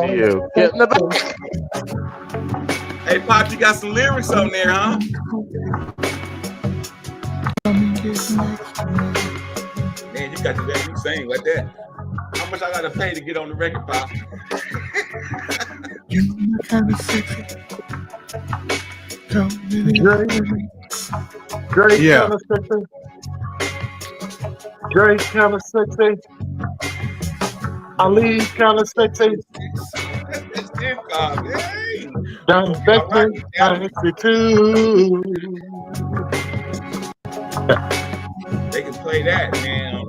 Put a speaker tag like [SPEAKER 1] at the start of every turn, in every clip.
[SPEAKER 1] You get in the back.
[SPEAKER 2] Hey, Pop, you got some lyrics on there, huh? Man, you got to let me sing like that. How much I gotta pay to get on the record, Pop?
[SPEAKER 3] Drake
[SPEAKER 1] Yeah.
[SPEAKER 3] kind of sexy. Drake kind of sexy. Ali kind of sexy.
[SPEAKER 2] That's it, Pop. Hey.
[SPEAKER 3] John
[SPEAKER 2] All
[SPEAKER 3] Beckman
[SPEAKER 2] right, yeah.
[SPEAKER 3] sexy too.
[SPEAKER 2] They can play that, man.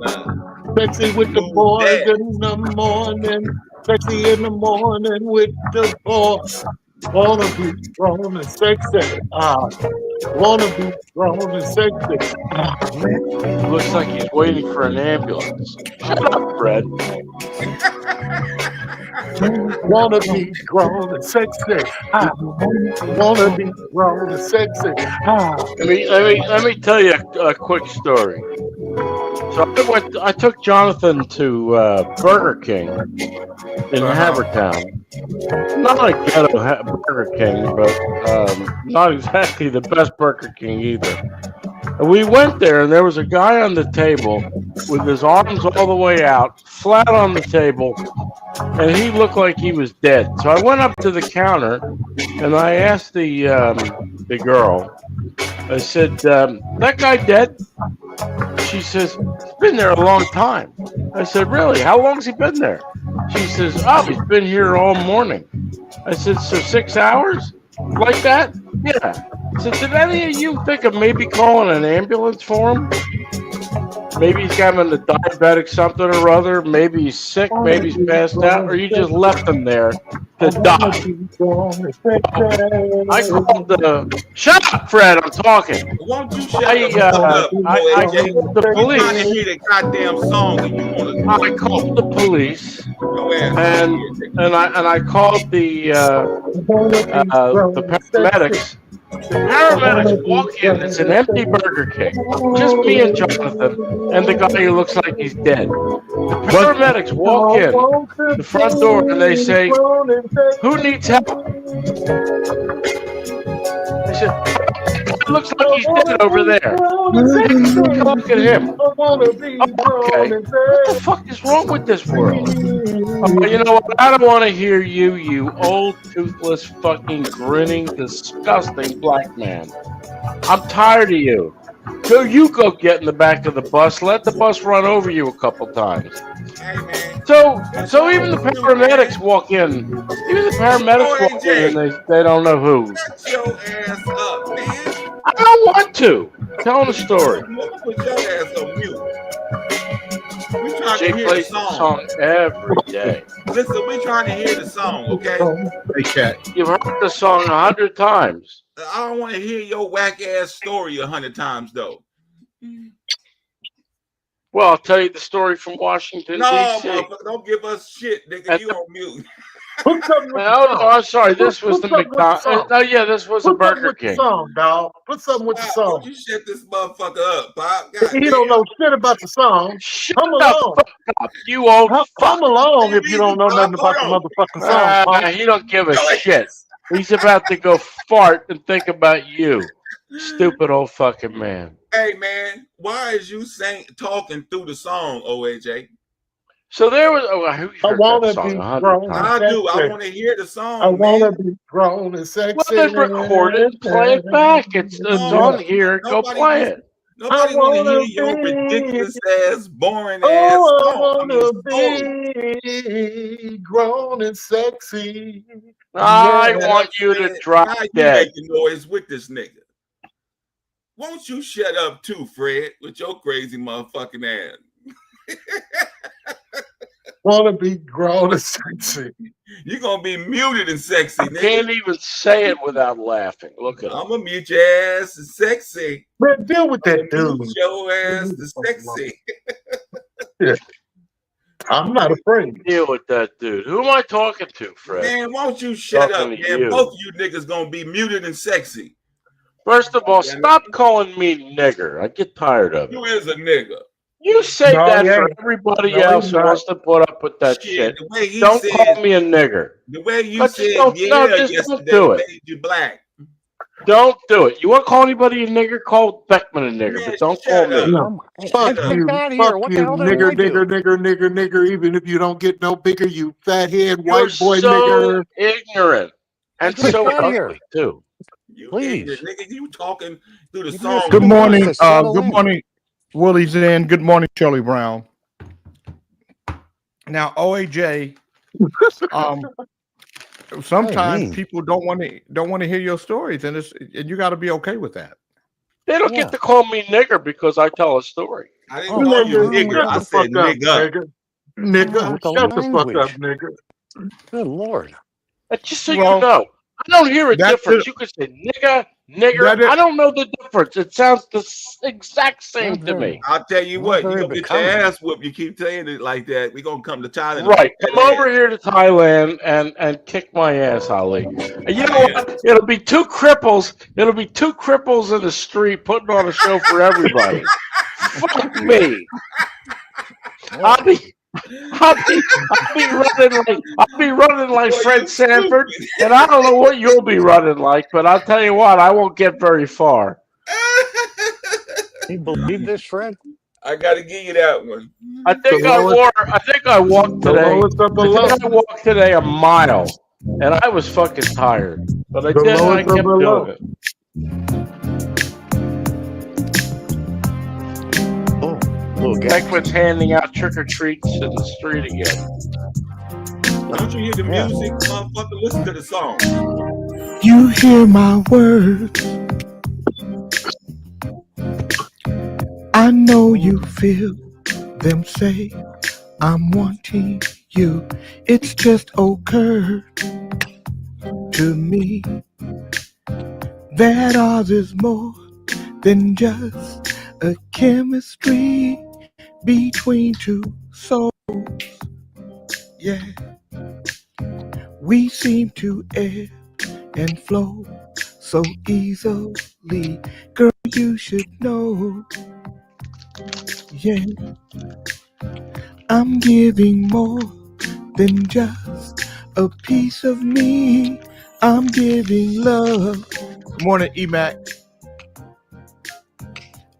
[SPEAKER 3] Sexy with the
[SPEAKER 2] Move
[SPEAKER 3] boys
[SPEAKER 2] that.
[SPEAKER 3] in the morning. Sexy in the morning with the boys. Wanna be grown and sexy. Wanna be grown and sexy.
[SPEAKER 1] Looks like he's waiting for an ambulance. Shut up, Fred.
[SPEAKER 3] Wanna be grown and sexy. Wanna be grown and sexy.
[SPEAKER 1] Let me tell you a quick story. So I took Jonathan to Burger King in Havertown. Not a ghetto Burger King, but not exactly the best Burger King either. And we went there, and there was a guy on the table with his arms all the way out, flat on the table, and he looked like he was dead. So I went up to the counter, and I asked the girl, I said, that guy dead? She says, he's been there a long time. I said, really? How long's he been there? She says, oh, he's been here all morning. I said, so 6 hours? Like that? Yeah. I said, did any of you think of maybe calling an ambulance for him? Maybe he's having a diabetic something or other. Maybe he's sick. Maybe he's passed out. Or you just left him there to die. I called the... Shut up, Fred. I'm talking.
[SPEAKER 2] Won't you shut up?
[SPEAKER 1] I called the
[SPEAKER 2] You trying to
[SPEAKER 1] police.
[SPEAKER 2] hear the goddamn song and you want to...
[SPEAKER 1] I called the police.
[SPEAKER 2] Go ahead.
[SPEAKER 1] And I called the paramedics. The paramedics walk in. It's an empty Burger King. Just me and Jonathan and the guy who looks like he's dead. The paramedics walk in the front door and they say, "Who needs help?" I said, "It looks like he's dead over there." Look at him. Okay. What the fuck is wrong with this world? Oh, you know what? I don't want to hear you, you old, toothless, fucking, grinning, disgusting black man. I'm tired of you. So you go get in the back of the bus. Let the bus run over you a couple times.
[SPEAKER 2] Hey, man.
[SPEAKER 1] So even the paramedics walk in. Even the paramedics walk in and they don't know who.
[SPEAKER 2] Shut your ass up, man.
[SPEAKER 1] I don't want to. Tell the story.
[SPEAKER 2] Put your ass on mute. We trying
[SPEAKER 1] Jay
[SPEAKER 2] to hear the
[SPEAKER 1] plays the
[SPEAKER 2] song.
[SPEAKER 1] song every day.
[SPEAKER 2] Listen, we trying to hear the song, okay?
[SPEAKER 3] Hey, cat.
[SPEAKER 1] You've heard the song 100 times.
[SPEAKER 2] I don't want to hear your whack ass story 100 times though.
[SPEAKER 1] Well, I'll tell you the story from Washington,
[SPEAKER 2] No,
[SPEAKER 1] D.C.
[SPEAKER 2] motherfucker, don't give us shit, nigga. You on mute.
[SPEAKER 3] Put something with the
[SPEAKER 1] No,
[SPEAKER 3] song.
[SPEAKER 1] I'm sorry. This was
[SPEAKER 3] Put
[SPEAKER 1] the
[SPEAKER 3] something with the
[SPEAKER 1] McDonald's.
[SPEAKER 3] song.
[SPEAKER 1] Oh, yeah, this was a
[SPEAKER 3] Put something
[SPEAKER 1] Burger
[SPEAKER 3] with the
[SPEAKER 1] King.
[SPEAKER 3] song, dog. Put something with the
[SPEAKER 2] Pop,
[SPEAKER 3] song.
[SPEAKER 2] don't you shut this motherfucker up, Pop. God
[SPEAKER 3] He
[SPEAKER 2] damn.
[SPEAKER 3] don't know shit about the song.
[SPEAKER 1] Shut
[SPEAKER 3] Come
[SPEAKER 1] the
[SPEAKER 3] along.
[SPEAKER 1] fuck up, you old
[SPEAKER 3] Come
[SPEAKER 1] fuck.
[SPEAKER 3] along if you don't know nothing about the motherfucking song. Pop.
[SPEAKER 1] He don't give a shit. He's about to go fart and think about you. Stupid old fucking man.
[SPEAKER 2] Hey man, why is you talking through the song, OAJ?
[SPEAKER 1] So there was. Oh, who
[SPEAKER 3] I
[SPEAKER 1] heard
[SPEAKER 3] wanna
[SPEAKER 1] that song
[SPEAKER 3] be
[SPEAKER 1] 100
[SPEAKER 3] grown.
[SPEAKER 1] times?
[SPEAKER 2] I do. I
[SPEAKER 3] Sexy.
[SPEAKER 2] want to hear the song.
[SPEAKER 3] I wanna
[SPEAKER 2] man.
[SPEAKER 3] be grown and sexy.
[SPEAKER 1] Well, then record it and play it back. It's on here. Go
[SPEAKER 2] Nobody
[SPEAKER 1] play
[SPEAKER 2] wants-
[SPEAKER 1] it.
[SPEAKER 2] Nobody
[SPEAKER 3] I
[SPEAKER 2] want to hear
[SPEAKER 3] wanna
[SPEAKER 2] your
[SPEAKER 3] be-
[SPEAKER 2] ridiculous ass, boring ass
[SPEAKER 3] Oh, I
[SPEAKER 2] song.
[SPEAKER 3] wanna be grown and sexy.
[SPEAKER 1] I
[SPEAKER 3] Yeah,
[SPEAKER 1] want you to drop
[SPEAKER 2] Now you
[SPEAKER 1] dead.
[SPEAKER 2] making noise with this nigga. Won't you shut up too, Fred, with your crazy motherfucking ass?
[SPEAKER 3] Wanna be grown and sexy.
[SPEAKER 2] You're gonna be muted and sexy, nigga.
[SPEAKER 1] Can't even say it without laughing. Look at
[SPEAKER 2] I'm
[SPEAKER 1] him.
[SPEAKER 2] gonna mute your ass to sexy.
[SPEAKER 3] Man, deal with that
[SPEAKER 2] Mute
[SPEAKER 3] dude.
[SPEAKER 2] your ass to sexy.
[SPEAKER 3] I'm not afraid.
[SPEAKER 1] Deal with that dude. Who am I talking to, Fred?
[SPEAKER 2] Man, won't you shut
[SPEAKER 1] Talking
[SPEAKER 2] up,
[SPEAKER 1] to
[SPEAKER 2] man?
[SPEAKER 1] you.
[SPEAKER 2] Both of you niggas gonna be muted and sexy.
[SPEAKER 1] First of all, stop calling me nigger. I get tired of it.
[SPEAKER 2] You is a nigga.
[SPEAKER 1] You say
[SPEAKER 3] No,
[SPEAKER 1] that
[SPEAKER 3] he
[SPEAKER 1] for
[SPEAKER 3] ain't.
[SPEAKER 1] everybody
[SPEAKER 3] No,
[SPEAKER 1] else
[SPEAKER 3] he's
[SPEAKER 1] who
[SPEAKER 3] not.
[SPEAKER 1] wants to put up with that shit.
[SPEAKER 2] The way he
[SPEAKER 1] Don't
[SPEAKER 2] said,
[SPEAKER 1] call me a nigger.
[SPEAKER 2] the way you
[SPEAKER 1] But
[SPEAKER 2] said
[SPEAKER 1] just don't,
[SPEAKER 2] yeah
[SPEAKER 1] no, just don't
[SPEAKER 2] yesterday
[SPEAKER 1] do it.
[SPEAKER 2] made you black.
[SPEAKER 1] Don't do it. You want to call anybody a nigger? Call Beckman a nigger,
[SPEAKER 2] Man,
[SPEAKER 1] but don't call
[SPEAKER 2] shut up.
[SPEAKER 1] me.
[SPEAKER 3] No. Fuck
[SPEAKER 2] up.
[SPEAKER 3] you,
[SPEAKER 4] Get out of
[SPEAKER 3] fuck
[SPEAKER 4] here. What the
[SPEAKER 3] you,
[SPEAKER 4] hell did
[SPEAKER 3] nigger,
[SPEAKER 4] I do?
[SPEAKER 3] nigger. Even if you don't get no bigger, you fathead
[SPEAKER 1] You're
[SPEAKER 3] white boy
[SPEAKER 1] so
[SPEAKER 3] nigger.
[SPEAKER 1] ignorant and
[SPEAKER 4] Get
[SPEAKER 1] so
[SPEAKER 4] out of here.
[SPEAKER 1] ugly too.
[SPEAKER 2] You
[SPEAKER 4] Please.
[SPEAKER 2] ignorant nigga. You talking through the
[SPEAKER 4] You
[SPEAKER 2] song.
[SPEAKER 4] just-
[SPEAKER 5] Good
[SPEAKER 4] Who wants
[SPEAKER 5] morning.
[SPEAKER 4] to settle
[SPEAKER 5] Good
[SPEAKER 4] in?
[SPEAKER 5] morning, Willie's in. Good morning, Shirley Brown. Now, OAJ. Sometimes
[SPEAKER 4] mean.
[SPEAKER 5] people don't want to hear your stories, and you got to be okay with that.
[SPEAKER 1] They don't
[SPEAKER 4] Yeah.
[SPEAKER 1] get to call me nigger because I tell a story.
[SPEAKER 2] I didn't call you
[SPEAKER 3] Nigga,
[SPEAKER 2] nigger.
[SPEAKER 3] shut
[SPEAKER 2] I
[SPEAKER 3] the
[SPEAKER 2] said
[SPEAKER 3] fuck up,
[SPEAKER 2] nigga.
[SPEAKER 3] nigga. Nigga,
[SPEAKER 4] with the
[SPEAKER 3] shut the fuck
[SPEAKER 4] language.
[SPEAKER 3] up, nigga.
[SPEAKER 4] Good Lord.
[SPEAKER 1] Just so
[SPEAKER 5] Well,
[SPEAKER 1] you know, I don't hear a
[SPEAKER 5] that's
[SPEAKER 1] difference.
[SPEAKER 5] it.
[SPEAKER 1] You can say nigger, nigger.
[SPEAKER 5] That is-
[SPEAKER 1] I don't know the difference. It sounds the exact same
[SPEAKER 4] Not
[SPEAKER 1] to
[SPEAKER 4] very-
[SPEAKER 1] me.
[SPEAKER 2] I'll tell you
[SPEAKER 4] Not
[SPEAKER 2] what, you
[SPEAKER 4] very
[SPEAKER 2] gonna get your
[SPEAKER 4] becoming.
[SPEAKER 2] ass whooped. You keep saying it like that. We gonna come to Thailand.
[SPEAKER 1] Right. Come over here to Thailand and kick my ass, Ali. And you know what? It'll be two cripples. It'll be two cripples in the street putting on a show for everybody. Fuck me. I'll be running like Fred Sanford, and I don't know what you'll be running like, but I'll tell you what, I won't get very far.
[SPEAKER 4] You believe this, Fred?
[SPEAKER 2] I gotta give you that one.
[SPEAKER 1] I think I walked
[SPEAKER 3] The
[SPEAKER 1] today.
[SPEAKER 3] lowest of the
[SPEAKER 1] I
[SPEAKER 3] low.
[SPEAKER 1] think I walked today a mile, and I was fucking tired. But I
[SPEAKER 3] The
[SPEAKER 1] did. I
[SPEAKER 3] lowest of
[SPEAKER 1] kept
[SPEAKER 3] the low.
[SPEAKER 1] doing it.
[SPEAKER 4] Oh, little guy.
[SPEAKER 1] Beckman's handing out trick or treats in the street again.
[SPEAKER 2] Don't you hear the
[SPEAKER 4] Yeah.
[SPEAKER 2] music, motherfucker? Listen to the song.
[SPEAKER 5] You hear my words. I know you feel them say I'm wanting you. It's just occurred to me that ours is more than just a chemistry between two souls. Yeah, we seem to ebb and flow so easily. Girl, you should know. Yeah, I'm giving more than just a piece of me. I'm giving love. Good morning, Emac.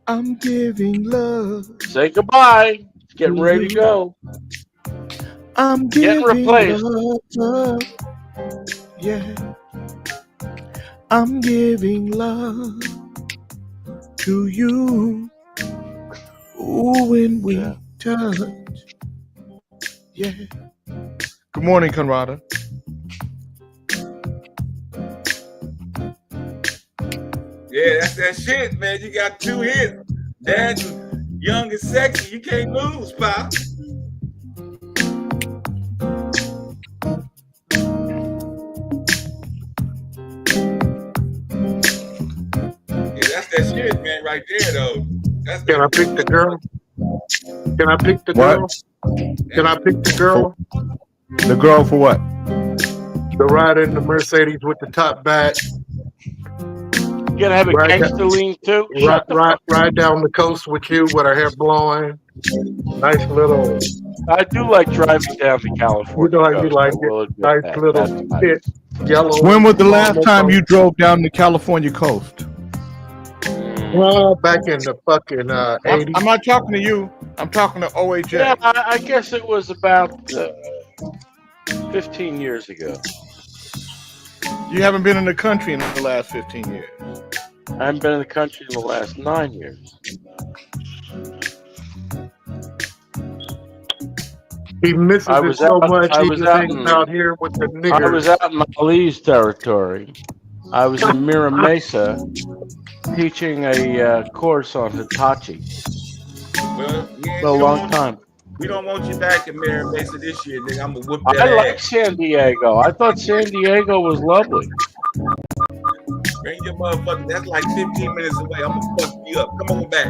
[SPEAKER 5] I'm giving love.
[SPEAKER 1] Say goodbye. Getting ready to go.
[SPEAKER 5] I'm
[SPEAKER 1] Getting
[SPEAKER 5] giving
[SPEAKER 1] replaced.
[SPEAKER 5] love. Yeah, I'm giving love to you. Ooh, when we touch. Yeah. Good morning, Conrada.
[SPEAKER 2] Yeah, that's that shit, man. You got 2 hits. That and Young and Sexy. You can't lose, pal. Yeah, that's that shit, man, right there, though. That's
[SPEAKER 3] Can I pick the girl? Can I pick the girl? Can I pick the girl?
[SPEAKER 5] The girl for what?
[SPEAKER 3] The rider in the Mercedes with the top back.
[SPEAKER 1] You gonna have a
[SPEAKER 3] Right,
[SPEAKER 1] gangster lean too? Shut the fuck.
[SPEAKER 3] Ride down the coast with you with her hair blowing. Nice little,
[SPEAKER 1] I do like driving down to California.
[SPEAKER 3] you know how you
[SPEAKER 1] coast,
[SPEAKER 3] like
[SPEAKER 1] I will
[SPEAKER 3] it.
[SPEAKER 1] admit
[SPEAKER 3] Nice
[SPEAKER 1] that.
[SPEAKER 3] little
[SPEAKER 1] That's nice.
[SPEAKER 3] fit, yellow.
[SPEAKER 5] When was the last
[SPEAKER 3] almost
[SPEAKER 5] time
[SPEAKER 3] on-
[SPEAKER 5] you drove down the California coast?
[SPEAKER 3] Well, back in the fucking 80s.
[SPEAKER 5] I'm not talking to you. I'm talking to OHA.
[SPEAKER 1] Yeah, I guess it was about 15 years ago.
[SPEAKER 5] You haven't been in the country in the last 15 years.
[SPEAKER 1] I haven't been in the country in the last 9 years.
[SPEAKER 3] He misses
[SPEAKER 1] I
[SPEAKER 3] it
[SPEAKER 1] was
[SPEAKER 3] so
[SPEAKER 1] out-
[SPEAKER 3] much.
[SPEAKER 1] I
[SPEAKER 3] He
[SPEAKER 1] was
[SPEAKER 3] just
[SPEAKER 1] out
[SPEAKER 3] hangs
[SPEAKER 1] in-
[SPEAKER 3] out here with the
[SPEAKER 1] I
[SPEAKER 3] niggers.
[SPEAKER 1] was out in Ali's territory. I was in Mira Mesa teaching a course on Hitachi.
[SPEAKER 2] Well, yeah,
[SPEAKER 1] For a long time.
[SPEAKER 2] We don't want you back in Mary Mesa this year, nigga. I'm gonna whoop that
[SPEAKER 1] I like
[SPEAKER 2] ass.
[SPEAKER 1] San Diego. I thought San Diego was lovely.
[SPEAKER 2] Bring your motherfucker. That's like 15 minutes away. I'm gonna fuck you up. Come on back.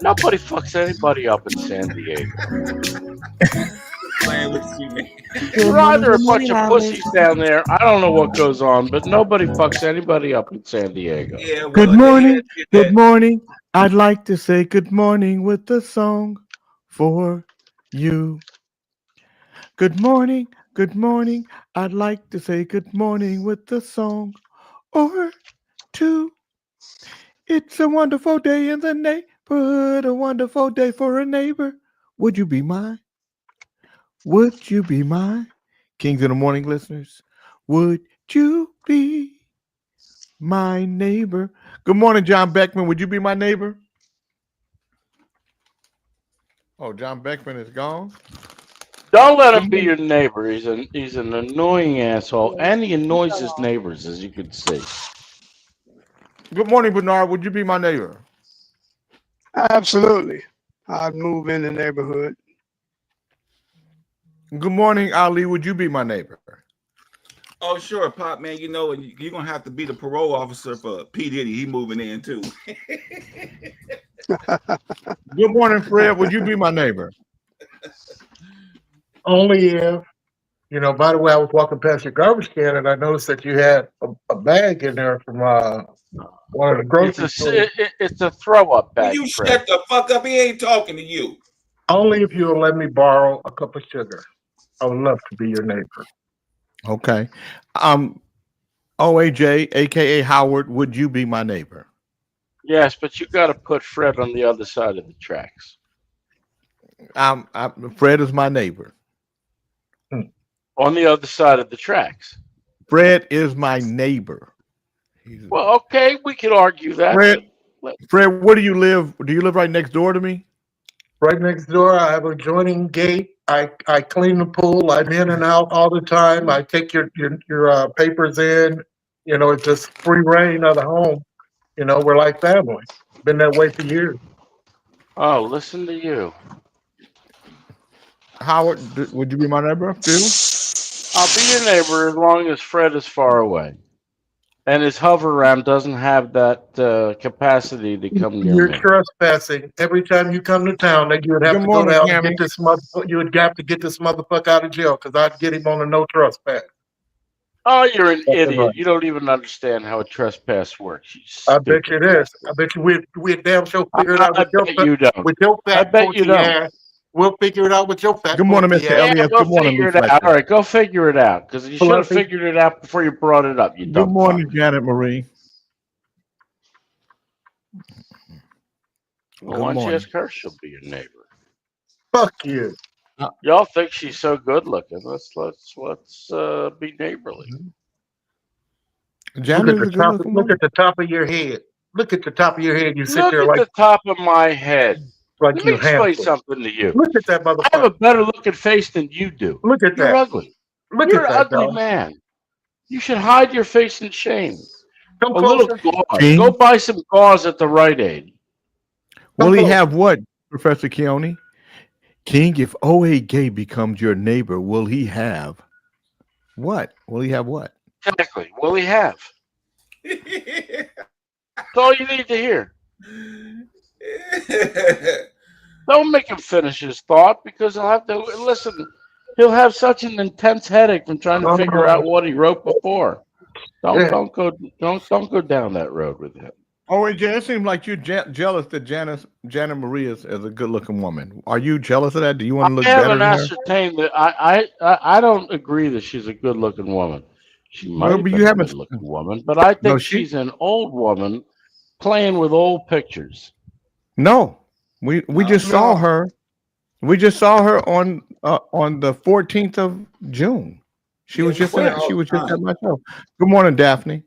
[SPEAKER 1] Nobody fucks anybody up in San Diego.
[SPEAKER 2] Playing with you, man.
[SPEAKER 1] You're either a bunch of pussies down there. I don't know what goes on, but nobody fucks anybody up in San Diego.
[SPEAKER 2] Yeah, well,
[SPEAKER 5] Good morning.
[SPEAKER 2] they had to get
[SPEAKER 5] Good morning. I'd like to say good morning with a song for you. Good morning, good morning. I'd like to say good morning with a song or two. It's a wonderful day in the neighborhood, a wonderful day for a neighbor. Would you be mine? Would you be mine? Kings in the Morning listeners, would you be my neighbor? Good morning, John Beckman. Would you be my neighbor? Oh, John Beckman is gone.
[SPEAKER 1] Don't let him be your neighbor. He's an annoying asshole, and he annoys his neighbors, as you can see.
[SPEAKER 5] Good morning, Bernard. Would you be my neighbor?
[SPEAKER 6] Absolutely. I'd move in the neighborhood.
[SPEAKER 5] Good morning, Ali. Would you be my neighbor?
[SPEAKER 2] Oh, sure, Pop, man. You know, you're going to have to be the parole officer for P. Diddy. He moving in, too.
[SPEAKER 5] Good morning, Fred. Would you be my neighbor?
[SPEAKER 3] Only if, by the way, I was walking past your garbage can and I noticed that you had a bag in there from one of the grocery stores.
[SPEAKER 1] It's a throw-up bag.
[SPEAKER 2] Will you
[SPEAKER 1] Fred.
[SPEAKER 2] shut the fuck up? He ain't talking to you.
[SPEAKER 3] Only if you'll let me borrow a cup of sugar. I would love to be your neighbor.
[SPEAKER 5] Okay. OAJ, aka Howard, would you be my neighbor?
[SPEAKER 1] Yes, but you got to put Fred on the other side of the tracks.
[SPEAKER 5] Fred is my neighbor.
[SPEAKER 1] On the other side of the tracks.
[SPEAKER 5] Fred is my neighbor.
[SPEAKER 1] Well, okay, we could argue that.
[SPEAKER 5] Fred, where do you live? Do you live right next door to me?
[SPEAKER 3] Right next door, I have a joining gate. I clean the pool. I'm in and out all the time. I take your papers in. It's just free reign of the home. We're like family. Been that way for years.
[SPEAKER 1] Oh, listen to you.
[SPEAKER 5] Howard, would you be my neighbor too?
[SPEAKER 1] I'll be your neighbor as long as Fred is far away. And his hover around doesn't have that capacity to come near
[SPEAKER 3] You're
[SPEAKER 1] me.
[SPEAKER 3] trespassing. Every time you come to town, then you would have
[SPEAKER 5] Good
[SPEAKER 3] to
[SPEAKER 5] morning,
[SPEAKER 3] go down
[SPEAKER 5] Cammy.
[SPEAKER 3] and get this motherfucker. You would have to get this motherfucker out of jail because I'd get him on a no trespass.
[SPEAKER 1] Oh, you're an
[SPEAKER 3] That's
[SPEAKER 1] idiot.
[SPEAKER 3] right.
[SPEAKER 1] You don't even understand how a trespass works.
[SPEAKER 3] I bet you it is. I bet you we'd damn sure figure it out
[SPEAKER 1] I bet you don't.
[SPEAKER 3] with your fat
[SPEAKER 1] I bet you
[SPEAKER 3] porky
[SPEAKER 1] don't.
[SPEAKER 3] ass. We'll figure it out with your fat.
[SPEAKER 5] Good morning,
[SPEAKER 3] porky
[SPEAKER 5] Mr.
[SPEAKER 3] ass.
[SPEAKER 5] Elliott.
[SPEAKER 1] Go
[SPEAKER 5] Good morning,
[SPEAKER 1] figure
[SPEAKER 5] Miss
[SPEAKER 1] it out.
[SPEAKER 5] Fletcher.
[SPEAKER 1] All right, go figure it out because you should have
[SPEAKER 3] Fluffy.
[SPEAKER 1] figured it out before you brought it up. You
[SPEAKER 5] Good
[SPEAKER 1] dumb
[SPEAKER 5] morning,
[SPEAKER 1] fuck.
[SPEAKER 5] Janet Marie.
[SPEAKER 1] Well,
[SPEAKER 5] Good
[SPEAKER 1] why don't you
[SPEAKER 5] morning.
[SPEAKER 1] ask her? She'll be your neighbor.
[SPEAKER 3] Fuck you.
[SPEAKER 1] Y'all think she's so good looking? Let's be neighborly.
[SPEAKER 5] Janet is a
[SPEAKER 3] Look
[SPEAKER 5] good-looking woman.
[SPEAKER 3] at the top of your head. Look at the top of your head. You sit
[SPEAKER 1] Look
[SPEAKER 3] there
[SPEAKER 1] at
[SPEAKER 3] like
[SPEAKER 1] the top of my head.
[SPEAKER 3] like
[SPEAKER 1] Let me
[SPEAKER 3] you
[SPEAKER 1] explain
[SPEAKER 3] handsome.
[SPEAKER 1] something to you.
[SPEAKER 3] Look at that
[SPEAKER 1] I have
[SPEAKER 3] motherfucker.
[SPEAKER 1] a better looking face than you do.
[SPEAKER 3] Look at
[SPEAKER 1] You're
[SPEAKER 3] that.
[SPEAKER 1] ugly.
[SPEAKER 3] Look
[SPEAKER 1] You're
[SPEAKER 3] at
[SPEAKER 1] an
[SPEAKER 3] that,
[SPEAKER 1] ugly
[SPEAKER 3] dog.
[SPEAKER 1] man. You should hide your face in shame.
[SPEAKER 3] Come
[SPEAKER 1] A little
[SPEAKER 3] closer.
[SPEAKER 1] gauze.
[SPEAKER 5] King?
[SPEAKER 1] Go buy some gauze at the Rite Aid.
[SPEAKER 5] Will he
[SPEAKER 3] close.
[SPEAKER 5] have what, Professor Keone? King, if O.A. Gay becomes your neighbor, will he have what? Will he have what?
[SPEAKER 1] Exactly. Will he have? That's all you need to hear. Don't make him finish his thought because he'll have to listen. He'll have such an intense headache from trying to figure out what he wrote before. Don't go down that road with him.
[SPEAKER 5] O.A. Gay, it seems like you're jealous that Janet Marie is a good-looking woman. Are you jealous of that? Do you want to look
[SPEAKER 1] I
[SPEAKER 5] better
[SPEAKER 1] haven't
[SPEAKER 5] than her?
[SPEAKER 1] ascertained that. I don't agree that she's a good-looking woman. She might
[SPEAKER 5] No,
[SPEAKER 1] have
[SPEAKER 5] but
[SPEAKER 1] been
[SPEAKER 5] you
[SPEAKER 1] a
[SPEAKER 5] haven't-
[SPEAKER 1] good-looking woman, but I think
[SPEAKER 5] No, she-
[SPEAKER 1] she's an old woman playing with old pictures.
[SPEAKER 5] No, we just saw
[SPEAKER 3] no.
[SPEAKER 5] her. We just saw her on the 14th of June. She
[SPEAKER 2] Yeah,
[SPEAKER 5] was just
[SPEAKER 2] we
[SPEAKER 5] at,
[SPEAKER 2] see her
[SPEAKER 5] she
[SPEAKER 2] all
[SPEAKER 5] was
[SPEAKER 2] the
[SPEAKER 5] just
[SPEAKER 2] time.
[SPEAKER 5] at my show. Good morning, Daphne.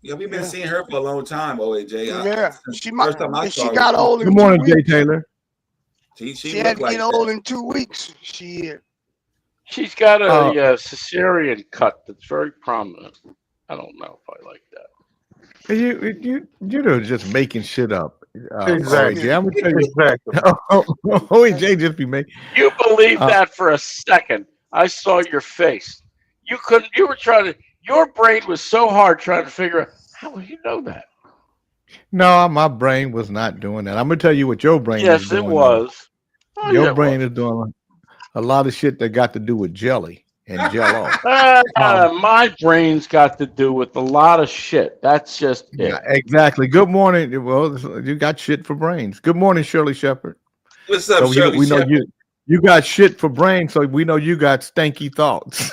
[SPEAKER 2] Yeah, we've been seeing her for a long time, OAJ.
[SPEAKER 6] Yeah,
[SPEAKER 2] Since
[SPEAKER 6] she
[SPEAKER 2] the
[SPEAKER 6] might.
[SPEAKER 2] first time I
[SPEAKER 6] If
[SPEAKER 2] saw
[SPEAKER 6] she
[SPEAKER 2] her,
[SPEAKER 6] got old in
[SPEAKER 5] Good
[SPEAKER 6] 2
[SPEAKER 5] morning, Jay
[SPEAKER 6] weeks.
[SPEAKER 5] Taylor.
[SPEAKER 2] she
[SPEAKER 6] She
[SPEAKER 2] looked
[SPEAKER 6] had
[SPEAKER 2] like
[SPEAKER 6] been old
[SPEAKER 2] that.
[SPEAKER 6] in 2 weeks. She
[SPEAKER 1] She's got a
[SPEAKER 5] Uh,
[SPEAKER 1] cesarean cut that's very prominent. I don't know if I like that.
[SPEAKER 5] You're just making shit up.
[SPEAKER 3] Exactly.
[SPEAKER 5] OAJ, I'm gonna tell you.
[SPEAKER 3] Exactly.
[SPEAKER 5] OAJ just be making.
[SPEAKER 1] You believe
[SPEAKER 5] Uh,
[SPEAKER 1] that for a second? I saw your face. You couldn't. You were trying to. Your brain was so hard trying to figure out how would you know that.
[SPEAKER 5] No, my brain was not doing that. I'm gonna tell you what your brain is
[SPEAKER 1] Yes,
[SPEAKER 5] doing.
[SPEAKER 1] it was. Oh,
[SPEAKER 5] Your
[SPEAKER 1] yeah, it
[SPEAKER 5] brain
[SPEAKER 1] was.
[SPEAKER 5] is doing a lot of shit that got to do with jelly. and Jello.
[SPEAKER 1] My brain's got to do with a lot of shit. That's just
[SPEAKER 5] Yeah,
[SPEAKER 1] it.
[SPEAKER 5] exactly. Good morning. Well, you got shit for brains. Good morning, Shirley Shepherd.
[SPEAKER 2] What's up,
[SPEAKER 5] So
[SPEAKER 2] Shirley
[SPEAKER 5] we know
[SPEAKER 2] Shepherd?
[SPEAKER 5] you got shit for brains, so we know you got stanky thoughts.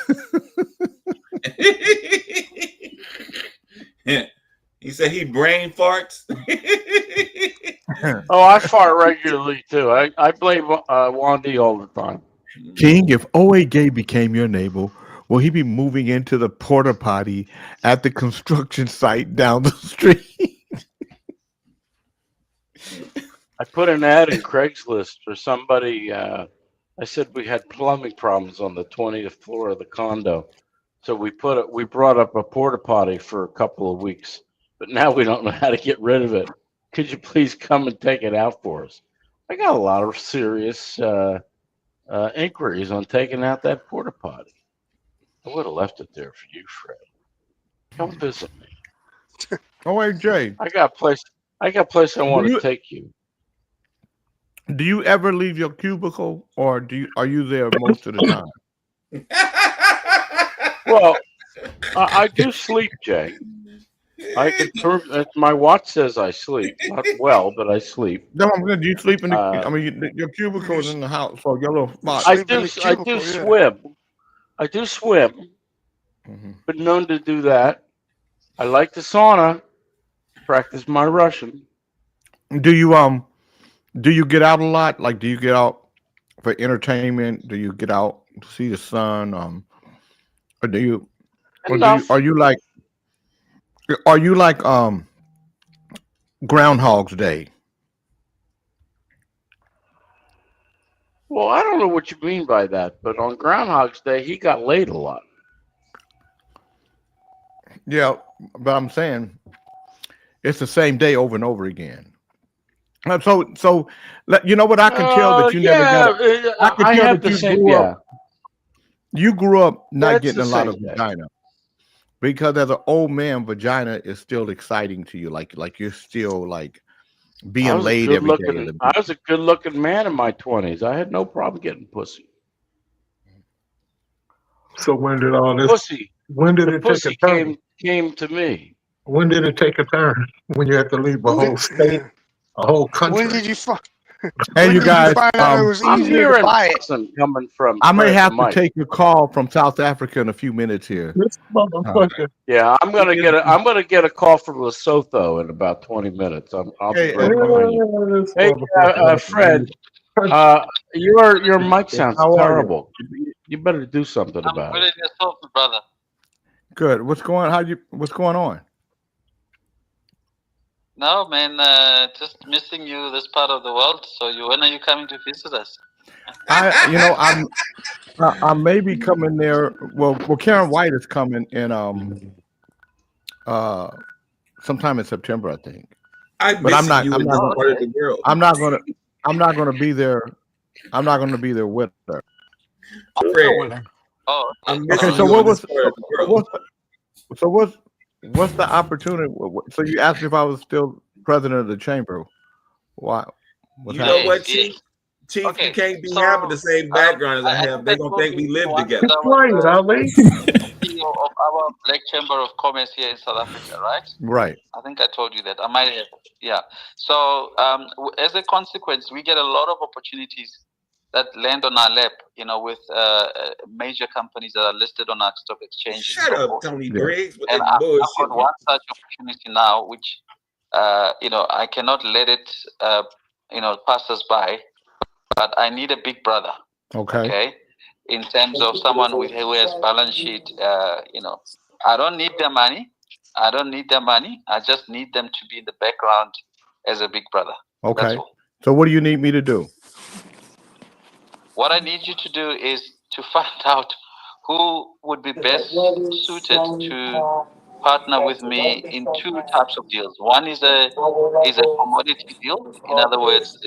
[SPEAKER 2] He said he brain farts.
[SPEAKER 1] Oh, I fart regularly too. I blame Wandy all the time.
[SPEAKER 5] King, if OA Gay became your neighbor, will he be moving into the porta potty at the construction site down the street?
[SPEAKER 1] I put an ad in Craigslist for somebody. I said we had plumbing problems on the 20th floor of the condo, so we brought up a porta potty for a couple of weeks, but now we don't know how to get rid of it. Could you please come and take it out for us? I got a lot of serious inquiries on taking out that porta potty. I would have left it there for you, Fred. Come visit me.
[SPEAKER 5] OA Jay,
[SPEAKER 1] I got a place I want
[SPEAKER 5] you-
[SPEAKER 1] to take you.
[SPEAKER 5] do you ever leave your cubicle, or are you there most of the time?
[SPEAKER 1] Well, I do sleep, Jay. I can prove that my watch says I sleep. Not well, but I sleep.
[SPEAKER 5] No, I'm good. Do you sleep in the?
[SPEAKER 1] Uh,
[SPEAKER 5] I mean, your cubicle is in the house, so your little spot.
[SPEAKER 1] I
[SPEAKER 6] Sleep in
[SPEAKER 1] do.
[SPEAKER 6] the
[SPEAKER 1] I
[SPEAKER 6] cubicle,
[SPEAKER 1] do
[SPEAKER 6] yeah.
[SPEAKER 1] swim. I do swim.
[SPEAKER 5] Mhm.
[SPEAKER 1] Been known to do that. I like the sauna. Practice my Russian.
[SPEAKER 5] Do you get out a lot? Like, do you get out for entertainment? Do you get out to see the sun? Or do you? Or
[SPEAKER 1] Enough.
[SPEAKER 5] are you like? Are you like Groundhog's Day?
[SPEAKER 1] Well, I don't know what you mean by that, but on Groundhog's Day, he got laid a lot.
[SPEAKER 5] Yeah, but I'm saying it's the same day over and over again. So you know what? I can tell that you never got. I can
[SPEAKER 1] I
[SPEAKER 5] tell
[SPEAKER 1] have
[SPEAKER 5] that
[SPEAKER 1] the
[SPEAKER 5] you
[SPEAKER 1] same.
[SPEAKER 5] grew
[SPEAKER 1] Yeah,
[SPEAKER 5] up. You grew up not
[SPEAKER 1] That's
[SPEAKER 5] getting
[SPEAKER 1] the
[SPEAKER 5] a lot
[SPEAKER 1] same
[SPEAKER 5] of
[SPEAKER 1] day.
[SPEAKER 5] vagina because as an old man, vagina is still exciting to you. Like you're still like
[SPEAKER 1] I
[SPEAKER 5] being
[SPEAKER 1] was a
[SPEAKER 5] laid
[SPEAKER 1] good
[SPEAKER 5] every day.
[SPEAKER 1] looking. I was a good looking man in my 20s. I had no problem getting pussy.
[SPEAKER 3] So when did all this?
[SPEAKER 1] Pussy.
[SPEAKER 3] When did
[SPEAKER 1] The
[SPEAKER 3] it take a
[SPEAKER 1] pussy
[SPEAKER 3] turn?
[SPEAKER 1] came to me.
[SPEAKER 3] When did it take a turn? When you had to leave a
[SPEAKER 6] When
[SPEAKER 3] whole
[SPEAKER 6] did-
[SPEAKER 3] state,
[SPEAKER 6] yeah.
[SPEAKER 3] a whole
[SPEAKER 6] When
[SPEAKER 3] country?
[SPEAKER 6] did you find?
[SPEAKER 5] And
[SPEAKER 6] When
[SPEAKER 5] you
[SPEAKER 6] did
[SPEAKER 5] guys,
[SPEAKER 6] you find out it was
[SPEAKER 1] I'm
[SPEAKER 6] easier
[SPEAKER 1] hearing
[SPEAKER 6] to buy it?
[SPEAKER 1] buzzing coming from.
[SPEAKER 5] I may
[SPEAKER 1] Fred
[SPEAKER 5] have
[SPEAKER 1] and
[SPEAKER 5] to
[SPEAKER 1] Mike.
[SPEAKER 5] take a call from South Africa in a few minutes here.
[SPEAKER 3] This motherfucker.
[SPEAKER 1] Yeah, I'm gonna get a call from Lesotho in about 20 minutes. I'll
[SPEAKER 5] Hey,
[SPEAKER 1] be right behind you.
[SPEAKER 3] This
[SPEAKER 1] Hey,
[SPEAKER 3] motherfucker.
[SPEAKER 1] Fred, your mic sounds
[SPEAKER 5] How are you?
[SPEAKER 1] terrible. You better do something
[SPEAKER 7] I'm
[SPEAKER 1] about
[SPEAKER 7] good
[SPEAKER 1] it.
[SPEAKER 7] at yourself, brother.
[SPEAKER 5] Good. What's going on?
[SPEAKER 7] No, man, just missing you this part of the world. So when are you coming to visit us?
[SPEAKER 5] I may be coming there. Well, Karen White is coming in sometime in September, I think. But I'm not.
[SPEAKER 2] you
[SPEAKER 5] I'm
[SPEAKER 2] in
[SPEAKER 5] not.
[SPEAKER 2] this part of the world.
[SPEAKER 5] I'm not gonna. I'm not gonna be there. I'm not gonna be there with her.
[SPEAKER 2] Fred,
[SPEAKER 7] Oh, okay.
[SPEAKER 2] I'm missing
[SPEAKER 5] Okay. So
[SPEAKER 2] you
[SPEAKER 5] what
[SPEAKER 2] in
[SPEAKER 5] was?
[SPEAKER 2] this part of the world.
[SPEAKER 5] What's the opportunity? So you asked me if I was still president of the chamber. Why? What's
[SPEAKER 2] You know
[SPEAKER 5] happening?
[SPEAKER 2] what, Chief? Chief,
[SPEAKER 7] Okay,
[SPEAKER 2] you can't be
[SPEAKER 7] so,
[SPEAKER 2] having the same background as I
[SPEAKER 7] I
[SPEAKER 2] have.
[SPEAKER 7] think
[SPEAKER 2] They're
[SPEAKER 7] I
[SPEAKER 2] gonna
[SPEAKER 7] told
[SPEAKER 2] think we
[SPEAKER 7] you
[SPEAKER 2] live
[SPEAKER 7] once
[SPEAKER 2] together.
[SPEAKER 7] that I
[SPEAKER 3] Quiet,
[SPEAKER 7] was
[SPEAKER 3] Ali.
[SPEAKER 7] CEO of our Black Chamber of Commerce here in South Africa, right?
[SPEAKER 5] Right.
[SPEAKER 7] I think I told you that. I might have. Yeah. So as a consequence, we get a lot of opportunities that land on our lap, with major companies that are listed on our stock exchange.
[SPEAKER 2] Shut
[SPEAKER 7] and so
[SPEAKER 2] up,
[SPEAKER 7] forth.
[SPEAKER 2] Tony
[SPEAKER 5] Yeah.
[SPEAKER 2] Briggs, with
[SPEAKER 7] And
[SPEAKER 2] that
[SPEAKER 7] I've
[SPEAKER 2] bullshit.
[SPEAKER 7] got one such opportunity now, which I cannot let it pass us by. But I need a big brother.
[SPEAKER 5] Okay.
[SPEAKER 7] Okay, in terms of someone who has balance sheet. I don't need their money. I just need them to be in the background as a big brother.
[SPEAKER 5] Okay.
[SPEAKER 7] That's all.
[SPEAKER 5] So what do you need me to do?
[SPEAKER 7] What I need you to do is to find out who would be best suited to partner with me in two types of deals. One is a commodity deal. In other words,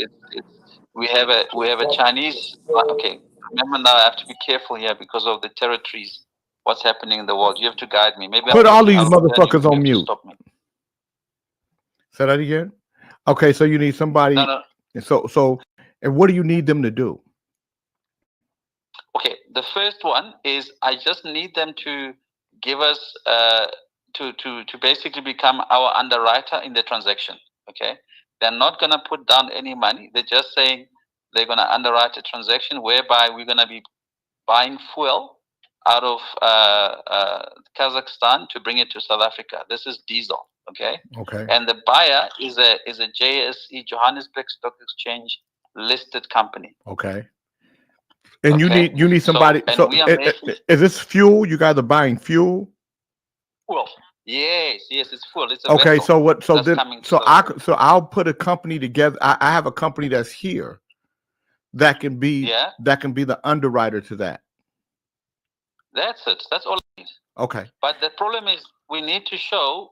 [SPEAKER 7] we have a Chinese. Okay, remember now I have to be careful here because of the territories. What's happening in the world? You have to guide me. Maybe
[SPEAKER 5] Put
[SPEAKER 7] I'm
[SPEAKER 5] all
[SPEAKER 7] talking
[SPEAKER 5] these
[SPEAKER 7] out loud, then
[SPEAKER 5] motherfuckers
[SPEAKER 7] you
[SPEAKER 5] on
[SPEAKER 7] have to
[SPEAKER 5] mute.
[SPEAKER 7] Stop me.
[SPEAKER 5] Say that again. Okay. So you need somebody.
[SPEAKER 7] No.
[SPEAKER 5] So and what do you need them to do?
[SPEAKER 7] Okay, The first one is I just need them to give us to basically become our underwriter in the transaction. Okay, they're not gonna put down any money. They're just saying they're gonna underwrite a transaction whereby we're gonna be buying fuel out of Kazakhstan to bring it to South Africa. This is diesel. Okay.
[SPEAKER 5] Okay.
[SPEAKER 7] And the buyer is a JSE, Johannesburg Stock Exchange listed company.
[SPEAKER 5] Okay. And
[SPEAKER 7] Okay.
[SPEAKER 5] you need somebody.
[SPEAKER 7] and
[SPEAKER 5] So
[SPEAKER 7] we are making
[SPEAKER 5] is this fuel? You guys are buying fuel?
[SPEAKER 7] fuel. Yes, it's fuel. It's a
[SPEAKER 5] Okay.
[SPEAKER 7] vessel
[SPEAKER 5] So what? So
[SPEAKER 7] that's
[SPEAKER 5] then,
[SPEAKER 7] coming
[SPEAKER 5] so
[SPEAKER 7] to
[SPEAKER 5] I'll put a company together. I have a company that's here that can be the underwriter to that.
[SPEAKER 7] That's it. That's all I need.
[SPEAKER 5] Okay.
[SPEAKER 7] But the problem is we need to show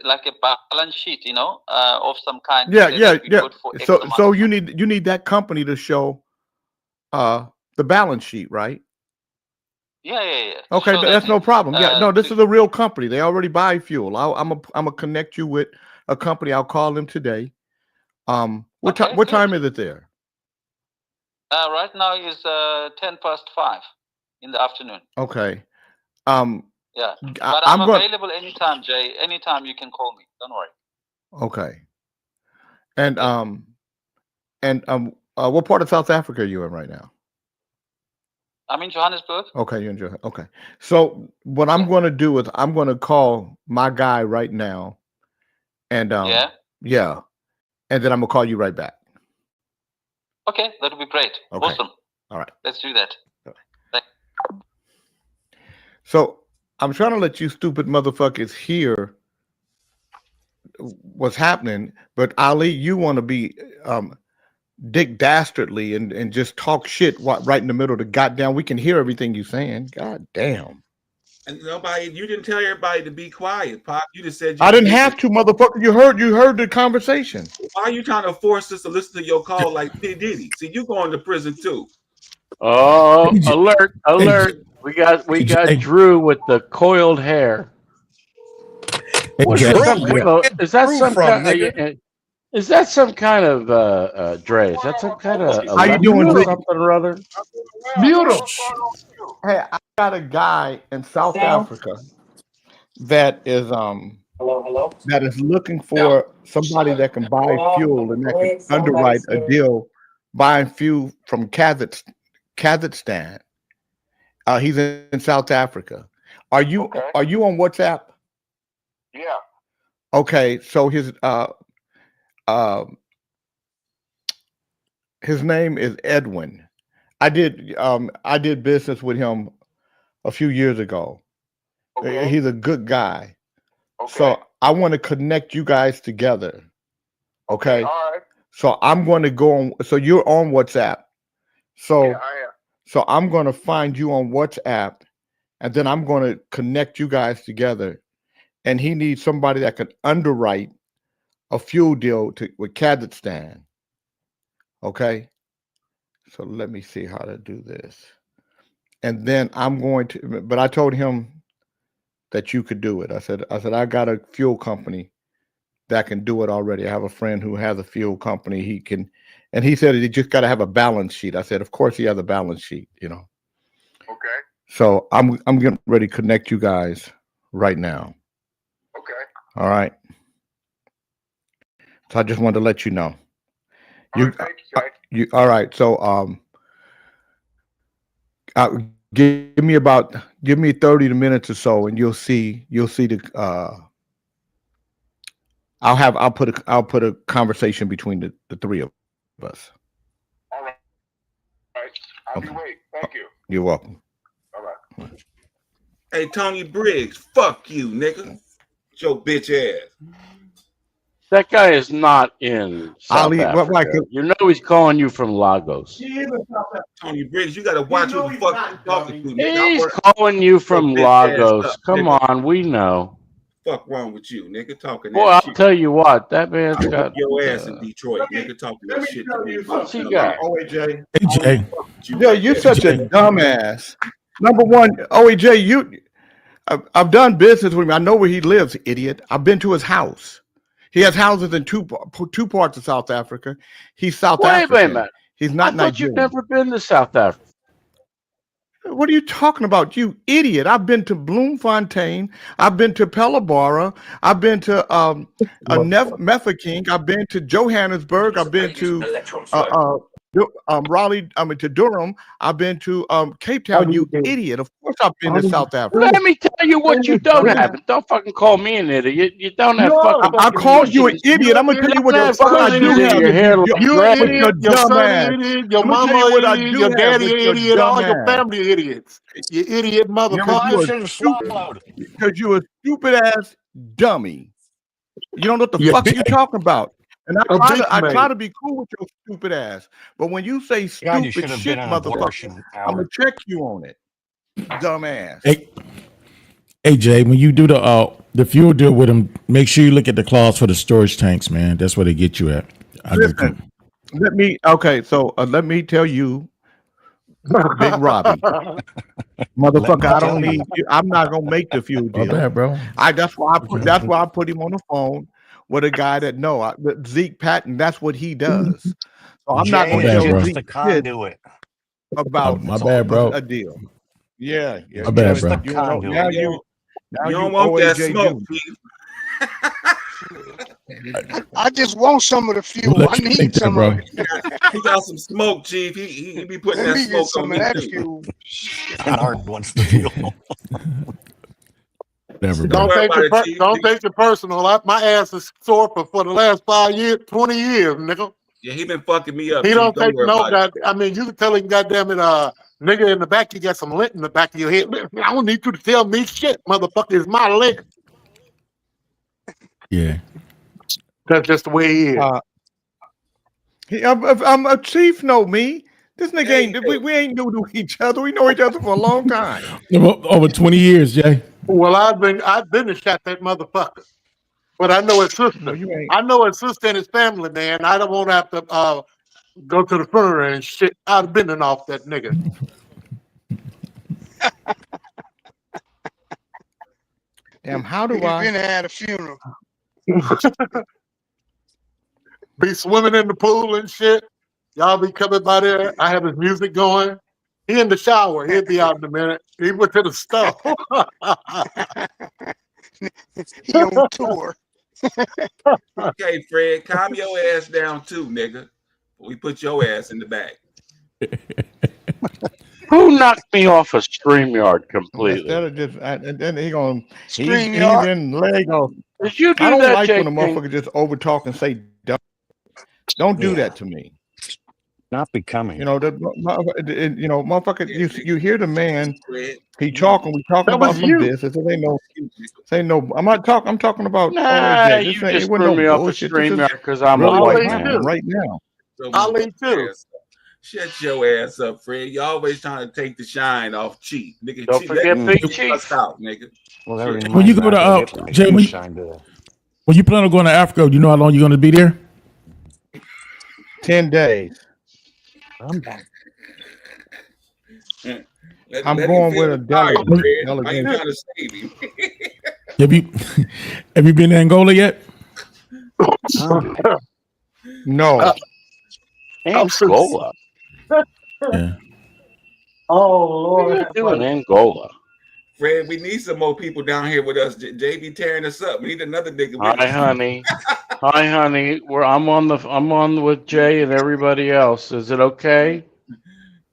[SPEAKER 7] like a balance sheet, of some kind.
[SPEAKER 5] Yeah,
[SPEAKER 7] that
[SPEAKER 5] yeah,
[SPEAKER 7] we
[SPEAKER 5] yeah.
[SPEAKER 7] put for X
[SPEAKER 5] So
[SPEAKER 7] amount.
[SPEAKER 5] you need that company to show the balance sheet, right?
[SPEAKER 7] Yeah.
[SPEAKER 5] Okay,
[SPEAKER 7] Show
[SPEAKER 5] that's
[SPEAKER 7] that
[SPEAKER 5] no problem. Yeah, no, this
[SPEAKER 7] to-
[SPEAKER 5] is a real company. They already buy fuel. I'm gonna connect you with a company. I'll call them today. What
[SPEAKER 7] Okay,
[SPEAKER 5] what
[SPEAKER 7] good.
[SPEAKER 5] time is it there?
[SPEAKER 7] right now is 5:10 in the afternoon.
[SPEAKER 5] Okay.
[SPEAKER 7] Yeah. But I'm available anytime, Jay. Anytime you can call me. Don't worry.
[SPEAKER 5] Okay. And what part of South Africa are you in right now?
[SPEAKER 7] I'm in Johannesburg.
[SPEAKER 5] Okay, you enjoy. Okay. So what I'm going to do is I'm going to call my guy right now, and yeah, and then I'm gonna call you right back.
[SPEAKER 7] Okay, that would be great.
[SPEAKER 5] Okay.
[SPEAKER 7] Awesome.
[SPEAKER 5] All right.
[SPEAKER 7] Let's do that.
[SPEAKER 5] So I'm trying to let you stupid motherfuckers hear what's happening, but Ali, you want to be Dick Dastardly and just talk shit right in the middle of the goddamn. We can hear everything you're saying. God damn.
[SPEAKER 2] And you didn't tell everybody to be quiet, Pop. You just said
[SPEAKER 5] I didn't have to, motherfucker. You heard the conversation.
[SPEAKER 2] Why are you trying to force us to listen to your call like P. Diddy? See, you going to prison too.
[SPEAKER 1] Oh, alert. We got Drew with the coiled hair. Is that some kind of Dre? Is that some kind of
[SPEAKER 5] how you doing, Dre?
[SPEAKER 1] Something or other?
[SPEAKER 3] Beautiful.
[SPEAKER 5] Hey, I got a guy in South Africa that is that is looking for somebody that can buy fuel and that can underwrite a deal buying fuel from Kazakhstan. He's in South Africa. Are you on WhatsApp?
[SPEAKER 6] Yeah.
[SPEAKER 5] Okay, so his name is Edwin. I did business with him a few years ago.
[SPEAKER 6] Okay.
[SPEAKER 5] He's a good guy.
[SPEAKER 6] Okay.
[SPEAKER 5] So I want to connect you guys together. Okay.
[SPEAKER 6] All right.
[SPEAKER 5] So I'm going to go on. So you're on WhatsApp. So
[SPEAKER 6] Yeah, I am.
[SPEAKER 5] so I'm going to find you on WhatsApp, and then I'm going to connect you guys together. And he needs somebody that can underwrite a fuel deal with Kazakhstan. Okay. So let me see how to do this. And then I'm going to, but I told him that you could do it. I said, I got a fuel company that can do it already. I have a friend who has a fuel company. He can, and he said he just got to have a balance sheet. I said, of course he has a balance sheet,
[SPEAKER 6] Okay.
[SPEAKER 5] So I'm getting ready to connect you guys right now.
[SPEAKER 6] Okay.
[SPEAKER 5] All right. So I just wanted to let you know.
[SPEAKER 6] All right, thank you, Jay.
[SPEAKER 5] All right. So give me 30 minutes or so, and you'll see the I'll put a conversation between the three of us.
[SPEAKER 6] All right. All right. I'll be waiting. Thank you.
[SPEAKER 5] You're welcome.
[SPEAKER 6] All right.
[SPEAKER 2] Hey, Tony Briggs, fuck you, nigga. Your bitch ass.
[SPEAKER 1] That guy is not in South
[SPEAKER 5] Ali,
[SPEAKER 1] Africa.
[SPEAKER 5] right,
[SPEAKER 1] You know he's calling you from Lagos.
[SPEAKER 2] Tony Briggs, you gotta watch who the fuck you talking to, nigga.
[SPEAKER 1] He's calling you from
[SPEAKER 2] Your bitch ass
[SPEAKER 1] Lagos.
[SPEAKER 2] up,
[SPEAKER 1] Come
[SPEAKER 2] nigga.
[SPEAKER 1] on, we know.
[SPEAKER 2] Fuck wrong with you, nigga? Talking
[SPEAKER 1] Boy,
[SPEAKER 2] that
[SPEAKER 1] I'll
[SPEAKER 2] shit.
[SPEAKER 1] tell you what, that man's
[SPEAKER 2] I'll
[SPEAKER 1] got
[SPEAKER 2] whip your ass in Detroit, nigga. Talking that shit to me.
[SPEAKER 1] What's he got?
[SPEAKER 3] OAJ.
[SPEAKER 5] Yeah, you're such a dumbass. Number one, OAJ, I've done business with him. I know where he lives, idiot. I've been to his house. He has houses in two parts of South Africa. He's South
[SPEAKER 1] Wait
[SPEAKER 5] African.
[SPEAKER 1] a minute.
[SPEAKER 5] He's
[SPEAKER 1] I
[SPEAKER 5] not
[SPEAKER 1] thought you've
[SPEAKER 5] Nigerian.
[SPEAKER 1] never been to South Africa.
[SPEAKER 5] What are you talking about, you idiot? I've been to Bloemfontein. I've been to Pellabara. I've been to Mafeking. I've been to Johannesburg. I've been to Raleigh. I mean to Durham. I've been to Cape Town. You idiot! Of course, I've been to South Africa.
[SPEAKER 1] Let me tell you what you don't have. And don't fucking call me an idiot. You don't have fucking.
[SPEAKER 5] I called you an idiot. I'm gonna tell you what the fuck I do have.
[SPEAKER 1] Your hair looks
[SPEAKER 3] You
[SPEAKER 1] gray.
[SPEAKER 3] an idiot, your son idiot, your
[SPEAKER 5] I'ma tell
[SPEAKER 3] mama
[SPEAKER 5] you what I
[SPEAKER 3] idiot,
[SPEAKER 5] do
[SPEAKER 3] your
[SPEAKER 5] have
[SPEAKER 3] daddy
[SPEAKER 5] with your
[SPEAKER 3] idiot, all your
[SPEAKER 5] dumb ass.
[SPEAKER 3] family idiots. You idiot motherfucker.
[SPEAKER 5] You
[SPEAKER 4] should have swallowed.
[SPEAKER 5] Because you a stupid ass dummy. You don't know what the
[SPEAKER 3] Yeah.
[SPEAKER 5] fuck you talking about. And I
[SPEAKER 3] A
[SPEAKER 5] try,
[SPEAKER 3] big
[SPEAKER 5] to, I
[SPEAKER 3] man.
[SPEAKER 5] try to be cool with your stupid ass. But when you say
[SPEAKER 4] God, you
[SPEAKER 5] stupid
[SPEAKER 4] should have
[SPEAKER 5] shit,
[SPEAKER 4] been an
[SPEAKER 5] motherfucker,
[SPEAKER 4] abortion.
[SPEAKER 5] I'm going to check you on it. Dumb ass.
[SPEAKER 8] Hey Jay, when you do the fuel deal with them, make sure you look at the clause for the storage tanks, man. That's where they get you at.
[SPEAKER 5] Listen, let me tell you, Big Robbie, motherfucker. I don't need. I'm not gonna make the fuel
[SPEAKER 8] My
[SPEAKER 5] deal.
[SPEAKER 8] bad, bro.
[SPEAKER 5] That's why I put him on the phone with a guy that Zeke Patton. That's what he does. So I'm not gonna
[SPEAKER 8] Jay
[SPEAKER 5] tell
[SPEAKER 8] is just
[SPEAKER 5] Zeke
[SPEAKER 4] the
[SPEAKER 5] shit
[SPEAKER 4] conduit.
[SPEAKER 5] about
[SPEAKER 8] My bad, bro.
[SPEAKER 5] a deal. Yeah.
[SPEAKER 8] My bad, bro.
[SPEAKER 5] You know, now you
[SPEAKER 2] You don't want that
[SPEAKER 5] OAJ
[SPEAKER 2] smoke,
[SPEAKER 5] Jr.
[SPEAKER 2] Chief.
[SPEAKER 6] I just want some of the fuel.
[SPEAKER 8] We'll let
[SPEAKER 6] I
[SPEAKER 8] you
[SPEAKER 6] need
[SPEAKER 8] think that,
[SPEAKER 6] some
[SPEAKER 8] bro.
[SPEAKER 6] of it.
[SPEAKER 2] He got some smoke, Chief. He be putting
[SPEAKER 6] Let
[SPEAKER 2] that
[SPEAKER 6] me
[SPEAKER 2] smoke
[SPEAKER 6] get some
[SPEAKER 2] on
[SPEAKER 6] of
[SPEAKER 2] me
[SPEAKER 6] that
[SPEAKER 2] too.
[SPEAKER 6] fuel.
[SPEAKER 4] Kennard wants the fuel.
[SPEAKER 8] Whatever, bro.
[SPEAKER 3] Don't
[SPEAKER 2] worry
[SPEAKER 3] take
[SPEAKER 2] about
[SPEAKER 3] it.
[SPEAKER 2] it, Chief.
[SPEAKER 3] Don't take it personal. My ass is sore for the last 5 years, 20 years, nigga.
[SPEAKER 2] Yeah, he been fucking me up.
[SPEAKER 3] He
[SPEAKER 2] Chief.
[SPEAKER 3] don't take
[SPEAKER 2] worry
[SPEAKER 3] no
[SPEAKER 2] about it.
[SPEAKER 3] god. I mean, you can tell him, goddamn it, nigga in the back, you got some lint in the back of your head. I don't need you to tell me shit, motherfucker. It's my lint.
[SPEAKER 8] Yeah.
[SPEAKER 3] That's just the way he is.
[SPEAKER 5] I'm a chief. Know me. This nigga
[SPEAKER 2] Hey,
[SPEAKER 5] ain't. We ain't new to each other. We know each other for a long time.
[SPEAKER 8] Over 20 years, Jay.
[SPEAKER 3] Well, I've been to shot that motherfucker, but I know his sister.
[SPEAKER 5] No, you ain't.
[SPEAKER 3] I know his sister and his family, man. I don't want to have to go to the funeral and shit. I'd have been off that nigga.
[SPEAKER 5] Damn. How do
[SPEAKER 6] You've been
[SPEAKER 5] I?
[SPEAKER 6] at a funeral.
[SPEAKER 3] Be swimming in the pool and shit. Y'all be coming by there. I have his music going. He in the shower. He'll be out in a minute. He went to the stuff.
[SPEAKER 6] He on tour.
[SPEAKER 2] Okay, Fred, calm your ass down too, nigga. We put your ass in the bag.
[SPEAKER 1] Who knocked me off of StreamYard completely?
[SPEAKER 5] Instead of just, and then he's
[SPEAKER 6] StreamYard.
[SPEAKER 5] in Lego.
[SPEAKER 1] Did you do
[SPEAKER 5] I don't
[SPEAKER 1] that,
[SPEAKER 5] like
[SPEAKER 1] Jake?
[SPEAKER 5] when a motherfucker just over talk and say dumb. Don't do that to me.
[SPEAKER 4] Not becoming.
[SPEAKER 5] You know, motherfucker. You hear the man.
[SPEAKER 2] Fred,
[SPEAKER 5] He talking. We talking
[SPEAKER 3] That
[SPEAKER 5] about
[SPEAKER 3] was
[SPEAKER 5] some
[SPEAKER 3] you.
[SPEAKER 5] this. And say no. I'm not talking. I'm talking about.
[SPEAKER 1] Nah,
[SPEAKER 5] OAJ.
[SPEAKER 1] you
[SPEAKER 5] This ain't-
[SPEAKER 1] just
[SPEAKER 5] it wasn't
[SPEAKER 1] threw me off of
[SPEAKER 5] bullshit. This is
[SPEAKER 1] StreamYard because I'm
[SPEAKER 5] really
[SPEAKER 1] a
[SPEAKER 3] Well,
[SPEAKER 5] what's
[SPEAKER 1] white
[SPEAKER 3] they
[SPEAKER 5] happening
[SPEAKER 1] man.
[SPEAKER 5] right now.
[SPEAKER 2] so
[SPEAKER 3] I'll
[SPEAKER 2] we-
[SPEAKER 3] leave too.
[SPEAKER 2] Shut your ass up, Fred. You always trying to take the shine off Chief. Nigga,
[SPEAKER 1] Don't
[SPEAKER 2] Chief,
[SPEAKER 1] forget
[SPEAKER 2] let
[SPEAKER 1] Big
[SPEAKER 2] you
[SPEAKER 1] Chief.
[SPEAKER 2] cuss out, nigga.
[SPEAKER 4] Well, that
[SPEAKER 2] When
[SPEAKER 4] reminds
[SPEAKER 8] When you
[SPEAKER 4] me,
[SPEAKER 8] go to,
[SPEAKER 4] I forget my
[SPEAKER 8] Jay,
[SPEAKER 4] shoe
[SPEAKER 8] when-
[SPEAKER 4] shine to-
[SPEAKER 8] When you plan on going to Africa, you know how long you're going to be there?
[SPEAKER 5] 10 days.
[SPEAKER 4] I'm back.
[SPEAKER 5] I'm
[SPEAKER 2] let
[SPEAKER 5] going
[SPEAKER 2] him feel
[SPEAKER 5] with a
[SPEAKER 2] the fire,
[SPEAKER 5] delegate.
[SPEAKER 2] Fred. I ain't
[SPEAKER 5] Delegate.
[SPEAKER 2] trying to save him.
[SPEAKER 8] Have you been to Angola yet?
[SPEAKER 5] No.
[SPEAKER 1] Angola.
[SPEAKER 8] Yeah.
[SPEAKER 3] Oh
[SPEAKER 1] What are
[SPEAKER 3] Lord.
[SPEAKER 1] you doing in Angola?
[SPEAKER 2] Fred, we need some more people down here with us. Jay be tearing us up. We need another nigga with
[SPEAKER 1] Hi,
[SPEAKER 2] us.
[SPEAKER 1] honey. Hi, honey. I'm on with Jay and everybody else. Is it okay?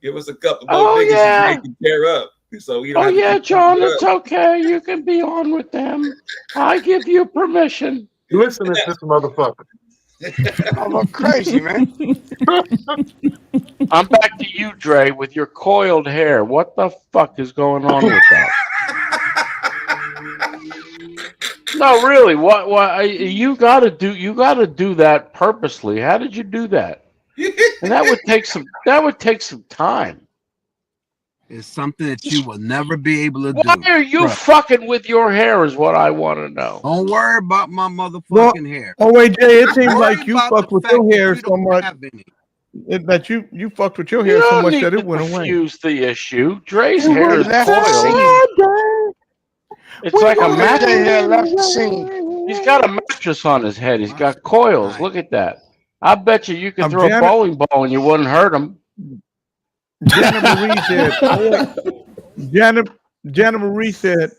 [SPEAKER 2] Give us a couple more
[SPEAKER 1] Oh,
[SPEAKER 2] niggas
[SPEAKER 1] yeah.
[SPEAKER 2] that Jay can tear up. So we don't
[SPEAKER 1] Oh
[SPEAKER 2] have to
[SPEAKER 1] yeah,
[SPEAKER 2] keep
[SPEAKER 1] John.
[SPEAKER 2] people
[SPEAKER 1] It's
[SPEAKER 2] up.
[SPEAKER 1] okay. You can be on with them. I give you permission.
[SPEAKER 3] Listen to this motherfucker.
[SPEAKER 6] I look crazy, man.
[SPEAKER 1] I'm back to you, Dre, with your coiled hair. What the fuck is going on with that? No, really. What? You got to do that purposely. How did you do that? And that would take some time.
[SPEAKER 9] It's something that you will never be able to do.
[SPEAKER 1] Why are you
[SPEAKER 9] Trust.
[SPEAKER 1] fucking with your hair is what I want to know.
[SPEAKER 9] Don't worry about my motherfucking hair.
[SPEAKER 5] Oh wait, Jay. It seems
[SPEAKER 9] Worry
[SPEAKER 5] like you
[SPEAKER 9] about
[SPEAKER 5] fucked
[SPEAKER 9] the
[SPEAKER 5] with
[SPEAKER 9] fact
[SPEAKER 5] your
[SPEAKER 9] that
[SPEAKER 5] hair
[SPEAKER 9] you
[SPEAKER 5] so
[SPEAKER 9] don't
[SPEAKER 5] much
[SPEAKER 9] have any.
[SPEAKER 5] that you fucked with your
[SPEAKER 1] You
[SPEAKER 5] hair so
[SPEAKER 1] don't
[SPEAKER 5] much
[SPEAKER 1] need
[SPEAKER 5] that
[SPEAKER 1] to
[SPEAKER 5] it went away.
[SPEAKER 1] confuse the issue. Dre's
[SPEAKER 6] We
[SPEAKER 1] hair is
[SPEAKER 6] left the
[SPEAKER 1] coiled. It's like a
[SPEAKER 6] Jay
[SPEAKER 1] mattress.
[SPEAKER 6] had left the scene.
[SPEAKER 1] He's got a mattress on his head. He's got coils. Look at that. I bet you could throw a
[SPEAKER 5] Janet-
[SPEAKER 1] bowling ball and you wouldn't hurt them.
[SPEAKER 5] Janet Marie said. Janet Marie said,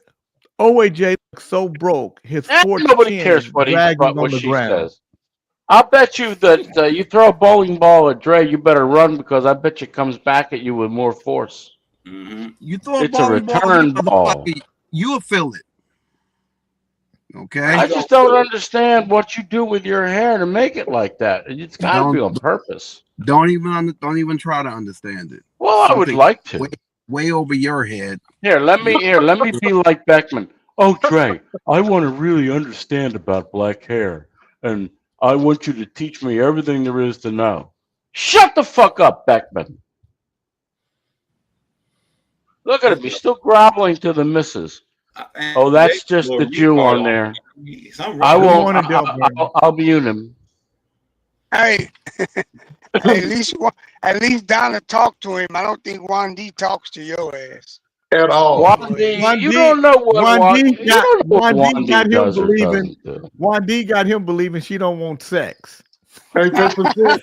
[SPEAKER 5] "OAJ looks so broke. His fourth
[SPEAKER 1] Nobody
[SPEAKER 5] chin
[SPEAKER 1] cares what
[SPEAKER 5] dragging on
[SPEAKER 1] what
[SPEAKER 5] the
[SPEAKER 1] she
[SPEAKER 5] ground."
[SPEAKER 1] says. I bet you that you throw a bowling ball at Dre, you better run because I bet you it comes back at you with more force.
[SPEAKER 2] Mm-hmm.
[SPEAKER 9] You throw a
[SPEAKER 1] It's a
[SPEAKER 9] bowling ball,
[SPEAKER 1] return ball.
[SPEAKER 9] you'll feel it. Okay.
[SPEAKER 1] I just don't understand what you do with your hair to make it like that. It's got to be on purpose.
[SPEAKER 9] Don't even try to understand it.
[SPEAKER 1] Well, I would
[SPEAKER 9] Something
[SPEAKER 1] like to.
[SPEAKER 9] Way over your head.
[SPEAKER 1] Here, let me be like Beckman. Oh, Dre, I want to really understand about black hair, and I want you to teach me everything there is to know. Shut the fuck up, Beckman. Look at him. He's still groveling to the missus. Oh, that's just the Jew on there. I won't. I'll mute him.
[SPEAKER 6] Hey, at least Donna talked to him. I don't think Juan D talks to your ass
[SPEAKER 3] at all.
[SPEAKER 1] Juan D, you don't know what Juan D
[SPEAKER 5] got him
[SPEAKER 1] does or
[SPEAKER 5] believing.
[SPEAKER 1] doesn't do.
[SPEAKER 5] Juan D got him believing she don't want sex.
[SPEAKER 3] Ain't that the shit?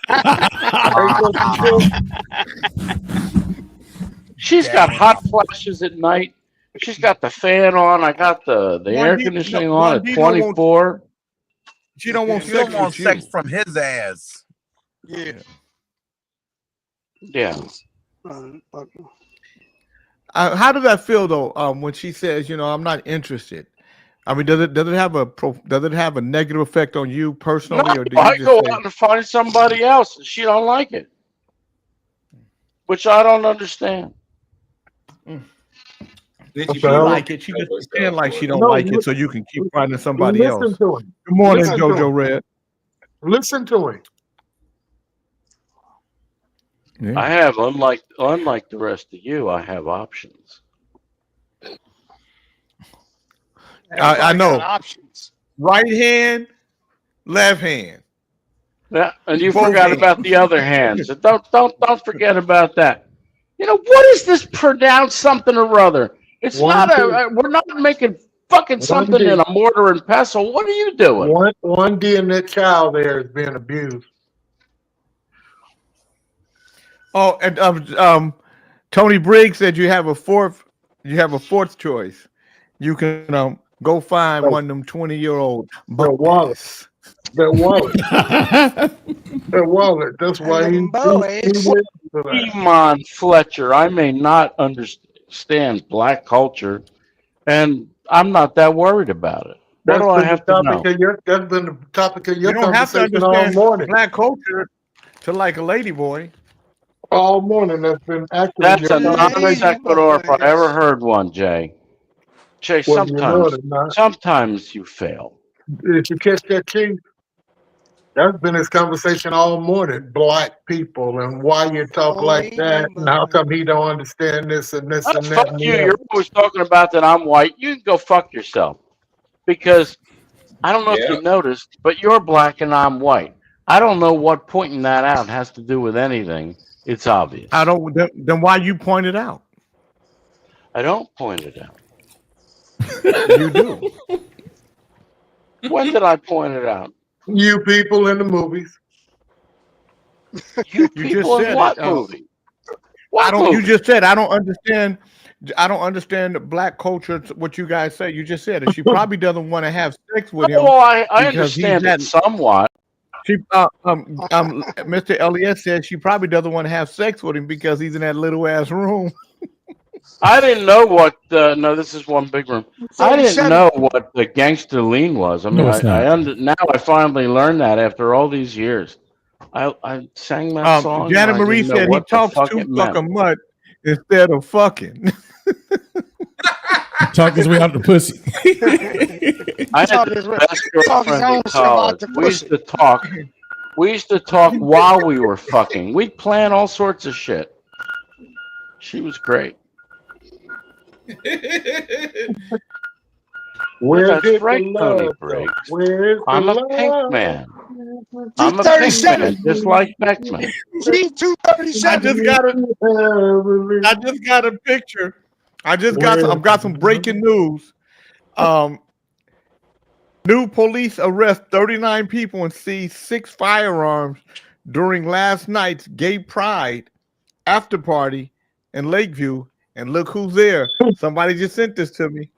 [SPEAKER 1] She's got hot flashes at night. She's got the fan on. I got the air conditioning on at 24.
[SPEAKER 5] She don't want
[SPEAKER 9] You don't
[SPEAKER 5] sex.
[SPEAKER 9] want
[SPEAKER 5] with you.
[SPEAKER 9] sex from his ass.
[SPEAKER 6] Yeah.
[SPEAKER 1] Yeah.
[SPEAKER 5] How does that feel though? When she says, I'm not interested. I mean, does it have a negative effect on you personally, or do you
[SPEAKER 1] I
[SPEAKER 5] just
[SPEAKER 1] go
[SPEAKER 5] say,
[SPEAKER 1] out and find somebody else, and she don't like it, which I don't understand.
[SPEAKER 3] She
[SPEAKER 5] like it? She just pretend like she don't like it, so you can keep finding somebody else.
[SPEAKER 3] Listen to him.
[SPEAKER 5] Good morning,
[SPEAKER 3] Listen to
[SPEAKER 5] JoJo
[SPEAKER 3] him.
[SPEAKER 5] Red.
[SPEAKER 3] Listen to him.
[SPEAKER 5] Yeah.
[SPEAKER 1] I have, unlike the rest of you, I have options.
[SPEAKER 5] I know.
[SPEAKER 6] Options.
[SPEAKER 5] Right hand, left hand.
[SPEAKER 1] Yeah, and you
[SPEAKER 5] Both
[SPEAKER 1] forgot
[SPEAKER 5] hands.
[SPEAKER 1] about the other hands. So don't forget about that. What is this pronounced something or other? It's
[SPEAKER 3] One,
[SPEAKER 1] not
[SPEAKER 3] two.
[SPEAKER 1] we're not making fucking something
[SPEAKER 3] D.
[SPEAKER 1] in a mortar and pestle. What are you doing?
[SPEAKER 3] One D and that child there is being abused.
[SPEAKER 5] Oh, and Tony Briggs said you have a fourth choice. You can go find one of them 20-year-old
[SPEAKER 3] Their wallet. Their wallet. Their wallet. That's why he went for that.
[SPEAKER 1] Iman Fletcher, I may not understand black culture, and I'm not that worried about it. What do I have to know?
[SPEAKER 3] That's been the topic of your
[SPEAKER 5] You don't have to
[SPEAKER 3] conversation all
[SPEAKER 5] understand
[SPEAKER 3] morning.
[SPEAKER 5] black culture to like a lady boy.
[SPEAKER 3] All morning, that's been active.
[SPEAKER 1] That's a non sequitur if I ever heard one, Jay. Jay,
[SPEAKER 3] Well, you know it or not.
[SPEAKER 1] sometimes you fail.
[SPEAKER 3] Did you catch that, Chief? That's been his conversation all morning. Black people and why you talk like that, and how come he don't understand this and this and that.
[SPEAKER 1] Fuck
[SPEAKER 3] and
[SPEAKER 1] you.
[SPEAKER 3] that.
[SPEAKER 1] You're always talking about that I'm white. You can go fuck yourself. Because I don't know if you noticed, but you're black and I'm white. I don't know what pointing that out has to do with anything. It's obvious.
[SPEAKER 5] I don't. Then why you point it out?
[SPEAKER 1] I don't point it out.
[SPEAKER 5] You do.
[SPEAKER 1] When did I point it out?
[SPEAKER 3] You people in the movies.
[SPEAKER 1] You
[SPEAKER 5] just
[SPEAKER 1] people in
[SPEAKER 5] said
[SPEAKER 1] what
[SPEAKER 5] it,
[SPEAKER 1] movie?
[SPEAKER 5] I
[SPEAKER 1] What
[SPEAKER 5] don't.
[SPEAKER 1] movie?
[SPEAKER 5] You just said I don't understand. I don't understand the black culture. What you guys say. You just said it. She probably doesn't want to have sex with him.
[SPEAKER 1] Oh, I
[SPEAKER 5] because he's
[SPEAKER 1] understand it
[SPEAKER 5] that-
[SPEAKER 1] somewhat.
[SPEAKER 5] She, Mr. Elliott said she probably doesn't want to have sex with him because he's in that little ass room.
[SPEAKER 1] I didn't know what. No, this is one big room. I didn't
[SPEAKER 6] 37.
[SPEAKER 1] know what the gangster lean was. I mean,
[SPEAKER 8] No, it's not.
[SPEAKER 1] now I finally learned that after all these years. I sang that song. and
[SPEAKER 5] Janet
[SPEAKER 1] I
[SPEAKER 5] Marie
[SPEAKER 1] didn't know
[SPEAKER 5] said he
[SPEAKER 1] what the
[SPEAKER 5] talks
[SPEAKER 1] fuck
[SPEAKER 5] too
[SPEAKER 1] it meant.
[SPEAKER 5] fucking much instead of fucking.
[SPEAKER 8] Talk his way out the pussy.
[SPEAKER 1] I had
[SPEAKER 6] Talk
[SPEAKER 1] the
[SPEAKER 6] his way-
[SPEAKER 1] best
[SPEAKER 6] talk his
[SPEAKER 1] girlfriend
[SPEAKER 6] own
[SPEAKER 1] in
[SPEAKER 6] shit about
[SPEAKER 1] college.
[SPEAKER 6] the
[SPEAKER 1] We used to talk. We used to talk while we were fucking. We'd plan all sorts of shit. She was great.
[SPEAKER 3] Where's
[SPEAKER 1] That's
[SPEAKER 3] it
[SPEAKER 1] right,
[SPEAKER 3] the
[SPEAKER 1] Tony
[SPEAKER 3] love,
[SPEAKER 1] Briggs.
[SPEAKER 3] though? Where's the
[SPEAKER 1] I'm a
[SPEAKER 3] love?
[SPEAKER 1] pink man. I'm a pink
[SPEAKER 6] 237.
[SPEAKER 1] man, just like Beckman.
[SPEAKER 6] G237.
[SPEAKER 5] I just got a picture. I've got some breaking news. New police arrest 39 people and seize 6 firearms during last night's gay pride after party in Lakeview. And look who's there. Somebody just sent this to me.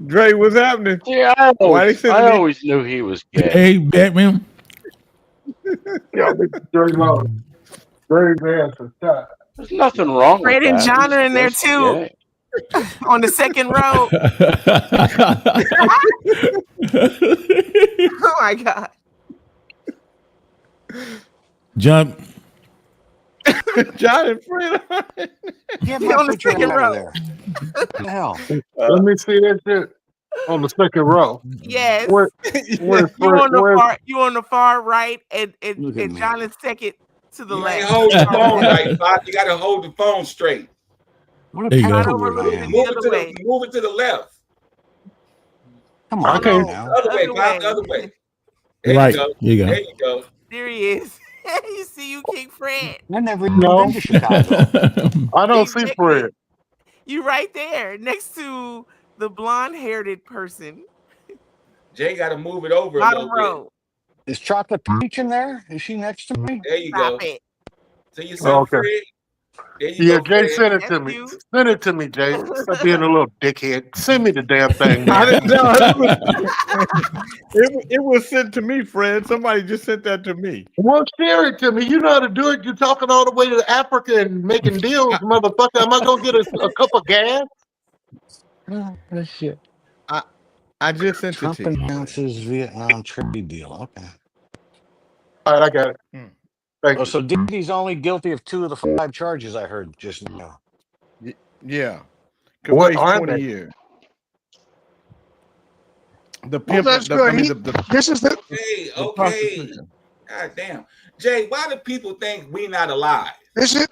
[SPEAKER 5] Dre, what's happening?
[SPEAKER 1] Yeah, I always knew he was gay.
[SPEAKER 8] Hey, Batman.
[SPEAKER 3] Yeah, Jerry Lawler. Very bad for that.
[SPEAKER 1] There's nothing wrong with
[SPEAKER 10] Fred
[SPEAKER 1] that.
[SPEAKER 10] and John are in there
[SPEAKER 1] He's
[SPEAKER 10] too.
[SPEAKER 1] gay.
[SPEAKER 10] On the second row. Oh my God.
[SPEAKER 8] John.
[SPEAKER 5] John and Fred.
[SPEAKER 4] Get
[SPEAKER 10] He on the second
[SPEAKER 4] out
[SPEAKER 10] row.
[SPEAKER 4] of there. What the hell?
[SPEAKER 3] Let me see that shit on the second row.
[SPEAKER 10] Yes.
[SPEAKER 3] Where, where's
[SPEAKER 10] You on the
[SPEAKER 3] where's-
[SPEAKER 10] far, you on the far right, and
[SPEAKER 4] Look at me.
[SPEAKER 10] John is second to the
[SPEAKER 2] You
[SPEAKER 10] left.
[SPEAKER 2] ain't hold the phone right, Bob. You gotta hold the phone straight.
[SPEAKER 4] What a
[SPEAKER 8] There you go.
[SPEAKER 4] power word I am.
[SPEAKER 2] Move
[SPEAKER 10] other
[SPEAKER 2] it to
[SPEAKER 10] way.
[SPEAKER 2] the left.
[SPEAKER 4] Come on
[SPEAKER 3] Okay.
[SPEAKER 4] now.
[SPEAKER 2] The other way,
[SPEAKER 10] Other
[SPEAKER 2] Bob.
[SPEAKER 10] way.
[SPEAKER 2] The other way. There
[SPEAKER 8] Right.
[SPEAKER 2] you go.
[SPEAKER 8] There you go.
[SPEAKER 2] There you go.
[SPEAKER 10] There he is. You see you, King Fred.
[SPEAKER 4] I never even
[SPEAKER 3] No.
[SPEAKER 4] been to Chicago.
[SPEAKER 3] I don't see
[SPEAKER 10] Exactly.
[SPEAKER 3] Fred.
[SPEAKER 10] You right there next to the blonde-haired person.
[SPEAKER 2] Jay got to move it over a
[SPEAKER 10] Bottom
[SPEAKER 2] little
[SPEAKER 10] row.
[SPEAKER 4] Is Chocolate Peach in there? Is she next to me?
[SPEAKER 2] bit. There you
[SPEAKER 10] Stop
[SPEAKER 2] go.
[SPEAKER 10] it.
[SPEAKER 2] So you saw
[SPEAKER 3] Okay.
[SPEAKER 2] Fred. There you
[SPEAKER 3] Yeah,
[SPEAKER 2] go,
[SPEAKER 3] Jay,
[SPEAKER 2] Fred.
[SPEAKER 3] send it to
[SPEAKER 10] That's
[SPEAKER 3] me.
[SPEAKER 10] you.
[SPEAKER 3] Send it to me, Jay. Stop being a little dickhead. Send me the damn thing.
[SPEAKER 5] I
[SPEAKER 3] Man.
[SPEAKER 5] didn't know. It was sent to me, Fred. Somebody just sent that to me.
[SPEAKER 3] Well, share it to me. You know how to do it. You're talking all the way to Africa and making deals, motherfucker. Am I gonna get a cup of gas?
[SPEAKER 4] That shit.
[SPEAKER 5] I just sent
[SPEAKER 4] Trump
[SPEAKER 5] it to you.
[SPEAKER 4] announces Vietnam trade deal. Okay.
[SPEAKER 3] All right, I got it. Thank
[SPEAKER 4] Oh,
[SPEAKER 3] you.
[SPEAKER 4] so Diddy's only guilty of 2 of the 5 charges I heard just now.
[SPEAKER 5] Yeah. Could
[SPEAKER 3] What
[SPEAKER 5] waste
[SPEAKER 3] are
[SPEAKER 5] 20
[SPEAKER 3] they?
[SPEAKER 5] years. The pimp,
[SPEAKER 11] that's
[SPEAKER 5] the,
[SPEAKER 11] good.
[SPEAKER 5] I mean,
[SPEAKER 11] He-
[SPEAKER 5] the
[SPEAKER 11] This is the
[SPEAKER 2] Hey,
[SPEAKER 5] the
[SPEAKER 2] okay.
[SPEAKER 5] prostitution.
[SPEAKER 2] God damn. Jay, why do people think we not alive?
[SPEAKER 11] this is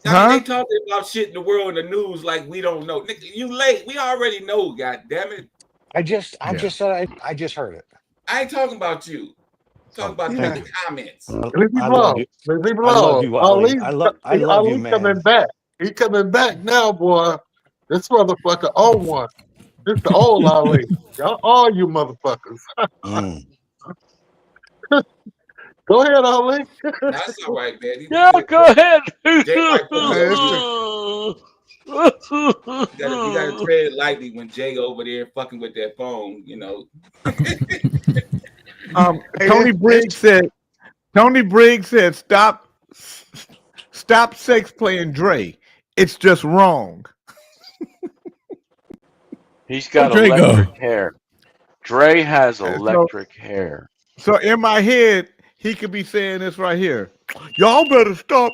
[SPEAKER 2] I
[SPEAKER 5] Huh?
[SPEAKER 2] mean, they talking about shit in the world in the news like we don't know. Nigga, you late. We already know, god damn it.
[SPEAKER 4] I just said I just heard it.
[SPEAKER 2] I ain't talking about you. I'm talking about
[SPEAKER 11] Yeah.
[SPEAKER 2] the comments.
[SPEAKER 3] Leave me
[SPEAKER 4] I love
[SPEAKER 3] alone.
[SPEAKER 4] you.
[SPEAKER 3] Leave me
[SPEAKER 4] I love
[SPEAKER 3] alone.
[SPEAKER 4] you, Ali. I love you,
[SPEAKER 3] Ali
[SPEAKER 4] man.
[SPEAKER 3] coming back. He coming back now, boy. This motherfucker own one. This the old Ali. Y'all, all you motherfuckers.
[SPEAKER 4] Mm.
[SPEAKER 3] Go ahead, Ali.
[SPEAKER 2] That's all right, man.
[SPEAKER 1] Yeah, go ahead.
[SPEAKER 2] Jay might put
[SPEAKER 5] Hey,
[SPEAKER 2] you
[SPEAKER 5] it's
[SPEAKER 2] you gotta tread lightly when Jay over there fucking with that phone, you know.
[SPEAKER 5] Tony Briggs said, stop sex playing Dre. It's just wrong.
[SPEAKER 1] He's got
[SPEAKER 8] Where'd Dre go?
[SPEAKER 1] electric hair. Dre has
[SPEAKER 5] So-
[SPEAKER 1] electric hair.
[SPEAKER 5] So in my head, he could be saying this right here. Y'all better stop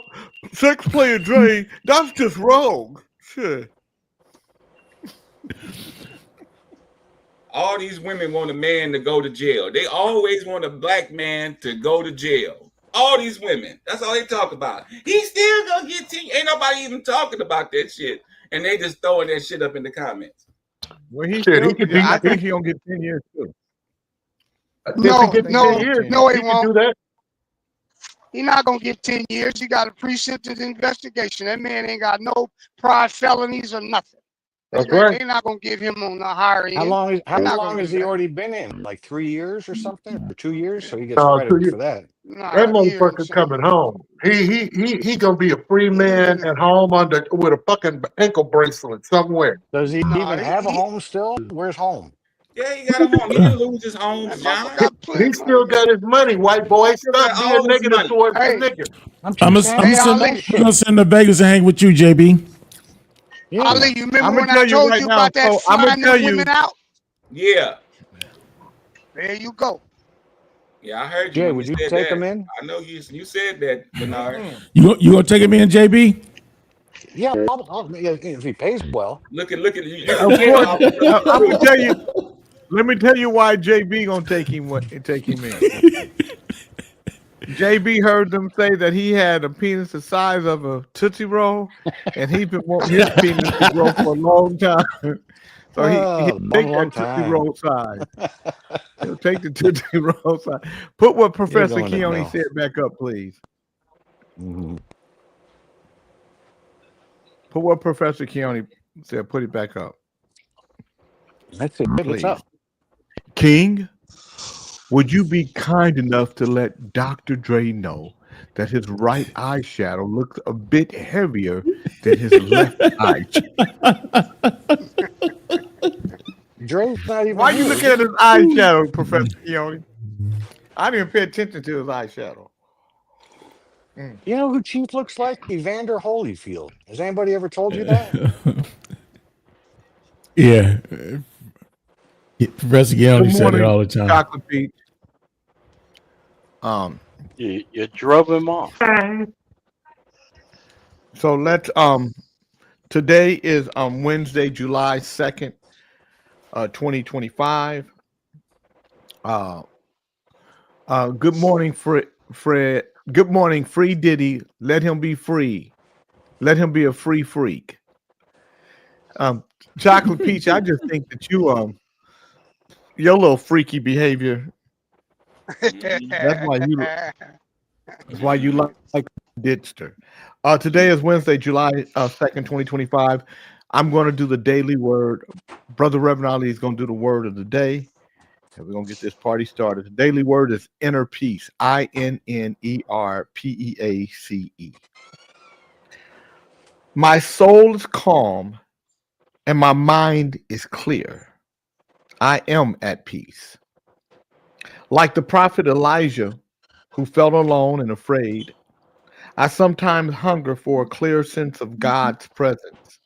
[SPEAKER 5] sex playing Dre. That's just wrong. Shit.
[SPEAKER 2] All these women want a man to go to jail. They always want a black man to go to jail. All these women. That's all they talk about. He's still gonna get 10. Ain't nobody even talking about that shit. And they just throwing that shit up in the comments.
[SPEAKER 5] Well, he
[SPEAKER 3] Shit, he
[SPEAKER 5] still,
[SPEAKER 3] could be-
[SPEAKER 5] I think he gonna get 10 years too.
[SPEAKER 11] No,
[SPEAKER 3] If he gets
[SPEAKER 11] no,
[SPEAKER 3] 10 years,
[SPEAKER 11] no, he
[SPEAKER 3] he can
[SPEAKER 11] won't.
[SPEAKER 3] do that.
[SPEAKER 11] He not gonna get 10 years. He got a pre-sentence investigation. That man ain't got no prior felonies or nothing.
[SPEAKER 3] That's
[SPEAKER 11] They're
[SPEAKER 3] right.
[SPEAKER 11] not gonna give him on the higher end.
[SPEAKER 4] How long
[SPEAKER 11] not
[SPEAKER 4] has
[SPEAKER 11] gonna
[SPEAKER 4] he
[SPEAKER 11] do that.
[SPEAKER 4] already been in? Like 3 years or something? Or 2 years? So he gets
[SPEAKER 3] No, 2
[SPEAKER 4] credit
[SPEAKER 3] years.
[SPEAKER 4] for that.
[SPEAKER 11] Nah,
[SPEAKER 3] That
[SPEAKER 11] yeah,
[SPEAKER 3] motherfucker
[SPEAKER 11] so-
[SPEAKER 3] coming home. He gonna be a free man at home with a fucking ankle bracelet somewhere.
[SPEAKER 4] Does he
[SPEAKER 11] Nah,
[SPEAKER 4] even have a home still? Where's home?
[SPEAKER 2] Yeah, he got a home. He didn't lose his home,
[SPEAKER 11] That
[SPEAKER 2] John.
[SPEAKER 11] motherfucker got plenty
[SPEAKER 3] He
[SPEAKER 11] of
[SPEAKER 3] still
[SPEAKER 11] money.
[SPEAKER 3] got his money, white boy.
[SPEAKER 2] still
[SPEAKER 3] Stop
[SPEAKER 2] got
[SPEAKER 3] being
[SPEAKER 2] all his
[SPEAKER 3] negative
[SPEAKER 2] money.
[SPEAKER 3] towards
[SPEAKER 11] Hey.
[SPEAKER 3] the nigga.
[SPEAKER 4] I'm
[SPEAKER 8] I'm
[SPEAKER 4] just
[SPEAKER 8] gonna
[SPEAKER 11] Ali.
[SPEAKER 8] send to Vegas and hang with you, JB.
[SPEAKER 4] Yeah.
[SPEAKER 11] Ali, you remember
[SPEAKER 5] I'ma
[SPEAKER 11] when
[SPEAKER 5] tell
[SPEAKER 11] I
[SPEAKER 5] you
[SPEAKER 11] told
[SPEAKER 5] right
[SPEAKER 11] you
[SPEAKER 5] now,
[SPEAKER 11] about that
[SPEAKER 5] so I'ma
[SPEAKER 11] flying
[SPEAKER 5] tell
[SPEAKER 11] them
[SPEAKER 5] you-
[SPEAKER 11] women out?
[SPEAKER 2] Yeah.
[SPEAKER 11] There you go.
[SPEAKER 2] Yeah, I heard you.
[SPEAKER 4] Jay,
[SPEAKER 2] when
[SPEAKER 4] would you
[SPEAKER 2] said
[SPEAKER 4] take
[SPEAKER 2] that.
[SPEAKER 4] him in?
[SPEAKER 2] I know you said that, Bernard.
[SPEAKER 8] You gonna take him in, JB?
[SPEAKER 4] Yeah, yeah, if he pays well.
[SPEAKER 2] Look at you.
[SPEAKER 5] Of course, I'm gonna tell you. Let me tell you why JB gonna take him in. JB heard them say that he had a penis the size of a Tootsie Roll, and he's been wanting his penis to grow for a long time. So he'll take
[SPEAKER 4] long
[SPEAKER 5] that Tootsie
[SPEAKER 4] time.
[SPEAKER 5] Roll size. He'll take the Tootsie Roll size. Put what Professor
[SPEAKER 4] going to
[SPEAKER 5] Keone
[SPEAKER 4] go.
[SPEAKER 5] said back up, please.
[SPEAKER 4] Mhm.
[SPEAKER 5] Put what Professor Keone said. Put it back up.
[SPEAKER 4] That's it. What's
[SPEAKER 5] Please.
[SPEAKER 4] up?
[SPEAKER 5] King, would you be kind enough to let Dr. Dre know that his right eyeshadow looks a bit heavier than his left eye?
[SPEAKER 4] Dre's not even.
[SPEAKER 5] Why are you
[SPEAKER 4] here.
[SPEAKER 5] looking at his eyeshadow, Professor Keone? I didn't pay attention to his eyeshadow.
[SPEAKER 4] You know who Chief looks like? Evander Holyfield. Has anybody ever told you that?
[SPEAKER 8] Yeah. Professor Keone
[SPEAKER 5] Good
[SPEAKER 8] said it
[SPEAKER 5] morning,
[SPEAKER 8] all the time.
[SPEAKER 5] Chocolate Peach.
[SPEAKER 1] You drove him off.
[SPEAKER 5] So let's today is Wednesday, July 2nd, 2025. Good morning, Fred. Good morning, Free Diddy. Let him be free. Let him be a free freak. Chocolate Peach, I just think that your little freaky behavior. That's why you like Ditster. Today is Wednesday, July 2nd, 2025. I'm going to do the daily word. Brother Reverend Ali is going to do the word of the day. And we're going to get this party started. The daily word is inner peace. INNERPEACE. My soul is calm and my mind is clear. I am at peace. Like the prophet Elijah, who felt alone and afraid, I sometimes hunger for a clear sense of God's presence.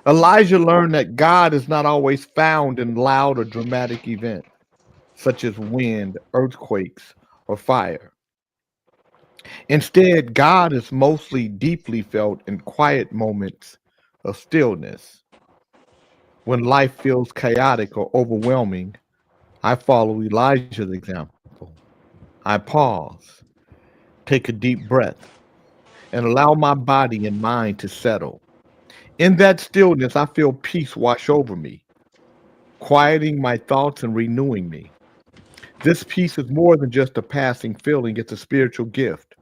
[SPEAKER 5] Elijah learned that God is not always found in loud or dramatic events, such as wind, earthquakes, or fire. Instead, God is mostly deeply felt in quiet moments of stillness. When life feels chaotic or overwhelming, I follow Elijah's example. I pause, take a deep breath, and allow my body and mind to settle. In that stillness, I feel peace wash over me, quieting my thoughts and renewing me. This peace is more than just a passing feeling, it's a spiritual gift,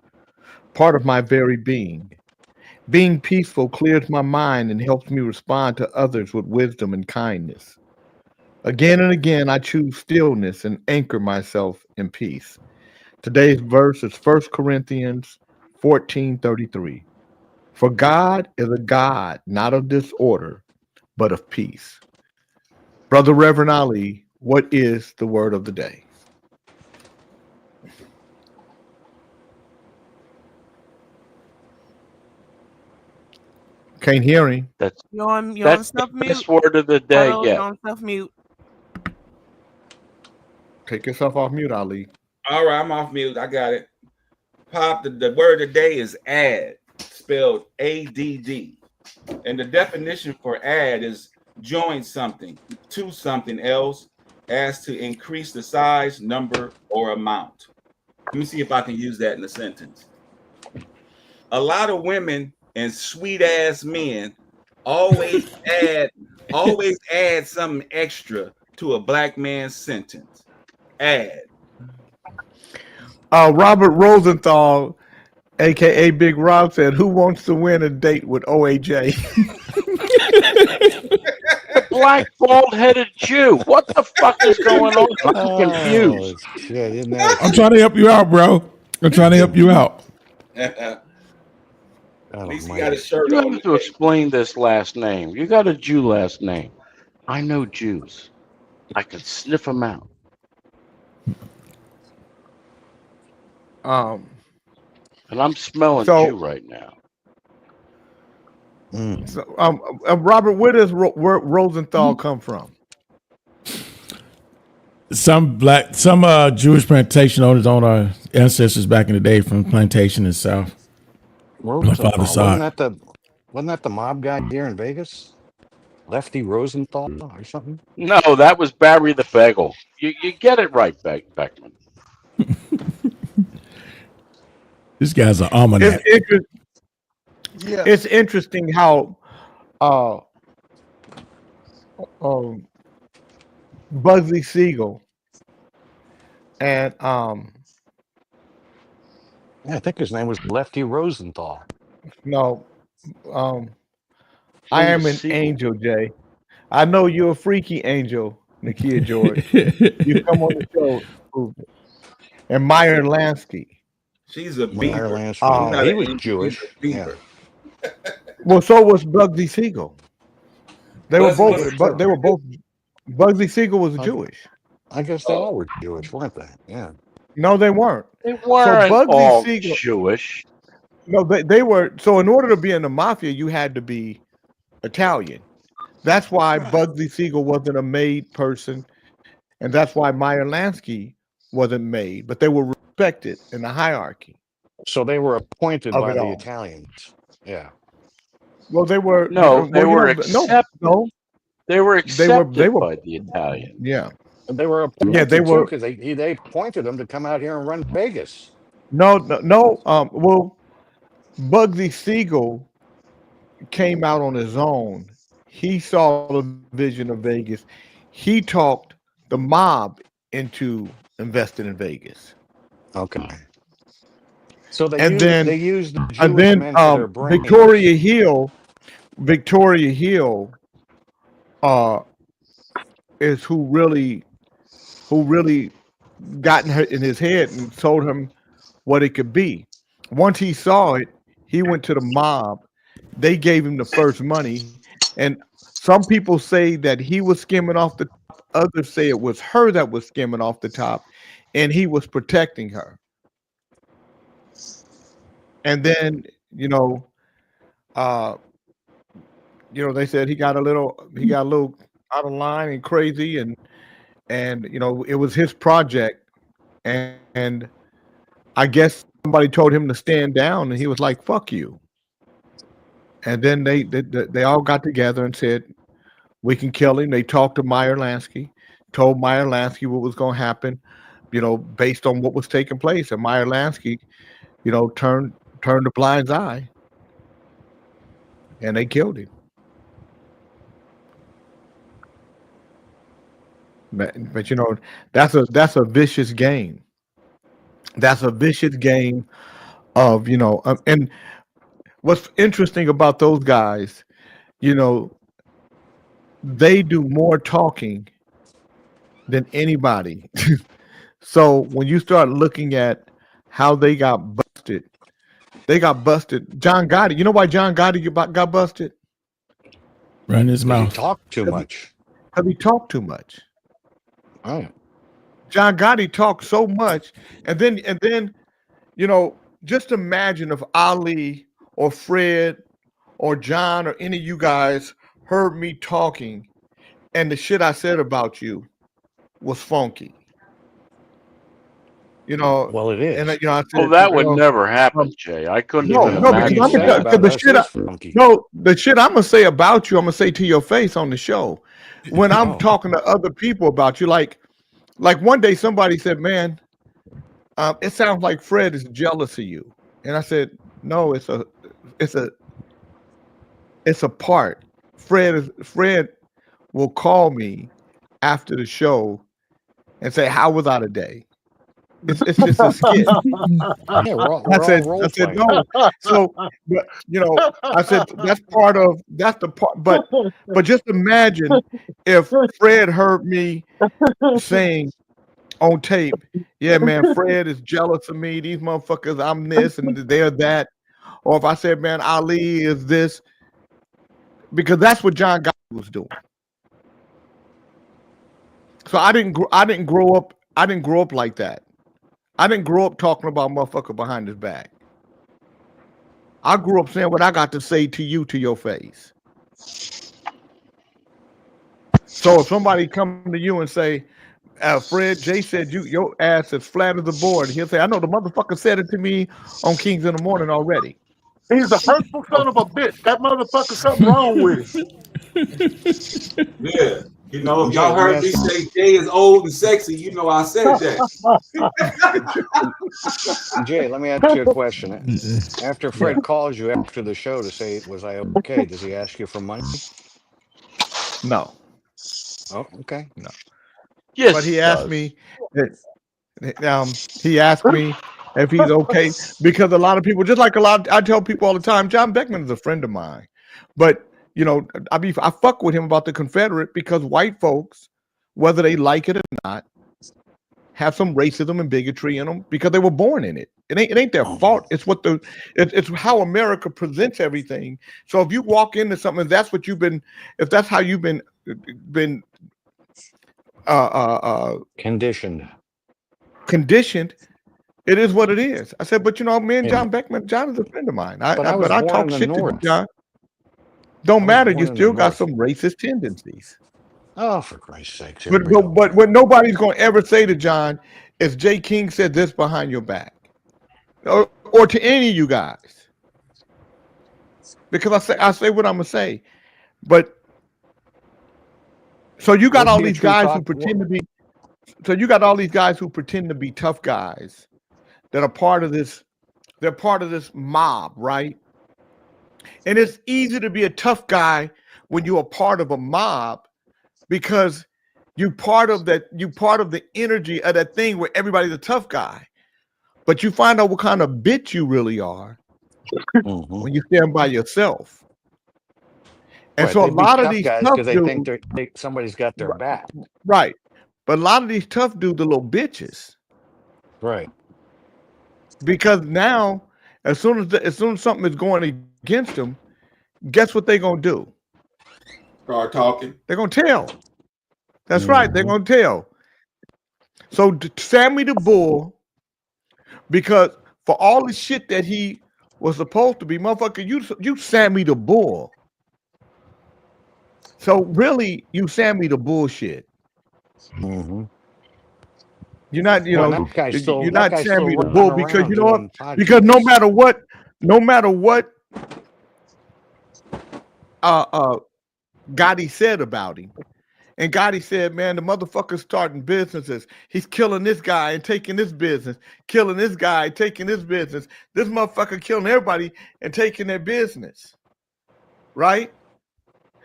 [SPEAKER 5] part of my very being. Being peaceful clears my mind and helps me respond to others with wisdom and kindness. Again and again, I choose stillness and anchor myself in peace. Today's verse is 1 Corinthians 14:33. For God is a God not of disorder, but of peace. Brother Reverend Ali, what is the word of the day? Can't hear him.
[SPEAKER 1] That's
[SPEAKER 10] You're on
[SPEAKER 1] that's the
[SPEAKER 10] self mute.
[SPEAKER 1] best word of the day
[SPEAKER 10] Hello,
[SPEAKER 1] yet.
[SPEAKER 10] you're on self mute.
[SPEAKER 5] Take yourself off mute, Ali.
[SPEAKER 2] All right, I'm off mute. I got it. Pop, the word of the day is add, spelled ADD. And the definition for add is join something to something else as to increase the size, number, or amount. Let me see if I can use that in a sentence. A lot of women and sweet ass men always add something extra to a black man's sentence. Add.
[SPEAKER 5] Robert Rosenthal, aka Big Rob, said, "Who wants to win a date with OAJ?"
[SPEAKER 1] Black bald-headed Jew. What the fuck is going on? I'm confused.
[SPEAKER 4] Shit, isn't that?
[SPEAKER 8] I'm trying to help you out, bro. I'm trying to help you out.
[SPEAKER 2] At
[SPEAKER 4] Oh,
[SPEAKER 2] least he
[SPEAKER 4] my.
[SPEAKER 2] got a shirt
[SPEAKER 1] You
[SPEAKER 2] on.
[SPEAKER 1] have to explain this last name. You got a Jew last name. I know Jews. I can sniff them out. And I'm smelling Jew right now.
[SPEAKER 5] So, Robert, where does Rosenthal come from?
[SPEAKER 8] Some Jewish plantation owners on our ancestors back in the day from plantation in the South. My father's side.
[SPEAKER 4] Wasn't that the mob guy here in Vegas? Lefty Rosenthal or something?
[SPEAKER 1] No, that was Barry the Bagel. You get it right, Beckman.
[SPEAKER 8] This guy's an almanac.
[SPEAKER 5] It's interesting how Bugsy Siegel and
[SPEAKER 4] Yeah, I think his name was Lefty Rosenthal.
[SPEAKER 5] no I am an
[SPEAKER 1] Siegel.
[SPEAKER 5] angel, Jay. I know you're a freaky angel, Nakia George. You come on the show, prove it. And Meyer Lansky.
[SPEAKER 2] She's a
[SPEAKER 4] Meyer
[SPEAKER 2] beaver.
[SPEAKER 4] Lansky,
[SPEAKER 2] She's
[SPEAKER 5] Oh.
[SPEAKER 2] not
[SPEAKER 4] he
[SPEAKER 2] an
[SPEAKER 4] was
[SPEAKER 2] angel,
[SPEAKER 4] Jewish.
[SPEAKER 2] she's a beaver.
[SPEAKER 5] Well, so was Bugsy Siegel. They were
[SPEAKER 2] Bugsy
[SPEAKER 5] both,
[SPEAKER 2] was
[SPEAKER 5] but they were both. Bugsy Siegel was Jewish.
[SPEAKER 4] I guess they all were Jewish, weren't they? Yeah.
[SPEAKER 5] No, they weren't.
[SPEAKER 1] They weren't
[SPEAKER 5] Bugsy
[SPEAKER 1] all
[SPEAKER 5] Siegel-
[SPEAKER 1] Jewish.
[SPEAKER 5] No, they were. So in order to be in the mafia, you had to be Italian. That's why Bugsy Siegel wasn't a made person, and that's why Meyer Lansky wasn't made. But they were respected in the hierarchy.
[SPEAKER 4] So they were appointed
[SPEAKER 5] Of
[SPEAKER 4] by
[SPEAKER 5] it
[SPEAKER 4] the
[SPEAKER 5] all.
[SPEAKER 4] Italians. Yeah.
[SPEAKER 5] Well, they were.
[SPEAKER 1] No,
[SPEAKER 5] well,
[SPEAKER 1] they
[SPEAKER 5] you
[SPEAKER 1] were
[SPEAKER 5] know,
[SPEAKER 1] accepted.
[SPEAKER 5] no.
[SPEAKER 1] They were accepted
[SPEAKER 5] they were-
[SPEAKER 1] by the Italians.
[SPEAKER 5] Yeah.
[SPEAKER 4] And they were appointed
[SPEAKER 5] Yeah, they were-
[SPEAKER 4] because they appointed them to come out here and run Vegas.
[SPEAKER 5] No. Well, Bugsy Siegel came out on his own. He saw the vision of Vegas. He talked the mob into investing in Vegas.
[SPEAKER 4] Okay. So they
[SPEAKER 5] And
[SPEAKER 4] used,
[SPEAKER 5] then-
[SPEAKER 4] they used the Jewish
[SPEAKER 5] And then
[SPEAKER 4] men for their brains.
[SPEAKER 5] Victoria Hill is who really got in his head and told him what it could be. Once he saw it, he went to the mob. They gave him the first money, and some people say that he was skimming off the top. Others say it was her that was skimming off the top, and he was protecting her. And then, they said he got a little out of line and crazy, and it was his project, and I guess somebody told him to stand down, and he was like, "Fuck you." And then they all got together and said, "We can kill him." They talked to Meyer Lansky, told Meyer Lansky what was going to happen, based on what was taking place, and Meyer Lansky, turned a blind eye, and they killed him. But that's a vicious game. That's a vicious game of and what's interesting about those guys, they do more talking than anybody. So when you start looking at how they got busted. John Gotti. You know why John Gotti got busted?
[SPEAKER 8] Run his
[SPEAKER 4] He
[SPEAKER 8] mouth.
[SPEAKER 4] talked too much.
[SPEAKER 5] Because he talked too much.
[SPEAKER 4] Oh.
[SPEAKER 5] John Gotti talked so much, and then, just imagine if Ali or Fred or John or any of you guys heard me talking, and the shit I said about you was funky.
[SPEAKER 4] Well, it is.
[SPEAKER 5] And I said,
[SPEAKER 1] Well, that would never happen, Jay. I couldn't
[SPEAKER 5] No,
[SPEAKER 1] even
[SPEAKER 5] no,
[SPEAKER 1] imagine.
[SPEAKER 5] because
[SPEAKER 4] Say
[SPEAKER 5] I'm
[SPEAKER 4] about
[SPEAKER 5] the
[SPEAKER 4] us
[SPEAKER 5] shit.
[SPEAKER 4] is funky.
[SPEAKER 5] The shit I'm gonna say about you, I'm gonna say to your face on the show. When I'm
[SPEAKER 4] Oh.
[SPEAKER 5] talking to other people about you, like one day somebody said, "Man, it sounds like Fred is jealous of you," and I said, "No, it's a part. Fred will call me after the show and say, 'How was I today?' It's just a skit."
[SPEAKER 4] Yeah, we're all
[SPEAKER 5] I said
[SPEAKER 4] role playing.
[SPEAKER 5] no. So, but, I said that's the part. But just imagine if Fred heard me saying on tape, "Yeah, man, Fred is jealous of me. These motherfuckers, I'm this and they're that." Or if I said, "Man, Ali is this," because that's what John Gotti was doing. So I didn't grow up like that. I didn't grow up talking about motherfucker behind his back. I grew up saying what I got to say to you to your face. So if somebody come to you and say, "Fred, Jay said your ass is flat as a board," he'll say, "I know the motherfucker said it to me on Kings in the Morning already."
[SPEAKER 3] He's a hurtful son of a bitch. That motherfucker, something wrong with him.
[SPEAKER 2] Yeah. If y'all heard me say Jay is old and sexy, I said that.
[SPEAKER 4] Jay, let me ask you a question. After Fred calls you after the show to say, "Was I okay?" Does he ask you for money?
[SPEAKER 5] No.
[SPEAKER 4] Oh, okay.
[SPEAKER 5] No.
[SPEAKER 1] Yes,
[SPEAKER 5] But he asked me if he's okay, because a lot of people, I tell people all the time, John Beckman is a friend of mine, but You know, I fuck with him about the Confederate because white folks, whether they like it or not, have some racism and bigotry in them because they were born in it. It ain't their fault. It's what it's how America presents everything. So if you walk into something, that's what you've been. If that's how you've been
[SPEAKER 4] conditioned.
[SPEAKER 5] It is what it is. I said, but you know, me and John Beckman, John is a friend of mine. I talk shit to John. Don't matter. You still got some racist tendencies.
[SPEAKER 4] Oh, for Christ's sake!
[SPEAKER 5] But what nobody's going to ever say to John is Jay King said this behind your back, or to any of you guys, because I say what I'm gonna say. But so you got all these guys who pretend to be. So you got all these guys who pretend to be tough guys that are part of this. They're part of this mob, right? And it's easy to be a tough guy when you're a part of a mob because you're part of that. You're part of the energy of that thing where everybody's a tough guy. But you find out what kind of bitch you really are when you stand by yourself. And
[SPEAKER 4] right,
[SPEAKER 5] so a lot of these
[SPEAKER 4] guys
[SPEAKER 5] tough
[SPEAKER 4] because they
[SPEAKER 5] dudes,
[SPEAKER 4] think somebody's got their back.
[SPEAKER 5] right? But a lot of these tough dudes are little bitches.
[SPEAKER 4] Right.
[SPEAKER 5] Because now, as soon as something is going against them, guess what they're gonna do?
[SPEAKER 2] Start talking.
[SPEAKER 5] They're gonna tell. That's right. They're gonna tell. So Sammy the Bull, because for all the shit that he was supposed to be, motherfucker, you Sammy the Bull. So really, you Sammy the bullshit. You're not, you're not Sammy the Bull because you know what? Because no matter what Gotti said about him, and Gotti said, man, the motherfucker's starting businesses. He's killing this guy and taking this business, killing this guy, taking this business. This motherfucker killing everybody and taking their business, right?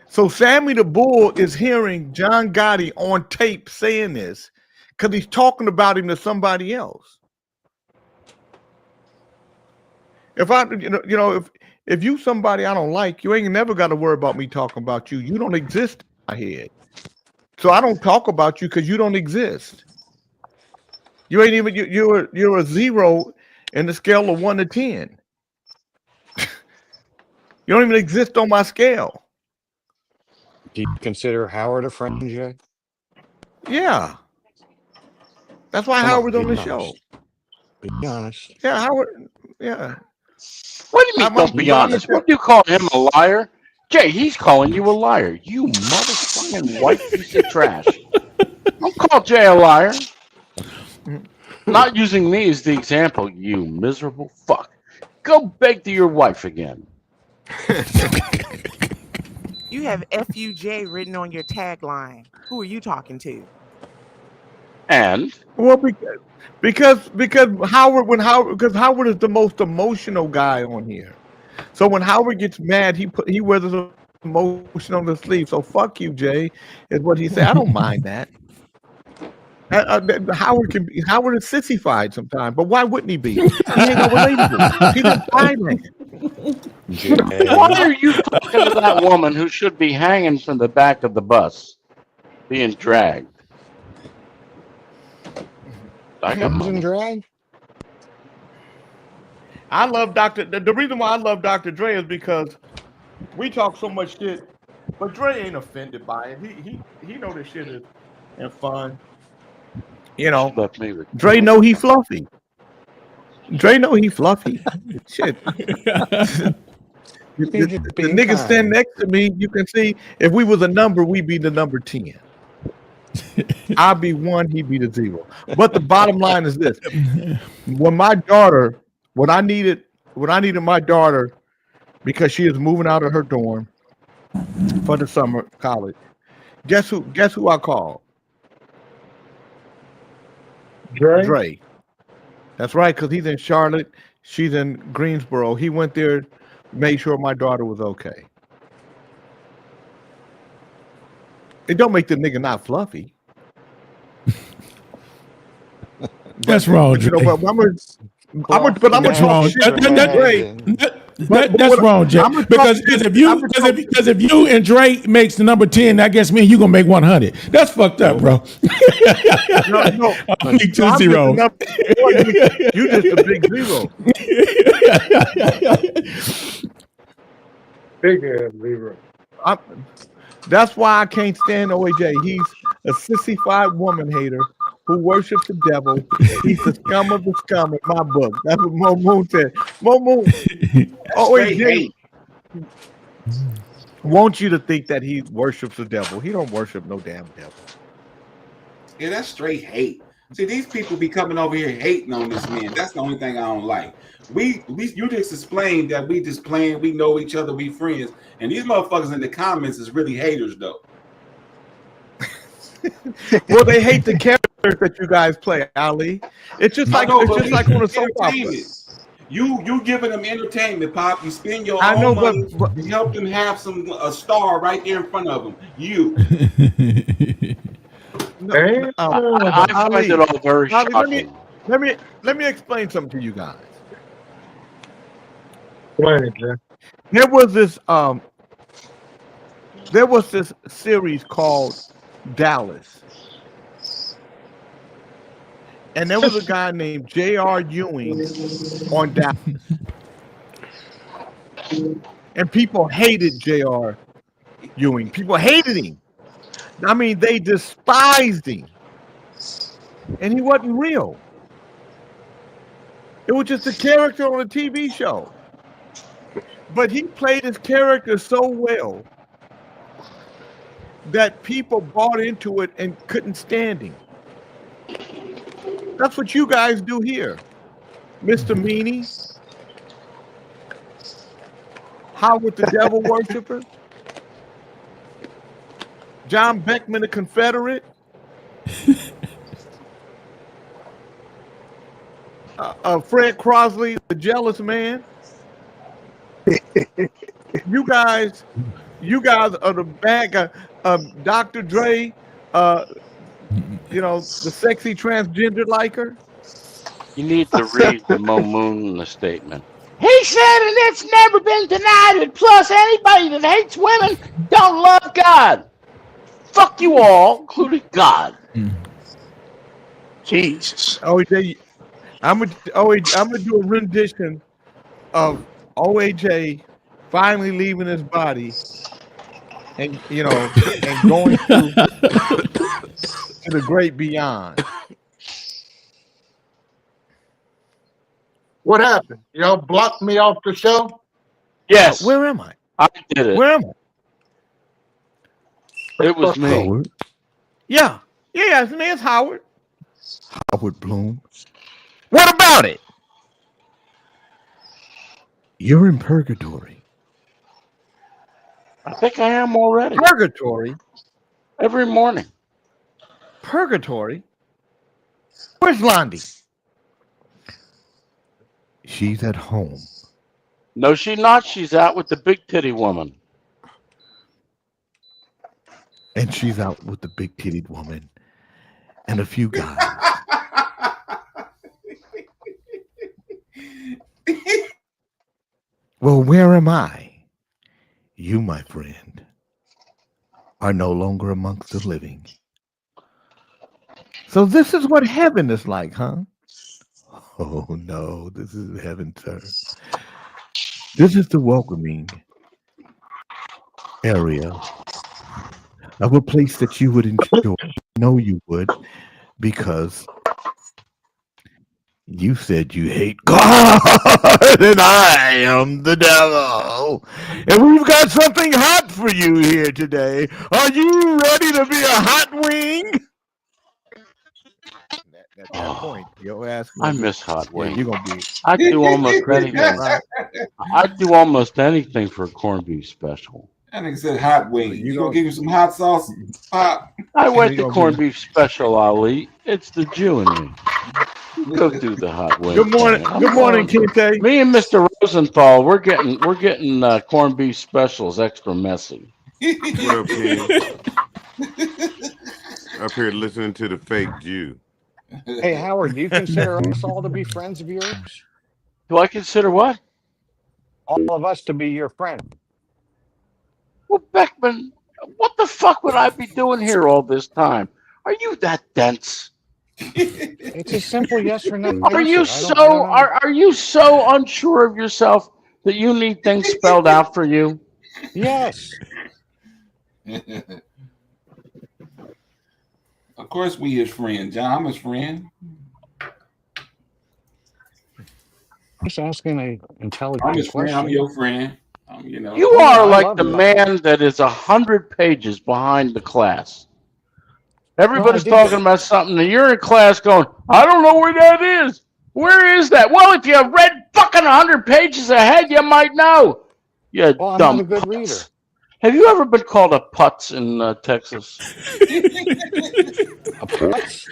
[SPEAKER 5] So Sammy the Bull is hearing John Gotti on tape saying this because he's talking about him to somebody else. If if you somebody I don't like, you ain't never got to worry about me talking about you. You don't exist in my head. So I don't talk about you because you don't exist. You ain't even you're a 0 in the scale of 1 to 10. You don't even exist on my scale.
[SPEAKER 4] Do you consider Howard a friend, Jay?
[SPEAKER 5] Yeah. That's why Howard's on the show.
[SPEAKER 4] Be honest.
[SPEAKER 5] Yeah, Howard. Yeah.
[SPEAKER 1] What do you mean? Don't be honest. What do you call him a liar? Jay, he's calling you a liar. You motherfucking white piece of trash. Don't call Jay a liar. Not using me as the example, you miserable fuck. Go beg to your wife again.
[SPEAKER 10] You have FUJ written on your tagline. Who are you talking to?
[SPEAKER 5] And well, because Howard is the most emotional guy on here. So when Howard gets mad, he wears his emotion on the sleeve. So fuck you, Jay, is what he said. I don't mind that. Howard is sissified sometimes, but why wouldn't he be? He ain't no relatable. He's a Thailand.
[SPEAKER 1] Why are you talking to that woman who should be hanging from the back of the bus, being dragged? I got
[SPEAKER 4] in drag.
[SPEAKER 5] I love the reason why I love Dr. Dre is because we talk so much shit, but Dre ain't offended by it. He know this shit is fun. You know, Dre know he fluffy. Dre know he fluffy. Shit. The nigga stand next to me, you can see if we was a number, we'd be the number 10. I'd be 1, he'd be the 0. But the bottom line is this: when I needed my daughter because she is moving out of her dorm for the summer college, guess who I called? Dre. That's right, because he's in Charlotte, she's in Greensboro. He went there, made sure my daughter was okay. It don't make the nigga not fluffy.
[SPEAKER 8] That's wrong, Dre.
[SPEAKER 5] I'm gonna talk shit.
[SPEAKER 8] That's wrong, Jay. Because if you and Drake makes the number 10, I guess me and you gonna make 100. That's fucked up, bro.
[SPEAKER 5] No.
[SPEAKER 8] I'm 2-0.
[SPEAKER 5] You just a big zero.
[SPEAKER 3] Big ass zero.
[SPEAKER 5] That's why I can't stand OAJ. He's a sissified woman hater who worships the devil. He's the scum of the scum in my book. That's what Mo Moon said. Mo Moon, OAJ wants you to think that he worships the devil. He don't worship no damn devil.
[SPEAKER 2] Yeah, that's straight hate. See, these people be coming over here hating on this man. That's the only thing I don't like. You just explained that we just playing, we know each other, we friends, and these motherfuckers in the comments is really haters though.
[SPEAKER 5] Well, they hate the characters that you guys play, Ali. It's just like on a soap opera.
[SPEAKER 2] You giving them entertainment, Pop. You spend your
[SPEAKER 5] I
[SPEAKER 2] own
[SPEAKER 5] know,
[SPEAKER 2] money.
[SPEAKER 5] but
[SPEAKER 2] You help them have a star right there in front of them. You.
[SPEAKER 1] I find it all very shocking.
[SPEAKER 5] Let me explain something to you guys. There was this series called Dallas, and there was a guy named J.R. Ewing on Dallas, and people hated J.R. Ewing. People hated him. I mean, they despised him, and he wasn't real. It was just a character on a TV show. But he played his character so well that people bought into it and couldn't stand him. That's what you guys do here. Mr. Meanie, Howard the Devil Worshipper, John Beckman the Confederate, Fred Crosley the Jealous Man. You guys are the bad guy. Dr. Dre, the sexy transgender liker.
[SPEAKER 1] You need to read the Mo Moon statement.
[SPEAKER 12] He said, and it's never been denied. And plus, anybody that hates women don't love God. Fuck you all, including God.
[SPEAKER 11] Jesus.
[SPEAKER 5] OAJ, I'm gonna do a rendition of OAJ finally leaving his body and and going to the great beyond.
[SPEAKER 3] What happened? Y'all blocked me off the show?
[SPEAKER 1] Yes.
[SPEAKER 5] Where am I?
[SPEAKER 1] I did it.
[SPEAKER 5] Where am I?
[SPEAKER 1] It was me.
[SPEAKER 5] Howard. Yeah, it's me. It's Howard. Howard Bloom. What about it? You're in purgatory.
[SPEAKER 1] I think I am already.
[SPEAKER 5] Purgatory?
[SPEAKER 1] Every morning.
[SPEAKER 5] Purgatory? Where's Londi? She's at home.
[SPEAKER 1] No, she's not. She's out with the big titty woman.
[SPEAKER 5] And she's out with the big titted woman and a few guys. Well, where am I? You, my friend, are no longer amongst the living. So this is what heaven is like, huh? Oh, no, this is heaven, sir. This is the welcoming area of a place that you would enjoy. No, you would, because you said you hate God and I am the devil. And we've got something hot for you here today. Are you ready to be a hot wing? At that point, your ass.
[SPEAKER 1] I miss hot wings.
[SPEAKER 5] You're gonna be.
[SPEAKER 1] I do almost anything. I do almost anything for a corned beef special.
[SPEAKER 2] That nigga said hot wings. You gonna give him some hot sauce? Pop.
[SPEAKER 1] I went to corned beef special, Ali. It's the Jew in me. Go do the hot wings.
[SPEAKER 5] Good morning. Good morning, Kinte.
[SPEAKER 1] Me and Mr. Rosenthal, we're getting corned beef specials extra messy.
[SPEAKER 13] What up, King? Up here listening to the fake Jew.
[SPEAKER 4] Hey, Howard, do you consider us all to be friends of yours?
[SPEAKER 1] Do I consider what?
[SPEAKER 4] all of us to be your friend.
[SPEAKER 12] Well, Beckman, what the fuck would I be doing here all this time? Are you that dense?
[SPEAKER 4] It's a simple yes or no
[SPEAKER 12] Are you
[SPEAKER 4] answer.
[SPEAKER 12] so are you so unsure of yourself that you need things spelled out for you?
[SPEAKER 4] Yes.
[SPEAKER 2] Of course, we his friend, John. I'm his friend.
[SPEAKER 4] Just asking an intelligent
[SPEAKER 2] I'm his friend.
[SPEAKER 4] question.
[SPEAKER 2] I'm your friend. You know.
[SPEAKER 12] You are like the man that is 100 pages behind the class. Everybody's talking about something, and you're in class going, I don't know where that is. Where is that? Well, if you read fucking 100 pages ahead, you might know. You
[SPEAKER 4] Well, I'm
[SPEAKER 12] dumb
[SPEAKER 4] not a good
[SPEAKER 12] putz.
[SPEAKER 4] reader.
[SPEAKER 12] Have you ever been called a putz in Texas?
[SPEAKER 4] A putz?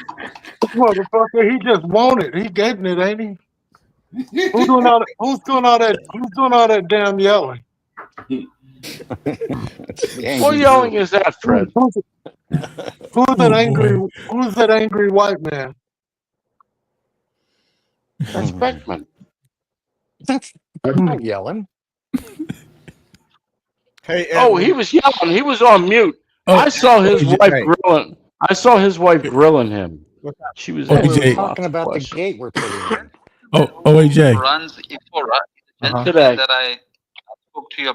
[SPEAKER 3] Motherfucker, he just wanted. He gave it, ain't he? Who's doing all that damn yelling?
[SPEAKER 12] What yelling is that, Fred?
[SPEAKER 3] Who's that angry white man?
[SPEAKER 12] That's Beckman.
[SPEAKER 4] I'm not yelling.
[SPEAKER 5] Hey,
[SPEAKER 12] Oh, he was yelling. He was on mute.
[SPEAKER 8] Oh,
[SPEAKER 12] I saw his
[SPEAKER 8] AJ.
[SPEAKER 12] wife grilling. I saw his wife grilling him. She was
[SPEAKER 8] Oh,
[SPEAKER 12] asking
[SPEAKER 8] AJ.
[SPEAKER 12] lots
[SPEAKER 4] Talking
[SPEAKER 12] of
[SPEAKER 4] about the
[SPEAKER 12] questions.
[SPEAKER 4] gate we're putting in.
[SPEAKER 8] AJ.
[SPEAKER 7] Runs Ifora, the gentleman
[SPEAKER 12] Today.
[SPEAKER 7] that I spoke to you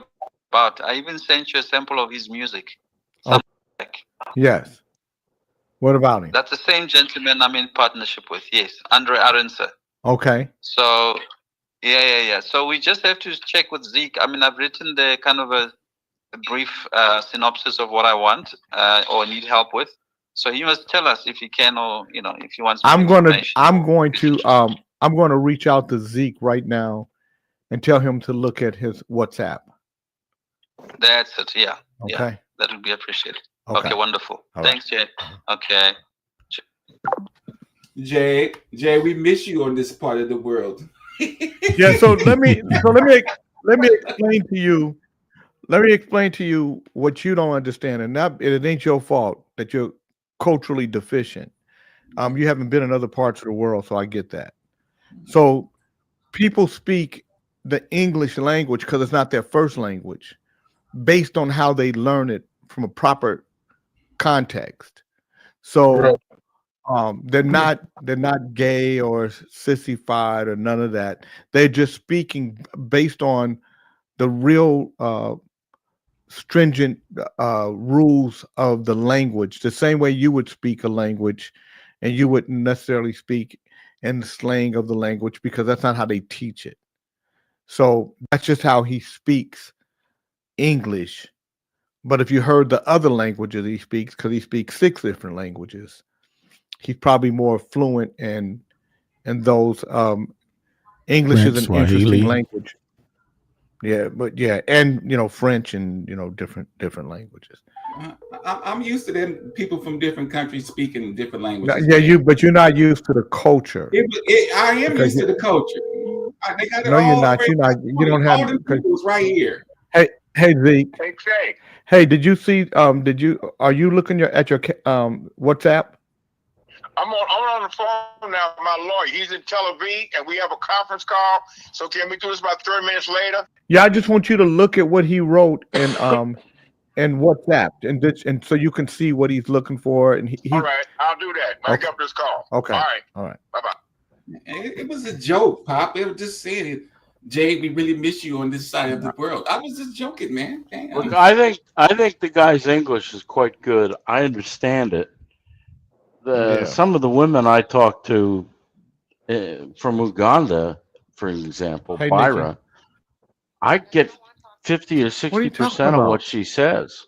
[SPEAKER 7] about. I even sent you a sample of his music.
[SPEAKER 5] Yes. What about him?
[SPEAKER 7] That's the same gentleman I'm in partnership with. Yes, Andre Aronson.
[SPEAKER 5] Okay.
[SPEAKER 7] So, yeah. So we just have to check with Zeke. I mean, I've written the kind of a brief synopsis of what I want or need help with. So he must tell us if he can, or if he wants.
[SPEAKER 5] I'm going to reach out to Zeke right now and tell him to look at his WhatsApp.
[SPEAKER 7] That's it. Yeah.
[SPEAKER 5] Okay.
[SPEAKER 7] Yeah, that would be appreciated.
[SPEAKER 5] Okay.
[SPEAKER 7] Okay, wonderful.
[SPEAKER 5] All
[SPEAKER 7] Thanks, Jay. Okay.
[SPEAKER 2] Jay, we miss you on this part of the world.
[SPEAKER 5] Yeah. So let me explain to you. Let me explain to you what you don't understand, and it ain't your fault that you're culturally deficient. You haven't been in other parts of the world, so I get that. So people speak the English language because it's not their first language, based on how they learn it from a proper context. So they're not gay or sissified or none of that. They're just speaking based on the real stringent rules of the language, the same way you would speak a language, and you wouldn't necessarily speak in the slang of the language because that's not how they teach it. So that's just how he speaks English. But if you heard the other languages he speaks, because he speaks 6 different languages, he's probably more fluent in those. English
[SPEAKER 8] French,
[SPEAKER 5] is an
[SPEAKER 8] Swahili.
[SPEAKER 5] interesting language. Yeah, but yeah, and French and different languages.
[SPEAKER 2] I'm used to them people from different countries speaking different languages.
[SPEAKER 5] Yeah, but you're not used to the culture.
[SPEAKER 2] I am
[SPEAKER 5] Because
[SPEAKER 2] used to the culture. They got it
[SPEAKER 5] No, you're
[SPEAKER 2] all
[SPEAKER 5] not.
[SPEAKER 2] right.
[SPEAKER 5] You're not. You don't
[SPEAKER 2] all
[SPEAKER 5] have.
[SPEAKER 2] them people's right here.
[SPEAKER 5] Hey, Zeke.
[SPEAKER 6] Hey, Jay.
[SPEAKER 5] Hey, did you see? Are you looking at your WhatsApp?
[SPEAKER 6] I'm on the phone now with my lawyer. He's in Tel Aviv, and we have a conference call. So can we do this about 30 minutes later?
[SPEAKER 5] Yeah, I just want you to look at what he wrote in WhatsApp, and so you can see what he's looking for. And he
[SPEAKER 6] All right, I'll do that. When I get up this call.
[SPEAKER 5] Okay.
[SPEAKER 6] All right.
[SPEAKER 5] Bye
[SPEAKER 6] bye.
[SPEAKER 2] It was a joke, Pop. They were just saying it. Jay, we really miss you on this side of the world. I was just joking, man. Damn.
[SPEAKER 12] Look, I think the guy's English is quite good. I understand it. Some of the women I talked to from Uganda, for example,
[SPEAKER 5] Hey,
[SPEAKER 12] Byra,
[SPEAKER 5] Nikki.
[SPEAKER 12] I get 50 or
[SPEAKER 5] What are you
[SPEAKER 12] 60%
[SPEAKER 5] talking
[SPEAKER 12] of
[SPEAKER 5] about?
[SPEAKER 12] what she says.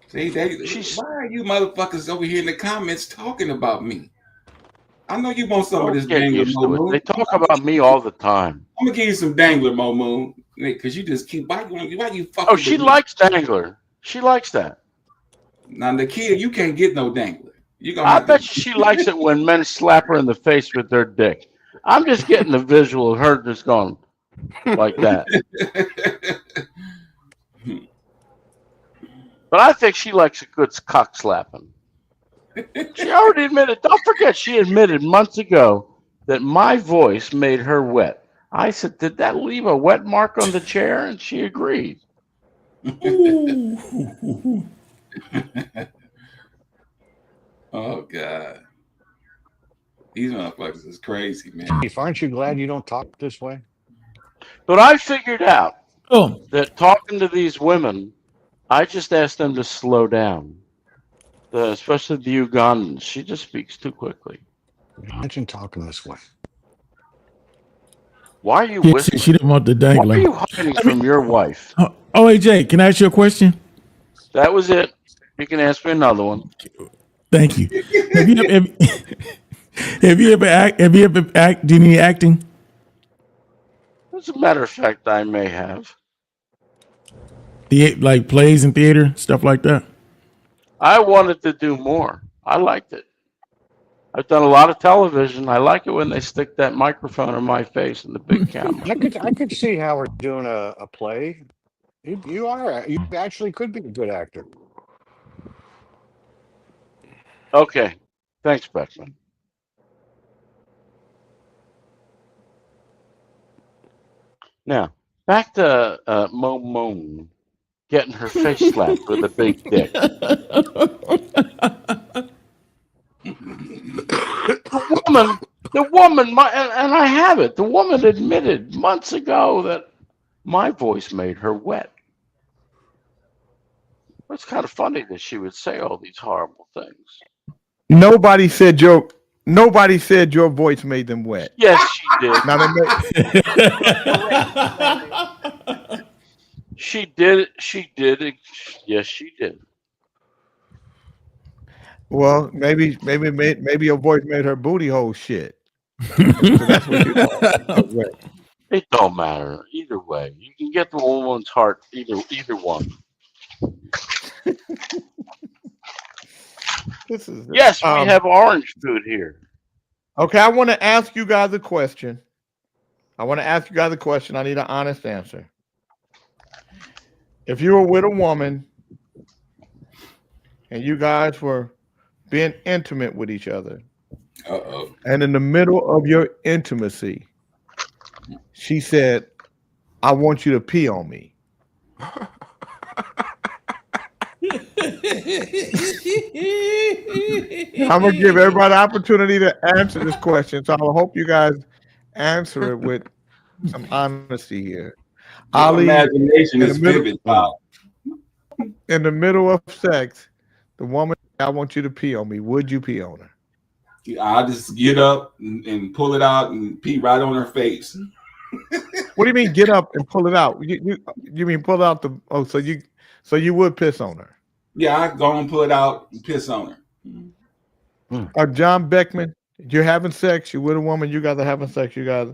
[SPEAKER 2] See, why are you motherfuckers over here in the comments talking about me? I know you want some of this
[SPEAKER 12] Get
[SPEAKER 2] dangler
[SPEAKER 12] used to it.
[SPEAKER 2] Moon.
[SPEAKER 12] They talk about me all the time.
[SPEAKER 2] I'm gonna give you some dangler Moon, because you just keep why you fucking.
[SPEAKER 12] Oh, she
[SPEAKER 2] with me?
[SPEAKER 12] likes dangler. She likes that.
[SPEAKER 2] Now, Nakia, you can't get no dangler. You gonna
[SPEAKER 12] I
[SPEAKER 2] have
[SPEAKER 12] bet
[SPEAKER 2] to-
[SPEAKER 12] you she likes it when men slap her in the face with their dick. I'm just getting the visual of her just going like that. But I think she likes a good cock slapping. She already admitted. Don't forget, she admitted months ago that my voice made her wet. I said, "Did that leave a wet mark on the chair?" And she agreed.
[SPEAKER 2] Oh God, these motherfuckers is crazy, man.
[SPEAKER 4] Chief, aren't you glad you don't talk this way?
[SPEAKER 12] But I figured out
[SPEAKER 8] Oh,
[SPEAKER 12] that talking to these women, I just asked them to slow down. Especially the Ugandans. She just speaks too quickly.
[SPEAKER 4] Imagine talking this way.
[SPEAKER 12] Why are you
[SPEAKER 8] yeah,
[SPEAKER 12] whispering?
[SPEAKER 8] she didn't want the
[SPEAKER 12] What are
[SPEAKER 8] dangling.
[SPEAKER 12] you hiding from your wife?
[SPEAKER 8] Oh, AJ, can I ask you a question?
[SPEAKER 12] That was it. You can ask me another one.
[SPEAKER 8] Thank you. Have you ever did any acting?
[SPEAKER 12] As a matter of fact, I may have.
[SPEAKER 8] Like plays and theater, stuff like that?
[SPEAKER 12] I wanted to do more. I liked it. I've done a lot of television. I like it when they stick that microphone in my face and the big camera.
[SPEAKER 4] I could see Howard doing a play. You actually could be a good actor.
[SPEAKER 12] Okay. Thanks, Beckman. Now, back to Mo Moon getting her face slapped with a big dick. The woman, and I have it. The woman admitted months ago that my voice made her wet. It's kind of funny that she would say all these horrible things.
[SPEAKER 5] Nobody said your voice made them wet.
[SPEAKER 12] Yes, she did.
[SPEAKER 5] Now
[SPEAKER 12] She did. She did. Yes, she did.
[SPEAKER 5] well, maybe your voice made her booty hole shit. So that's what you thought.
[SPEAKER 12] It don't matter either way. You can get the woman's heart either one. Yes, we have orange food here.
[SPEAKER 5] Okay, I want to ask you guys a question. I need an honest answer. If you were with a woman and you guys were being intimate with each other, and in the middle of your intimacy, she said, "I want you to pee on me." I'm gonna give everybody the opportunity to answer this question, so I hope you guys answer it with some honesty here. Ali,
[SPEAKER 2] imagination is vivid.
[SPEAKER 5] In the middle of sex, the woman, "I want you to pee on me." Would you pee on her?
[SPEAKER 2] I'll just get up and pull it out and pee right on her face.
[SPEAKER 5] What do you mean get up and pull it out? You mean pull out the so you would piss on her?
[SPEAKER 2] Yeah, I go and pull it out and piss on her.
[SPEAKER 5] John Beckman, you're having sex, you're with a woman, you guys are having sex, you guys.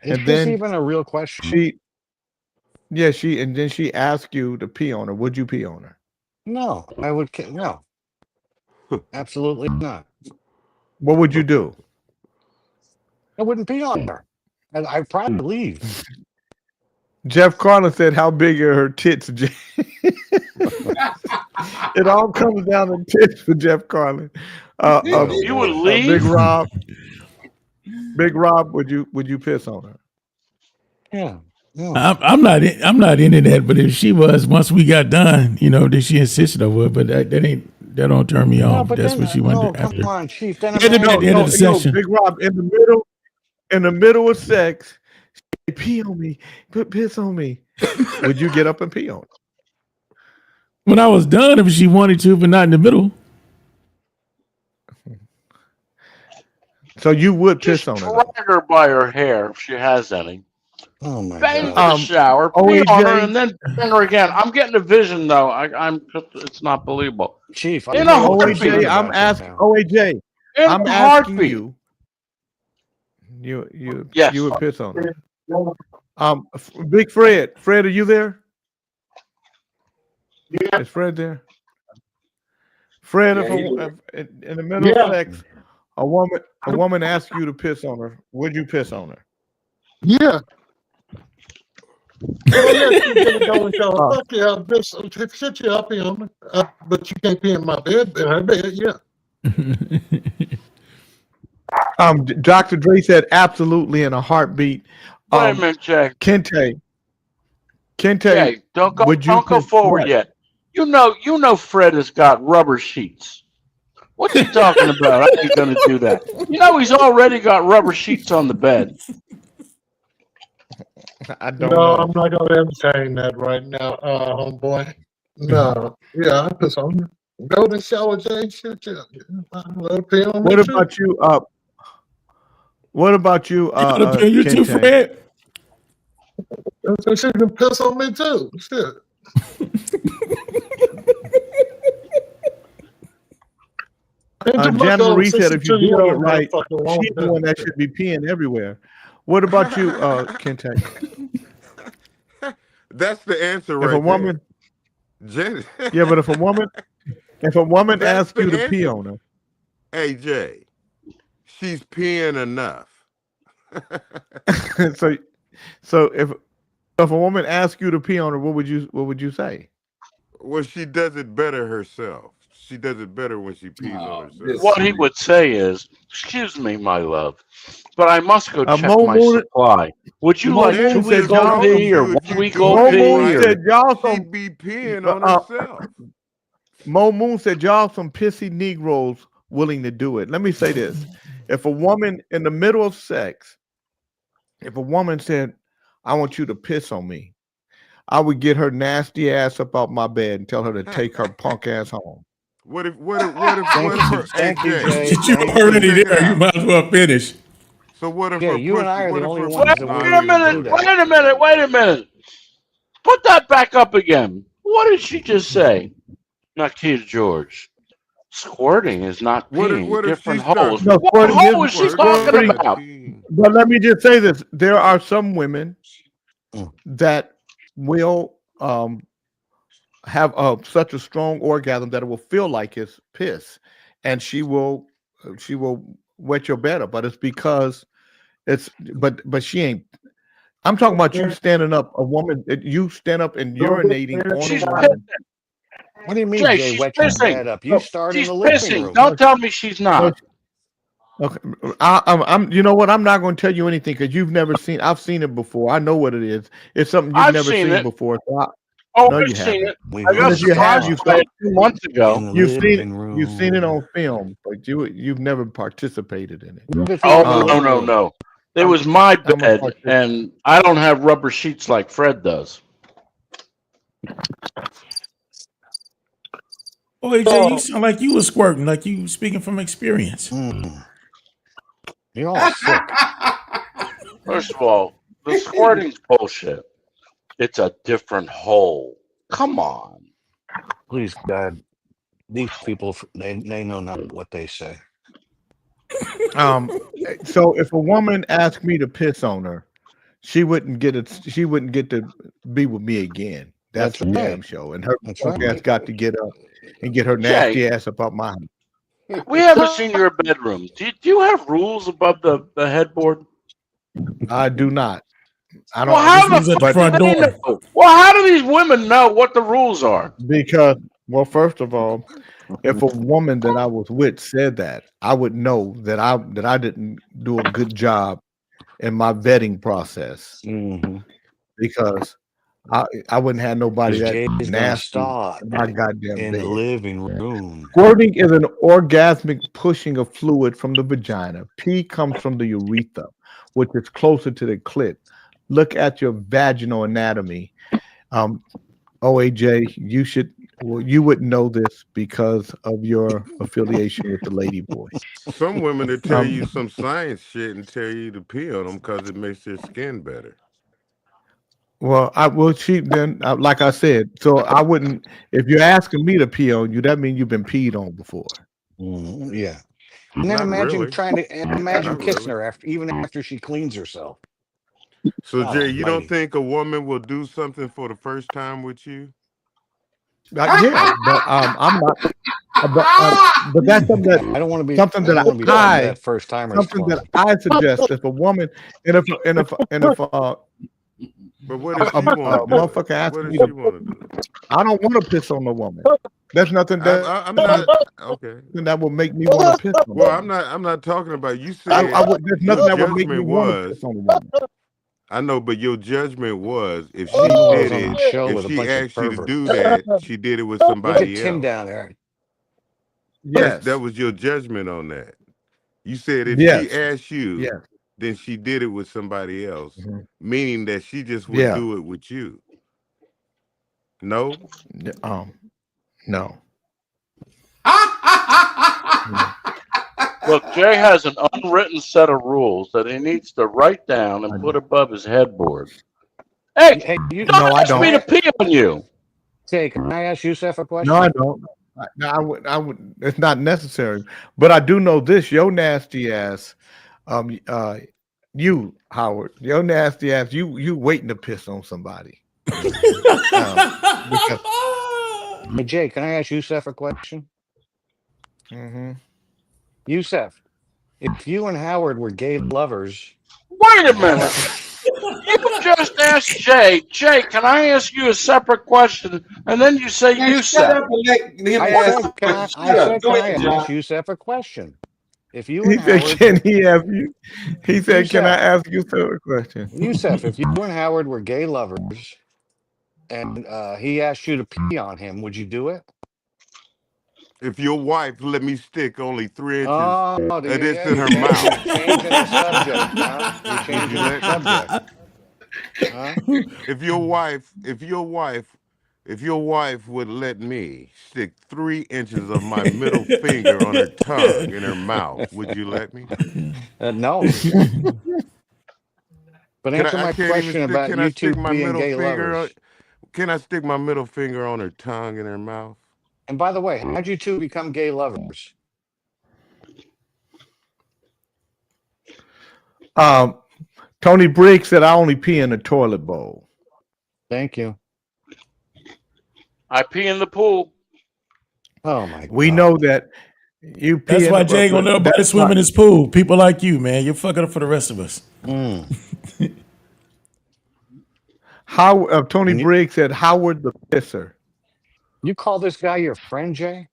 [SPEAKER 4] Is this even a real question?
[SPEAKER 5] And then she asked you to pee on her. Would you pee on her?
[SPEAKER 4] No, I would no. Absolutely not.
[SPEAKER 5] What would you do?
[SPEAKER 4] I wouldn't pee on her. I'd probably leave.
[SPEAKER 5] Jeff Carlin said, "How big are her tits?" It all comes down to tits for Jeff Carlin.
[SPEAKER 12] You would leave?
[SPEAKER 5] Big Rob, would you piss on her?
[SPEAKER 4] Yeah.
[SPEAKER 8] I'm not into that, but if she was, once we got done, that she insisted I would, but that don't turn me off. That's what she wanted to after.
[SPEAKER 4] Come on, Chief. Then
[SPEAKER 8] At the end of the session.
[SPEAKER 5] Big Rob, in the middle of sex, she said, "Pee on me, piss on me." Would you get up and pee on her?
[SPEAKER 8] When I was done, if she wanted to, but not in the middle.
[SPEAKER 5] So you would piss
[SPEAKER 12] Just
[SPEAKER 5] on her?
[SPEAKER 12] drag her by her hair if she has any.
[SPEAKER 4] Oh my
[SPEAKER 12] Bang
[SPEAKER 4] God.
[SPEAKER 12] in the shower, pee
[SPEAKER 5] OAJ.
[SPEAKER 12] on her, and then bang her again. I'm getting a vision though. It's not believable.
[SPEAKER 4] Chief,
[SPEAKER 12] In a heartbeat.
[SPEAKER 5] OAJ, I'm asking OAJ.
[SPEAKER 12] In
[SPEAKER 5] I'm
[SPEAKER 12] a
[SPEAKER 5] asking
[SPEAKER 12] heartbeat.
[SPEAKER 5] you. You
[SPEAKER 12] Yes.
[SPEAKER 5] you would piss on her. Big Fred. Fred, are you there? Yeah. Is Fred there? Fred, in the middle of sex, a woman asks you to piss on her. Would you piss on her?
[SPEAKER 3] Yeah. Well, yeah, she's gonna go and tell her, "Fuck yeah, bitch, shit you up in, but you can't pee in my bed." In her bed, yeah.
[SPEAKER 5] Dr. Dre said absolutely in a heartbeat.
[SPEAKER 1] Wait a minute, Jack.
[SPEAKER 5] Kente,
[SPEAKER 1] Jay, don't go forward
[SPEAKER 5] what?
[SPEAKER 1] yet. You know Fred has got rubber sheets. What's he talking about? I ain't gonna do that. You know he's already got rubber sheets on the bed.
[SPEAKER 5] I don't
[SPEAKER 3] No,
[SPEAKER 5] know.
[SPEAKER 3] I'm not gonna entertain that right now, homeboy. No, yeah, I put some golden shower, Jay. Shit, yeah. Let it pee on me
[SPEAKER 5] What
[SPEAKER 3] too.
[SPEAKER 5] about you? What about you?
[SPEAKER 8] You gonna pay you too,
[SPEAKER 5] Kente?
[SPEAKER 8] Fred?
[SPEAKER 3] So she can piss on me too. Shit.
[SPEAKER 5] Jana Marie said if you're doing it right, she's the one that should be peeing everywhere. What about you, Kente?
[SPEAKER 13] That's the answer
[SPEAKER 5] If
[SPEAKER 13] right
[SPEAKER 5] a woman,
[SPEAKER 13] there.
[SPEAKER 5] yeah, but if a woman
[SPEAKER 13] That's
[SPEAKER 5] asks you
[SPEAKER 13] the
[SPEAKER 5] to pee
[SPEAKER 13] answer.
[SPEAKER 5] on her,
[SPEAKER 13] Hey, Jay, she's peeing enough.
[SPEAKER 5] so if a woman asks you to pee on her, what would you say?
[SPEAKER 13] Well, she does it better herself. She does it better when she pees on herself.
[SPEAKER 1] What he would say is, "Excuse me, my love, but I must go check
[SPEAKER 5] Mo
[SPEAKER 1] my
[SPEAKER 5] Moon-
[SPEAKER 1] supply. Would you
[SPEAKER 5] Mo
[SPEAKER 1] like
[SPEAKER 5] Moon
[SPEAKER 1] 2
[SPEAKER 5] said
[SPEAKER 1] week old pee or 1 week old
[SPEAKER 5] Mo
[SPEAKER 1] pee?"
[SPEAKER 5] Moon said y'all some.
[SPEAKER 13] She'd be peeing on herself.
[SPEAKER 5] Mo Moon said y'all some pissy Negroes willing to do it. Let me say this: if a woman in the middle of sex, if a woman said, "I want you to piss on me," I would get her nasty ass up out my bed and tell her to take her punk ass home.
[SPEAKER 13] What if her,
[SPEAKER 4] Thank you, Jay.
[SPEAKER 8] You already there. You might as well finish.
[SPEAKER 13] So what if
[SPEAKER 4] Yeah,
[SPEAKER 13] her
[SPEAKER 4] you and I are
[SPEAKER 13] what
[SPEAKER 4] the
[SPEAKER 13] if
[SPEAKER 4] only
[SPEAKER 13] her
[SPEAKER 4] ones
[SPEAKER 13] pussy
[SPEAKER 4] that
[SPEAKER 13] not
[SPEAKER 4] will
[SPEAKER 1] Wait a
[SPEAKER 13] even
[SPEAKER 1] minute!
[SPEAKER 13] good?
[SPEAKER 1] Wait a minute! Put that back up again. What did she just say? Nikita George. Squirting is not peeing.
[SPEAKER 13] What if
[SPEAKER 1] Different
[SPEAKER 13] she starts?
[SPEAKER 1] holes.
[SPEAKER 5] No,
[SPEAKER 1] What
[SPEAKER 5] squirting
[SPEAKER 1] hole
[SPEAKER 5] is
[SPEAKER 1] is she
[SPEAKER 5] squirting.
[SPEAKER 1] talking about?
[SPEAKER 5] But let me just say this: there are some women that will have such a strong orgasm that it will feel like it's piss, and she will wet your bed up. But it's because it's but she ain't. I'm talking about you standing up, a woman. You stand up and urinating on
[SPEAKER 1] She's
[SPEAKER 5] a woman.
[SPEAKER 4] What do you mean,
[SPEAKER 1] Jay,
[SPEAKER 4] Jay?
[SPEAKER 1] she's
[SPEAKER 4] Wet your
[SPEAKER 1] pissing.
[SPEAKER 4] bed up. You start in
[SPEAKER 1] She's
[SPEAKER 4] the living
[SPEAKER 1] pissing.
[SPEAKER 4] room.
[SPEAKER 1] Don't tell me she's not.
[SPEAKER 5] Okay, I'm. You know what? I'm not going to tell you anything because you've never seen. I've seen it before. I know what it is. It's something you've
[SPEAKER 1] I've
[SPEAKER 5] never
[SPEAKER 1] seen
[SPEAKER 5] seen
[SPEAKER 1] it.
[SPEAKER 5] before. So
[SPEAKER 1] Oh,
[SPEAKER 5] no,
[SPEAKER 1] I've
[SPEAKER 5] you
[SPEAKER 1] seen
[SPEAKER 5] haven't.
[SPEAKER 1] it. I got
[SPEAKER 5] If you have,
[SPEAKER 1] surprised by it 2 months ago.
[SPEAKER 5] You've seen it on film, but you've never participated in it.
[SPEAKER 1] Oh, no. It was my
[SPEAKER 5] I'm a
[SPEAKER 1] bed,
[SPEAKER 5] participant.
[SPEAKER 1] and I don't have rubber sheets like Fred does.
[SPEAKER 8] Boy, Jay, you sound like you was squirting, like you speaking from experience.
[SPEAKER 4] You're all sick.
[SPEAKER 1] First of all, the squirting's bullshit. It's a different hole. Come on.
[SPEAKER 4] Please, God, these people, they know not what they say.
[SPEAKER 5] So if a woman asked me to piss on her, she wouldn't get it. She wouldn't get to be with me again. That's
[SPEAKER 4] That's
[SPEAKER 5] a
[SPEAKER 4] right.
[SPEAKER 5] damn show. And her
[SPEAKER 4] That's
[SPEAKER 5] punk
[SPEAKER 4] right.
[SPEAKER 5] ass got to get up and get her nasty
[SPEAKER 1] Jay.
[SPEAKER 5] ass up out my house.
[SPEAKER 1] We haven't seen your bedroom. Do you have rules above the headboard?
[SPEAKER 5] I do not. I don't.
[SPEAKER 1] Well, how
[SPEAKER 8] This was at the front
[SPEAKER 1] do they
[SPEAKER 8] door.
[SPEAKER 1] know? Well, how do these women know what the rules are?
[SPEAKER 5] Because, well, first of all, if a woman that I was with said that, I would know that I didn't do a good job in my vetting process because I wouldn't have nobody that
[SPEAKER 4] Jay's gonna
[SPEAKER 5] nasty
[SPEAKER 4] stop
[SPEAKER 5] in my goddamn
[SPEAKER 4] in
[SPEAKER 5] bed.
[SPEAKER 4] the living room.
[SPEAKER 5] Squirting is an orgasmic pushing of fluid from the vagina. Pee comes from the urethra, which is closer to the clit. Look at your vaginal anatomy. OAJ, you would know this because of your affiliation with the Lady Boy.
[SPEAKER 13] Some women that tell you some science shit and tell you to pee on them because it makes their skin better.
[SPEAKER 5] Well, like I said, so I wouldn't. If you're asking me to pee on you, that means you've been peed on before.
[SPEAKER 4] Yeah. And then
[SPEAKER 13] Not
[SPEAKER 4] imagine
[SPEAKER 13] really. Not
[SPEAKER 4] kissing
[SPEAKER 13] really.
[SPEAKER 4] her after she cleans herself.
[SPEAKER 13] So
[SPEAKER 4] God
[SPEAKER 13] Jay, you don't
[SPEAKER 4] almighty.
[SPEAKER 13] think a woman will do something for the first time with you?
[SPEAKER 5] Yeah, but I'm not. But that's something that
[SPEAKER 4] I don't want to be
[SPEAKER 5] something
[SPEAKER 4] I don't
[SPEAKER 5] that
[SPEAKER 4] want to be part of that first timer's
[SPEAKER 5] something
[SPEAKER 4] club.
[SPEAKER 5] that I suggest if a woman and if
[SPEAKER 13] But what if
[SPEAKER 5] a
[SPEAKER 13] she want to do
[SPEAKER 5] motherfucker
[SPEAKER 13] it?
[SPEAKER 5] asks
[SPEAKER 13] What if
[SPEAKER 5] me
[SPEAKER 13] she
[SPEAKER 5] to,
[SPEAKER 13] want to do it?
[SPEAKER 5] I don't want to piss on a woman. There's nothing
[SPEAKER 13] I'm not okay.
[SPEAKER 5] that will make me want to piss on.
[SPEAKER 13] Well, I'm not talking about. You said
[SPEAKER 5] There's nothing that would make me
[SPEAKER 13] judgment
[SPEAKER 5] want to
[SPEAKER 13] was.
[SPEAKER 5] piss on a woman.
[SPEAKER 13] I know, but your judgment was if she
[SPEAKER 4] He was
[SPEAKER 13] did
[SPEAKER 4] on
[SPEAKER 13] it,
[SPEAKER 4] the show
[SPEAKER 13] if
[SPEAKER 4] with a
[SPEAKER 13] she
[SPEAKER 4] bunch of
[SPEAKER 13] asked you to
[SPEAKER 4] perverts.
[SPEAKER 13] do that, she did it with
[SPEAKER 4] Look at
[SPEAKER 13] somebody
[SPEAKER 4] Tim
[SPEAKER 13] else.
[SPEAKER 4] down there.
[SPEAKER 5] Yes.
[SPEAKER 13] That was your judgment on that. You said if
[SPEAKER 5] Yes.
[SPEAKER 13] she asked you,
[SPEAKER 5] Yes.
[SPEAKER 13] then she did it with somebody else,
[SPEAKER 5] Mhm.
[SPEAKER 13] meaning that she just would
[SPEAKER 5] Yeah.
[SPEAKER 13] do it with you. No?
[SPEAKER 5] No.
[SPEAKER 1] Look, Jay has an unwritten set of rules that he needs to write down and put above his headboard. Hey,
[SPEAKER 4] you
[SPEAKER 1] don't
[SPEAKER 5] No, I
[SPEAKER 1] ask me to
[SPEAKER 5] don't.
[SPEAKER 1] pee on you.
[SPEAKER 4] Jay, can I ask Yusef a question?
[SPEAKER 5] No, I don't. No, I would. It's not necessary. But I do know this. Your nasty ass, you Howard, your nasty ass. You waiting to piss on somebody. Because,
[SPEAKER 4] Hey, Jay, can I ask Yusef a question? Yusef, if you and Howard were gay lovers,
[SPEAKER 1] Wait a minute. You just asked Jay. Jay, can I ask you a separate question? And then you say you said.
[SPEAKER 4] I said, can I ask Yusef a question? If you
[SPEAKER 5] he
[SPEAKER 4] and
[SPEAKER 5] said,
[SPEAKER 4] Howard,
[SPEAKER 5] "Can he have you?" He said, "Can I
[SPEAKER 4] Yusef.
[SPEAKER 5] ask you a question?"
[SPEAKER 4] Yusef, if you and Howard were gay lovers, and he asked you to pee on him, would you do it?
[SPEAKER 13] If your wife let me stick only 3 inches
[SPEAKER 4] Oh,
[SPEAKER 13] of this in her
[SPEAKER 4] you're
[SPEAKER 13] mouth,
[SPEAKER 4] changing the subject, huh? You're
[SPEAKER 13] would
[SPEAKER 4] changing
[SPEAKER 13] you
[SPEAKER 4] the
[SPEAKER 13] let me?
[SPEAKER 4] subject. Huh?
[SPEAKER 13] If your wife would let me stick 3 inches of my middle finger on her tongue in her mouth, would you let me?
[SPEAKER 4] No. But
[SPEAKER 13] Can
[SPEAKER 4] answer
[SPEAKER 13] I
[SPEAKER 4] my
[SPEAKER 13] can't even
[SPEAKER 4] question
[SPEAKER 13] stick.
[SPEAKER 4] about
[SPEAKER 13] Can
[SPEAKER 4] you
[SPEAKER 13] I
[SPEAKER 4] two
[SPEAKER 13] stick my
[SPEAKER 4] being
[SPEAKER 13] middle
[SPEAKER 4] gay
[SPEAKER 13] finger?
[SPEAKER 4] lovers.
[SPEAKER 13] Can I stick my middle finger on her tongue in her mouth?
[SPEAKER 4] And by the way, how'd you two become gay lovers?
[SPEAKER 5] Tony Briggs said, "I only pee in a toilet bowl."
[SPEAKER 4] Thank you.
[SPEAKER 1] I pee in the pool.
[SPEAKER 4] Oh my God.
[SPEAKER 5] We know that you pee.
[SPEAKER 8] That's
[SPEAKER 5] in
[SPEAKER 8] why
[SPEAKER 5] the,
[SPEAKER 8] Jay gonna know about to
[SPEAKER 5] that's
[SPEAKER 8] swim
[SPEAKER 5] not-
[SPEAKER 8] in his pool. People like you, man. You're fucking up for the rest of us.
[SPEAKER 5] How Tony
[SPEAKER 4] And you-
[SPEAKER 5] Briggs said, "Howard the pisser."
[SPEAKER 4] You call this guy your friend, Jay?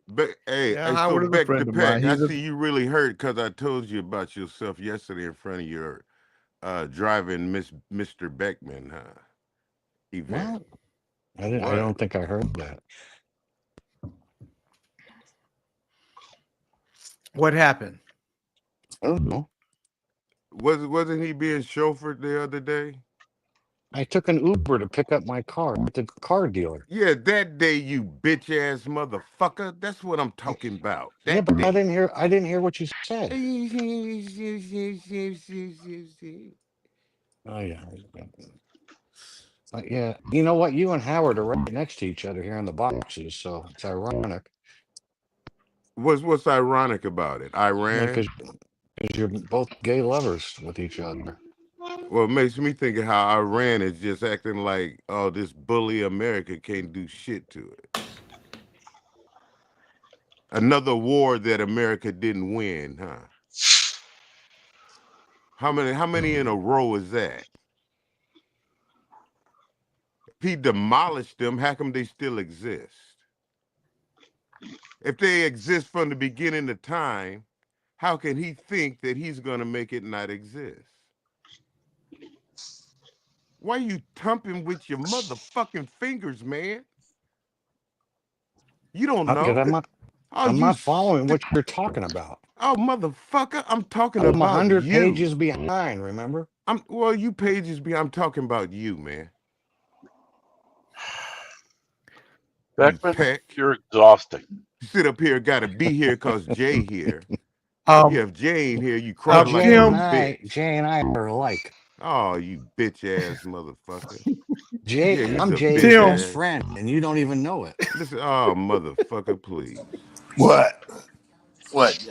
[SPEAKER 13] But hey,
[SPEAKER 5] Yeah,
[SPEAKER 13] hey, so
[SPEAKER 5] Howard is a
[SPEAKER 13] back
[SPEAKER 5] friend
[SPEAKER 13] to
[SPEAKER 5] of mine.
[SPEAKER 13] Peck. I
[SPEAKER 5] He's a-
[SPEAKER 13] see you really hurt because I told you about yourself yesterday in front of your driving Mr. Beckman event.
[SPEAKER 4] What? I don't think I heard that.
[SPEAKER 5] What happened?
[SPEAKER 4] I don't know.
[SPEAKER 13] Wasn't he being chauffeured the other day?
[SPEAKER 4] I took an Uber to pick up my car at the car dealer.
[SPEAKER 13] Yeah, that day, you bitch ass motherfucker. That's what I'm talking about.
[SPEAKER 4] Yeah, but I didn't hear what you said. Oh yeah. Yeah. You know what? You and Howard are right next to each other here in the boxes, so it's ironic.
[SPEAKER 13] What's ironic about it? Iran?
[SPEAKER 4] Because you're both gay lovers with each other.
[SPEAKER 13] Well, it makes me think of how Iran is just acting like, oh, this bully America can't do shit to it. Another war that America didn't win, huh? How many in a row is that? If he demolished them, how come they still exist? If they exist from the beginning of time, how can he think that he's going to make it not exist? Why you thumping with your motherfucking fingers, man? You don't know.
[SPEAKER 4] Because I'm not following what you're talking about.
[SPEAKER 13] Oh, motherfucker, I'm talking
[SPEAKER 4] I'm
[SPEAKER 13] about
[SPEAKER 4] 100
[SPEAKER 13] you.
[SPEAKER 4] pages behind, remember?
[SPEAKER 13] Well, you pages behind. I'm talking about you, man.
[SPEAKER 1] Beckman,
[SPEAKER 13] Peck.
[SPEAKER 1] you're exhausting.
[SPEAKER 13] You sit up here, got to be here because Jay here. If Jay ain't here, you cry like a bitch.
[SPEAKER 4] Jay and I are alike.
[SPEAKER 13] Oh, you bitch ass motherfucker.
[SPEAKER 4] Jay,
[SPEAKER 13] Yeah,
[SPEAKER 4] I'm
[SPEAKER 13] he's a
[SPEAKER 4] Jay's
[SPEAKER 13] bitch
[SPEAKER 4] best
[SPEAKER 13] ass.
[SPEAKER 4] friend, and you don't even know it.
[SPEAKER 13] Listen, oh, motherfucker, please.
[SPEAKER 14] What? What?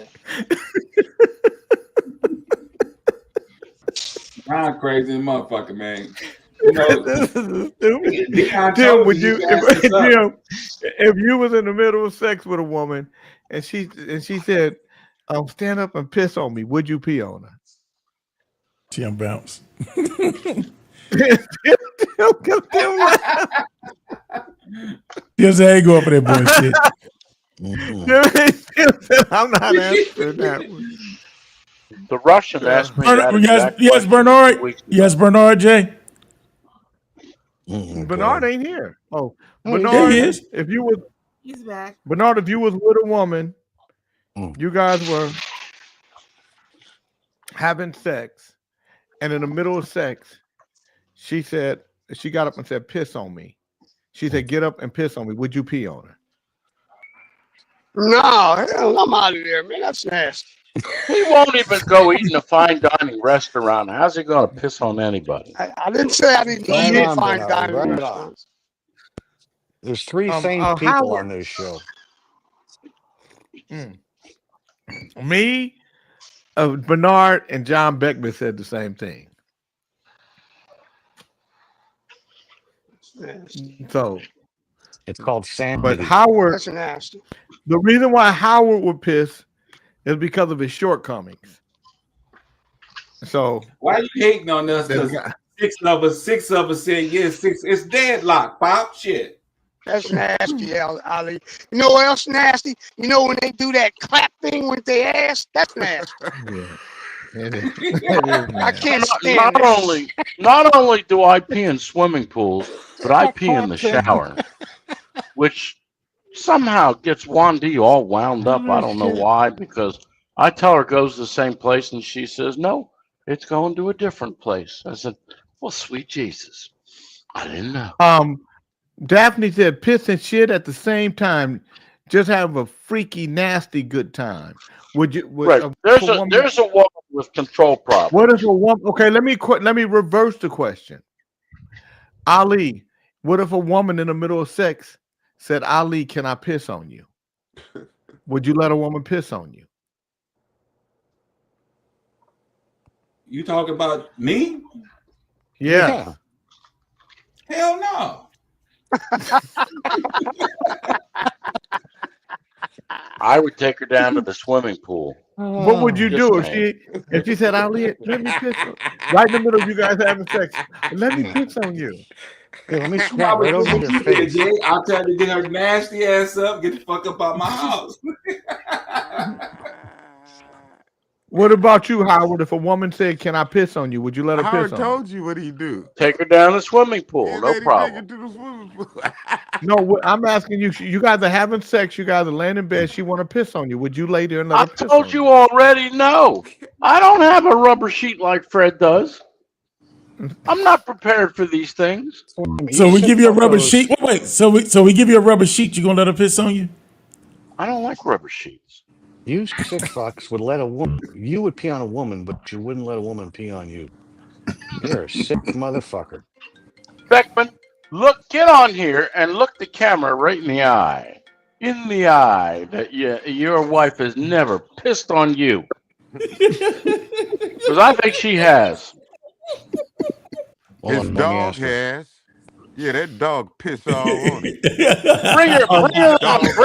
[SPEAKER 2] I'm crazy motherfucker, man. You know,
[SPEAKER 5] This is stupid.
[SPEAKER 2] Deion
[SPEAKER 5] Tim,
[SPEAKER 2] told
[SPEAKER 5] would
[SPEAKER 2] you
[SPEAKER 5] you,
[SPEAKER 2] you asked us up.
[SPEAKER 5] Tim, if you was in the middle of sex with a woman and she said, "Stand up and piss on me," would you pee on her?
[SPEAKER 8] Tim bounce. Yes, I ain't going for that bullshit.
[SPEAKER 5] I'm not answering that one.
[SPEAKER 1] The Russian asked me that exact
[SPEAKER 8] Yes,
[SPEAKER 1] question
[SPEAKER 8] Bernard.
[SPEAKER 1] 2 weeks ago.
[SPEAKER 8] Yes, Bernard J.
[SPEAKER 5] Bernard ain't here. Oh,
[SPEAKER 8] Oh,
[SPEAKER 5] Bernard,
[SPEAKER 8] there he is.
[SPEAKER 5] if you was
[SPEAKER 10] He's back.
[SPEAKER 5] Bernard, if you was with a woman, you guys were having sex, and in the middle of sex, she got up and said, "Piss on me." She said, "Get up and piss on me." Would you pee on her?
[SPEAKER 11] No, hell, I'm out of there, man. That's nasty.
[SPEAKER 1] He won't even go eat in a fine dining restaurant. How's he going to piss on anybody?
[SPEAKER 11] I didn't say I didn't
[SPEAKER 4] Right
[SPEAKER 11] eat at
[SPEAKER 4] on,
[SPEAKER 11] fine
[SPEAKER 4] Bernard,
[SPEAKER 11] dining
[SPEAKER 4] right on.
[SPEAKER 11] restaurants.
[SPEAKER 4] There's three sane people
[SPEAKER 5] Howard.
[SPEAKER 4] on this show.
[SPEAKER 5] Me, Bernard, and John Beckman said the same thing. So
[SPEAKER 4] it's called sanity.
[SPEAKER 5] But Howard,
[SPEAKER 11] That's nasty.
[SPEAKER 5] the reason why Howard would piss is because of his shortcomings. So
[SPEAKER 2] why are you hating on us? Because six of us said yes. Six. It's deadlock. Pop shit.
[SPEAKER 11] That's nasty, Ali. You know what else nasty? You know when they do that clap thing with their ass? That's nasty. I can't stand
[SPEAKER 1] Not only do I pee in swimming pools, but I pee in the shower, which somehow gets Wandy all wound up. I don't know why, because I tell her goes to the same place, and she says, no, it's going to a different place. I said, well, sweet Jesus, I didn't know.
[SPEAKER 5] Daphne said, piss and shit at the same time. Just have a freaky, nasty good time. Would you?
[SPEAKER 1] Right. There's a woman with control problems.
[SPEAKER 5] What is a woman? Okay, let me reverse the question. Ali, what if a woman in the middle of sex said, Ali, can I piss on you? Would you let a woman piss on you?
[SPEAKER 2] You talking about me?
[SPEAKER 5] Yeah.
[SPEAKER 2] Hell no.
[SPEAKER 1] I would take her down to the swimming pool.
[SPEAKER 5] What would you do if she said, Ali, let me piss on right in the middle of you guys having sex? Let me piss on you.
[SPEAKER 4] Hey, let me squat right over your face.
[SPEAKER 2] I'll try to get her nasty ass up, get the fuck up out my house.
[SPEAKER 5] What about you, Howard? If a woman said, can I piss on you? Would you let her
[SPEAKER 13] Howard
[SPEAKER 5] piss on
[SPEAKER 13] told you what he do.
[SPEAKER 1] Take her down the swimming pool. No problem.
[SPEAKER 5] you? No, I'm asking you. You guys are having sex. You guys are laying in bed. She want to piss on you. Would you lay there and let her piss on
[SPEAKER 1] told you already, no. I don't have a rubber sheet like Fred does. I'm not prepared for these things.
[SPEAKER 8] So we give you a rubber sheet. Wait. So we give you a rubber sheet. You gonna let her piss on you?
[SPEAKER 1] I don't like rubber sheets.
[SPEAKER 4] You sick fucks would let a woman. You would pee on a woman, but you wouldn't let a woman pee on you. You're a sick motherfucker.
[SPEAKER 1] Beckman, get on here and look the camera right in the eye. In the eye that your wife has never pissed on you. Because I think she has.
[SPEAKER 13] His dog has. Yeah, that dog pissed all on it.
[SPEAKER 1] Bring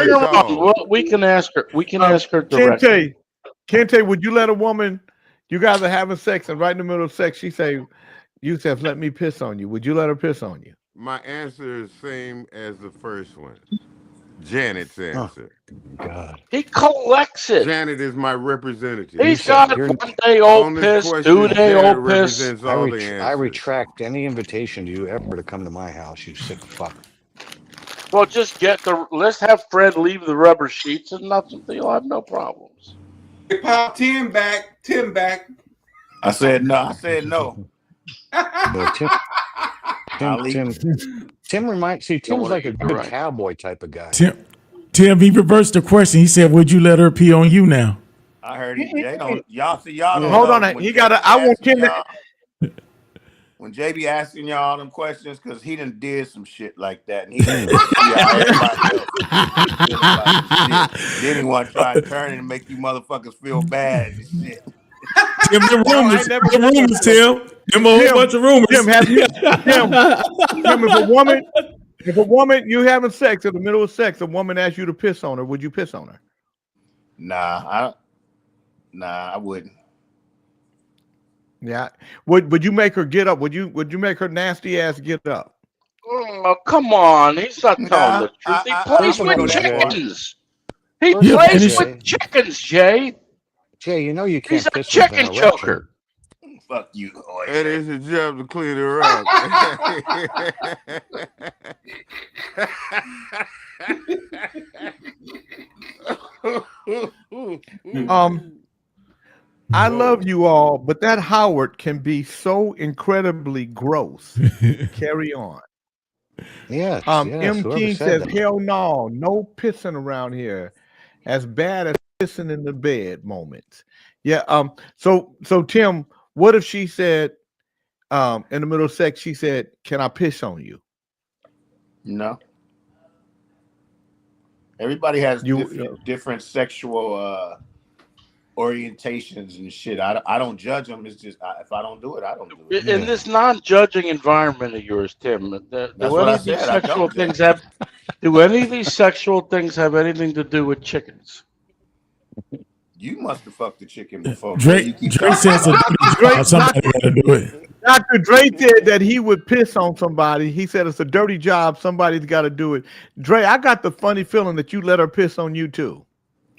[SPEAKER 1] her on. Well, we can ask her. We can ask her directly.
[SPEAKER 5] Kente, would you let a woman? You guys are having sex, and right in the middle of sex, she say, "Yusef, let me piss on you." Would you let her piss on you?
[SPEAKER 13] My answer is same as the first one. Janet's answer.
[SPEAKER 4] God.
[SPEAKER 1] He collects it.
[SPEAKER 13] Janet is my representative.
[SPEAKER 1] He's got 1 day old piss, 2 day old piss.
[SPEAKER 4] I retract any invitation to you ever to come to my house, you sick fuck.
[SPEAKER 1] Well, just let's have Fred leave the rubber sheets and nothing. You'll have no problems.
[SPEAKER 2] Hey, Pop, Tim back.
[SPEAKER 14] I said no.
[SPEAKER 4] Tim Tim's like a good cowboy type of guy.
[SPEAKER 8] Tim, he reversed the question. He said, would you let her pee on you now?
[SPEAKER 14] I heard it. Y'all don't
[SPEAKER 5] Hold
[SPEAKER 14] know
[SPEAKER 5] on.
[SPEAKER 14] when
[SPEAKER 5] He got to. I want Tim to.
[SPEAKER 14] When JB asking y'all them questions, because he done did some shit like that, and he didn't Then he want to try and turn it and make you motherfuckers feel bad and shit.
[SPEAKER 8] Tim, them rumors, Tim. Them a whole bunch of rumors.
[SPEAKER 5] Tim, if a woman, you having sex in the middle of sex, a woman asks you to piss on her, would you piss on her?
[SPEAKER 14] Nah, I wouldn't.
[SPEAKER 5] Yeah. Would you make her get up? Would you make her nasty ass get up?
[SPEAKER 12] Oh, come on. He's not telling the truth. He plays
[SPEAKER 14] wouldn't
[SPEAKER 12] with
[SPEAKER 14] go that far.
[SPEAKER 12] chickens. He
[SPEAKER 4] First of all,
[SPEAKER 12] plays
[SPEAKER 4] Jay,
[SPEAKER 12] with chickens, Jay.
[SPEAKER 4] Jay, you know you
[SPEAKER 12] He's
[SPEAKER 4] can't
[SPEAKER 12] a
[SPEAKER 4] piss with an
[SPEAKER 12] chicken
[SPEAKER 4] erection.
[SPEAKER 12] choker.
[SPEAKER 14] Fuck you, boy.
[SPEAKER 13] It is a job to clean her up.
[SPEAKER 5] I love you all, but that Howard can be so incredibly gross. Carry on.
[SPEAKER 4] Yes,
[SPEAKER 5] M.
[SPEAKER 4] whoever
[SPEAKER 5] King
[SPEAKER 4] said
[SPEAKER 5] says,
[SPEAKER 4] that.
[SPEAKER 5] hell no pissing around here. As bad as pissing in the bed moments. Yeah. So Tim, what if she said, in the middle of sex, she said, "Can I piss on you?"
[SPEAKER 14] No. Everybody has different sexual orientations and shit. I don't judge them. It's just if I don't do it, I don't do it.
[SPEAKER 12] In this non-judging environment of yours, Tim, do
[SPEAKER 14] what
[SPEAKER 12] any
[SPEAKER 14] I
[SPEAKER 12] of these
[SPEAKER 14] said, I
[SPEAKER 12] sexual
[SPEAKER 14] don't
[SPEAKER 12] things have? Do any of these sexual things have anything to do with chickens?
[SPEAKER 14] You must have fucked the chicken before.
[SPEAKER 8] Drake says somebody got to do it.
[SPEAKER 5] Dr. Dre said that he would piss on somebody. He said it's a dirty job. Somebody's got to do it. Dre, I got the funny feeling that you let her piss on you too.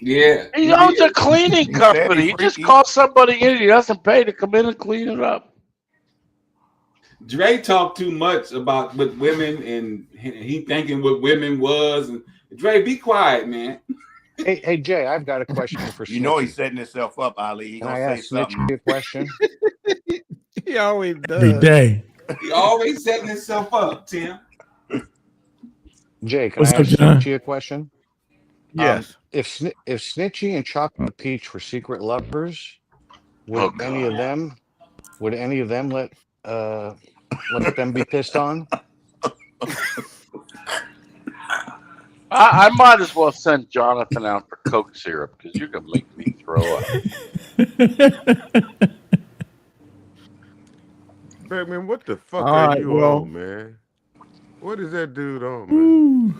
[SPEAKER 2] Yeah.
[SPEAKER 12] He owns a cleaning company. He just calls somebody in. He doesn't pay to come in and clean it up.
[SPEAKER 2] Dre talked too much about with women, and he thinking what women was. And Dre, be quiet, man.
[SPEAKER 4] Hey, Jay, I've got a question for Snitchy.
[SPEAKER 14] You know he's setting himself up, Ali. He
[SPEAKER 4] Can I
[SPEAKER 14] gonna say
[SPEAKER 4] ask
[SPEAKER 14] something.
[SPEAKER 4] Snitchy a question?
[SPEAKER 5] He always does.
[SPEAKER 8] Every day.
[SPEAKER 2] He always setting himself up, Tim.
[SPEAKER 4] Jay, can
[SPEAKER 8] What's
[SPEAKER 4] I
[SPEAKER 8] up,
[SPEAKER 4] ask
[SPEAKER 8] John?
[SPEAKER 4] Snitchy a question?
[SPEAKER 5] Yes.
[SPEAKER 4] If Snitchy and Chocolate Peach were secret lovers, would any of them let them be pissed on?
[SPEAKER 12] I might as well send Jonathan out for Coke syrup because you can make me throw up.
[SPEAKER 13] Batman, what the fuck
[SPEAKER 5] All
[SPEAKER 13] are
[SPEAKER 5] right,
[SPEAKER 13] you
[SPEAKER 5] well-
[SPEAKER 13] on, man? What is that dude on, man?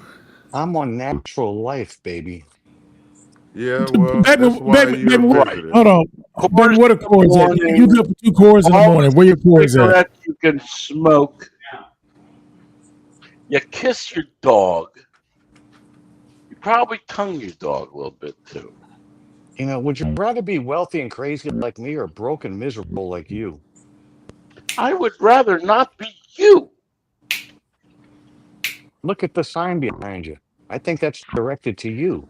[SPEAKER 4] I'm on natural life, baby.
[SPEAKER 13] Yeah, well, that's
[SPEAKER 8] Baby,
[SPEAKER 13] why
[SPEAKER 8] baby,
[SPEAKER 13] you're
[SPEAKER 8] baby,
[SPEAKER 13] a
[SPEAKER 8] what,
[SPEAKER 13] visitor.
[SPEAKER 8] hold on. Baby, what are chords at? You get up for 2 chords in the morning. Where your chords at?
[SPEAKER 12] Cigarette you can smoke. You kiss your dog. You probably tongue your dog a little bit too.
[SPEAKER 4] You know, would you rather be wealthy and crazy like me or broke and miserable like you?
[SPEAKER 12] I would rather not be you.
[SPEAKER 4] Look at the sign behind you. I think that's directed to you.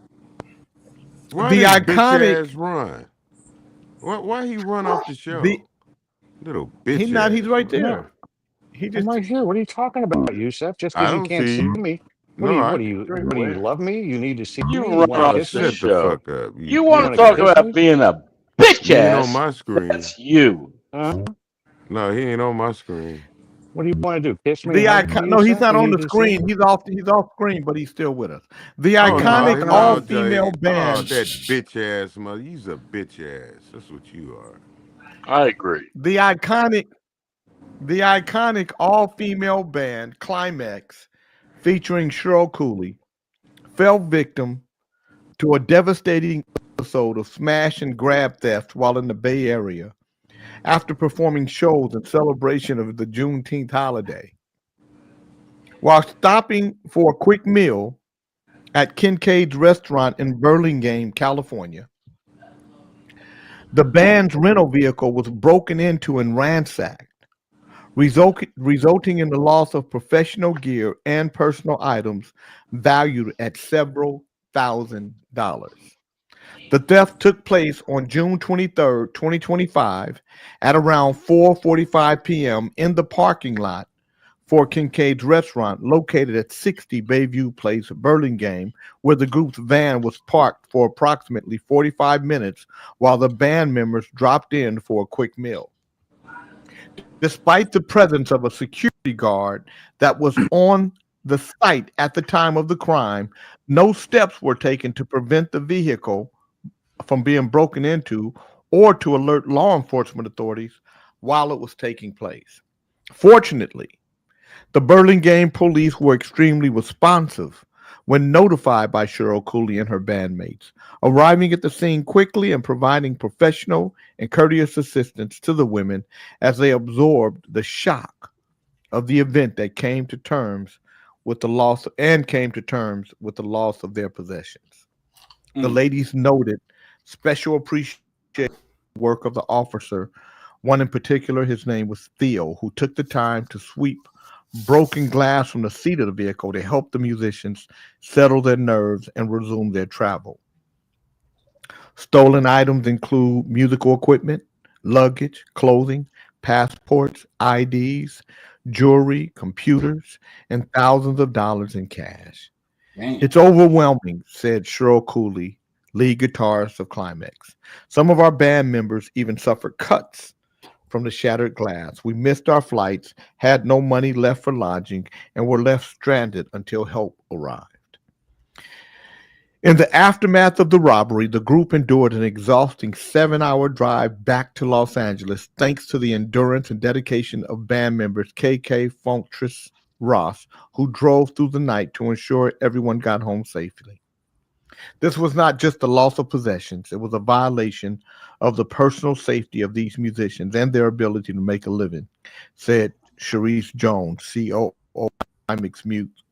[SPEAKER 13] Why
[SPEAKER 5] The
[SPEAKER 13] this
[SPEAKER 5] iconic-
[SPEAKER 13] bitch ass run? Why he run off the show?
[SPEAKER 5] The-
[SPEAKER 13] Little bitch.
[SPEAKER 5] He's not. He's
[SPEAKER 13] ass.
[SPEAKER 5] right there. He
[SPEAKER 4] I'm
[SPEAKER 5] just.
[SPEAKER 4] right here. What are you talking about, Yusef? Just
[SPEAKER 13] I
[SPEAKER 4] because you
[SPEAKER 13] don't
[SPEAKER 4] can't
[SPEAKER 13] see
[SPEAKER 4] see
[SPEAKER 13] you.
[SPEAKER 4] me.
[SPEAKER 13] No,
[SPEAKER 4] What do you love me? You need to see
[SPEAKER 12] You
[SPEAKER 4] me.
[SPEAKER 12] run
[SPEAKER 4] You want
[SPEAKER 12] off
[SPEAKER 4] to
[SPEAKER 12] the
[SPEAKER 4] kiss
[SPEAKER 13] Shut
[SPEAKER 4] me?
[SPEAKER 13] the
[SPEAKER 12] show.
[SPEAKER 13] fuck up.
[SPEAKER 12] You want
[SPEAKER 4] wanna
[SPEAKER 12] to talk
[SPEAKER 4] kiss
[SPEAKER 12] about
[SPEAKER 4] me?
[SPEAKER 12] being a bitch
[SPEAKER 13] He ain't
[SPEAKER 12] ass?
[SPEAKER 13] on my screen.
[SPEAKER 12] That's you.
[SPEAKER 4] Huh?
[SPEAKER 13] No, he ain't on my screen.
[SPEAKER 4] What do you want to do? Kiss me?
[SPEAKER 5] The
[SPEAKER 4] and hug me,
[SPEAKER 5] icon. No, he's
[SPEAKER 4] Yusef?
[SPEAKER 5] not
[SPEAKER 4] You
[SPEAKER 5] on
[SPEAKER 4] need
[SPEAKER 5] the
[SPEAKER 4] to see
[SPEAKER 5] screen.
[SPEAKER 4] me?
[SPEAKER 5] He's off screen, but he's still with us. The
[SPEAKER 13] Oh, no,
[SPEAKER 5] iconic
[SPEAKER 13] no,
[SPEAKER 5] all-female
[SPEAKER 13] Jay.
[SPEAKER 5] band.
[SPEAKER 13] Oh, that bitch ass mother. You's a bitch ass. That's what you are.
[SPEAKER 12] I agree.
[SPEAKER 5] The iconic all-female band Climax, featuring Cheryl Cooley, fell victim to a devastating episode of smash and grab theft while in the Bay Area after performing shows in celebration of the Juneteenth holiday. While stopping for a quick meal at Kincaid's restaurant in Burlingame, California, the band's rental vehicle was broken into and ransacked, resulting in the loss of professional gear and personal items valued at several $1,000s. The theft took place on June 23rd, 2025 at around 4:45 p.m. in the parking lot for Kincaid's restaurant located at 60 Bayview Place, Burlingame, where the group's van was parked for approximately 45 minutes while the band members dropped in for a quick meal. Despite the presence of a security guard that was on the site at the time of the crime, no steps were taken to prevent the vehicle from being broken into or to alert law enforcement authorities while it was taking place. Fortunately, the Burlingame police were extremely responsive when notified by Cheryl Cooley and her bandmates, arriving at the scene quickly and providing professional and courteous assistance to the women as they absorbed the shock of the event that came to terms with the loss and came to terms with the loss of their possessions. The ladies noted special appreciation for the work of the officer. One in particular, his name was Theo, who took the time to sweep broken glass from the seat of the vehicle to help the musicians settle their nerves and resume their travel. Stolen items include musical equipment, luggage, clothing, passports, IDs, jewelry, computers, and thousands of dollars in cash.
[SPEAKER 2] Damn.
[SPEAKER 5] It's overwhelming, said Cheryl Cooley, lead guitarist of Climax. Some of our band members even suffered cuts from the shattered glass. We missed our flights, had no money left for lodging, and were left stranded until help arrived. In the aftermath of the robbery, the group endured an exhausting 7-hour drive back to Los Angeles thanks to the endurance and dedication of band members KK Funktress Ross, who drove through the night to ensure everyone got home safely. This was not just the loss of possessions, it was a violation of the personal safety of these musicians and their ability to make a living, said Sharice Jones, COO of Climax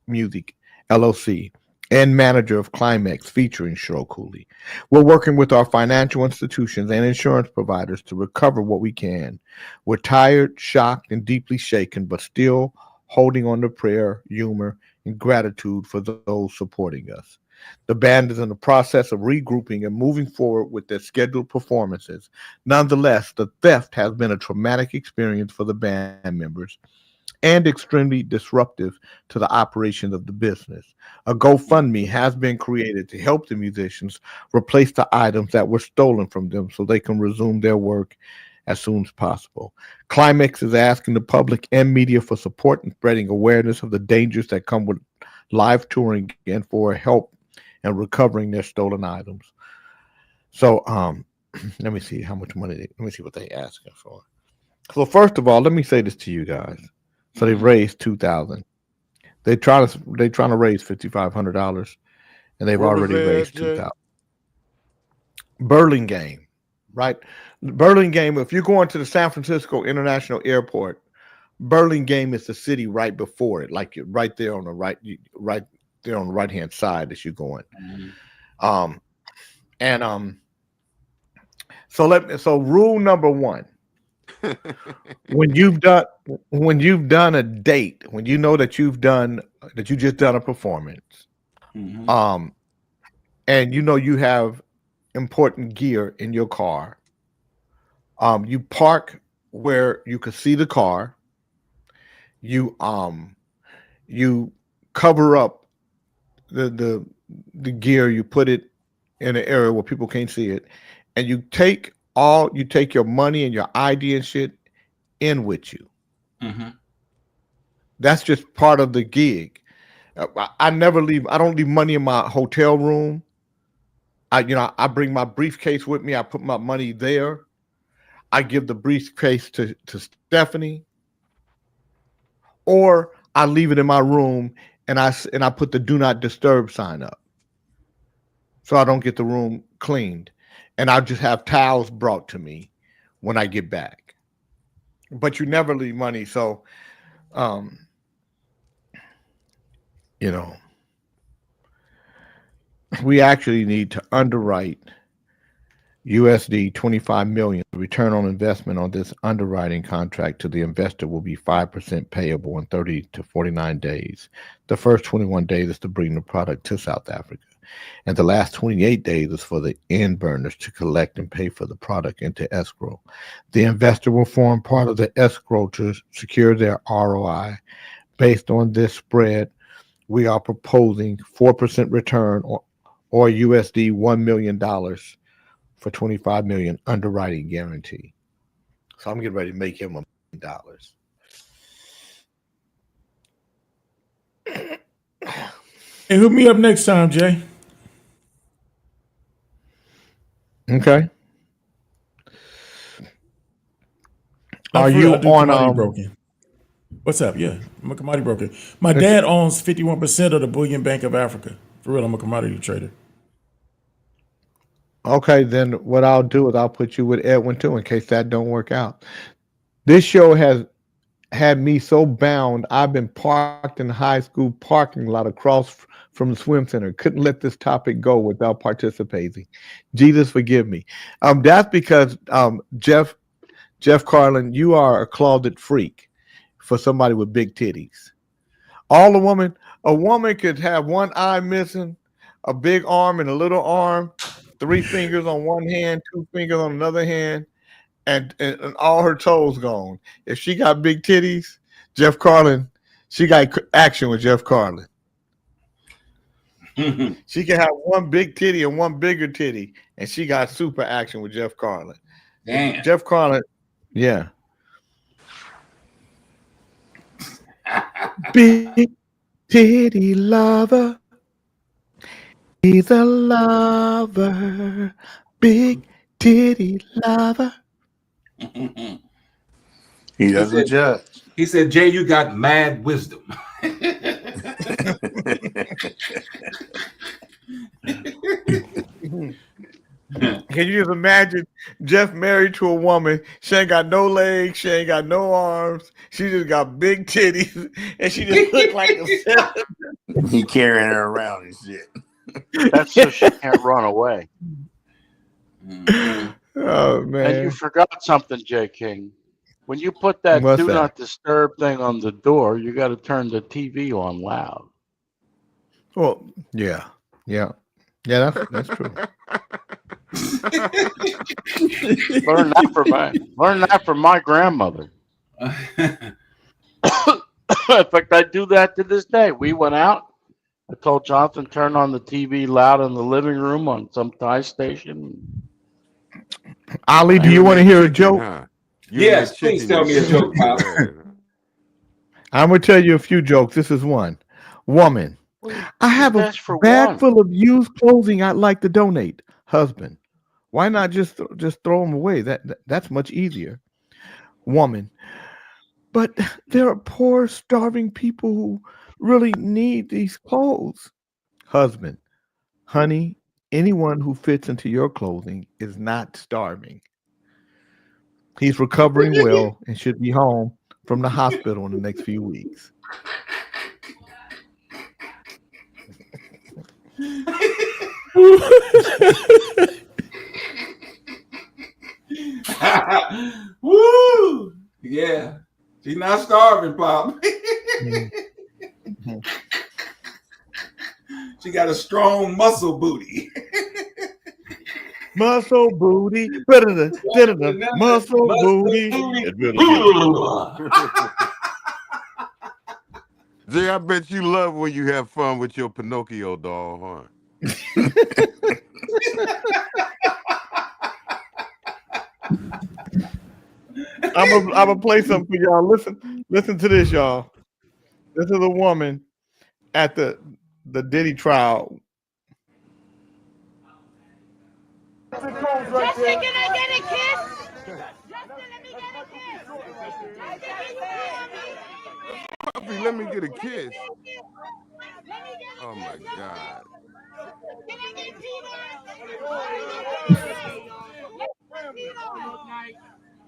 [SPEAKER 5] Music, LLC, and manager of Climax featuring Cheryl Cooley. We're working with our financial institutions and insurance providers to recover what we can. We're tired, shocked, and deeply shaken, but still holding on to prayer, humor, and gratitude for those supporting us. The band is in the process of regrouping and moving forward with their scheduled performances. Nonetheless, the theft has been a traumatic experience for the band members and extremely disruptive to the operations of the business. A GoFundMe has been created to help the musicians replace the items that were stolen from them so they can resume their work as soon as possible. Climax is asking the public and media for support in spreading awareness of the dangers that come with live touring and for help and recovering their stolen items. So let me see how much money let me see what they asking for. So first of all, let me say this to you guys. So they've raised $2,000. They're trying to raise $5,500, and they've already raised $2,000. Burlingame, right? Burlingame. If you're going to the San Francisco International Airport, Burlingame is the city right before it, like you're right there on the right there on the right hand side as you're going. So rule number one. when you've done a date, when you know that you just done a performance, and you know you have important gear in your car, you park where you can see the car. You cover up the gear. You put it in an area where people can't see it, and you take your money and your ID and shit in with you. That's just part of the gig. I don't leave money in my hotel room. I bring my briefcase with me. I put my money there. I give the briefcase to Stephanie, or I leave it in my room and I put the do not disturb sign up so I don't get the room cleaned. And I'll just have towels brought to me when I get back. But you never leave money. So, we actually need to underwrite USD 25 million. The return on investment on this underwriting contract to the investor will be 5% payable in 30 to 49 days. The first 21 days is to bring the product to South Africa. And the last 28 days is for the end burners to collect and pay for the product into escrow. The investor will form part of the escrow to secure their ROI. Based on this spread, we are proposing 4% return or USD $1 million for 25 million underwriting guarantee. So I'm getting ready to make him $1 million.
[SPEAKER 8] Hey, hook me up next time, Jay.
[SPEAKER 5] Okay.
[SPEAKER 8] Are you on broken? What's up? Yeah, I'm a commodity broker. My dad owns 51% of the Bullion Bank of Africa. For real, I'm a commodity trader.
[SPEAKER 5] Okay, then what I'll do is I'll put you with Edwin too in case that don't work out. This show has had me so bound. I've been parked in the high school parking lot across from the swim center. Couldn't let this topic go without participating. Jesus, forgive me. That's because Jeff Carlin, you are a closet freak for somebody with big titties. A woman could have one eye missing, a big arm and a little arm, 3 fingers on one hand, 2 fingers on another hand, and all her toes gone. If she got big titties, Jeff Carlin, she got action with Jeff Carlin. She can have one big titty and one bigger titty, and she got super action with Jeff Carlin.
[SPEAKER 2] Damn.
[SPEAKER 5] Jeff Carlin, yeah. Big titty lover. He's a lover. Big titty lover.
[SPEAKER 14] He doesn't judge.
[SPEAKER 2] He said, Jay, you got mad wisdom.
[SPEAKER 5] Can you just imagine Jeff married to a woman? She ain't got no legs, she ain't got no arms, she just got big titties, and she just look like a
[SPEAKER 14] He carrying her around and shit.
[SPEAKER 12] That's so she can't run away.
[SPEAKER 5] Oh man!
[SPEAKER 12] And you forgot something, J. King. When you put that
[SPEAKER 5] What's
[SPEAKER 12] do
[SPEAKER 5] that?
[SPEAKER 12] not disturb thing on the door, you got to turn the TV on loud.
[SPEAKER 5] Well, yeah, that's true.
[SPEAKER 12] Learn that from my grandmother. In fact, I do that to this day. We went out. I told Jonathan turn on the TV loud in the living room on some Thai station.
[SPEAKER 5] Ali, do you want to hear a joke?
[SPEAKER 2] Yes, please tell me a joke, Pop.
[SPEAKER 5] I'm gonna tell you a few jokes. This is one. Woman, I have a bag full of used clothing I'd like to donate. Husband, why not just throw them away? That's much easier. Woman, but there are poor, starving people who really need these clothes. Husband, honey, anyone who fits into your clothing is not starving. He's recovering well and should be home from the hospital in the next few weeks.
[SPEAKER 2] Woo! Yeah. She's not starving, Pop. She got a strong muscle booty.
[SPEAKER 5] Muscle booty, muscle booty.
[SPEAKER 13] Jay, I bet you love when you have fun with your Pinocchio doll, huh?
[SPEAKER 5] I'm gonna play something for y'all. Listen to this, y'all. This is a woman at the Diddy trial.
[SPEAKER 15] Justin, can I get a kiss? Justin, let me get a kiss.
[SPEAKER 13] Puppy, let me get a kiss. Oh my God.
[SPEAKER 15] Can I get Peter?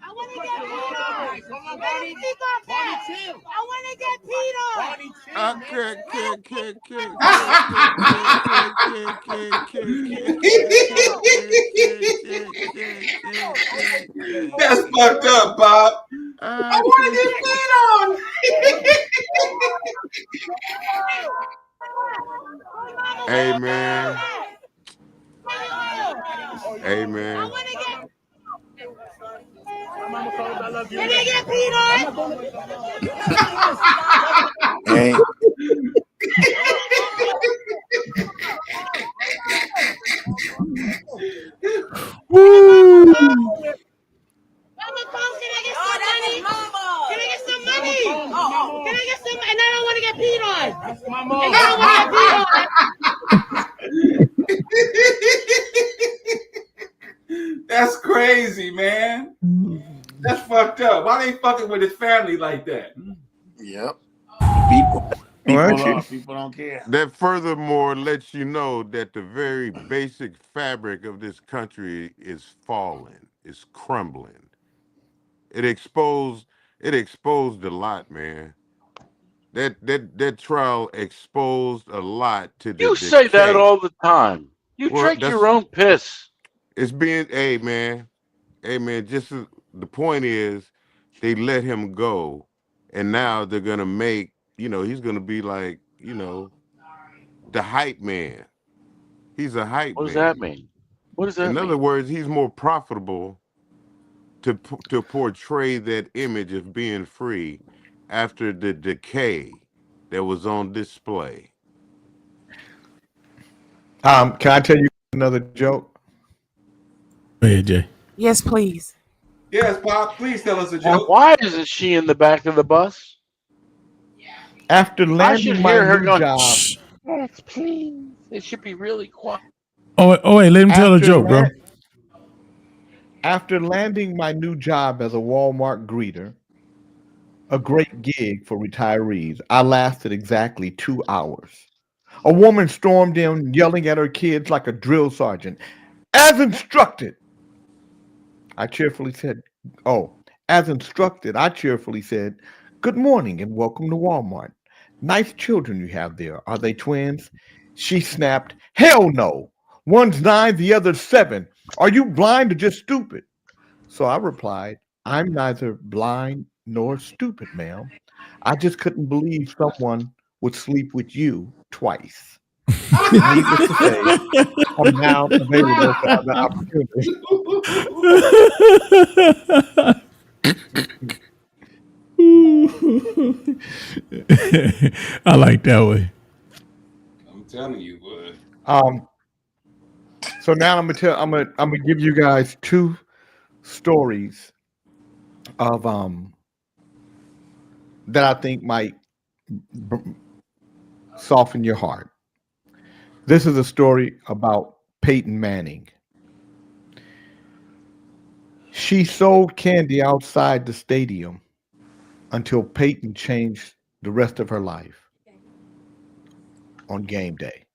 [SPEAKER 15] I want to get Peter. I want to get Peter.
[SPEAKER 2] That's fucked up, Bob. I want to get Peter.
[SPEAKER 13] Hey, man. Hey, man.
[SPEAKER 15] Can I get Peter?
[SPEAKER 14] Hey.
[SPEAKER 5] Woo!
[SPEAKER 15] Mama, can I get some money? Can I get some money? Can I get some? And I don't want to get peed on. That's my mom. And I don't want to get peed on.
[SPEAKER 2] That's crazy, man. That's fucked up. Why they fucking with his family like that?
[SPEAKER 14] Yep. People don't care.
[SPEAKER 13] That furthermore lets you know that the very basic fabric of this country is falling, is crumbling. It exposed it exposed a lot, man. That trial exposed a lot to the
[SPEAKER 1] You say that
[SPEAKER 13] decay.
[SPEAKER 1] all the time. You
[SPEAKER 13] Well,
[SPEAKER 1] drink your own piss.
[SPEAKER 13] it's being, hey man, just the point is they let him go, and now they're gonna make, he's gonna be like, the hype man. He's a hype
[SPEAKER 1] What does
[SPEAKER 13] man.
[SPEAKER 1] that mean? What does that
[SPEAKER 13] In
[SPEAKER 1] mean?
[SPEAKER 13] other words, he's more profitable to portray that image of being free after the decay that was on display.
[SPEAKER 5] Can I tell you another joke?
[SPEAKER 8] Go ahead, Jay.
[SPEAKER 10] Yes, please.
[SPEAKER 2] Yes, Pop. Please tell us a joke.
[SPEAKER 1] Why isn't she in the back of the bus?
[SPEAKER 5] After
[SPEAKER 1] I should
[SPEAKER 5] landing my
[SPEAKER 1] hear her
[SPEAKER 5] new
[SPEAKER 1] going,
[SPEAKER 5] job,
[SPEAKER 1] "Shh, yes, please." It should be really quiet.
[SPEAKER 8] Oh wait, let him tell a
[SPEAKER 5] After
[SPEAKER 8] joke, bro.
[SPEAKER 5] after landing my new job as a Walmart greeter, a great gig for retirees, I lasted exactly 2 hours. A woman stormed in, yelling at her kids like a drill sergeant. As instructed, I cheerfully said, good morning and welcome to Walmart. Nice children you have there. Are they twins? She snapped, hell no. One's 9, the other's 7. Are you blind or just stupid? So I replied, I'm neither blind nor stupid, ma'am. I just couldn't believe someone would sleep with you twice. Needless to say, I'm now available for other opportunities.
[SPEAKER 8] I like that way.
[SPEAKER 2] I'm telling you, boy.
[SPEAKER 5] So now I'm gonna give you guys 2 stories of that I think might soften your heart. This is a story about Peyton Manning. She sold candy outside the stadium until Peyton changed the rest of her life on game day.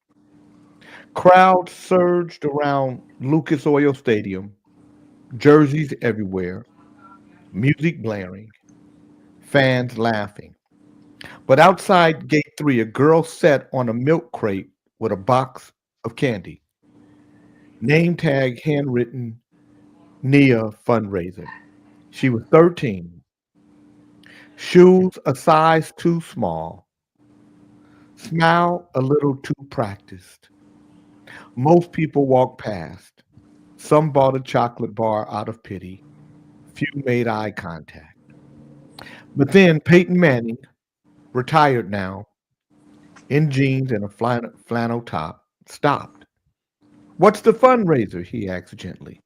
[SPEAKER 5] Crowds surged around Lucas Oil Stadium, jerseys everywhere, music blaring, fans laughing. But outside gate 3, a girl sat on a milk crate with a box of candy. Name tag handwritten, Nia fundraiser. She was 13. Shoes a size too small. Smile a little too practiced. Most people walked past. Some bought a chocolate bar out of pity. Few made eye contact. But then Peyton Manning, retired now, in jeans and a flannel top, stopped. What's the fundraiser? He asked gently.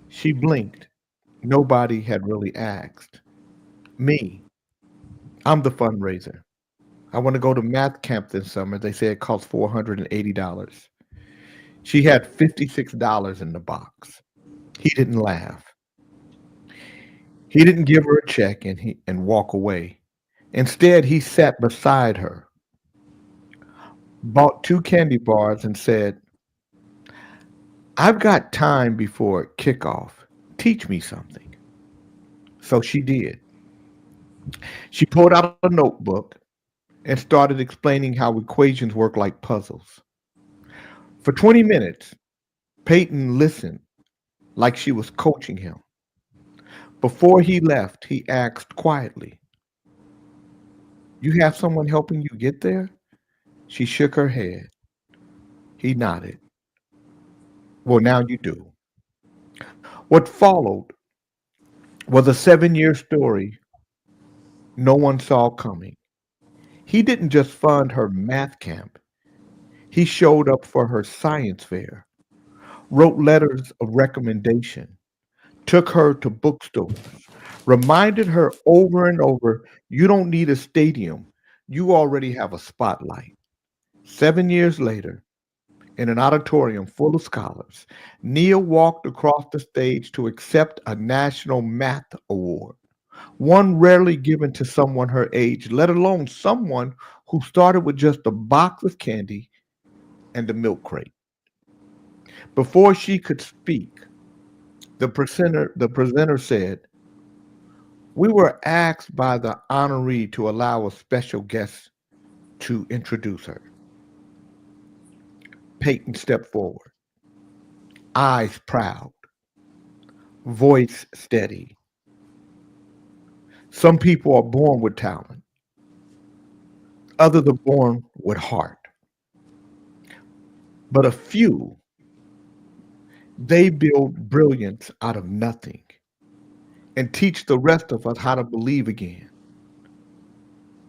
[SPEAKER 5] She blinked. Nobody had really asked. Me. I'm the fundraiser. I want to go to math camp this summer. They say it costs $480. She had $56 in the box. He didn't laugh. He didn't give her a check and walk away. Instead, he sat beside her, bought 2 candy bars and said, I've got time before kickoff. Teach me something. So she did. She pulled out a notebook and started explaining how equations work like puzzles. For 20 minutes, Peyton listened like she was coaching him. Before he left, he asked quietly, You have someone helping you get there? She shook her head. He nodded. Well, now you do. What followed was a 7-year story no one saw coming. He didn't just fund her math camp. He showed up for her science fair, wrote letters of recommendation, took her to bookstores, reminded her over and over, you don't need a stadium. You already have a spotlight. 7 years later, in an auditorium full of scholars, Nia walked across the stage to accept a national math award, one rarely given to someone her age, let alone someone who started with just a box of candy and a milk crate. Before she could speak, the presenter said, We were asked by the honoree to allow a special guest to introduce her. Peyton stepped forward, eyes proud, voice steady. Some people are born with talent. Others are born with heart. But a few, they build brilliance out of nothing and teach the rest of us how to believe again.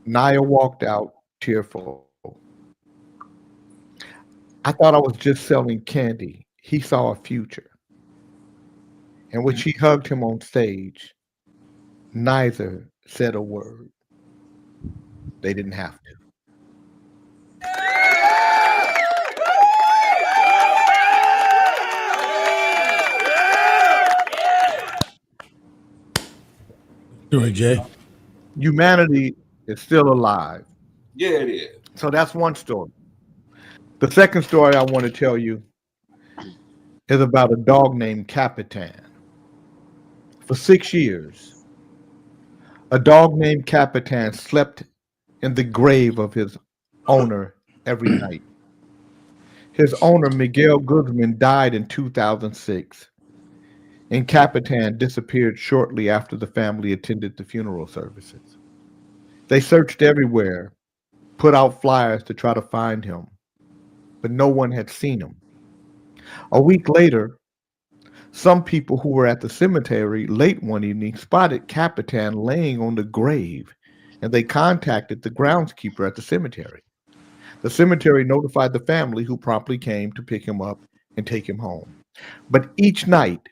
[SPEAKER 5] Naya walked out tearful. I thought I was just selling candy. He saw a future. And when she hugged him on stage, neither said a word. They didn't have to.
[SPEAKER 8] Do it, Jay.
[SPEAKER 5] Humanity is still alive.
[SPEAKER 2] Yeah, it is.
[SPEAKER 5] So that's one story. The second story I want to tell you is about a dog named Capitan. For 6 years, a dog named Capitan slept in the grave of his owner every night. His owner, Miguel Guzman, died in 2006, and Capitan disappeared shortly after the family attended the funeral services. They searched everywhere, put out flyers to try to find him, but no one had seen him. A week later, some people who were at the cemetery late one evening spotted Capitan laying on the grave, and they contacted the groundskeeper at the cemetery. The cemetery notified the family, who promptly came to pick him up and take him home. But each night,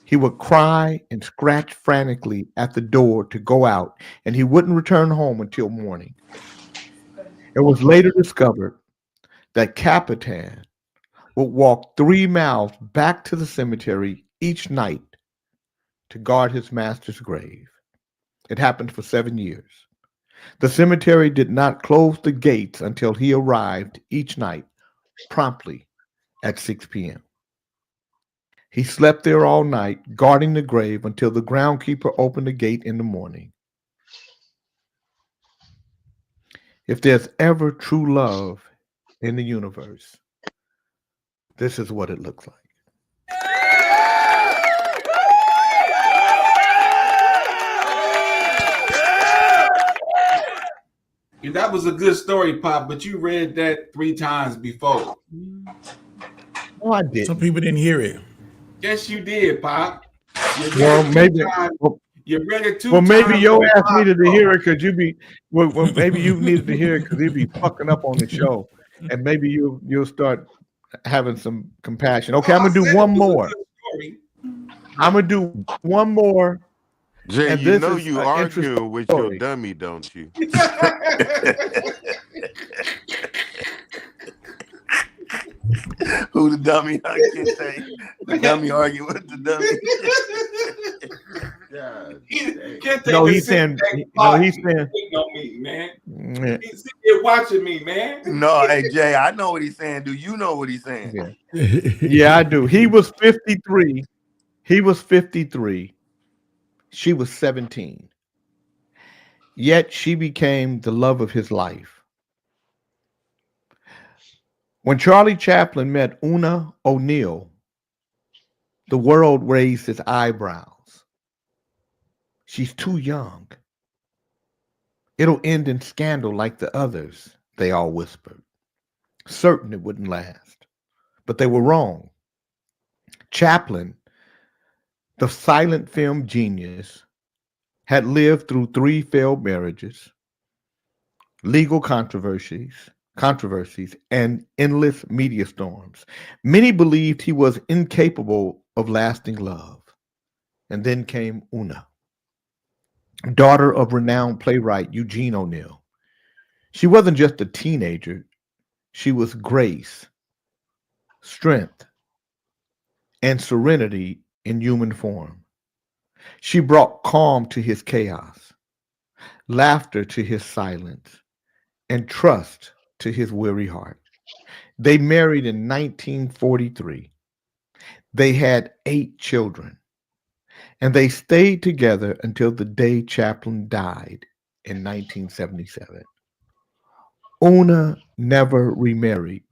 [SPEAKER 5] he would cry and scratch frantically at the door to go out, and he wouldn't return home until morning. It was later discovered that Capitan would walk 3 miles back to the cemetery each night to guard his master's grave. It happened for 7 years. The cemetery did not close the gates until he arrived each night, promptly at 6 p.m. He slept there all night, guarding the grave until the groundkeeper opened the gate in the morning. If there's ever true love in the universe, this is what it looks like.
[SPEAKER 2] Yeah, that was a good story, Pop, but you read that 3 times before.
[SPEAKER 5] Oh, I did.
[SPEAKER 8] Some people didn't hear it.
[SPEAKER 2] Yes, you did, Pop.
[SPEAKER 5] Well, maybe.
[SPEAKER 2] You read it 2
[SPEAKER 5] Well, maybe
[SPEAKER 2] times.
[SPEAKER 5] your ass needed to hear it because you be. Well, maybe you needed to hear it because you be fucking up on the show, and maybe you'll start having some compassion. Okay, I'm gonna do one more. I'm gonna do one more.
[SPEAKER 13] Jay,
[SPEAKER 5] and
[SPEAKER 13] you
[SPEAKER 5] this
[SPEAKER 13] know
[SPEAKER 5] is
[SPEAKER 13] you
[SPEAKER 5] an
[SPEAKER 13] arguing
[SPEAKER 5] interesting
[SPEAKER 13] with
[SPEAKER 5] story.
[SPEAKER 13] your dummy, don't you?
[SPEAKER 14] Who the dummy? I can't say. The dummy arguing with the dummy.
[SPEAKER 5] No, he's saying. No, he's saying.
[SPEAKER 2] On me, man.
[SPEAKER 5] Yeah.
[SPEAKER 2] He's sitting here watching me, man.
[SPEAKER 14] No, hey Jay, I know what he's saying. Do you know what he's saying?
[SPEAKER 5] Yeah, I do. He was 53. He was 53. She was 17. Yet she became the love of his life. When Charlie Chaplin met Una O'Neill, the world raised its eyebrows. She's too young. It'll end in scandal like the others, they all whispered. Certain it wouldn't last. But they were wrong. Chaplin, the silent film genius, had lived through 3 failed marriages, legal controversies, and endless media storms. Many believed he was incapable of lasting love. And then came Una, daughter of renowned playwright Eugene O'Neill. She wasn't just a teenager. She was grace, strength, and serenity in human form. She brought calm to his chaos, laughter to his silence, and trust to his weary heart. They married in 1943. They had 8 children. and they stayed together until the day Chaplin died in 1977. Una never remarried.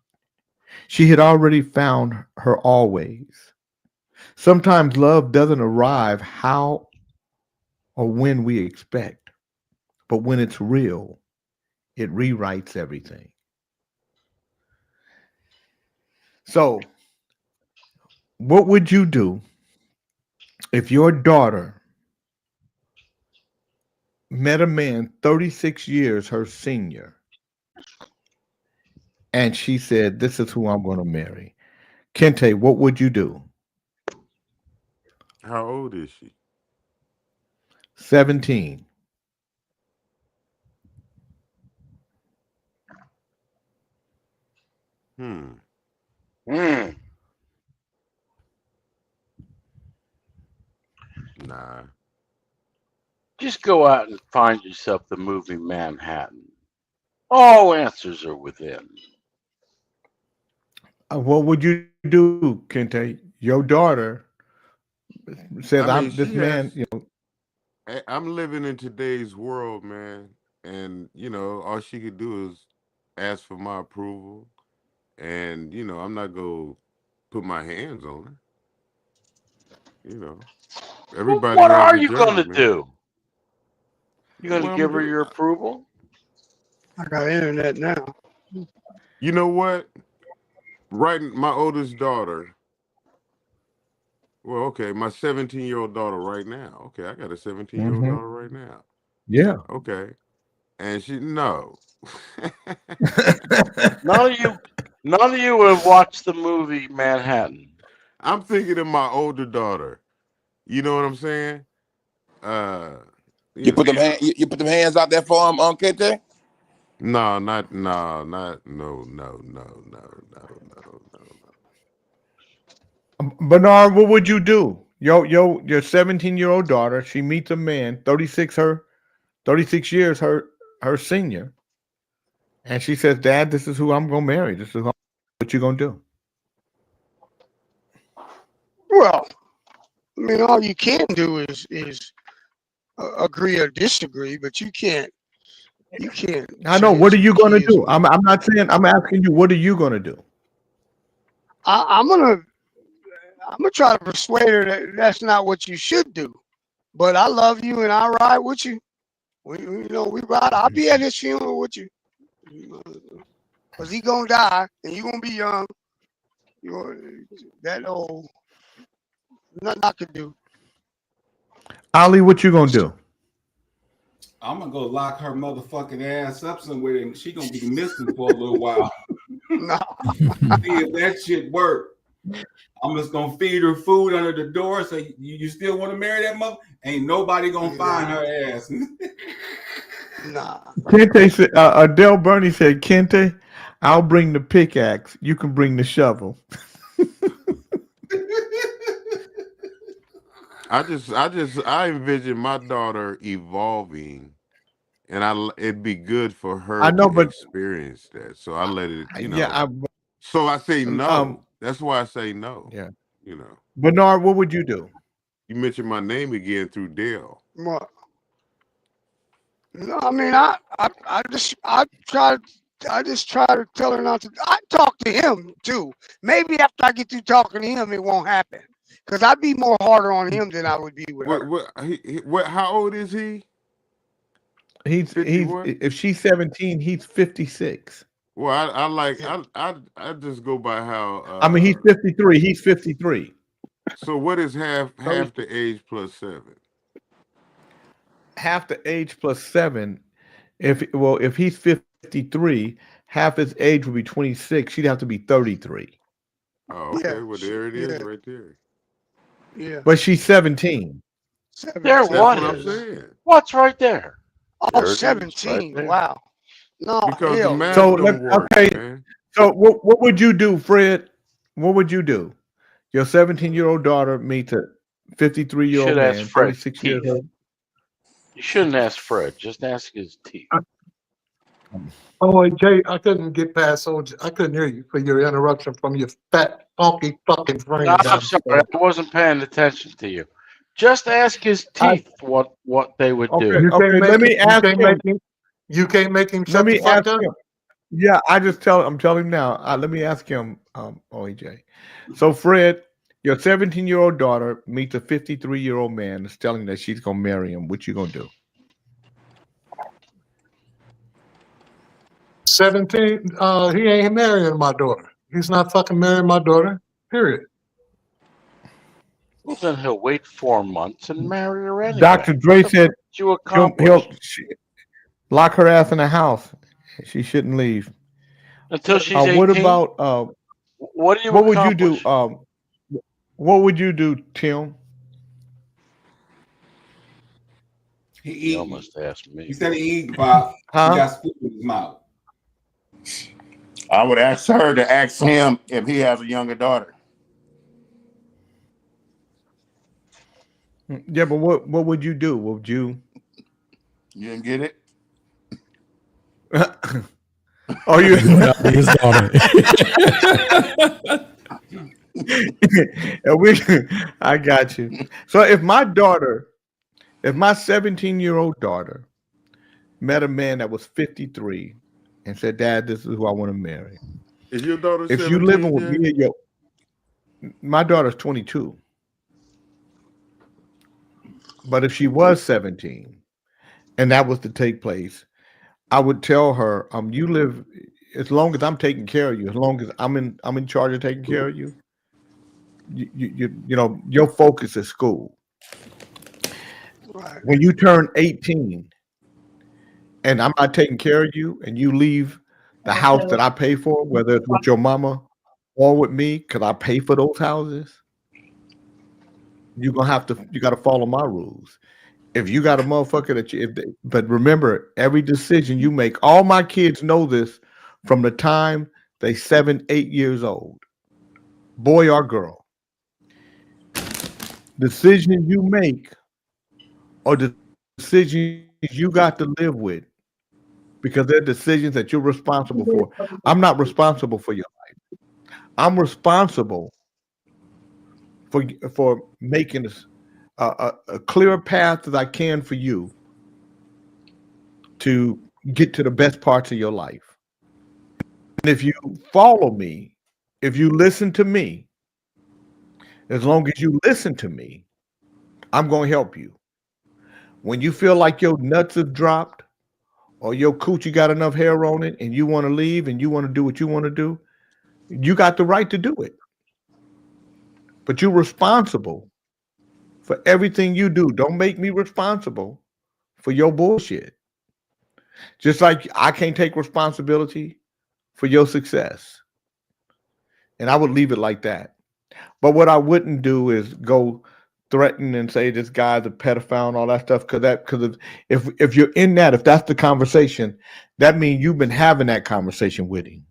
[SPEAKER 5] She had already found her always. Sometimes love doesn't arrive how or when we expect, but when it's real, it rewrites everything. So, what would you do if your daughter met a man 36 years her senior and she said, "This is who I'm going to marry"? Kente, what would you do?
[SPEAKER 13] How old is she?
[SPEAKER 5] 17.
[SPEAKER 13] Nah.
[SPEAKER 1] Just go out and find yourself the movie Manhattan. All answers are within.
[SPEAKER 5] What would you do, Kente? Your daughter says,
[SPEAKER 13] I mean,
[SPEAKER 5] "I'm this
[SPEAKER 13] she
[SPEAKER 5] man."
[SPEAKER 13] has.
[SPEAKER 5] You know,
[SPEAKER 13] I'm living in today's world, man, and all she could do is ask for my approval, and I'm not gonna put my hands on her. Everybody
[SPEAKER 1] What
[SPEAKER 13] has
[SPEAKER 1] are
[SPEAKER 13] a
[SPEAKER 1] you
[SPEAKER 13] journey,
[SPEAKER 1] going to
[SPEAKER 13] man.
[SPEAKER 1] do? You going
[SPEAKER 13] What
[SPEAKER 1] to
[SPEAKER 13] I'm
[SPEAKER 1] give her
[SPEAKER 13] do-
[SPEAKER 1] your approval?
[SPEAKER 11] I got internet now.
[SPEAKER 13] You know what? Right, my oldest daughter. Well, okay, my 17-year-old daughter right now. Okay, I got a 17-year-old
[SPEAKER 5] Mhm.
[SPEAKER 13] daughter right now.
[SPEAKER 5] Yeah.
[SPEAKER 13] Okay, and no.
[SPEAKER 1] None of you have watched the movie Manhattan.
[SPEAKER 13] I'm thinking of my older daughter. You know what I'm saying?
[SPEAKER 16] You put them you put them hands out there for him, Kente?
[SPEAKER 13] No, no.
[SPEAKER 5] Bernard, what would you do? Your 17-year-old daughter, she meets a man, 36 years her senior, and she says, "Dad, this is who I'm gonna marry. This is what you gonna do."
[SPEAKER 11] Well, I mean, all you can do is agree or disagree, but you can't. You can't.
[SPEAKER 5] I know. What are
[SPEAKER 11] change
[SPEAKER 5] you gonna
[SPEAKER 11] kids'
[SPEAKER 5] do? I'm not saying. I'm asking you. What are you gonna do?
[SPEAKER 11] I'm gonna try to persuade her that that's not what you should do. But I love you and I ride with you. We ride. I'll be at his funeral with you. Cause he gonna die and you gonna be young. You're that old. Nothing I could do.
[SPEAKER 5] Ali, what you gonna do?
[SPEAKER 2] I'm gonna go lock her motherfucking ass up somewhere, and she gonna be missing for a little while.
[SPEAKER 11] No.
[SPEAKER 2] See if that shit work. I'm just gonna feed her food under the door. So you still want to marry that mother? Ain't nobody gonna find her ass.
[SPEAKER 11] Nah.
[SPEAKER 5] Kente said, Adele Burney said, "Kente, I'll bring the pickaxe. You can bring the shovel."
[SPEAKER 13] I envision my daughter evolving, and it'd be good for her
[SPEAKER 5] I know,
[SPEAKER 13] to
[SPEAKER 5] but
[SPEAKER 13] experience that. So I let it,
[SPEAKER 5] yeah,
[SPEAKER 13] So I say no. That's why I say no.
[SPEAKER 5] Yeah.
[SPEAKER 13] You know.
[SPEAKER 5] Bernard, what would you do?
[SPEAKER 13] You mentioned my name again through Dale.
[SPEAKER 11] What? No, I mean, I just try to tell her not to. I talk to him too. Maybe after I get through talking to him, it won't happen. Cause I'd be more harder on him than I would be with her.
[SPEAKER 13] How old is he?
[SPEAKER 5] He's if she's 17, he's 56.
[SPEAKER 13] Well, I just go by how.
[SPEAKER 5] I mean, he's 53. He's 53.
[SPEAKER 13] So what is half the age plus 7?
[SPEAKER 5] Half the age plus 7. If he's 53, half his age would be 26. She'd have to be 33.
[SPEAKER 13] Oh, okay.
[SPEAKER 11] Yeah,
[SPEAKER 13] Well, there it is, right there.
[SPEAKER 11] Yeah.
[SPEAKER 5] But she's 17.
[SPEAKER 1] There,
[SPEAKER 13] That's
[SPEAKER 1] what
[SPEAKER 13] what I'm
[SPEAKER 1] is?
[SPEAKER 13] saying.
[SPEAKER 1] What's right there?
[SPEAKER 11] Oh,
[SPEAKER 1] There it is,
[SPEAKER 11] 17.
[SPEAKER 1] right there.
[SPEAKER 11] Wow. No,
[SPEAKER 13] Because the
[SPEAKER 11] hell.
[SPEAKER 13] math
[SPEAKER 5] So
[SPEAKER 13] don't work,
[SPEAKER 5] okay.
[SPEAKER 13] man.
[SPEAKER 5] So what would you do, Fred? What would you do? Your 17-year-old daughter meets a 53-year-old
[SPEAKER 1] Should ask
[SPEAKER 5] man,
[SPEAKER 1] Fred
[SPEAKER 5] 36 years
[SPEAKER 1] Keith.
[SPEAKER 5] old.
[SPEAKER 1] You shouldn't ask Fred. Just ask his teeth.
[SPEAKER 3] Oh, Jay, I couldn't get past. I couldn't hear you for your interruption from your fat, funky fucking friend.
[SPEAKER 1] No, I'm sorry. I wasn't paying attention to you. Just ask his teeth what they would do.
[SPEAKER 5] Okay, okay. Let me ask him.
[SPEAKER 3] You can't make him
[SPEAKER 5] Let
[SPEAKER 3] shut the
[SPEAKER 5] me
[SPEAKER 3] fuck
[SPEAKER 5] ask
[SPEAKER 3] up.
[SPEAKER 5] him. Yeah, I'm telling him now. Let me ask him, OJ. So, Fred, your 17-year-old daughter meets a 53-year-old man that's telling that she's gonna marry him. What you gonna do?
[SPEAKER 3] 17. He ain't marrying my daughter. He's not fucking marrying my daughter. Period.
[SPEAKER 1] Well, then he'll wait 4 months and marry her anyway.
[SPEAKER 5] Dr. Dre said
[SPEAKER 1] You
[SPEAKER 5] he'll
[SPEAKER 1] accomplish
[SPEAKER 5] lock her ass in the house. She shouldn't leave.
[SPEAKER 1] until she's
[SPEAKER 5] What
[SPEAKER 1] 18.
[SPEAKER 5] about
[SPEAKER 1] What do you
[SPEAKER 5] what would you do?
[SPEAKER 1] accomplish?
[SPEAKER 5] What would you do, Tim?
[SPEAKER 2] He
[SPEAKER 1] almost asked me.
[SPEAKER 2] He said he eat, Bob.
[SPEAKER 5] Huh?
[SPEAKER 2] He got spit in his mouth.
[SPEAKER 14] I would ask her to ask him if he has a younger daughter.
[SPEAKER 5] Yeah, but what would you do? Would you?
[SPEAKER 14] You didn't get it?
[SPEAKER 5] Oh, you?
[SPEAKER 8] His daughter.
[SPEAKER 5] I got you. So if my 17-year-old daughter met a man that was 53 and said, "Dad, this is who I want to marry."
[SPEAKER 13] Is your daughter
[SPEAKER 5] If
[SPEAKER 13] 17?
[SPEAKER 5] you living with
[SPEAKER 13] Jay?
[SPEAKER 5] me and my daughter's 22. But if she was 17 and that was to take place, I would tell her, you live as long as I'm taking care of you, as long as I'm in charge of taking care of you, you know, your focus is school.
[SPEAKER 11] Right.
[SPEAKER 5] When you turn 18 and I'm not taking care of you and you leave the house that I pay for, whether it's with your mama or with me, because I pay for those houses, you got to follow my rules. If you got a motherfucker that but remember, every decision you make, all my kids know this from the time they 7, 8 years old, boy or girl. Decisions you make are the decisions you got to live with because they're decisions that you're responsible for. I'm not responsible for your life. I'm responsible for making a clear path as I can for you to get to the best parts of your life. And if you follow me, if you listen to me, as long as you listen to me, I'm going to help you. When you feel like your nuts have dropped or your coochie got enough hair on it and you want to leave and you want to do what you want to do, you got the right to do it. But you're responsible for everything you do. Don't make me responsible for your bullshit. Just like I can't take responsibility for your success. And I would leave it like that. But what I wouldn't do is go threaten and say this guy's a pedophile and all that stuff. Because if you're in that, if that's the conversation, that means you've been having that conversation with him.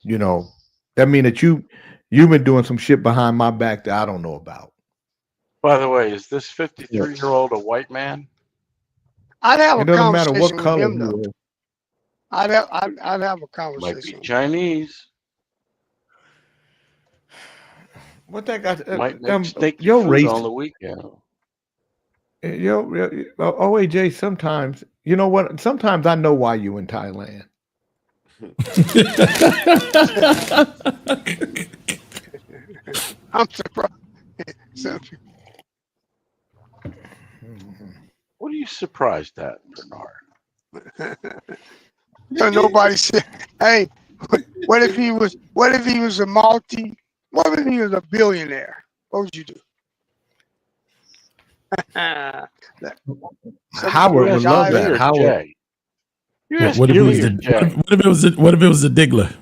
[SPEAKER 5] You know, that means that you've been doing some shit behind my back that I don't know about.
[SPEAKER 1] By the way, is this 53-year-old a white man?
[SPEAKER 11] I'd have
[SPEAKER 5] It
[SPEAKER 11] a
[SPEAKER 5] doesn't matter
[SPEAKER 11] conversation
[SPEAKER 5] what
[SPEAKER 11] with
[SPEAKER 5] color
[SPEAKER 11] him
[SPEAKER 5] he
[SPEAKER 11] though.
[SPEAKER 5] is.
[SPEAKER 11] I'd have a
[SPEAKER 1] Might
[SPEAKER 11] conversation.
[SPEAKER 1] be Chinese.
[SPEAKER 5] What that got?
[SPEAKER 1] Might make stinky
[SPEAKER 5] Your
[SPEAKER 1] food
[SPEAKER 5] race,
[SPEAKER 1] on the weekend.
[SPEAKER 5] your OAJ. Sometimes you know what? Sometimes I know why you in Thailand.
[SPEAKER 11] I'm surprised. So,
[SPEAKER 1] What are you surprised at, Bernard?
[SPEAKER 11] nobody said, "Hey, what if he was? What if he was a multi? What if he was a billionaire? What would you do?"
[SPEAKER 5] Howard would love that. Howard.
[SPEAKER 8] What if it was a Diggler?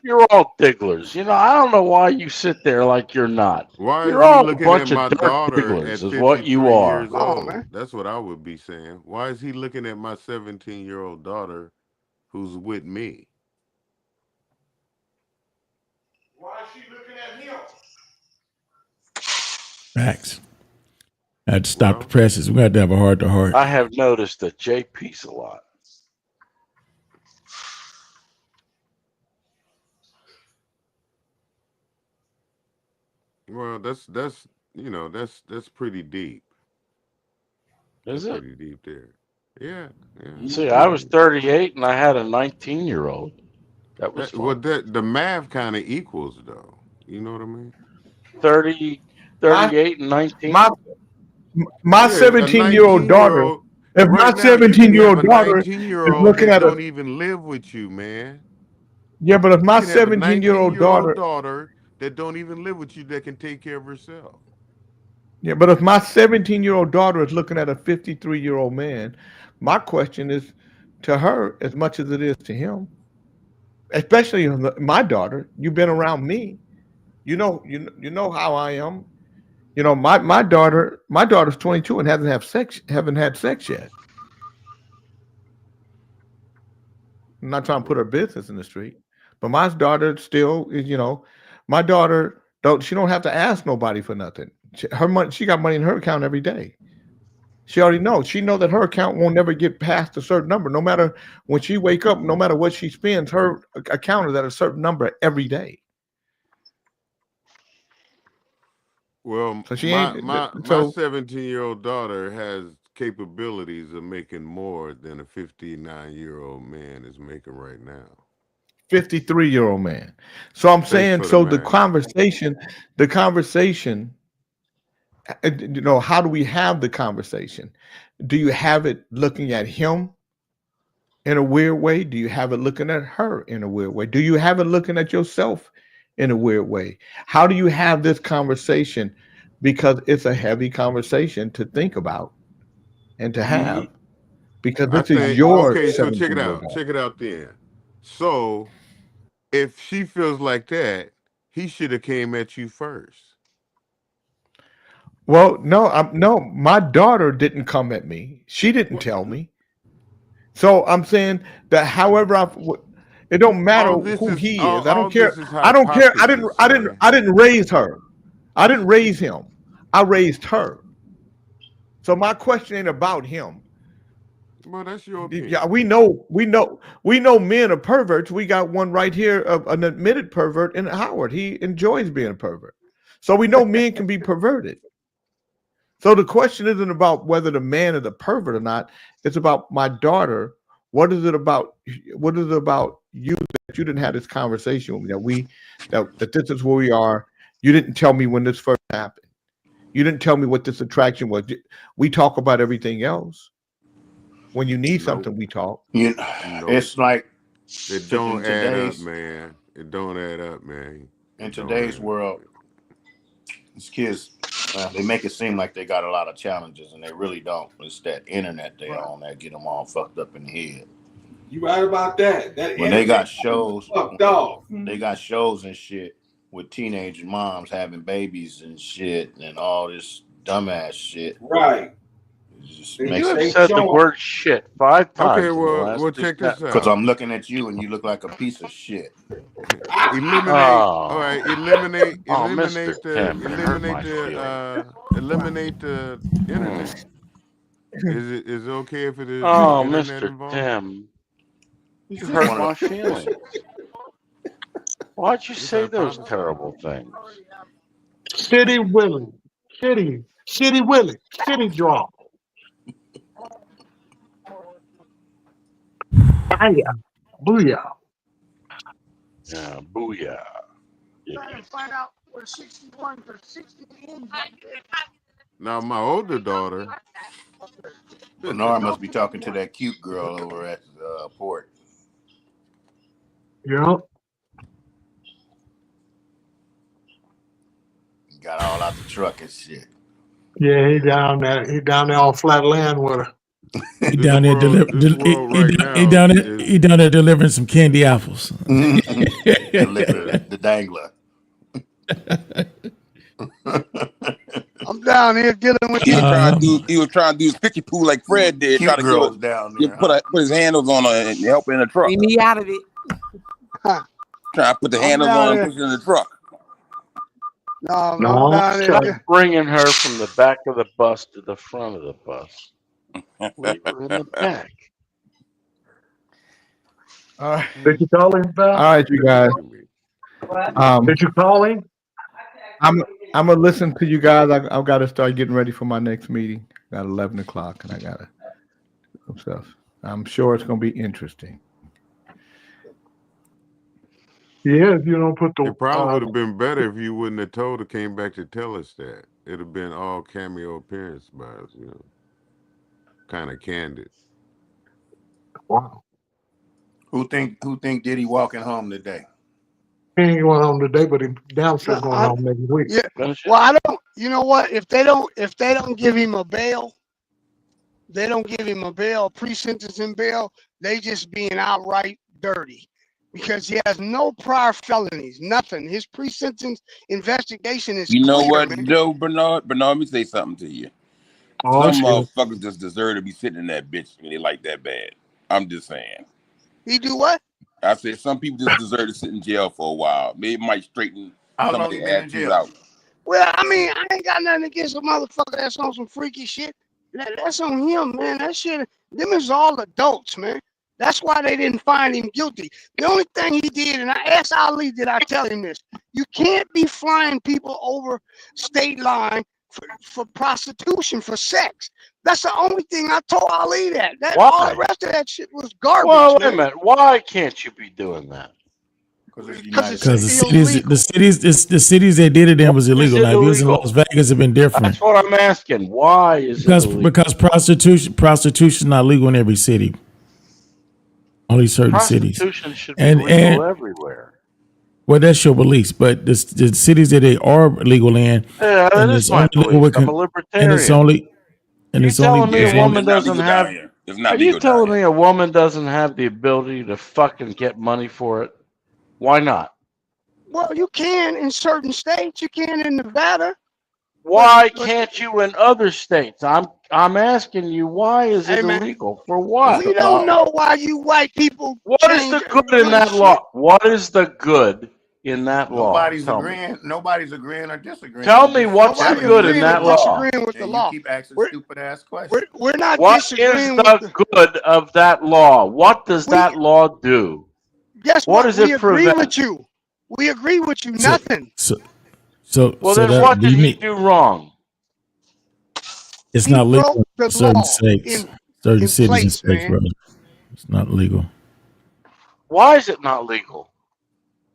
[SPEAKER 1] You're all digglers. You know, I don't know why you sit there like you're not.
[SPEAKER 13] Why
[SPEAKER 1] You're
[SPEAKER 13] is he
[SPEAKER 1] all a
[SPEAKER 13] looking
[SPEAKER 1] bunch
[SPEAKER 13] at my
[SPEAKER 1] of dirt
[SPEAKER 13] daughter
[SPEAKER 1] digglers,
[SPEAKER 13] at
[SPEAKER 1] is what you
[SPEAKER 13] 53
[SPEAKER 1] are.
[SPEAKER 13] years
[SPEAKER 11] Oh,
[SPEAKER 13] old?
[SPEAKER 11] man.
[SPEAKER 13] That's what I would be saying. Why is he looking at my 17-year-old daughter who's with me?
[SPEAKER 3] Why is she looking at him?
[SPEAKER 8] Facts. I had to stop the presses. We had to have a heart to heart.
[SPEAKER 1] I have noticed that JP's a lot.
[SPEAKER 13] Well, that's that's pretty deep.
[SPEAKER 1] Is
[SPEAKER 13] That's
[SPEAKER 1] it?
[SPEAKER 13] pretty deep there. Yeah, yeah.
[SPEAKER 1] See, I was 38 and I had a 19-year-old. That was
[SPEAKER 13] Well,
[SPEAKER 1] fun.
[SPEAKER 13] the math kind of equals though. You know what I mean?
[SPEAKER 1] 30,
[SPEAKER 5] My
[SPEAKER 1] 38 and 19.
[SPEAKER 5] my my
[SPEAKER 13] Yeah, a
[SPEAKER 5] 17-year-old daughter.
[SPEAKER 13] 19-year-old.
[SPEAKER 5] If my
[SPEAKER 13] Right now, you can have a
[SPEAKER 5] 17-year-old daughter is
[SPEAKER 13] 19-year-old
[SPEAKER 5] looking
[SPEAKER 13] that
[SPEAKER 5] at
[SPEAKER 13] don't
[SPEAKER 5] a
[SPEAKER 13] even live with you, man.
[SPEAKER 5] yeah, but if
[SPEAKER 13] You
[SPEAKER 5] my
[SPEAKER 13] can have a
[SPEAKER 5] 17-year-old
[SPEAKER 13] 19-year-old
[SPEAKER 5] daughter
[SPEAKER 13] daughter that don't even live with you that can take care of herself.
[SPEAKER 5] yeah, but if my 17-year-old daughter is looking at a 53-year-old man, my question is to her as much as it is to him. Especially my daughter. You've been around me. You know how I am. You know, my daughter's 22 and haven't had sex yet. I'm not trying to put her business in the street, but my daughter still is. My daughter don't have to ask nobody for nothing. She got money in her account every day. She already knows. She know that her account won't never get past a certain number. No matter when she wake up, no matter what she spends, her account is at a certain number every day.
[SPEAKER 13] Well,
[SPEAKER 5] So she
[SPEAKER 13] my
[SPEAKER 5] ain't.
[SPEAKER 13] my my
[SPEAKER 5] So
[SPEAKER 13] 17-year-old daughter has capabilities of making more than a 59-year-old man is making right now.
[SPEAKER 5] 53-year-old man. So I'm
[SPEAKER 13] Thanks
[SPEAKER 5] saying,
[SPEAKER 13] for the
[SPEAKER 5] so the
[SPEAKER 13] math.
[SPEAKER 5] conversation, how do we have the conversation? Do you have it looking at him in a weird way? Do you have it looking at her in a weird way? Do you have it looking at yourself in a weird way? How do you have this conversation? Because it's a heavy conversation to think about and to have, because
[SPEAKER 13] I
[SPEAKER 5] this is
[SPEAKER 13] think
[SPEAKER 5] your
[SPEAKER 13] okay, so check it
[SPEAKER 5] 17-year-old
[SPEAKER 13] out.
[SPEAKER 5] daughter.
[SPEAKER 13] Check it out then. So if she feels like that, he should have came at you first.
[SPEAKER 5] Well, no, my daughter didn't come at me. She didn't tell me. So I'm saying that it don't matter
[SPEAKER 13] All this
[SPEAKER 5] who
[SPEAKER 13] is
[SPEAKER 5] he is. I
[SPEAKER 13] all
[SPEAKER 5] don't care.
[SPEAKER 13] this is
[SPEAKER 5] I don't care.
[SPEAKER 13] hypothesis, man.
[SPEAKER 5] I didn't raise her. I didn't raise him. I raised her. So my question ain't about him.
[SPEAKER 13] Well, that's your opinion.
[SPEAKER 5] Yeah, we know men are perverts. We got one right here, an admitted pervert in Howard. He enjoys being a pervert. So we know men can be perverted. So the question isn't about whether the man is a pervert or not. It's about my daughter. What is it about you that you didn't have this conversation with me, that this is where we are? You didn't tell me when this first happened. You didn't tell me what this attraction was. We talk about everything else. When you need something, we talk.
[SPEAKER 14] It's like
[SPEAKER 13] It don't add up, man. It don't add up, man.
[SPEAKER 14] In today's world, these kids, they make it seem like they got a lot of challenges, and they really don't. It's that internet they on that get them all fucked up in the head.
[SPEAKER 2] You right about that.
[SPEAKER 14] When they got shows,
[SPEAKER 2] fucked off.
[SPEAKER 14] They got shows and shit with teenage moms having babies and shit and all this dumbass shit.
[SPEAKER 2] Right.
[SPEAKER 1] You have said the word shit 5 times.
[SPEAKER 13] Okay, well, check this out.
[SPEAKER 14] Because I'm looking at you and you look like a piece of shit.
[SPEAKER 13] Eliminate.
[SPEAKER 1] Oh.
[SPEAKER 13] All right, eliminate
[SPEAKER 1] Mr.
[SPEAKER 13] the
[SPEAKER 1] Tim,
[SPEAKER 13] eliminate the internet. Is it okay if it is
[SPEAKER 1] Oh,
[SPEAKER 13] internet
[SPEAKER 1] Mr.
[SPEAKER 13] involved?
[SPEAKER 1] Tim, you hurt my feelings. Why'd you say those terrible things?
[SPEAKER 3] Shitty Willie. Shitty Willie. Shitty draw. Booyah. Booyah.
[SPEAKER 1] Yeah, booyah. Yeah.
[SPEAKER 11] Find out what 61 for 60 ends.
[SPEAKER 13] Now, my older daughter.
[SPEAKER 14] Bernard must be talking to that cute girl over at the port.
[SPEAKER 3] Yep.
[SPEAKER 14] Got all out the truck and shit.
[SPEAKER 3] Yeah, he down there on flat land with her.
[SPEAKER 8] He down there he down there delivering some candy apples.
[SPEAKER 14] The dangler.
[SPEAKER 11] I'm down here dealing with
[SPEAKER 16] He was trying to do his picky poo like Fred did.
[SPEAKER 14] Cute
[SPEAKER 16] Try to
[SPEAKER 14] girls down there.
[SPEAKER 16] put his handles on her and help her in the truck.
[SPEAKER 10] Leave me out of it.
[SPEAKER 16] Try to put the handles on and push her in the truck.
[SPEAKER 11] No,
[SPEAKER 3] No,
[SPEAKER 11] I'm down there.
[SPEAKER 1] Bringing her from the back of the bus to the front of the bus. Leave her in the back.
[SPEAKER 5] All right.
[SPEAKER 3] Did you call him back?
[SPEAKER 5] All right, you guys.
[SPEAKER 3] Did you call him?
[SPEAKER 5] I'm I'm gonna listen to you guys. I've got to start getting ready for my next meeting. Got 11 o'clock, and I gotta do some stuff. I'm sure it's gonna be interesting.
[SPEAKER 3] Yeah, if you don't put the
[SPEAKER 13] It probably would have been better if you wouldn't have told her, came back to tell us that. It'd have been all cameo appearance by us, you know. Kind of candid.
[SPEAKER 3] Wow.
[SPEAKER 14] Who think Diddy walking home today?
[SPEAKER 3] He ain't going home today, but he downstairs going home next week.
[SPEAKER 11] Yeah. Well, I don't. You know what? If they don't give him a bail, pre-sentencing bail. They just being outright dirty because he has no prior felonies, nothing. His pre-sentence investigation is.
[SPEAKER 16] You know
[SPEAKER 11] clear,
[SPEAKER 16] what,
[SPEAKER 11] man.
[SPEAKER 16] though, Bernard? Bernard, let me say something to you.
[SPEAKER 3] Oh,
[SPEAKER 16] Some
[SPEAKER 3] shit.
[SPEAKER 16] motherfuckers just deserve to be sitting in that bitch when they like that bad. I'm just saying.
[SPEAKER 11] He do what?
[SPEAKER 16] I said some people just deserve to sit in jail for a while. Maybe it might straighten
[SPEAKER 14] How
[SPEAKER 16] some
[SPEAKER 14] long
[SPEAKER 16] of
[SPEAKER 14] you
[SPEAKER 16] the
[SPEAKER 14] been in
[SPEAKER 16] attitudes
[SPEAKER 14] jail?
[SPEAKER 16] out.
[SPEAKER 11] Well, I mean, I ain't got nothing against a motherfucker that's on some freaky shit. That's on him, man. That shit, them is all adults, man. That's why they didn't find him guilty. The only thing he did, and I asked Ali, did I tell him this? You can't be flying people over state line for prostitution, for sex. That's the only thing I told Ali that.
[SPEAKER 1] Why?
[SPEAKER 11] All the rest of that shit was garbage.
[SPEAKER 1] Well, wait a
[SPEAKER 11] man.
[SPEAKER 1] minute. Why can't you be doing that?
[SPEAKER 14] Because
[SPEAKER 8] the cities they did it in was illegal. Now, if it was in Las Vegas, it'd been different.
[SPEAKER 1] That's what I'm asking. Why is it illegal?
[SPEAKER 8] Because prostitution is not legal in every city. Only certain cities.
[SPEAKER 1] Prostitution should be legal everywhere.
[SPEAKER 8] Well, that's your beliefs, but the cities that they are legal in,
[SPEAKER 1] Yeah, that
[SPEAKER 8] and
[SPEAKER 1] is
[SPEAKER 8] it's
[SPEAKER 1] my
[SPEAKER 8] only legal
[SPEAKER 1] belief.
[SPEAKER 8] with,
[SPEAKER 1] I'm a libertarian.
[SPEAKER 8] and it's only,
[SPEAKER 1] You telling me a woman
[SPEAKER 16] it's not
[SPEAKER 1] doesn't
[SPEAKER 16] legal
[SPEAKER 1] have?
[SPEAKER 16] down here. It's not
[SPEAKER 1] Are you
[SPEAKER 16] legal down
[SPEAKER 1] telling me a woman doesn't have the ability to fucking get money for it? Why not?
[SPEAKER 11] Well, you can in certain states. You can in Nevada.
[SPEAKER 1] Why can't you in other states? I'm asking you. Why is it illegal? For what?
[SPEAKER 11] We don't know why you white people.
[SPEAKER 1] What is the good in that law? What is the good in that law?
[SPEAKER 14] Nobody's
[SPEAKER 1] Tell me.
[SPEAKER 14] agreeing. Nobody's agreeing or disagreeing.
[SPEAKER 1] Tell me what's the good in that law.
[SPEAKER 11] Disagreeing with the law.
[SPEAKER 14] You keep asking stupid ass questions.
[SPEAKER 11] We're not
[SPEAKER 1] What is
[SPEAKER 11] disagreeing with
[SPEAKER 1] the good of that law? What does that law do?
[SPEAKER 11] Guess
[SPEAKER 1] What
[SPEAKER 11] what?
[SPEAKER 1] does
[SPEAKER 11] We
[SPEAKER 1] it
[SPEAKER 11] agree
[SPEAKER 1] prevent?
[SPEAKER 11] with you. We agree with you. Nothing.
[SPEAKER 1] Well, then what did he do wrong?
[SPEAKER 8] It's not legal
[SPEAKER 11] broke the
[SPEAKER 8] in certain
[SPEAKER 11] law
[SPEAKER 8] states,
[SPEAKER 11] in
[SPEAKER 8] certain cities and
[SPEAKER 11] place,
[SPEAKER 8] states,
[SPEAKER 11] man.
[SPEAKER 8] brother. It's not legal.
[SPEAKER 1] Why is it not legal?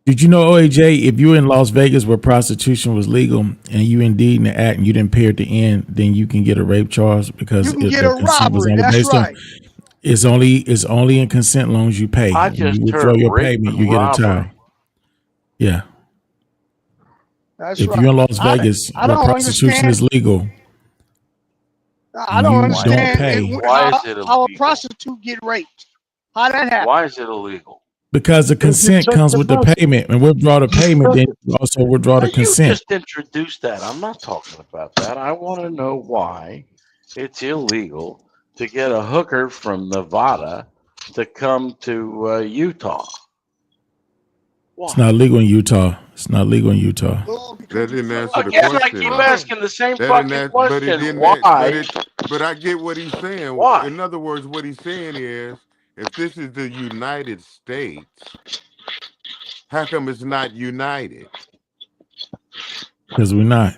[SPEAKER 8] Did you know, OAJ, if you're in Las Vegas where prostitution was legal and you indeed in the act and you didn't pay at the end, then you can get a rape charge because
[SPEAKER 11] You can
[SPEAKER 8] if
[SPEAKER 11] get
[SPEAKER 8] the
[SPEAKER 11] a
[SPEAKER 8] consent was
[SPEAKER 11] robbery.
[SPEAKER 8] only
[SPEAKER 11] That's
[SPEAKER 8] based on-
[SPEAKER 11] right.
[SPEAKER 8] It's only in consent long as you pay.
[SPEAKER 1] I
[SPEAKER 8] When
[SPEAKER 1] just
[SPEAKER 8] you withdraw
[SPEAKER 1] heard
[SPEAKER 8] your
[SPEAKER 1] rape
[SPEAKER 8] payment,
[SPEAKER 1] and
[SPEAKER 8] you get a
[SPEAKER 1] robbery.
[SPEAKER 8] tie. Yeah.
[SPEAKER 11] That's
[SPEAKER 8] If
[SPEAKER 11] right.
[SPEAKER 8] you're in Las Vegas
[SPEAKER 11] I
[SPEAKER 8] where
[SPEAKER 11] don't
[SPEAKER 8] prostitution
[SPEAKER 11] understand.
[SPEAKER 8] is legal,
[SPEAKER 11] I don't
[SPEAKER 8] you
[SPEAKER 11] understand.
[SPEAKER 8] don't pay.
[SPEAKER 1] Why is it
[SPEAKER 11] how a
[SPEAKER 1] illegal?
[SPEAKER 11] prostitute get raped? How that happen?
[SPEAKER 1] Why is it illegal?
[SPEAKER 8] because the consent comes with the payment. And withdraw the payment, then you also withdraw the
[SPEAKER 1] You
[SPEAKER 8] consent.
[SPEAKER 1] just introduced that. I'm not talking about that. I want to know why it's illegal to get a hooker from Nevada to come to Utah.
[SPEAKER 8] It's not legal in Utah. It's not legal in Utah.
[SPEAKER 13] That didn't answer the
[SPEAKER 1] Again, I
[SPEAKER 13] question.
[SPEAKER 1] keep
[SPEAKER 13] though.
[SPEAKER 1] asking the same
[SPEAKER 13] That
[SPEAKER 1] fucking
[SPEAKER 13] didn't but it
[SPEAKER 1] question.
[SPEAKER 13] didn't.
[SPEAKER 1] Why?
[SPEAKER 13] But I get what he's saying.
[SPEAKER 1] Why?
[SPEAKER 13] In other words, what he's saying is, if this is the United States, how come it's not united?
[SPEAKER 8] Because we're not.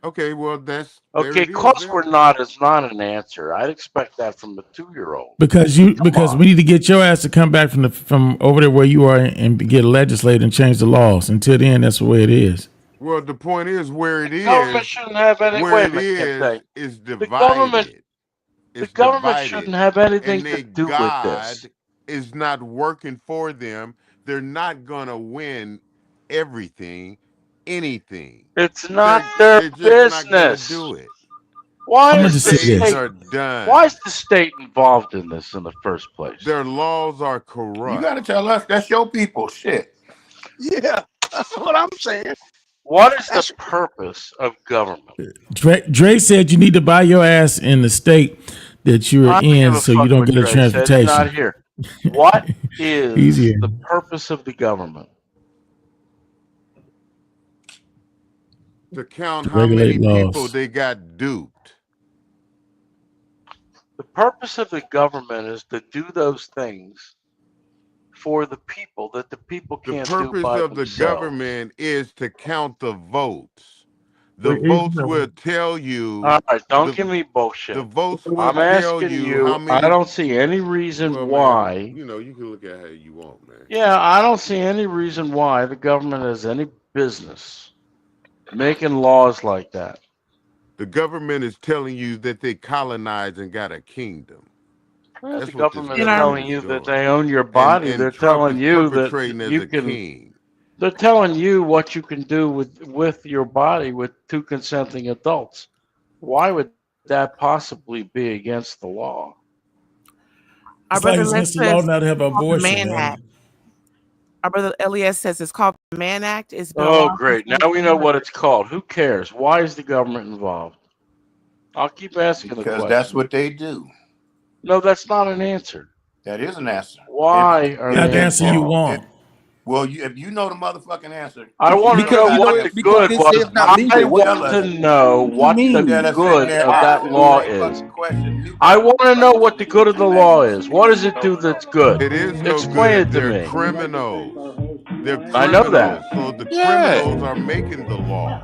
[SPEAKER 13] Okay, well that's there
[SPEAKER 1] Okay,
[SPEAKER 13] it is
[SPEAKER 1] close
[SPEAKER 13] then.
[SPEAKER 1] we're not is not an answer. I'd expect that from a 2-year-old.
[SPEAKER 8] Because we need to get your ass to come back from over there where you are and get legislated and change the laws. Until then, that's the way it is.
[SPEAKER 13] Well, the point is where it is.
[SPEAKER 1] Government shouldn't have any.
[SPEAKER 13] Where
[SPEAKER 1] Wait a
[SPEAKER 13] it
[SPEAKER 1] minute,
[SPEAKER 13] is
[SPEAKER 1] the
[SPEAKER 13] divided.
[SPEAKER 1] government. The
[SPEAKER 13] It's
[SPEAKER 1] government
[SPEAKER 13] divided.
[SPEAKER 1] shouldn't have anything
[SPEAKER 13] And
[SPEAKER 1] to
[SPEAKER 13] they
[SPEAKER 1] do with
[SPEAKER 13] God
[SPEAKER 1] this.
[SPEAKER 13] is not working for them. They're not gonna win everything, anything.
[SPEAKER 1] It's not their
[SPEAKER 13] They're just not gonna
[SPEAKER 1] business.
[SPEAKER 13] do it.
[SPEAKER 1] Why
[SPEAKER 8] I'm
[SPEAKER 1] is
[SPEAKER 8] just
[SPEAKER 1] the
[SPEAKER 8] say this.
[SPEAKER 1] state?
[SPEAKER 13] Are done.
[SPEAKER 1] Why is the state involved in this in the first place?
[SPEAKER 13] Their laws are
[SPEAKER 14] You
[SPEAKER 13] corrupt.
[SPEAKER 14] got to tell us that's your people. Shit.
[SPEAKER 11] Yeah, that's what I'm saying.
[SPEAKER 1] What is the purpose of government?
[SPEAKER 8] Dre said you need to buy your ass in the state that you're
[SPEAKER 1] I don't give
[SPEAKER 8] in
[SPEAKER 1] a
[SPEAKER 8] so you
[SPEAKER 1] fuck
[SPEAKER 8] don't
[SPEAKER 1] what
[SPEAKER 8] get a
[SPEAKER 1] Dre said. He's
[SPEAKER 8] transportation.
[SPEAKER 1] not here. What
[SPEAKER 8] He's
[SPEAKER 1] is
[SPEAKER 8] here.
[SPEAKER 1] the purpose of the government?
[SPEAKER 13] To count
[SPEAKER 8] To
[SPEAKER 13] how many
[SPEAKER 8] regulate
[SPEAKER 13] people
[SPEAKER 8] laws.
[SPEAKER 13] they got duped.
[SPEAKER 1] The purpose of the government is to do those things for the people that the people
[SPEAKER 13] The
[SPEAKER 1] can't do
[SPEAKER 13] purpose
[SPEAKER 1] by
[SPEAKER 13] of the
[SPEAKER 1] themselves.
[SPEAKER 13] government is to count the votes. The
[SPEAKER 3] He's
[SPEAKER 13] votes
[SPEAKER 3] no-
[SPEAKER 13] will tell you.
[SPEAKER 1] All right, don't
[SPEAKER 13] The,
[SPEAKER 1] give me bullshit.
[SPEAKER 13] the votes will
[SPEAKER 1] I'm
[SPEAKER 13] tell
[SPEAKER 1] asking
[SPEAKER 13] you how
[SPEAKER 1] you.
[SPEAKER 13] many.
[SPEAKER 1] I don't see any reason
[SPEAKER 13] Well,
[SPEAKER 1] why.
[SPEAKER 13] man, you know, you can look at how you want, man.
[SPEAKER 1] Yeah, I don't see any reason why the government has any business making laws like that.
[SPEAKER 13] The government is telling you that they colonized and got a kingdom.
[SPEAKER 1] Well,
[SPEAKER 13] That's
[SPEAKER 1] the
[SPEAKER 13] what this
[SPEAKER 1] government is
[SPEAKER 10] In our
[SPEAKER 1] telling
[SPEAKER 13] government is
[SPEAKER 1] you that
[SPEAKER 13] doing.
[SPEAKER 1] they own your body.
[SPEAKER 13] And
[SPEAKER 1] They're
[SPEAKER 13] Trump
[SPEAKER 1] telling
[SPEAKER 13] is
[SPEAKER 1] you that
[SPEAKER 13] perpetrating as
[SPEAKER 1] you
[SPEAKER 13] a
[SPEAKER 1] can.
[SPEAKER 13] king.
[SPEAKER 1] They're telling you what you can do with your body with two consenting adults. Why would that possibly be against the law?
[SPEAKER 10] Our
[SPEAKER 8] It's like
[SPEAKER 10] brother
[SPEAKER 8] it's
[SPEAKER 10] Les
[SPEAKER 8] against the law
[SPEAKER 10] says
[SPEAKER 8] now to have an
[SPEAKER 10] it's called the
[SPEAKER 8] abortion,
[SPEAKER 10] Mann
[SPEAKER 8] man.
[SPEAKER 10] Act. Our brother Elias says it's called the Mann Act. It's been
[SPEAKER 1] Oh,
[SPEAKER 10] around since
[SPEAKER 1] great. Now we know what it's called. Who cares? Why is the government involved? I'll keep asking the
[SPEAKER 14] Because
[SPEAKER 1] question.
[SPEAKER 14] that's what they do.
[SPEAKER 1] No, that's not an answer.
[SPEAKER 14] That is an answer.
[SPEAKER 1] Why are
[SPEAKER 8] Not
[SPEAKER 1] they
[SPEAKER 8] the answer you
[SPEAKER 1] involved?
[SPEAKER 8] want.
[SPEAKER 14] Well, if you know the motherfucking answer,
[SPEAKER 1] I want to know
[SPEAKER 14] you
[SPEAKER 1] what the good was. I want to know what the good of that law is. I want to know what the good of the law is. What does it do that's good?
[SPEAKER 13] It is no
[SPEAKER 1] Explain
[SPEAKER 13] good.
[SPEAKER 1] it to
[SPEAKER 13] They're
[SPEAKER 1] me.
[SPEAKER 13] criminals. They're
[SPEAKER 1] I know that.
[SPEAKER 13] criminals. So the
[SPEAKER 1] Yeah.
[SPEAKER 13] criminals are making the law.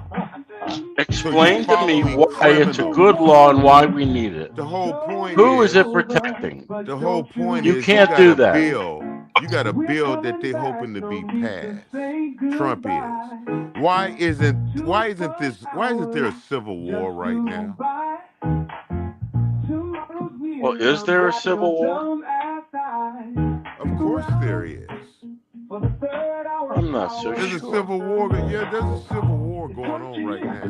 [SPEAKER 1] Explain to me
[SPEAKER 13] following
[SPEAKER 1] why it's a
[SPEAKER 13] criminals.
[SPEAKER 1] good law and why we need it.
[SPEAKER 13] The whole point
[SPEAKER 1] Who
[SPEAKER 13] is
[SPEAKER 1] is it protecting?
[SPEAKER 13] the whole point
[SPEAKER 1] You
[SPEAKER 13] is
[SPEAKER 1] can't
[SPEAKER 13] got
[SPEAKER 1] do
[SPEAKER 13] a
[SPEAKER 1] that.
[SPEAKER 13] bill. You got a bill that they're hoping to be passed. Trump is. Why isn't there a civil war right now?
[SPEAKER 1] Well, is there a civil war?
[SPEAKER 13] Of course there is.
[SPEAKER 1] I'm not so
[SPEAKER 13] There's a
[SPEAKER 1] sure.
[SPEAKER 13] civil war. Yeah, there's a civil war going on right now.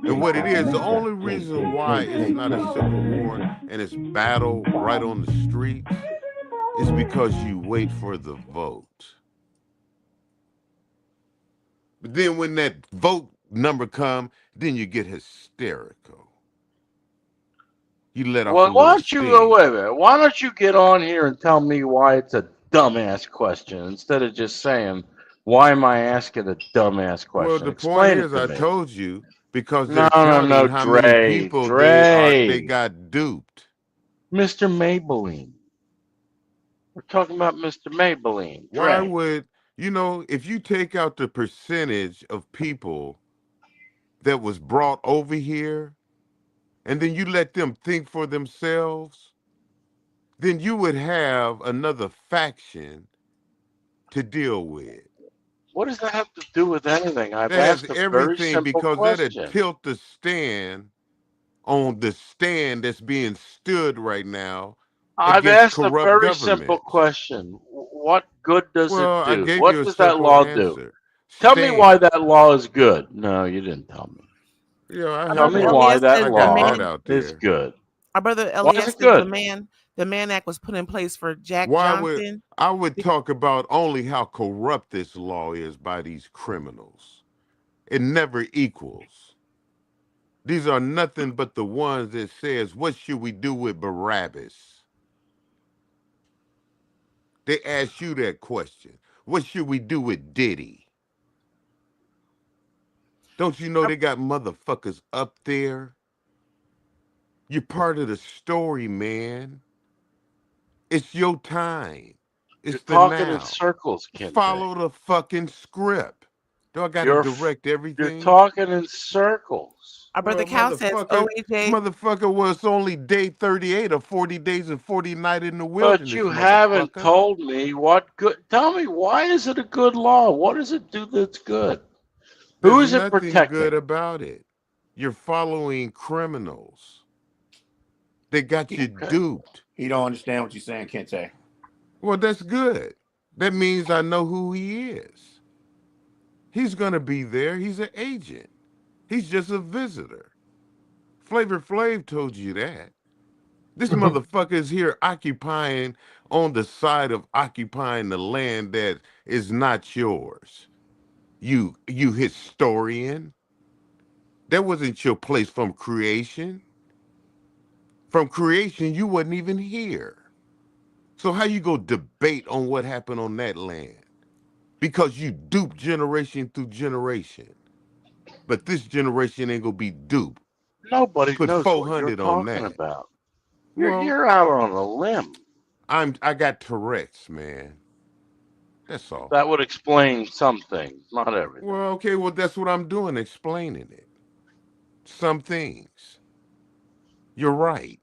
[SPEAKER 13] And what it is, the only reason why it's not a civil war and it's battle right on the streets is because you wait for the vote. But then when that vote number come, then you get hysterical. You let off a
[SPEAKER 1] Well,
[SPEAKER 13] little
[SPEAKER 1] why don't you
[SPEAKER 13] steam.
[SPEAKER 1] go wait a minute? Why don't you get on here and tell me why it's a dumbass question instead of just saying, "Why am I asking a dumbass question?"
[SPEAKER 13] Well, the
[SPEAKER 1] Explain
[SPEAKER 13] point
[SPEAKER 1] it
[SPEAKER 13] is,
[SPEAKER 1] to
[SPEAKER 13] I
[SPEAKER 1] me.
[SPEAKER 13] told you because
[SPEAKER 1] No,
[SPEAKER 13] they're counting
[SPEAKER 1] no,
[SPEAKER 13] how many
[SPEAKER 1] Dre,
[SPEAKER 13] people
[SPEAKER 1] Dre.
[SPEAKER 13] they got duped.
[SPEAKER 1] Mr. Maybelline. We're talking about Mr. Maybelline.
[SPEAKER 13] Why
[SPEAKER 1] Dre.
[SPEAKER 13] would if you take out the percentage of people that was brought over here, and then you let them think for themselves, then you would have another faction to deal with.
[SPEAKER 1] What does that have to do with anything? I've
[SPEAKER 13] That has
[SPEAKER 1] asked a very
[SPEAKER 13] everything
[SPEAKER 1] simple
[SPEAKER 13] because that'll
[SPEAKER 1] question.
[SPEAKER 13] tilt the stand on the stand that's being stood right now
[SPEAKER 1] I've
[SPEAKER 13] against
[SPEAKER 1] asked a
[SPEAKER 13] corrupt
[SPEAKER 1] very simple
[SPEAKER 13] government.
[SPEAKER 1] question. What good does
[SPEAKER 13] Well,
[SPEAKER 1] it
[SPEAKER 13] I
[SPEAKER 1] do?
[SPEAKER 13] gave
[SPEAKER 1] What
[SPEAKER 13] you a
[SPEAKER 1] does that
[SPEAKER 13] simple
[SPEAKER 1] law do?
[SPEAKER 13] answer.
[SPEAKER 1] Tell me why that law is good. No, you didn't tell me.
[SPEAKER 13] Yeah, I
[SPEAKER 1] Tell
[SPEAKER 13] have
[SPEAKER 1] me
[SPEAKER 13] that.
[SPEAKER 1] why
[SPEAKER 10] Elias
[SPEAKER 1] that
[SPEAKER 10] says
[SPEAKER 13] I got
[SPEAKER 1] law
[SPEAKER 13] that out
[SPEAKER 1] is
[SPEAKER 13] there.
[SPEAKER 1] good.
[SPEAKER 10] Our brother
[SPEAKER 1] Why is
[SPEAKER 10] Elias
[SPEAKER 1] it
[SPEAKER 10] says
[SPEAKER 1] good?
[SPEAKER 10] the Mann Act was put in place for Jack
[SPEAKER 13] Why would
[SPEAKER 10] Johnson.
[SPEAKER 13] I would talk about only how corrupt this law is by these criminals. It never equals. These are nothing but the ones that says, what should we do with Barabbas? They ask you that question. What should we do with Diddy? Don't you know they got motherfuckers up there? You're part of the story, man. It's your time. It's
[SPEAKER 1] You're
[SPEAKER 13] the
[SPEAKER 1] talking in
[SPEAKER 13] now.
[SPEAKER 1] circles, Kente.
[SPEAKER 13] Follow the fucking script. Do I got to direct everything?
[SPEAKER 1] You're talking in circles.
[SPEAKER 10] Our brother Cal says OAJ.
[SPEAKER 13] Motherfucker was only day 38 or 40 days and 40 nights in the
[SPEAKER 1] But
[SPEAKER 13] wilderness,
[SPEAKER 1] you haven't
[SPEAKER 13] motherfucker.
[SPEAKER 1] told me what good. Tell me, why is it a good law? What does it do that's good? Who
[SPEAKER 13] There's
[SPEAKER 1] is it
[SPEAKER 13] nothing
[SPEAKER 1] protecting?
[SPEAKER 13] good about it. You're following criminals. They got you duped.
[SPEAKER 14] He don't understand what you're saying, Kente.
[SPEAKER 13] Well, that's good. That means I know who he is. He's going to be there. He's an agent. He's just a visitor. Flavor Flav told you that. This motherfucker is here occupying on the side of occupying the land that is not yours. You historian. That wasn't your place from creation. From creation, you wasn't even here. So how you go debate on what happened on that land? Because you duped generation through generation. But this generation ain't gonna be duped.
[SPEAKER 1] Nobody
[SPEAKER 13] Put
[SPEAKER 1] knows what you're
[SPEAKER 13] 400 on
[SPEAKER 1] talking
[SPEAKER 13] that.
[SPEAKER 1] about.
[SPEAKER 13] Well,
[SPEAKER 1] You're out on a limb.
[SPEAKER 13] I got Tourette's, man. That's all.
[SPEAKER 1] That would explain some things, not everything.
[SPEAKER 13] Well, okay, well that's what I'm doing, explaining it. some things. You're right.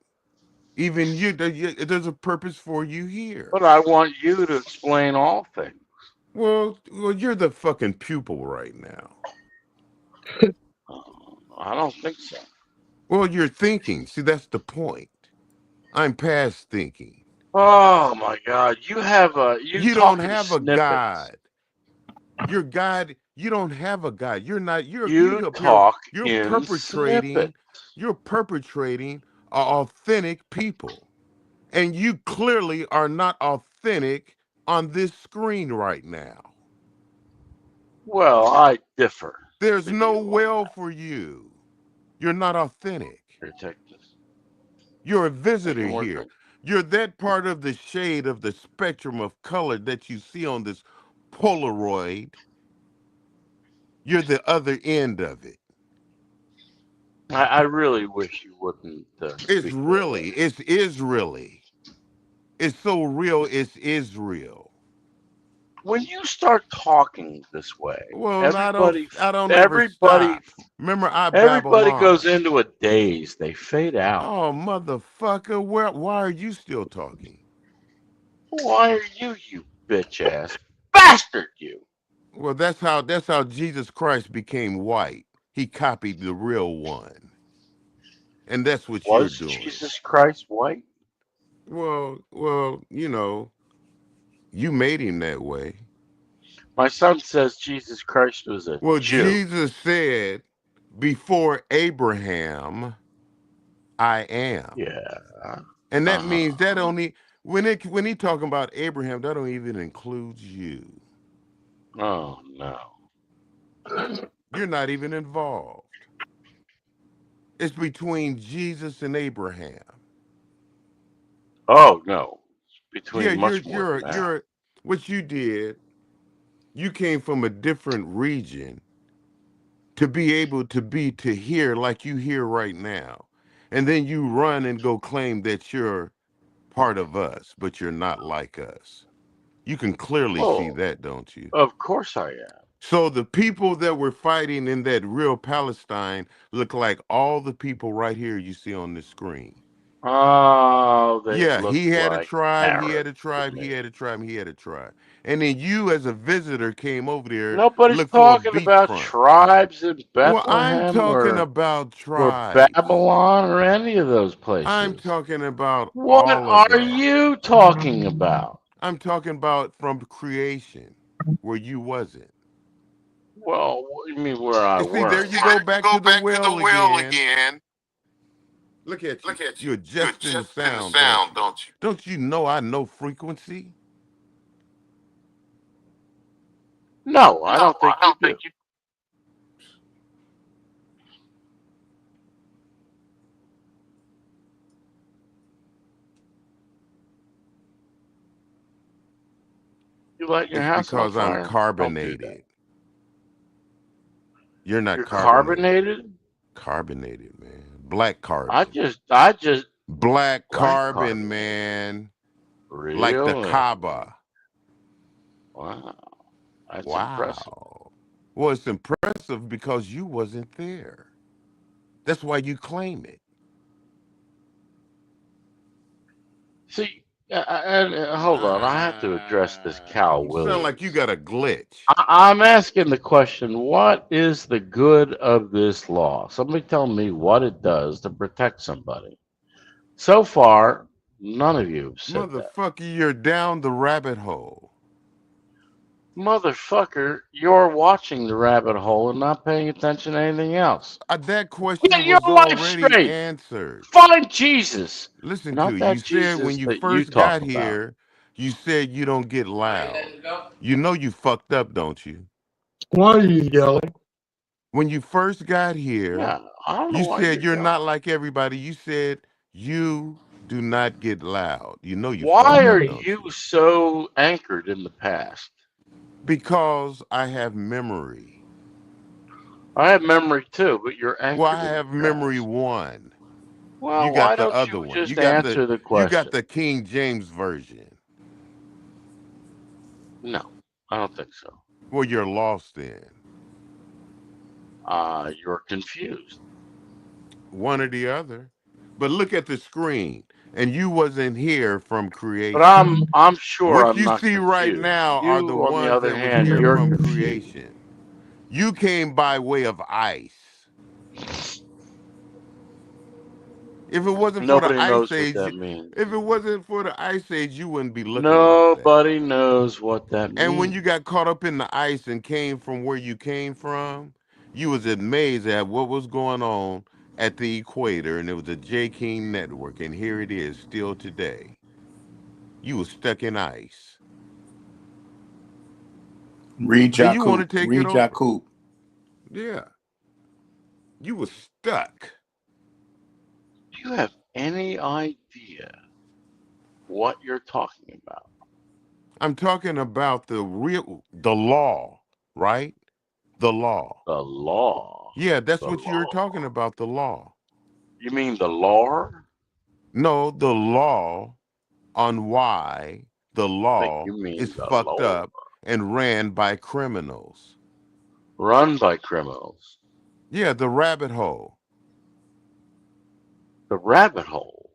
[SPEAKER 13] Even you, there's a purpose for you here.
[SPEAKER 1] But I want you to explain all things.
[SPEAKER 13] Well, you're the fucking pupil right now.
[SPEAKER 1] I don't think so.
[SPEAKER 13] Well, you're thinking. See, that's the point. I'm past thinking.
[SPEAKER 1] Oh my God! You have a
[SPEAKER 13] You don't have a God. Your God. You don't have a God. You're not.
[SPEAKER 1] You talk
[SPEAKER 13] You're
[SPEAKER 1] in
[SPEAKER 13] perpetrating.
[SPEAKER 1] snippets.
[SPEAKER 13] You're perpetrating authentic people, and you clearly are not authentic on this screen right now.
[SPEAKER 1] Well, I differ.
[SPEAKER 13] There's no well for you. You're not authentic. You're a visitor here. You're that part of the shade of the spectrum of color that you see on this Polaroid. You're the other end of it.
[SPEAKER 1] I really wish you wouldn't.
[SPEAKER 13] It's really. It is really. It's so real. It is real.
[SPEAKER 1] When you start talking this way,
[SPEAKER 13] well,
[SPEAKER 1] everybody,
[SPEAKER 13] I don't
[SPEAKER 1] everybody,
[SPEAKER 13] ever stop. Remember,
[SPEAKER 1] everybody goes into a daze. They fade out.
[SPEAKER 13] Oh, motherfucker! Why are you still talking?
[SPEAKER 1] Why are you bitch ass bastard? You.
[SPEAKER 13] Well, that's how Jesus Christ became white. He copied the real one, and that's what you're doing.
[SPEAKER 1] Jesus Christ white?
[SPEAKER 13] Well, you know, you made him that way.
[SPEAKER 1] My son says Jesus Christ was a Jew.
[SPEAKER 13] Jesus said, "Before Abraham, I am."
[SPEAKER 1] Yeah,
[SPEAKER 13] and that means that only when he talking about Abraham, that don't even include you.
[SPEAKER 1] Oh no,
[SPEAKER 13] you're not even involved. It's between Jesus and Abraham.
[SPEAKER 1] Oh no, it's between much more than that.
[SPEAKER 13] You're what you did. You came from a different region to be able to hear like you hear right now, and then you run and go claim that you're part of us, but you're not like us. You can clearly see that, don't you?
[SPEAKER 1] Of course I am.
[SPEAKER 13] So the people that were fighting in that real Palestine look like all the people right here you see on the screen.
[SPEAKER 1] Oh, they
[SPEAKER 13] he had
[SPEAKER 1] like
[SPEAKER 13] a tribe,
[SPEAKER 1] Arabs
[SPEAKER 13] he had a tribe, he had a tribe, he had a tribe. And then you as a visitor came over there.
[SPEAKER 1] Nobody's talking about tribes in Bethlehem.
[SPEAKER 13] Well, I'm talking about tribes.
[SPEAKER 1] Or Babylon or any of those places.
[SPEAKER 13] I'm talking about
[SPEAKER 1] what
[SPEAKER 13] all of
[SPEAKER 1] are
[SPEAKER 13] that.
[SPEAKER 1] you talking about?
[SPEAKER 13] I'm talking about from creation where you wasn't.
[SPEAKER 1] Well, what do you mean where I was?
[SPEAKER 13] See, there you go back to the well again. Look at you. You're adjusting the sound, don't you? Don't you know I know frequency?
[SPEAKER 1] No, I don't think you do. You light your house
[SPEAKER 13] because
[SPEAKER 1] on fire?
[SPEAKER 13] I'm carbonated. You're not
[SPEAKER 1] carbonated?
[SPEAKER 13] Carbonated, man. Black carbon.
[SPEAKER 1] I just
[SPEAKER 13] black carbon, man.
[SPEAKER 1] Really?
[SPEAKER 13] Like the Kaaba.
[SPEAKER 1] Wow. That's impressive.
[SPEAKER 13] Well, it's impressive because you wasn't there. That's why you claim it.
[SPEAKER 1] See, hold on. I have to address this Cal
[SPEAKER 13] You
[SPEAKER 1] Williams.
[SPEAKER 13] sound like you got a glitch.
[SPEAKER 1] I'm asking the question, what is the good of this law? Somebody tell me what it does to protect somebody. So far, none of you have said
[SPEAKER 13] Motherfucker, you're down the rabbit hole.
[SPEAKER 1] Motherfucker, you're watching the rabbit hole and not paying attention to anything else.
[SPEAKER 13] That question
[SPEAKER 1] Get your
[SPEAKER 13] was
[SPEAKER 1] life
[SPEAKER 13] already
[SPEAKER 1] straight.
[SPEAKER 13] answered.
[SPEAKER 1] Find Jesus.
[SPEAKER 13] Listen
[SPEAKER 1] not
[SPEAKER 13] to
[SPEAKER 1] that
[SPEAKER 13] you.
[SPEAKER 1] Jesus
[SPEAKER 13] said when you
[SPEAKER 1] that
[SPEAKER 13] first
[SPEAKER 1] you
[SPEAKER 13] got
[SPEAKER 1] talk
[SPEAKER 13] here,
[SPEAKER 1] about.
[SPEAKER 13] you said you don't get loud. You know you fucked up, don't you?
[SPEAKER 3] Why are you yelling?
[SPEAKER 13] When you first got here,
[SPEAKER 1] Yeah, I don't know
[SPEAKER 13] you
[SPEAKER 1] why
[SPEAKER 13] said you're
[SPEAKER 1] yelling.
[SPEAKER 13] not like everybody. You said you do not get loud. You know you
[SPEAKER 1] Why
[SPEAKER 13] fucked
[SPEAKER 1] are
[SPEAKER 13] up,
[SPEAKER 1] you so anchored in the past?
[SPEAKER 13] Because I have memory.
[SPEAKER 1] I have memory too, but you're anchored.
[SPEAKER 13] Well, I have memory one.
[SPEAKER 1] Well,
[SPEAKER 13] you got
[SPEAKER 1] why
[SPEAKER 13] the
[SPEAKER 1] don't
[SPEAKER 13] other
[SPEAKER 1] you
[SPEAKER 13] one.
[SPEAKER 1] just
[SPEAKER 13] You got
[SPEAKER 1] answer the question?
[SPEAKER 13] You got the King James version.
[SPEAKER 1] No, I don't think so.
[SPEAKER 13] Well, you're lost then.
[SPEAKER 1] You're confused.
[SPEAKER 13] one or the other. But look at the screen, and you wasn't here from creation.
[SPEAKER 1] But I'm sure
[SPEAKER 13] What
[SPEAKER 1] I'm
[SPEAKER 13] you
[SPEAKER 1] not
[SPEAKER 13] see right
[SPEAKER 1] confused.
[SPEAKER 13] now are the
[SPEAKER 1] You, on the
[SPEAKER 13] ones
[SPEAKER 1] other
[SPEAKER 13] that was
[SPEAKER 1] hand,
[SPEAKER 13] here
[SPEAKER 1] you're
[SPEAKER 13] from
[SPEAKER 1] confused.
[SPEAKER 13] creation. You came by way of ice. If it wasn't for the
[SPEAKER 1] Nobody
[SPEAKER 13] ice
[SPEAKER 1] knows what
[SPEAKER 13] age,
[SPEAKER 1] that means.
[SPEAKER 13] if it wasn't for the ice age, you wouldn't be looking like that.
[SPEAKER 1] Nobody knows what that means.
[SPEAKER 13] And when you got caught up in the ice and came from where you came from, you was amazed at what was going on at the equator, and it was a J. King network, and here it is still today. You was stuck in ice.
[SPEAKER 14] Read
[SPEAKER 13] And you want
[SPEAKER 14] Jakub.
[SPEAKER 13] to take
[SPEAKER 14] Read
[SPEAKER 13] it over?
[SPEAKER 14] Jakub.
[SPEAKER 13] Yeah. You was stuck.
[SPEAKER 1] Do you have any idea what you're talking about?
[SPEAKER 13] I'm talking about the law, right? The law.
[SPEAKER 1] The law.
[SPEAKER 13] Yeah, that's
[SPEAKER 1] The
[SPEAKER 13] what you're
[SPEAKER 1] law.
[SPEAKER 13] talking about, the law.
[SPEAKER 1] You mean the law?
[SPEAKER 13] No, the law on why the law
[SPEAKER 1] you mean
[SPEAKER 13] is
[SPEAKER 1] the
[SPEAKER 13] fucked
[SPEAKER 1] law.
[SPEAKER 13] up and ran by criminals.
[SPEAKER 1] Run by criminals.
[SPEAKER 13] Yeah, the rabbit hole.
[SPEAKER 1] The rabbit hole.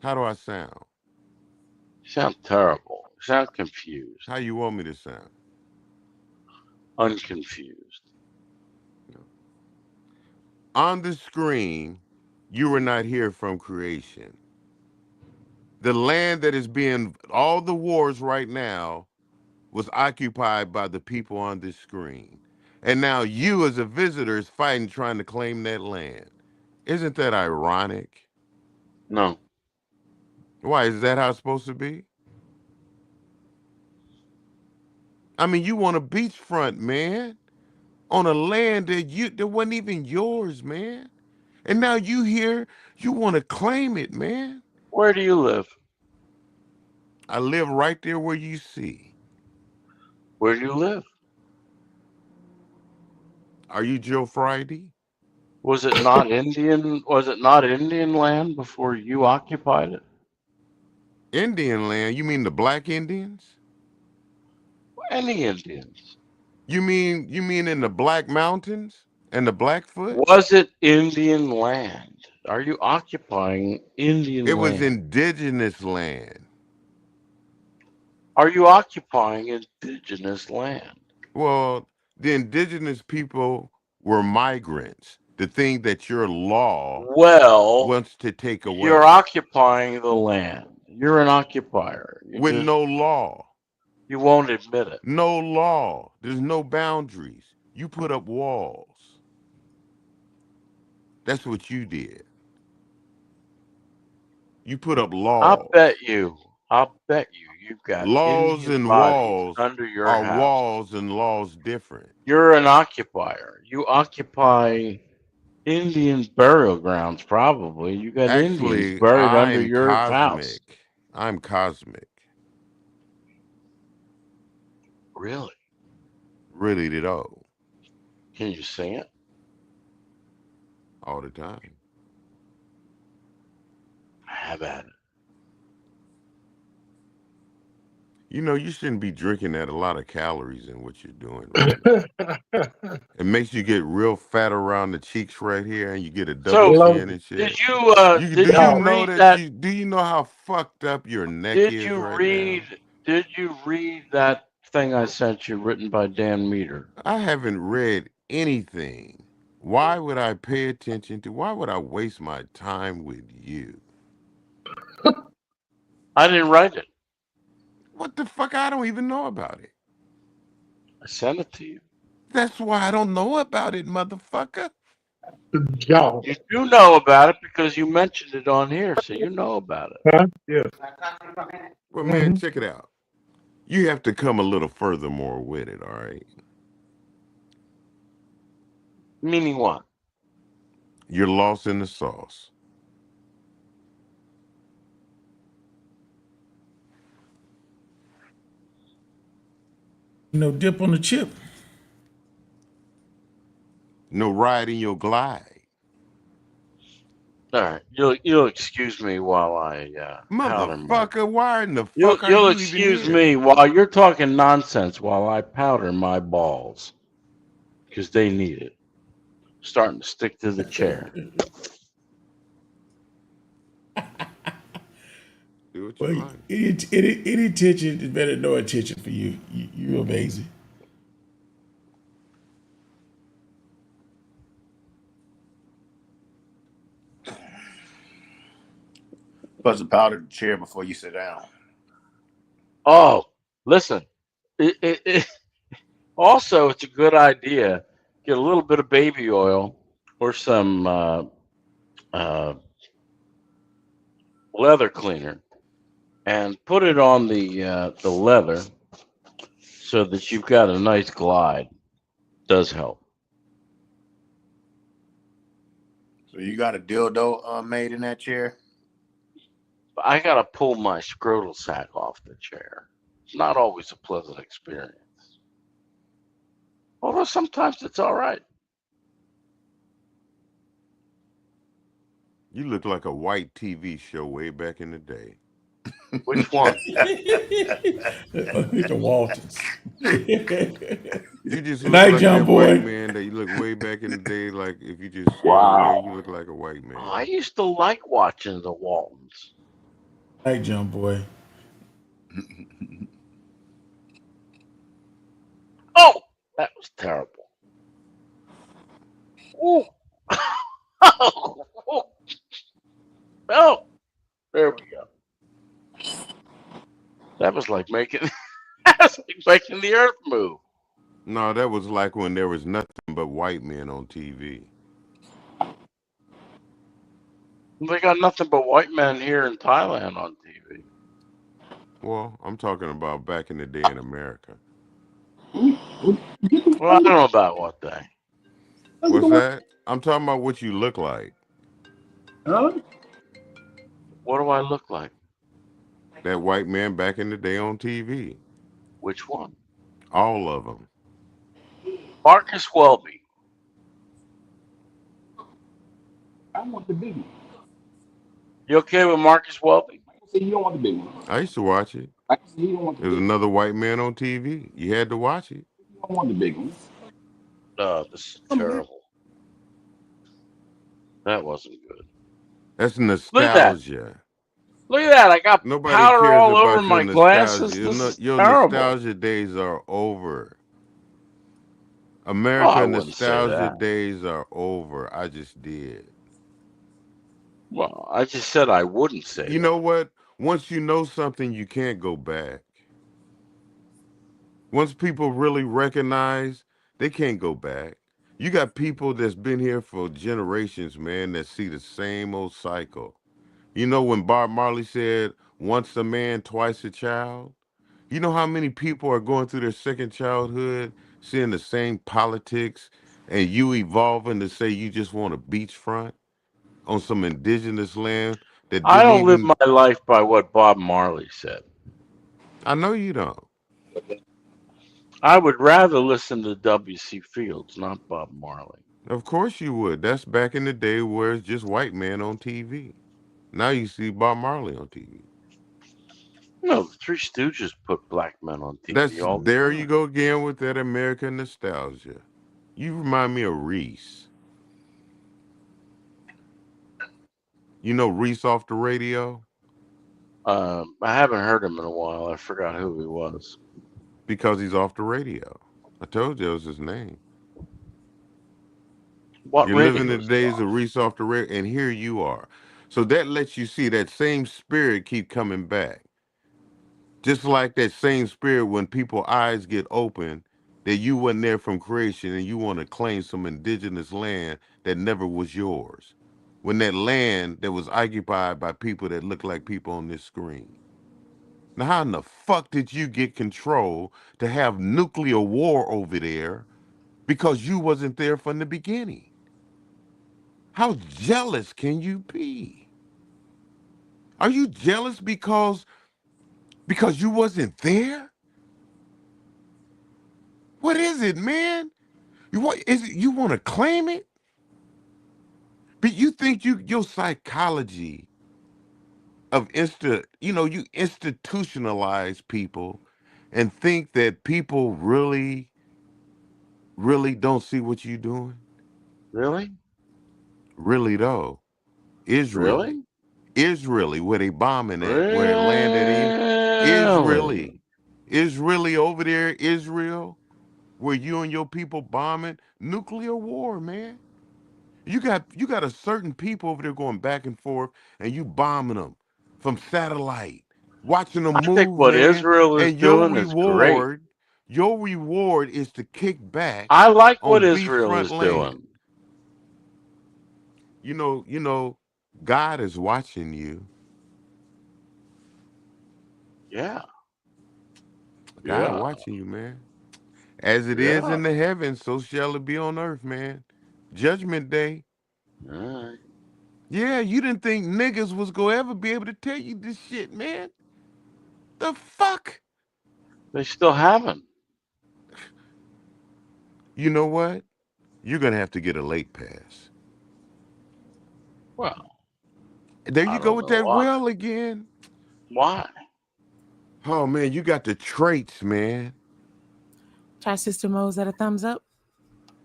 [SPEAKER 13] How do I sound?
[SPEAKER 1] You sound terrible. You sound confused.
[SPEAKER 13] How you want me to sound?
[SPEAKER 1] Unconfused.
[SPEAKER 13] On the screen, you were not here from creation. The land that is being, all the wars right now was occupied by the people on this screen. And now you as a visitor is fighting, trying to claim that land. Isn't that ironic?
[SPEAKER 1] No.
[SPEAKER 13] Why? Is that how it's supposed to be? I mean, you want a beachfront, man, on a land that wasn't even yours, man. And now you here, you want to claim it, man.
[SPEAKER 1] Where do you live?
[SPEAKER 13] I live right there where you see.
[SPEAKER 1] Where do you live?
[SPEAKER 13] Are you Joe Friday?
[SPEAKER 1] Was it not Indian? Was it not Indian land before you occupied it?
[SPEAKER 13] Indian land? You mean the black Indians?
[SPEAKER 1] Any Indians?
[SPEAKER 13] You mean in the Black Mountains and the Blackfoot?
[SPEAKER 1] Was it Indian land? Are you occupying Indian land?
[SPEAKER 13] It was indigenous land.
[SPEAKER 1] Are you occupying indigenous land?
[SPEAKER 13] Well, the indigenous people were migrants. The thing that your law wants to take away.
[SPEAKER 1] You're occupying the land. You're an occupier.
[SPEAKER 13] With no law.
[SPEAKER 1] You won't admit it.
[SPEAKER 13] No law. There's no boundaries. You put up walls. That's what you did. You put up laws.
[SPEAKER 1] I'll bet you've got
[SPEAKER 13] laws
[SPEAKER 1] Indian
[SPEAKER 13] and
[SPEAKER 1] bodies
[SPEAKER 13] walls
[SPEAKER 1] under your
[SPEAKER 13] are
[SPEAKER 1] house.
[SPEAKER 13] walls and laws different.
[SPEAKER 1] You're an occupier. You occupy Indian burial grounds, probably. You got Indians buried under your house.
[SPEAKER 13] I'm cosmic.
[SPEAKER 1] Really?
[SPEAKER 13] Really did all.
[SPEAKER 1] Can you sing it?
[SPEAKER 13] All the time.
[SPEAKER 1] Have at it.
[SPEAKER 13] You know, you shouldn't be drinking that a lot of calories in what you're doing right now. It makes you get real fat around the cheeks right here, and you get a double chin and shit.
[SPEAKER 1] Did you
[SPEAKER 13] Do you know how fucked up your neck is right now?
[SPEAKER 1] Did you read that thing I sent you written by Dan Meter?
[SPEAKER 13] I haven't read anything. Why would I pay attention to? Why would I waste my time with you?
[SPEAKER 1] I didn't write it.
[SPEAKER 13] What the fuck? I don't even know about it.
[SPEAKER 1] I sent it to you.
[SPEAKER 13] That's why I don't know about it, motherfucker.
[SPEAKER 3] Yo.
[SPEAKER 1] You do know about it because you mentioned it on here, so you know about it.
[SPEAKER 3] Huh? Yes.
[SPEAKER 13] Well, man, check it out. You have to come a little further more with it, all right?
[SPEAKER 1] Meaning what?
[SPEAKER 13] You're lost in the sauce.
[SPEAKER 8] No dip on the chip.
[SPEAKER 13] No ride in your glide.
[SPEAKER 1] All right, you'll excuse me while I
[SPEAKER 13] motherfucker. Why in the fuck
[SPEAKER 1] you'll
[SPEAKER 13] are you
[SPEAKER 1] excuse
[SPEAKER 13] even
[SPEAKER 1] me while you're talking nonsense while I powder my balls because they need it. starting to stick to the chair.
[SPEAKER 13] Do what you
[SPEAKER 8] Well,
[SPEAKER 13] like.
[SPEAKER 8] any attention is better than no attention for you. You're amazing.
[SPEAKER 14] Put the powder in the chair before you sit down.
[SPEAKER 1] Oh, listen. Also, it's a good idea. Get a little bit of baby oil or some leather cleaner, and put it on the leather so that you've got a nice glide. Does help.
[SPEAKER 14] So you got a dildo made in that chair?
[SPEAKER 1] I gotta pull my scrotal sack off the chair. It's not always a pleasant experience. Although sometimes it's all right.
[SPEAKER 13] You look like a white TV show way back in the day.
[SPEAKER 1] Which one?
[SPEAKER 8] The Waltons.
[SPEAKER 13] You just
[SPEAKER 8] Good
[SPEAKER 13] look
[SPEAKER 8] night,
[SPEAKER 13] like
[SPEAKER 8] John
[SPEAKER 13] that
[SPEAKER 8] Boy.
[SPEAKER 13] white man that you look way back in the day. Like if you just
[SPEAKER 1] Wow.
[SPEAKER 13] you look like a white man.
[SPEAKER 1] I used to like watching the Waltons.
[SPEAKER 8] Night, John Boy.
[SPEAKER 1] Oh, that was terrible. Ooh. Oh, there we go. That was like making the earth move.
[SPEAKER 13] No, that was like when there was nothing but white men on TV.
[SPEAKER 1] They got nothing but white men here in Thailand on TV.
[SPEAKER 13] Well, I'm talking about back in the day in America.
[SPEAKER 1] Well, I don't know about what day.
[SPEAKER 13] What's that? I'm talking about what you look like.
[SPEAKER 1] What do I look like?
[SPEAKER 13] That white man back in the day on TV.
[SPEAKER 1] Which one?
[SPEAKER 13] All of them.
[SPEAKER 1] Marcus Welby.
[SPEAKER 16] I want the big one.
[SPEAKER 1] You okay with Marcus Welby?
[SPEAKER 16] See, you don't want the big one.
[SPEAKER 13] I used to watch it.
[SPEAKER 16] I can see you don't want the
[SPEAKER 13] There was
[SPEAKER 16] big one.
[SPEAKER 13] another white man on TV. You had to watch it.
[SPEAKER 16] You don't want the big ones.
[SPEAKER 1] This is terrible. That wasn't good.
[SPEAKER 13] That's
[SPEAKER 1] Look at that.
[SPEAKER 13] nostalgia.
[SPEAKER 1] Look at that. I got
[SPEAKER 13] Nobody
[SPEAKER 1] powder
[SPEAKER 13] cares
[SPEAKER 1] all over
[SPEAKER 13] about
[SPEAKER 1] my
[SPEAKER 13] your
[SPEAKER 1] glasses.
[SPEAKER 13] nostalgia.
[SPEAKER 1] This is
[SPEAKER 13] Your
[SPEAKER 1] terrible.
[SPEAKER 13] nostalgia days are over.
[SPEAKER 1] Oh,
[SPEAKER 13] America
[SPEAKER 1] I wouldn't say
[SPEAKER 13] nostalgia
[SPEAKER 1] that.
[SPEAKER 13] days are over. I just did.
[SPEAKER 1] Well, I just said I wouldn't say
[SPEAKER 13] You know what? Once you know something, you can't go back. Once people really recognize, they can't go back. You got people that's been here for generations, man, that see the same old cycle. You know when Bob Marley said, once a man, twice a child? You know how many people are going through their second childhood, seeing the same politics, and you evolving to say you just want a beachfront on some indigenous land that
[SPEAKER 1] I
[SPEAKER 13] didn't
[SPEAKER 1] don't live
[SPEAKER 13] even...
[SPEAKER 1] my life by what Bob Marley said.
[SPEAKER 13] I know you don't.
[SPEAKER 1] I would rather listen to W.C. Fields, not Bob Marley.
[SPEAKER 13] Of course you would. That's back in the day where it's just white men on TV. Now you see Bob Marley on TV.
[SPEAKER 1] No, the Three Stooges put black men on TV
[SPEAKER 13] That's
[SPEAKER 1] all the
[SPEAKER 13] there
[SPEAKER 1] time.
[SPEAKER 13] you go again with that American nostalgia. You remind me of Reese. You know Reese off the radio?
[SPEAKER 1] I haven't heard him in a while. I forgot who he was.
[SPEAKER 13] Because he's off the radio. I told you it was his name.
[SPEAKER 1] What
[SPEAKER 13] You're
[SPEAKER 1] radio
[SPEAKER 13] living the
[SPEAKER 1] is he
[SPEAKER 13] days
[SPEAKER 1] on?
[SPEAKER 13] of Reese off the radio, and here you are. So that lets you see that same spirit keep coming back. Just like that same spirit when people's eyes get open, that you wasn't there from creation and you want to claim some indigenous land that never was yours. When that land that was occupied by people that look like people on this screen. Now, how in the fuck did you get control to have nuclear war over there because you wasn't there from the beginning? How jealous can you be? Are you jealous because you wasn't there? What is it, man? You want to claim it? But you think your psychology of you institutionalize people and think that people really don't see what you're doing?
[SPEAKER 12] Really?
[SPEAKER 13] Really though. Israeli.
[SPEAKER 12] Really?
[SPEAKER 13] Israeli, where they bombing at, where it landed in. Israeli. Israeli over there, Israel, where you and your people bombing. Nuclear war, man. You got a certain people over there going back and forth, and you bombing them from satellite, watching them
[SPEAKER 12] I
[SPEAKER 13] move,
[SPEAKER 12] think what
[SPEAKER 13] man.
[SPEAKER 12] Israel is
[SPEAKER 13] And your
[SPEAKER 12] doing is great.
[SPEAKER 13] reward is to kick back
[SPEAKER 12] I like what
[SPEAKER 13] on
[SPEAKER 12] Israel
[SPEAKER 13] beachfront
[SPEAKER 12] is
[SPEAKER 13] land.
[SPEAKER 12] doing.
[SPEAKER 13] You know, God is watching you.
[SPEAKER 12] Yeah.
[SPEAKER 13] God
[SPEAKER 12] Yeah.
[SPEAKER 13] watching you, man. As it is
[SPEAKER 12] Yeah.
[SPEAKER 13] in the heavens, so shall it be on earth, man. Judgment day.
[SPEAKER 12] All right.
[SPEAKER 13] Yeah, you didn't think niggas was gonna ever be able to tell you this shit, man. The fuck?
[SPEAKER 12] They still haven't.
[SPEAKER 13] You know what? You're gonna have to get a late pass.
[SPEAKER 12] Well,
[SPEAKER 13] There
[SPEAKER 12] I
[SPEAKER 13] you go
[SPEAKER 12] don't
[SPEAKER 13] with
[SPEAKER 12] know
[SPEAKER 13] that
[SPEAKER 12] why.
[SPEAKER 13] well again.
[SPEAKER 12] Why?
[SPEAKER 13] Oh man, you got the traits, man.
[SPEAKER 10] Chat Sister Mo, is that a thumbs up?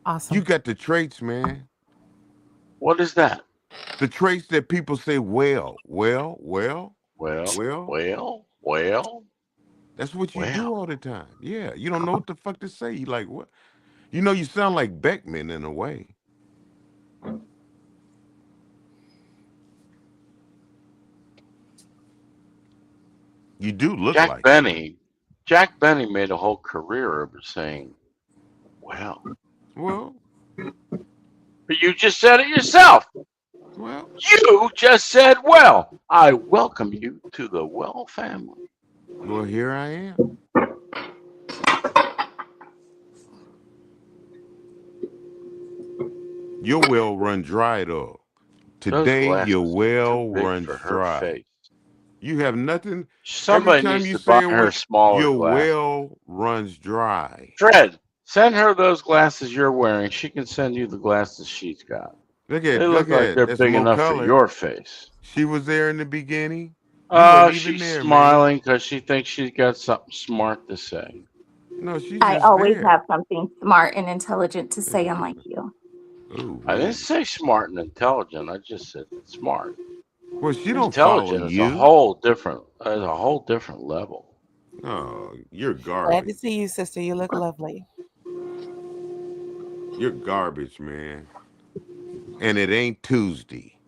[SPEAKER 10] Awesome.
[SPEAKER 13] You got the traits, man.
[SPEAKER 12] What is that?
[SPEAKER 13] The traits that people say, well.
[SPEAKER 12] Well.
[SPEAKER 13] That's what you do all the time. Yeah, you don't know what the fuck to say. You like, what? You know, you sound like Beckman in a way. You do look
[SPEAKER 12] Jack
[SPEAKER 13] like
[SPEAKER 12] Benny. Jack Benny made a whole career of saying, well.
[SPEAKER 13] Well.
[SPEAKER 12] But you just said it yourself.
[SPEAKER 13] Well.
[SPEAKER 12] You just said, well. I welcome you to the Well family.
[SPEAKER 13] Well, here I am. Your well run dry though. Today your well runs dry.
[SPEAKER 12] Face.
[SPEAKER 13] You have nothing.
[SPEAKER 12] Somebody
[SPEAKER 13] every time
[SPEAKER 12] needs
[SPEAKER 13] you
[SPEAKER 12] to
[SPEAKER 13] say
[SPEAKER 12] buy
[SPEAKER 13] a
[SPEAKER 12] her
[SPEAKER 13] word,
[SPEAKER 12] smaller
[SPEAKER 13] your
[SPEAKER 12] glasses.
[SPEAKER 13] well runs dry.
[SPEAKER 12] Fred, send her those glasses you're wearing. She can send you the glasses she's got. They look like they're
[SPEAKER 13] That's
[SPEAKER 12] big
[SPEAKER 13] more
[SPEAKER 12] enough
[SPEAKER 13] color.
[SPEAKER 12] for your face.
[SPEAKER 13] She was there in the beginning.
[SPEAKER 12] She's
[SPEAKER 13] there,
[SPEAKER 12] smiling because she thinks she's got something smart to say.
[SPEAKER 13] No, she's
[SPEAKER 17] I
[SPEAKER 13] just
[SPEAKER 17] always
[SPEAKER 13] there.
[SPEAKER 17] have something smart and intelligent to say, unlike you.
[SPEAKER 13] Ooh,
[SPEAKER 12] I didn't say smart and intelligent. I just said smart.
[SPEAKER 13] Well, she don't follow
[SPEAKER 12] Intelligent is
[SPEAKER 13] you.
[SPEAKER 12] a whole different level.
[SPEAKER 13] Oh, you're
[SPEAKER 10] Glad
[SPEAKER 13] garbage.
[SPEAKER 10] to see you, sister. You look lovely.
[SPEAKER 13] You're garbage, man. And it ain't Tuesday.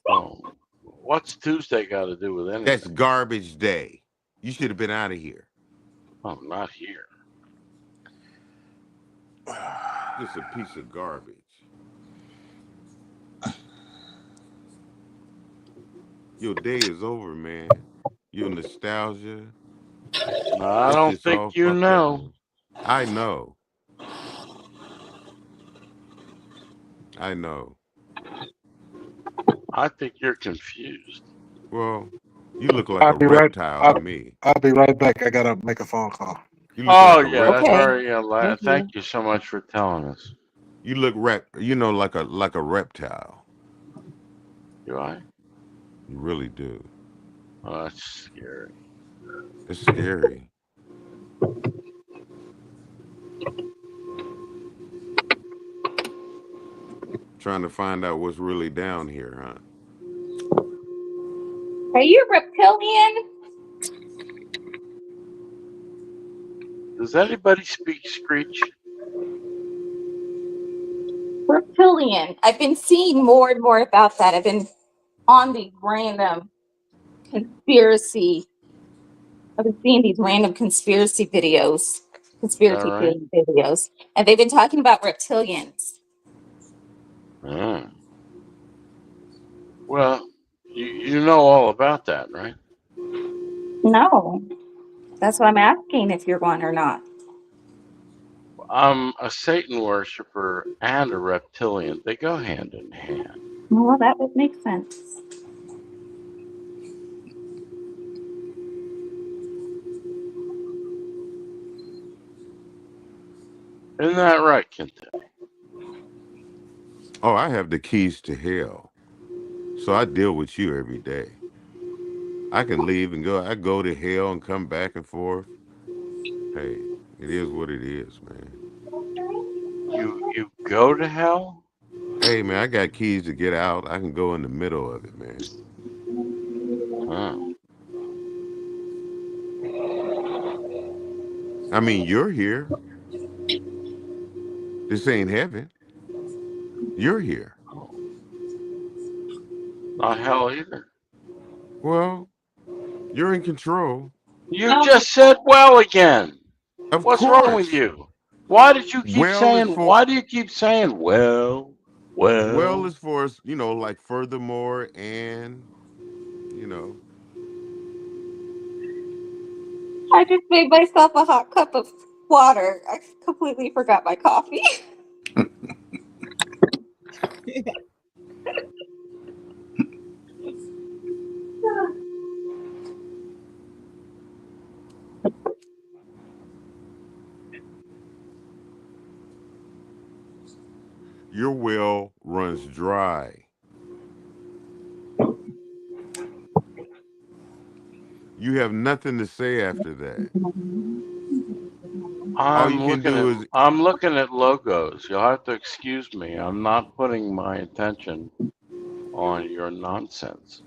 [SPEAKER 12] Oh, what's Tuesday got to do with anything?
[SPEAKER 13] That's garbage day. You should have been out of here.
[SPEAKER 12] Oh, not here.
[SPEAKER 13] Just a piece of garbage. Your day is over, man. Your nostalgia.
[SPEAKER 12] No, I don't think you know.
[SPEAKER 13] I know. I know.
[SPEAKER 12] I think you're confused.
[SPEAKER 13] Well, you look like a reptile to me.
[SPEAKER 3] I'll be right back. I gotta make a phone call.
[SPEAKER 13] You look
[SPEAKER 12] Oh
[SPEAKER 13] like a
[SPEAKER 12] yeah, that's
[SPEAKER 13] reptile.
[SPEAKER 12] very. Thank you so much for telling us.
[SPEAKER 13] You look like a reptile.
[SPEAKER 12] Do I?
[SPEAKER 13] You really do.
[SPEAKER 12] Oh, that's scary.
[SPEAKER 13] It's scary. Trying to find out what's really down here, huh?
[SPEAKER 17] Are you reptilian?
[SPEAKER 12] Does anybody speak Screech?
[SPEAKER 17] Reptilian. I've been seeing more and more about that. I've been on the random conspiracy. I've been seeing these random conspiracy videos, theory videos, and they've been talking about reptilians.
[SPEAKER 12] Well, you know all about that, right?
[SPEAKER 17] No, that's why I'm asking if you're one or not.
[SPEAKER 12] I'm a Satan worshiper and a reptilian. They go hand in hand.
[SPEAKER 17] Well, that would make sense.
[SPEAKER 12] Isn't that right, Kente?
[SPEAKER 13] Oh, I have the keys to hell. So I deal with you every day. I can leave and go. I go to hell and come back and forth. Hey, it is what it is, man.
[SPEAKER 12] You go to hell?
[SPEAKER 13] Hey man, I got keys to get out. I can go in the middle of it, man.
[SPEAKER 12] Huh.
[SPEAKER 13] I mean, you're here. This ain't heaven. You're here.
[SPEAKER 12] Not hell either.
[SPEAKER 13] Well, you're in control.
[SPEAKER 12] You just said well again.
[SPEAKER 13] Of
[SPEAKER 12] What's
[SPEAKER 13] course.
[SPEAKER 12] wrong with you? Why did you keep
[SPEAKER 13] Well is
[SPEAKER 12] saying?
[SPEAKER 13] for-
[SPEAKER 12] Why do you keep saying well?
[SPEAKER 13] Well is for, you know, like furthermore, and you know.
[SPEAKER 17] I just made myself a hot cup of water. I completely forgot my coffee.
[SPEAKER 13] Your well runs dry. You have nothing to say after that. All you can do is
[SPEAKER 12] I'm looking at logos. You'll have to excuse me. I'm not putting my attention on your nonsense.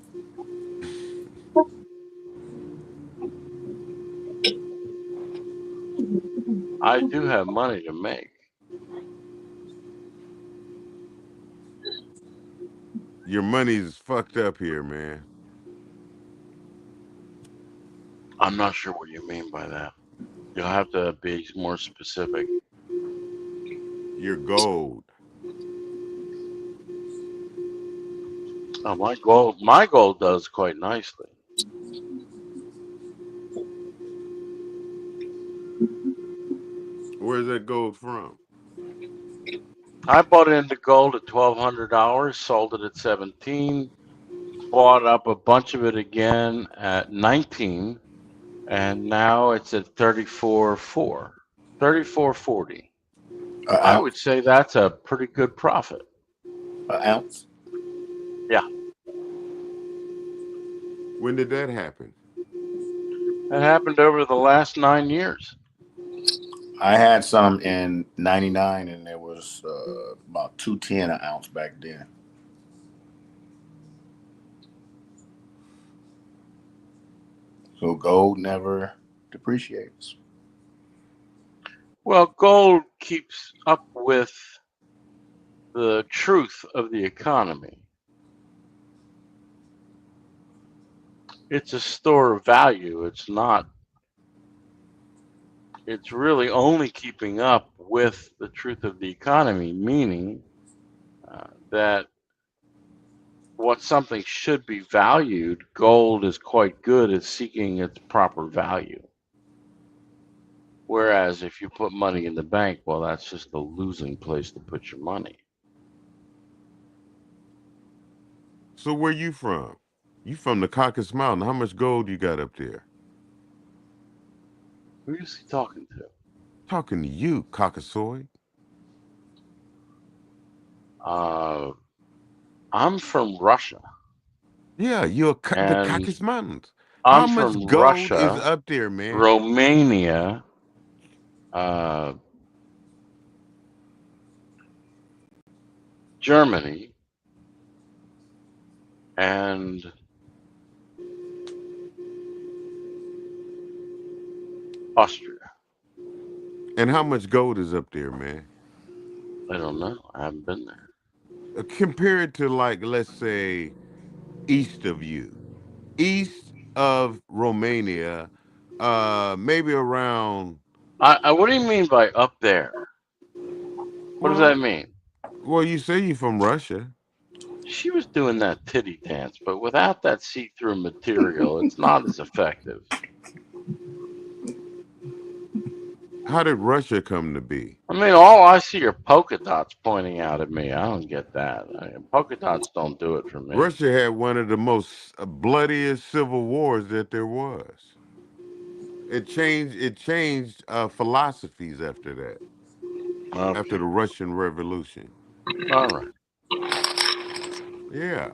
[SPEAKER 12] I do have money to make.
[SPEAKER 13] your money's fucked up here, man.
[SPEAKER 12] I'm not sure what you mean by that. You'll have to be more specific.
[SPEAKER 13] Your gold.
[SPEAKER 12] Oh, my gold does quite nicely.
[SPEAKER 13] Where's that gold from?
[SPEAKER 12] I bought into gold at $1,200, sold it at 17, bought up a bunch of it again at 19, and now it's at 34.40. I would say that's a pretty good profit.
[SPEAKER 14] An ounce?
[SPEAKER 12] Yeah.
[SPEAKER 13] When did that happen?
[SPEAKER 12] That happened over the last 9 years.
[SPEAKER 14] I had some in '99, and it was about $2.10 an ounce back then. So gold never depreciates.
[SPEAKER 12] Well, gold keeps up with the truth of the economy. It's a store of value. It's really only keeping up with the truth of the economy, meaning that what something should be valued, gold is quite good at seeking its proper value. Whereas if you put money in the bank, well, that's just a losing place to put your money.
[SPEAKER 13] So where you from? You from the Caucasus Mountain. How much gold you got up there?
[SPEAKER 12] Who is he talking to?
[SPEAKER 13] Talking to you, Caucasoid.
[SPEAKER 12] I'm from Russia.
[SPEAKER 13] Yeah, you're the Caucasus Mountains.
[SPEAKER 12] I'm
[SPEAKER 13] How much
[SPEAKER 12] from
[SPEAKER 13] gold
[SPEAKER 12] Russia,
[SPEAKER 13] is up there, man?
[SPEAKER 12] Romania, Germany, and Austria.
[SPEAKER 13] And how much gold is up there, man?
[SPEAKER 12] I don't know. I haven't been there.
[SPEAKER 13] Compare it to, like, let's say, east of you. East of Romania, maybe around...
[SPEAKER 12] What do you mean by up there? What does that mean?
[SPEAKER 13] Well, you say you're from Russia.
[SPEAKER 12] She was doing that titty dance, but without that see-through material, it's not as effective.
[SPEAKER 13] How did Russia come to be?
[SPEAKER 12] I mean, all I see are polka dots pointing out at me. I don't get that. Polka dots don't do it for me.
[SPEAKER 13] Russia had one of the most bloodiest civil wars that there was. It changed philosophies after that. Okay. After the Russian Revolution.
[SPEAKER 12] All right.
[SPEAKER 13] Yeah.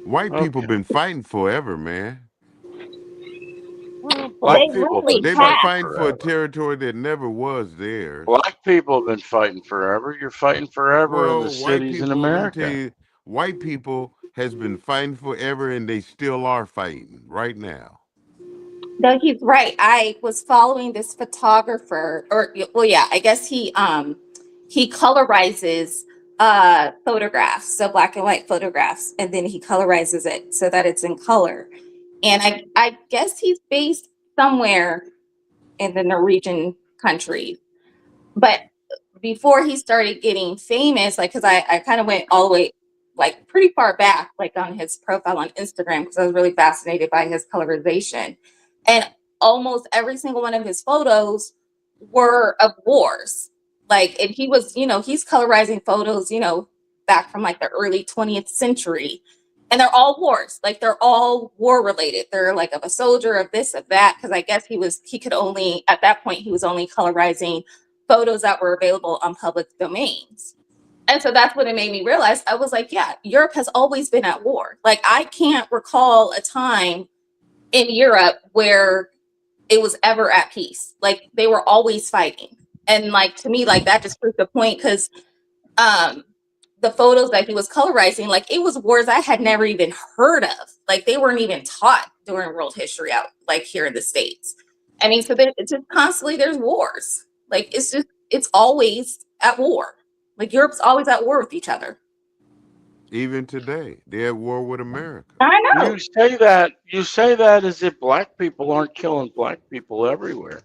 [SPEAKER 13] White people been fighting forever, man.
[SPEAKER 12] Well,
[SPEAKER 1] Black
[SPEAKER 17] They
[SPEAKER 1] people have
[SPEAKER 17] really
[SPEAKER 1] been
[SPEAKER 13] They've been
[SPEAKER 1] fighting
[SPEAKER 17] have.
[SPEAKER 13] fighting for a
[SPEAKER 1] forever.
[SPEAKER 13] territory that never was theirs.
[SPEAKER 1] Black people have been fighting forever. You're fighting forever in the
[SPEAKER 13] Well, white
[SPEAKER 1] cities in
[SPEAKER 13] people, let me tell
[SPEAKER 1] America.
[SPEAKER 13] you, white people has been fighting forever, and they still are fighting right now.
[SPEAKER 17] No, he's right. I was following this photographer, or well, yeah, I guess he colorizes photographs, so black and white photographs, and then he colorizes it so that it's in color. And I guess he's based somewhere in the Norwegian country. But before he started getting famous, like, because I kind of went all the way, like, pretty far back, like, on his profile on Instagram, because I was really fascinated by his colorization. And almost every single one of his photos were of wars. Like, and he was, he's colorizing photos, back from like the early 20th century. And they're all wars. Like, they're all war related. They're like of a soldier, of this, of that. Because I guess he could only, at that point, he was only colorizing photos that were available on public domains. And so that's what it made me realize. I was like, yeah, Europe has always been at war. Like, I can't recall a time in Europe where it was ever at peace. Like, they were always fighting. And like, to me, like, that just proves the point, because the photos that he was colorizing, like, it was wars I had never even heard of. Like, they weren't even taught during world history out, like, here in the States. I mean, so it's just constantly, there's wars. Like, it's always at war. Like, Europe's always at war with each other.
[SPEAKER 13] Even today, they're at war with America.
[SPEAKER 17] I know.
[SPEAKER 1] You say that as if black people aren't killing black people everywhere.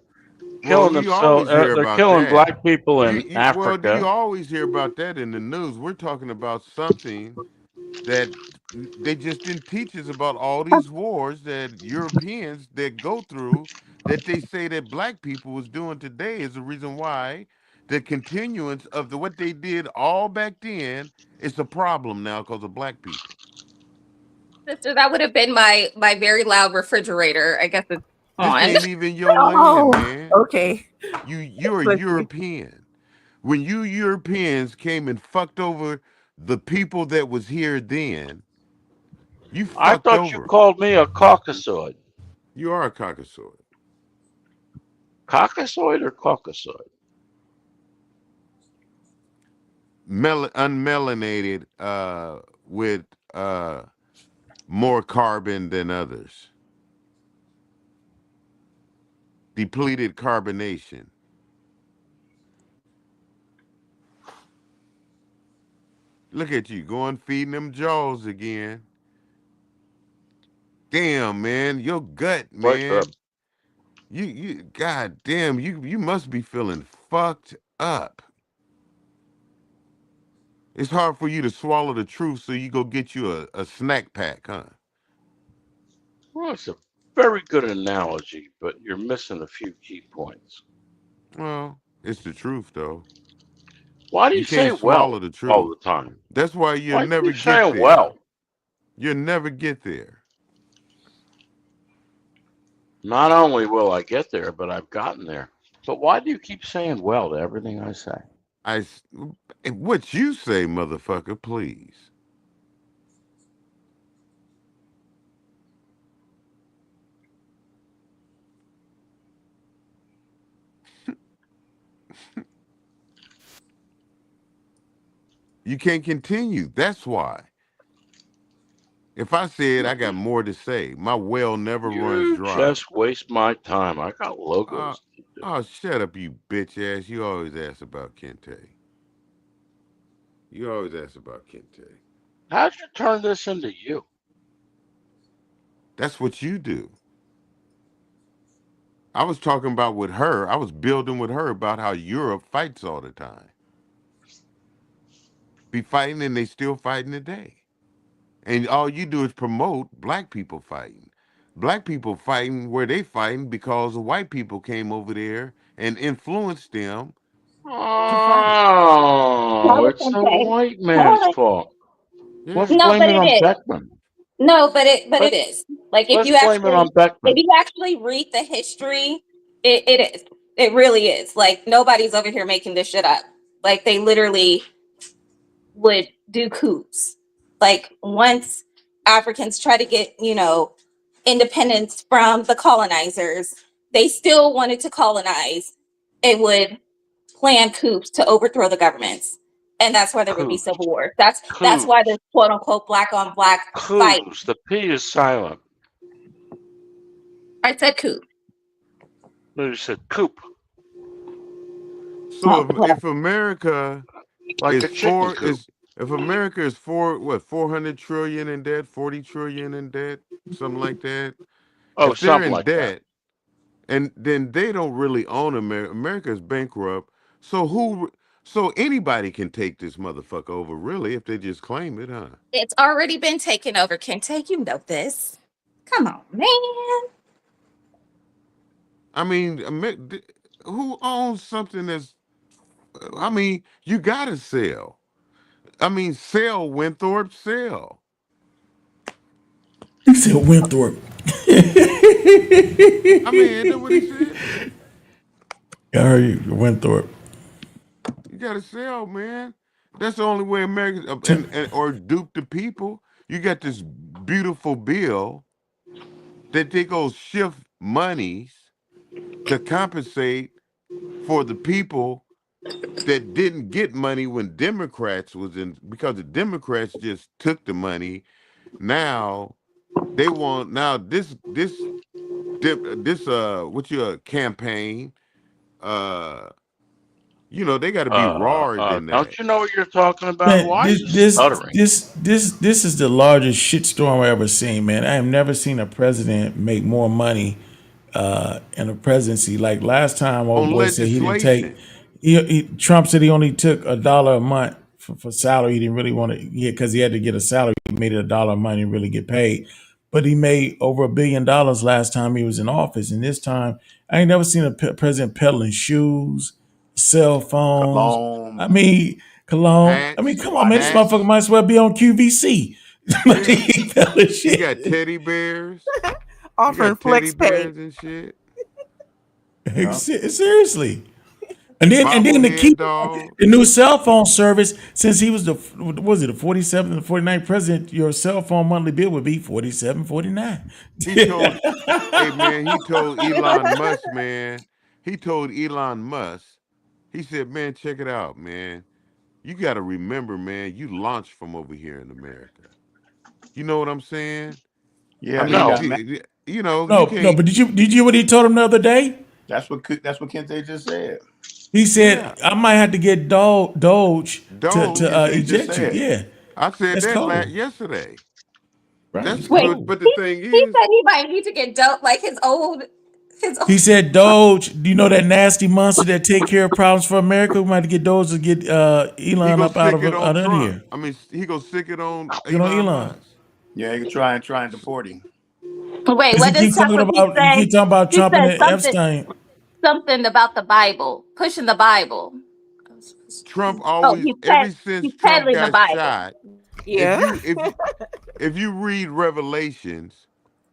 [SPEAKER 1] Killing
[SPEAKER 13] Well,
[SPEAKER 1] them,
[SPEAKER 13] you
[SPEAKER 1] so
[SPEAKER 13] always hear
[SPEAKER 1] they're
[SPEAKER 13] about
[SPEAKER 1] killing
[SPEAKER 13] that.
[SPEAKER 1] black people in
[SPEAKER 13] Well,
[SPEAKER 1] Africa.
[SPEAKER 13] you always hear about that in the news. We're talking about something that they just didn't teach us about, all these wars that Europeans that go through, that they say that black people was doing today is the reason why the continuance of what they did all back then is a problem now because of black people.
[SPEAKER 17] Sister, that would have been my very loud refrigerator. I guess it's
[SPEAKER 13] This
[SPEAKER 17] on.
[SPEAKER 13] ain't even your
[SPEAKER 10] Oh,
[SPEAKER 13] land, man.
[SPEAKER 10] okay.
[SPEAKER 13] You're a
[SPEAKER 10] Listen.
[SPEAKER 13] European. When you Europeans came and fucked over the people that was here then, you
[SPEAKER 1] I
[SPEAKER 13] fucked
[SPEAKER 1] thought
[SPEAKER 13] over.
[SPEAKER 1] you called me a Caucasoid.
[SPEAKER 13] You are a Caucasoid.
[SPEAKER 1] Caucasoid or Caucasoid?
[SPEAKER 13] Unmelanated, with more carbon than others. Depleted carbonation. Look at you going feeding them jaws again. Damn, man, your gut, man.
[SPEAKER 1] What's up?
[SPEAKER 13] You god damn, you must be feeling fucked up. It's hard for you to swallow the truth, so you go get you a snack pack, huh?
[SPEAKER 1] Well, it's a very good analogy, but you're missing a few key points.
[SPEAKER 13] Well, it's the truth, though.
[SPEAKER 1] Why do you say
[SPEAKER 13] can't swallow
[SPEAKER 1] well
[SPEAKER 13] the truth
[SPEAKER 1] all the time?
[SPEAKER 13] That's why you'll
[SPEAKER 1] Why do
[SPEAKER 13] never
[SPEAKER 1] you
[SPEAKER 13] get
[SPEAKER 1] say
[SPEAKER 13] there.
[SPEAKER 1] well?
[SPEAKER 13] You'll never get there.
[SPEAKER 1] Not only will I get there, but I've gotten there. But why do you keep saying well to everything I say?
[SPEAKER 13] What you say, motherfucker, please. You can't continue. That's why. If I said I got more to say, my well never runs
[SPEAKER 1] You
[SPEAKER 13] dry.
[SPEAKER 1] just waste my time. I got logos.
[SPEAKER 13] Oh, shut up, you bitch ass. You always ask about Kente. You always ask about Kente.
[SPEAKER 1] How'd you turn this into you?
[SPEAKER 13] That's what you do. I was talking about with her. I was building with her about how Europe fights all the time. Be fighting and they still fighting today. And all you do is promote black people fighting. Black people fighting where they fighting because white people came over there and influenced them to fight.
[SPEAKER 1] Oh, it's the white man's fault. Let's
[SPEAKER 17] No,
[SPEAKER 1] blame
[SPEAKER 17] but
[SPEAKER 1] it
[SPEAKER 17] it
[SPEAKER 1] on
[SPEAKER 17] is.
[SPEAKER 1] Beckman.
[SPEAKER 17] No, but it is. Like, if
[SPEAKER 1] Let's
[SPEAKER 17] you
[SPEAKER 1] blame it on
[SPEAKER 17] actually
[SPEAKER 1] Beckman.
[SPEAKER 17] read the history, it is. It really is. Like, nobody's over here making this shit up. Like, they literally would do coups. Like, once Africans try to get, independence from the colonizers, they still wanted to colonize and would plan coups to overthrow the governments. And that's why there would be
[SPEAKER 1] Coups.
[SPEAKER 17] civil war. That's
[SPEAKER 1] Coups.
[SPEAKER 17] why there's quote unquote black on black fight.
[SPEAKER 1] Coups. The P is silent.
[SPEAKER 17] I said coup.
[SPEAKER 1] No, you said coop.
[SPEAKER 13] So if America
[SPEAKER 1] Like
[SPEAKER 13] is
[SPEAKER 1] a chicken coop.
[SPEAKER 13] if America is 400 trillion in debt, 40 trillion in debt, something like that.
[SPEAKER 1] Oh,
[SPEAKER 13] if they're
[SPEAKER 1] something
[SPEAKER 13] in
[SPEAKER 1] like
[SPEAKER 13] debt, and then they don't really own America. America is bankrupt. So anybody can take this motherfucker over, really, if they just claim it, huh?
[SPEAKER 17] It's already been taken over, Kente. You know this. Come on, man.
[SPEAKER 13] I mean, who owns something that's? I mean, you gotta sell. I mean, sell, Winthrop, sell.
[SPEAKER 8] He said Winthrop.
[SPEAKER 13] I mean, isn't that what he said?
[SPEAKER 8] I heard you, Winthrop.
[SPEAKER 13] You gotta sell, man. That's the only way America or dupe the people. You got this beautiful bill that they go shift monies to compensate for the people that didn't get money when Democrats was in, because the Democrats just took the money. Now they want this what's your campaign? You know, they got to be raw in that.
[SPEAKER 1] Don't you know what you're talking about?
[SPEAKER 8] Man,
[SPEAKER 1] Why are you
[SPEAKER 8] this
[SPEAKER 1] stuttering?
[SPEAKER 8] is the largest shitstorm I've ever seen, man. I have never seen a president make more money in a presidency. Like last time, old
[SPEAKER 13] On
[SPEAKER 8] boy said he didn't take.
[SPEAKER 13] legislation.
[SPEAKER 8] Trump said he only took $1 a month for salary. He didn't really want to get because he had to get a salary. He made it $1 a month and really get paid. But he made over $1 billion last time he was in office, and this time I ain't never seen a president peddling shoes, cell phones.
[SPEAKER 14] Cologne.
[SPEAKER 8] I mean, cologne.
[SPEAKER 13] Hats,
[SPEAKER 8] I mean, come on, man. This
[SPEAKER 13] hats.
[SPEAKER 8] motherfucker might as well be on QVC. He peddling
[SPEAKER 13] He
[SPEAKER 8] shit.
[SPEAKER 13] got teddy bears.
[SPEAKER 10] Offering flex pay.
[SPEAKER 13] bears and shit.
[SPEAKER 8] Seriously. And then to
[SPEAKER 13] Bobblehead
[SPEAKER 8] keep
[SPEAKER 13] dog.
[SPEAKER 8] the new cell phone service, since he was the 47th and 49th president, your cell phone monthly bill would be $47.49.
[SPEAKER 13] He told, hey man, he told Elon Musk, man. He told Elon Musk, he said, man, check it out, man. You got to remember, man, you launched from over here in America. You know what I'm saying?
[SPEAKER 14] Yeah,
[SPEAKER 13] I mean,
[SPEAKER 8] No.
[SPEAKER 13] you know,
[SPEAKER 8] No,
[SPEAKER 13] you can't,
[SPEAKER 8] but did you hear what he told him the other day?
[SPEAKER 14] that's what Kente just said.
[SPEAKER 8] He said, I might have to get Doge
[SPEAKER 13] Doge,
[SPEAKER 8] to
[SPEAKER 14] he just
[SPEAKER 8] eject you.
[SPEAKER 14] said.
[SPEAKER 8] Yeah.
[SPEAKER 13] I said
[SPEAKER 8] That's
[SPEAKER 13] that
[SPEAKER 8] cold.
[SPEAKER 13] yesterday.
[SPEAKER 8] Right.
[SPEAKER 13] That's
[SPEAKER 17] Wait,
[SPEAKER 13] good, but the thing
[SPEAKER 17] he
[SPEAKER 13] is,
[SPEAKER 17] said he might need to get dope like his old.
[SPEAKER 8] He said Doge, do you know that nasty monster that take care of problems for America? We might have to get Doge to get
[SPEAKER 13] he
[SPEAKER 8] Elon
[SPEAKER 13] gonna
[SPEAKER 8] up out
[SPEAKER 13] sick
[SPEAKER 8] of
[SPEAKER 13] it on
[SPEAKER 8] here.
[SPEAKER 13] Trump. I mean, he gonna sick it on
[SPEAKER 8] You know,
[SPEAKER 13] Elon
[SPEAKER 8] Elon.
[SPEAKER 13] Musk.
[SPEAKER 14] Yeah, he can try and deport him.
[SPEAKER 17] Wait,
[SPEAKER 8] Because
[SPEAKER 17] what
[SPEAKER 8] he
[SPEAKER 17] does
[SPEAKER 8] keep talking
[SPEAKER 17] Tucker keep
[SPEAKER 8] about
[SPEAKER 17] saying?
[SPEAKER 8] he keep talking about
[SPEAKER 17] He
[SPEAKER 8] Trump and
[SPEAKER 17] said something,
[SPEAKER 8] Epstein.
[SPEAKER 17] something about the Bible, pushing the Bible.
[SPEAKER 13] Trump
[SPEAKER 17] Oh,
[SPEAKER 13] always, ever since
[SPEAKER 17] he's
[SPEAKER 13] Trump
[SPEAKER 17] peddling the
[SPEAKER 13] got
[SPEAKER 17] Bible.
[SPEAKER 13] shot,
[SPEAKER 10] Yeah.
[SPEAKER 13] if you read Revelations,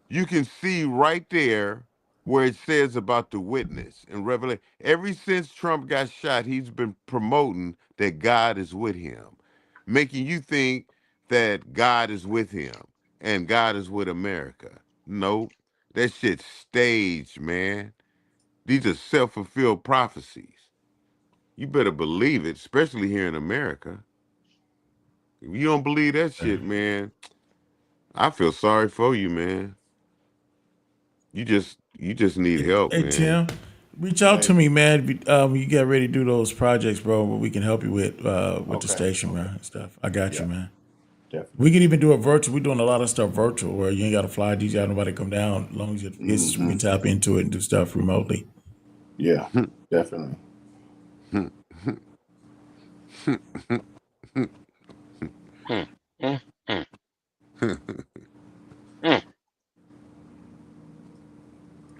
[SPEAKER 13] you can see right there where it says about the witness in Revelation. Ever since Trump got shot, he's been promoting that God is with him, making you think that God is with him and God is with America. Nope, that shit's staged, man. These are self-fulfilled prophecies. You better believe it, especially here in America. If you don't believe that shit, man, I feel sorry for you, man. You just need help,
[SPEAKER 8] Hey
[SPEAKER 13] man.
[SPEAKER 8] Tim, reach out to me, man. You get ready to do those projects, bro. What we can help you with the station, man, and stuff. I got you, man.
[SPEAKER 14] Definitely.
[SPEAKER 8] We can even do it virtual. We're doing a lot of stuff virtual where you ain't got to fly DJ, nobody come down. As long as you can tap into it and do stuff remotely.
[SPEAKER 14] Yeah, definitely.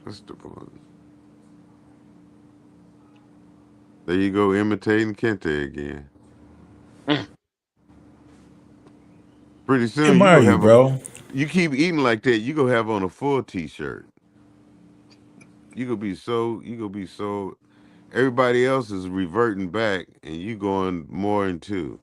[SPEAKER 13] What's the point? There you go, imitating Kente again. Pretty soon you
[SPEAKER 8] Admire
[SPEAKER 13] gonna
[SPEAKER 8] you,
[SPEAKER 13] have
[SPEAKER 8] bro.
[SPEAKER 13] you keep eating like that, you gonna have on a full t-shirt. You gonna be so everybody else is reverting back and you going more into.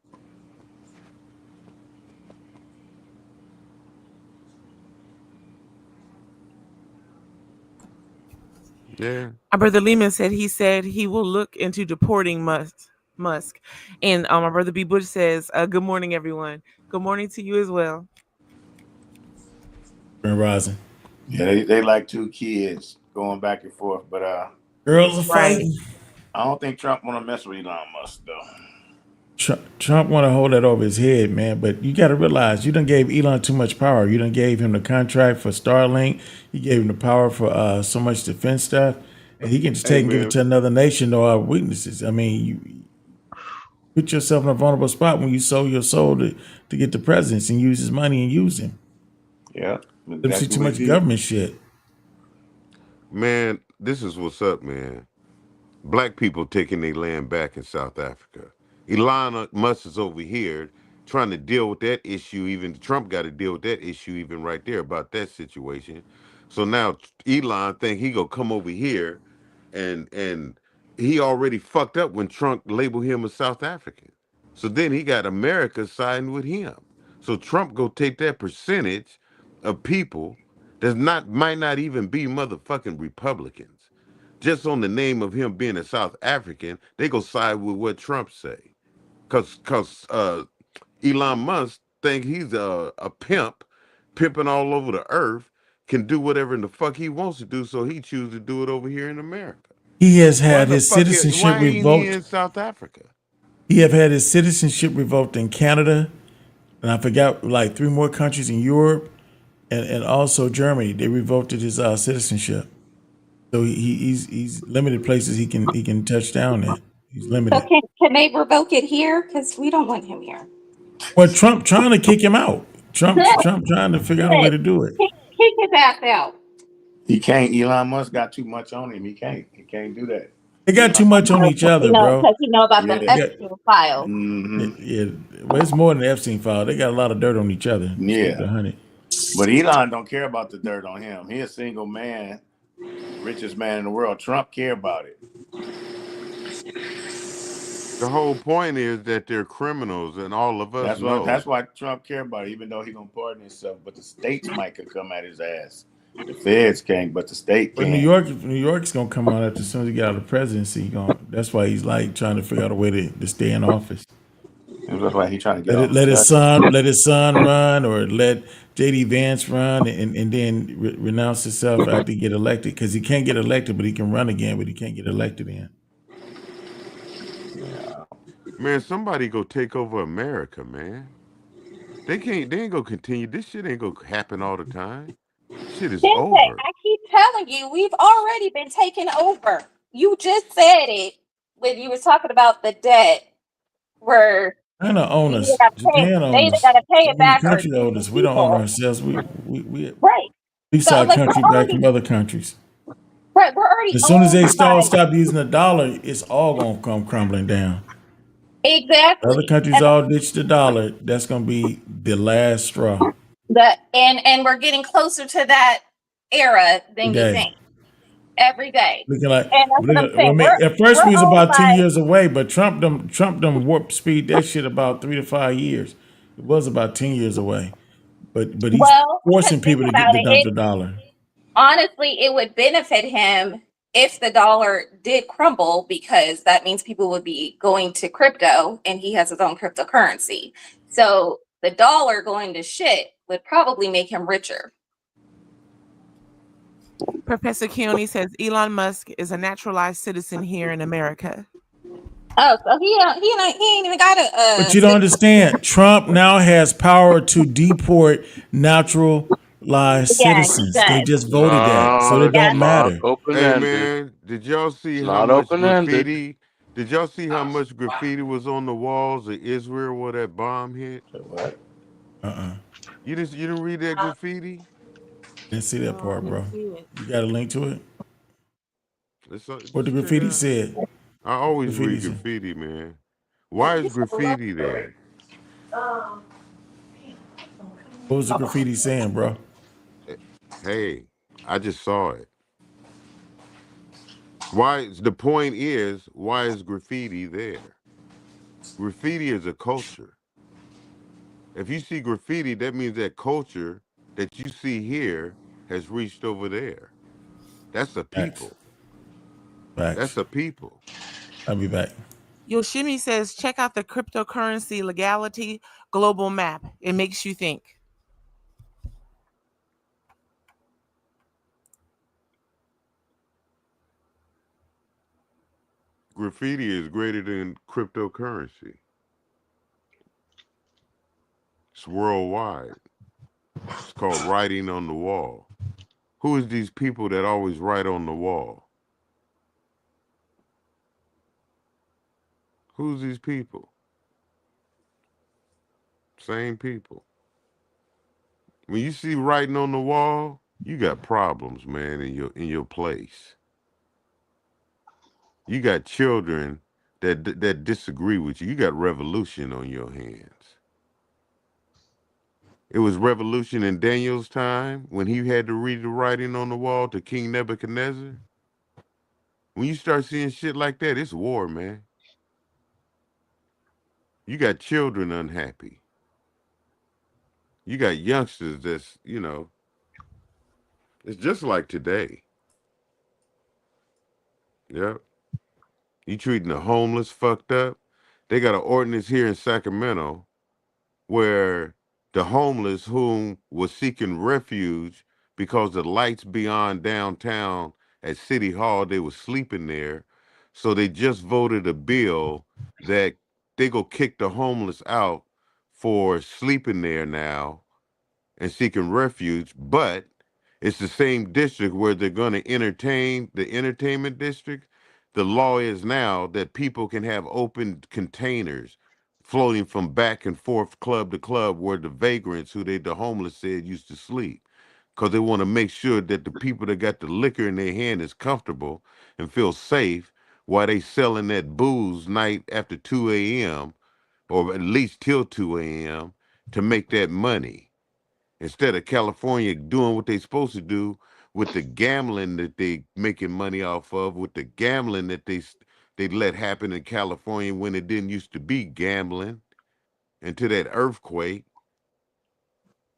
[SPEAKER 13] Yeah.
[SPEAKER 10] My brother Lehman said he will look into deporting Musk. And my brother B. Bush says, good morning, everyone. Good morning to you as well.
[SPEAKER 8] Grand Rising.
[SPEAKER 14] Yeah, they like two kids going back and forth, but
[SPEAKER 8] Girls are
[SPEAKER 10] Right.
[SPEAKER 8] fighting.
[SPEAKER 14] I don't think Trump want to mess with Elon Musk though.
[SPEAKER 8] Trump want to hold that over his head, man. But you got to realize, you done gave Elon too much power. You done gave him the contract for Starlink. You gave him the power for so much defense stuff, and he can just
[SPEAKER 13] Hey,
[SPEAKER 8] take and give
[SPEAKER 13] man.
[SPEAKER 8] it to another nation or our weaknesses. I mean, you put yourself in a vulnerable spot when you sold your soul to get the presidents and use his money and use him.
[SPEAKER 14] Yeah,
[SPEAKER 8] Let him see
[SPEAKER 14] exactly
[SPEAKER 8] too
[SPEAKER 14] what
[SPEAKER 8] much
[SPEAKER 14] he did.
[SPEAKER 8] government shit.
[SPEAKER 13] Man, this is what's up, man. Black people taking their land back in South Africa. Elon Musk is over here trying to deal with that issue. Even Trump got to deal with that issue even right there about that situation. So now Elon think he gonna come over here and he already fucked up when Trump labeled him a South African. So then he got America siding with him. So Trump go take that percentage of people that might not even be motherfucking Republicans. Just on the name of him being a South African, they go side with what Trump say. Cause Elon Musk think he's a pimp, pimping all over the earth, can do whatever in the fuck he wants to do, so he chooses to do it over here in America.
[SPEAKER 8] He has
[SPEAKER 13] Why
[SPEAKER 8] had
[SPEAKER 13] the
[SPEAKER 8] his
[SPEAKER 13] fuck
[SPEAKER 8] citizenship
[SPEAKER 13] why ain't he
[SPEAKER 8] revoked.
[SPEAKER 13] in South Africa?
[SPEAKER 8] He have had his citizenship revoked in Canada, and I forgot like 3 more countries in Europe, and also Germany. They revoked his citizenship. So he's limited places he can touch down at. He's
[SPEAKER 17] So
[SPEAKER 8] limited.
[SPEAKER 17] can they revoke it here? Because we don't want him here.
[SPEAKER 8] Well, Trump trying to kick him out. Trump trying to figure out a way to do it.
[SPEAKER 17] Kick his ass out.
[SPEAKER 14] He can't. Elon Musk got too much on him. He can't do that.
[SPEAKER 8] They got too much on each other, bro.
[SPEAKER 17] Because you know about them
[SPEAKER 14] Yeah.
[SPEAKER 17] Epstein files.
[SPEAKER 8] Yeah, well, it's more than the Epstein file. They got a lot of dirt on each other.
[SPEAKER 14] Yeah. But Elon don't care about the dirt on him. He a single man, richest man in the world. Trump care about it.
[SPEAKER 13] The whole point is that they're criminals, and all of us know.
[SPEAKER 14] That's why Trump care about it, even though he gonna pardon himself. But the states might could come at his ass. The feds can't, but the state
[SPEAKER 8] But
[SPEAKER 14] can.
[SPEAKER 8] New York's gonna come out as soon as he get out of the presidency. That's why he's like trying to figure out a way to stay in office.
[SPEAKER 14] That's why he's trying to get
[SPEAKER 8] let his son run, or let JD Vance run, and then renounce himself after he get elected, because he can't get elected, but he can run again, but he can't get elected in.
[SPEAKER 13] Man, somebody go take over America, man. They ain't gonna continue. This shit ain't gonna happen all the time. Shit is over.
[SPEAKER 17] I keep telling you, we've already been taken over. You just said it when you were talking about the debt, where
[SPEAKER 8] China own us. Japan own
[SPEAKER 17] they
[SPEAKER 8] us.
[SPEAKER 17] gotta pay it back.
[SPEAKER 8] Country own us. We don't own ourselves. We
[SPEAKER 17] Right.
[SPEAKER 8] lease our country back from other countries.
[SPEAKER 17] Right, we're already
[SPEAKER 8] As soon as they
[SPEAKER 17] owned by-
[SPEAKER 8] stop using the dollar, it's all gonna come crumbling down.
[SPEAKER 17] Exactly.
[SPEAKER 8] Other countries all ditch the dollar. That's gonna be the last straw.
[SPEAKER 17] And we're getting closer to that era than you think. Every day.
[SPEAKER 8] Looking like,
[SPEAKER 17] And that's what I'm saying.
[SPEAKER 8] at first we was
[SPEAKER 17] we're
[SPEAKER 8] about
[SPEAKER 17] owned
[SPEAKER 8] 2
[SPEAKER 17] by-
[SPEAKER 8] years away, but Trump done warp speed that shit about 3 to 5 years. It was about 10 years away, but he's forcing people to
[SPEAKER 17] think about
[SPEAKER 8] dump
[SPEAKER 17] it,
[SPEAKER 8] the dollar.
[SPEAKER 17] Honestly, it would benefit him if the dollar did crumble, because that means people would be going to crypto, and he has his own cryptocurrency. So the dollar going to shit would probably make him richer.
[SPEAKER 10] Professor Keone says Elon Musk is a naturalized citizen here in America.
[SPEAKER 17] Oh, so he ain't even got a.
[SPEAKER 8] But you don't understand. Trump now has power to deport naturalized citizens. They just voted that, so it don't matter.
[SPEAKER 13] Hey man, did y'all see how much graffiti? Did y'all see how much graffiti was on the walls of Israel where that bomb hit?
[SPEAKER 14] What?
[SPEAKER 13] You didn't read that graffiti?
[SPEAKER 8] Didn't see that part, bro. You got a link to it? What the
[SPEAKER 13] check
[SPEAKER 8] graffiti
[SPEAKER 13] it out.
[SPEAKER 8] said?
[SPEAKER 13] I always
[SPEAKER 8] Graffiti
[SPEAKER 13] read
[SPEAKER 8] said.
[SPEAKER 13] graffiti, man. Why is graffiti there?
[SPEAKER 8] What was the graffiti saying, bro?
[SPEAKER 13] Hey, I just saw it. The point is, why is graffiti there? Graffiti is a culture. If you see graffiti, that means that culture that you see here has reached over there. That's a people.
[SPEAKER 8] Facts.
[SPEAKER 13] That's a people.
[SPEAKER 8] I'll be back.
[SPEAKER 10] Yoshimi says, check out the cryptocurrency legality global map. It makes you think.
[SPEAKER 13] Graffiti is greater than cryptocurrency. It's worldwide. It's called writing on the wall. Who is these people that always write on the wall? Who's these people? Same people. When you see writing on the wall, you got problems, man, in your place. You got children that disagree with you. You got revolution on your hands. It was revolution in Daniel's time when he had to read the writing on the wall to King Nebuchadnezzar. When you start seeing shit like that, it's war, man. You got children unhappy. You got youngsters that's, it's just like today. Yep. You treating the homeless fucked up. They got an ordinance here in Sacramento where the homeless whom was seeking refuge because the lights beyond downtown at City Hall, they were sleeping there. So they just voted a bill that they go kick the homeless out for sleeping there now and seeking refuge, but it's the same district where they're going to entertain, the entertainment district. The law is now that people can have open containers floating from back and forth club to club where the vagrants, who the homeless said used to sleep, because they want to make sure that the people that got the liquor in their hand is comfortable and feel safe while they selling that booze night after 2 a.m. or at least till 2 a.m. to make that money. Instead of California doing what they're supposed to do with the gambling that they making money off of, with the gambling that they let happen in California when it didn't used to be gambling, until that earthquake.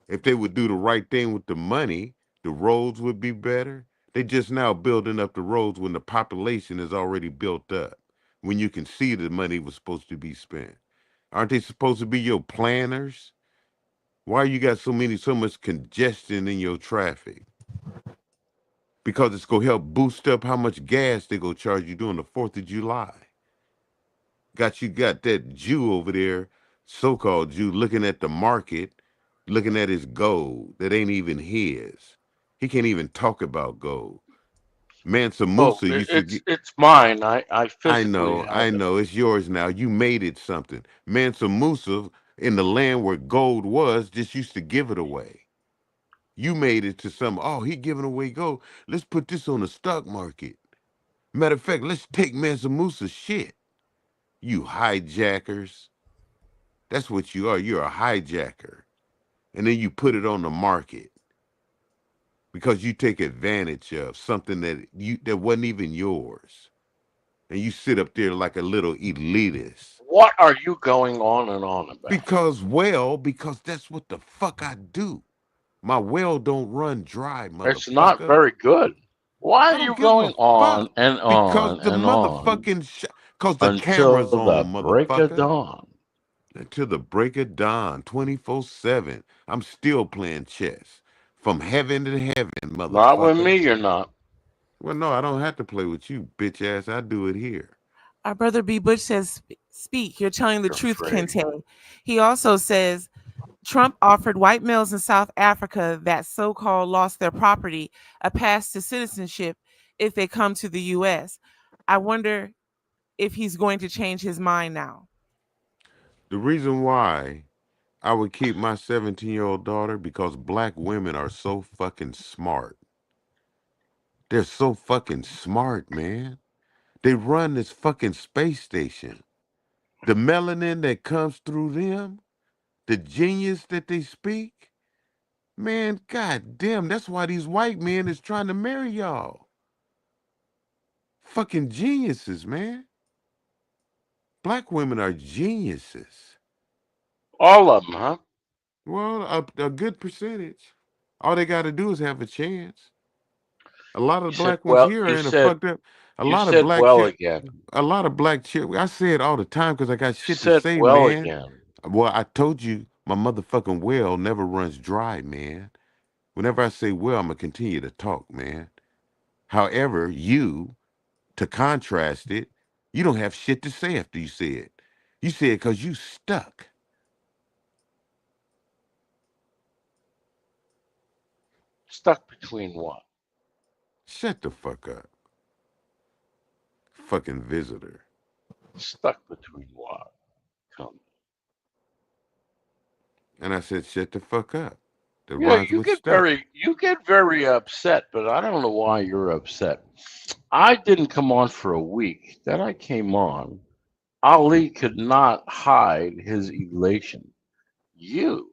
[SPEAKER 13] If they would do the right thing with the money, the roads would be better. They just now building up the roads when the population is already built up, when you can see the money was supposed to be spent. Aren't they supposed to be your planners? Why you got so much congestion in your traffic? Because it's going to help boost up how much gas they going to charge you during the 4th of July. Got that Jew over there, so-called Jew, looking at the market, looking at his gold that ain't even his. He can't even talk about gold. Mansa Musa used to get...
[SPEAKER 1] It's mine. I physically
[SPEAKER 13] I know. It's yours now. You made it something. Mansa Musa, in the land where gold was, just used to give it away. You made it to some, he giving away gold. Let's put this on the stock market. Matter of fact, let's take Mansa Musa's shit. You hijackers. That's what you are. You're a hijacker. And then you put it on the market because you take advantage of something that wasn't even yours. And you sit up there like a little elitist.
[SPEAKER 1] What are you going on and on about?
[SPEAKER 13] Because that's what the fuck I do. My well don't run dry, motherfucker.
[SPEAKER 1] It's not very good. Why are you going on and on
[SPEAKER 13] because the
[SPEAKER 1] and
[SPEAKER 13] motherfucking because the
[SPEAKER 1] until
[SPEAKER 13] camera's
[SPEAKER 1] the
[SPEAKER 13] on,
[SPEAKER 1] break of
[SPEAKER 13] motherfucker.
[SPEAKER 1] dawn?
[SPEAKER 13] Until the break of dawn, 24/7. I'm still playing chess from heaven to heaven, motherfucker.
[SPEAKER 1] Not with me, you're not.
[SPEAKER 13] Well, no, I don't have to play with you, bitch ass. I do it here.
[SPEAKER 10] Our brother B. Butch says, speak. You're telling the truth, Kente. He also says, Trump offered white males in South Africa that so-called lost their property a pass to citizenship if they come to the U.S. I wonder if he's going to change his mind now.
[SPEAKER 13] The reason why I would keep my 17-year-old daughter, because black women are so fucking smart. They're so fucking smart, man. They run this fucking space station. The melanin that comes through them, the genius that they speak, man, goddamn, that's why these white men is trying to marry y'all. Fucking geniuses, man. Black women are geniuses.
[SPEAKER 1] All of them, huh?
[SPEAKER 13] Well, a good percentage. All they got to do is have a chance. A lot
[SPEAKER 1] You
[SPEAKER 13] of the
[SPEAKER 1] said
[SPEAKER 13] black ones
[SPEAKER 1] well.
[SPEAKER 13] here
[SPEAKER 1] You
[SPEAKER 13] are in a
[SPEAKER 1] said
[SPEAKER 13] fucked up. A
[SPEAKER 1] you
[SPEAKER 13] lot of
[SPEAKER 1] said
[SPEAKER 13] black
[SPEAKER 1] well
[SPEAKER 13] shit.
[SPEAKER 1] again.
[SPEAKER 13] A lot of black shit. I say it all the time because I got
[SPEAKER 1] You
[SPEAKER 13] shit to
[SPEAKER 1] said
[SPEAKER 13] say,
[SPEAKER 1] well
[SPEAKER 13] man.
[SPEAKER 1] again.
[SPEAKER 13] Well, I told you my motherfucking well never runs dry, man. Whenever I say well, I'm gonna continue to talk, man. However, you, to contrast it, you don't have shit to say after you say it. You say it because you stuck.
[SPEAKER 1] Stuck between what?
[SPEAKER 13] Shut the fuck up. Fucking visitor.
[SPEAKER 1] Stuck between what? Come.
[SPEAKER 13] And I said, shut the fuck up. That
[SPEAKER 1] Yeah,
[SPEAKER 13] rhymes with stuck.
[SPEAKER 1] you get very upset, but I don't know why you're upset. I didn't come on for a week. Then I came on. Ali could not hide his elation. You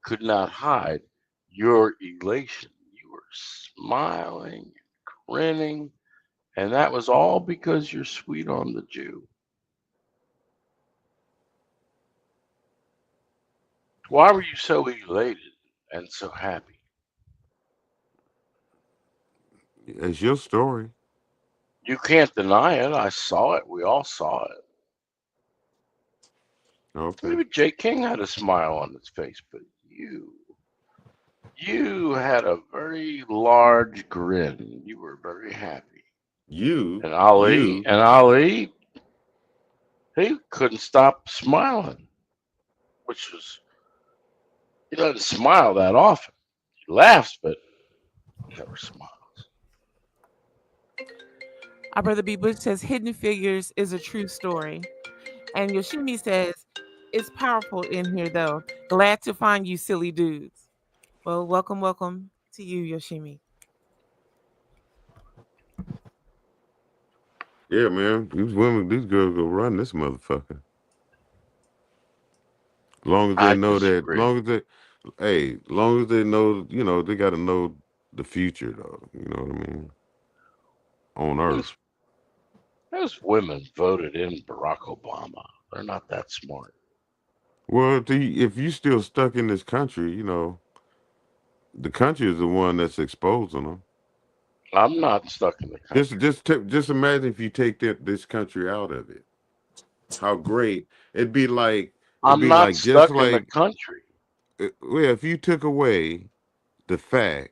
[SPEAKER 1] could not hide your elation. You were smiling, grinning, and that was all because you're sweet on the Jew. Why were you so elated and so happy?
[SPEAKER 13] It's your story.
[SPEAKER 1] You can't deny it. I saw it. We all saw it.
[SPEAKER 13] Okay.
[SPEAKER 1] Even Jay King had a smile on his face, but you had a very large grin. You were very happy. And Ali, he couldn't stop smiling, which was, he doesn't smile that often. He laughs, but he never smiles.
[SPEAKER 10] Our brother B. Bush says Hidden Figures is a true story. And Yoshimi says, it's powerful in here though. Glad to find you silly dudes. Well, welcome to you, Yoshimi.
[SPEAKER 13] Yeah, man. These women, these girls go run this motherfucker. Long as they
[SPEAKER 1] I
[SPEAKER 13] know that,
[SPEAKER 1] disagree.
[SPEAKER 13] long as they know, you know, they got to know the future, though. You know what I mean? On Earth.
[SPEAKER 1] Those women voted in Barack Obama. They're not that smart.
[SPEAKER 13] Well, if you still stuck in this country, you know, the country is the one that's exposing them.
[SPEAKER 1] I'm not stuck in the country.
[SPEAKER 13] Just imagine if you take this country out of it. How great it'd be like.
[SPEAKER 1] I'm not stuck in the country.
[SPEAKER 13] Well, if you took away the fact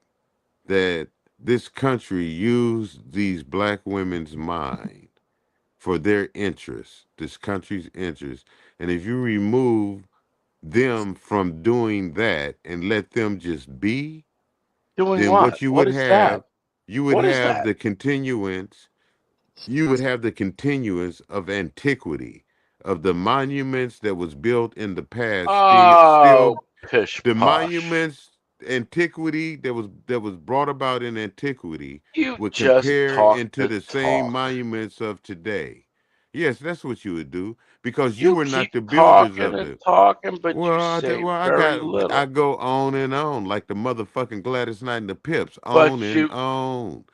[SPEAKER 13] that this country used these black women's mind for their interests, this country's interests, and if you remove them from doing that and let them just be,
[SPEAKER 1] Doing
[SPEAKER 13] then
[SPEAKER 1] what?
[SPEAKER 13] what you
[SPEAKER 1] What
[SPEAKER 13] would
[SPEAKER 1] is
[SPEAKER 13] have,
[SPEAKER 1] that?
[SPEAKER 13] you would
[SPEAKER 1] What is
[SPEAKER 13] have
[SPEAKER 1] that?
[SPEAKER 13] the continuance. You would have the continuance of antiquity, of the monuments that was built in the past.
[SPEAKER 1] Oh, pish
[SPEAKER 13] The
[SPEAKER 1] posh.
[SPEAKER 13] monuments, antiquity that was brought about in antiquity
[SPEAKER 1] You
[SPEAKER 13] would
[SPEAKER 1] just
[SPEAKER 13] compare
[SPEAKER 1] talk
[SPEAKER 13] into
[SPEAKER 1] the
[SPEAKER 13] the same
[SPEAKER 1] talk.
[SPEAKER 13] monuments of today. Yes, that's what you would do because you
[SPEAKER 1] You
[SPEAKER 13] were
[SPEAKER 1] keep
[SPEAKER 13] not the builders
[SPEAKER 1] talking
[SPEAKER 13] of
[SPEAKER 1] and
[SPEAKER 13] it.
[SPEAKER 1] talking, but you
[SPEAKER 13] Well,
[SPEAKER 1] say
[SPEAKER 13] I
[SPEAKER 1] very little.
[SPEAKER 13] I go on and on like the motherfucking Gladys Knight and the Pips,
[SPEAKER 1] But
[SPEAKER 13] on and
[SPEAKER 1] you,
[SPEAKER 13] on.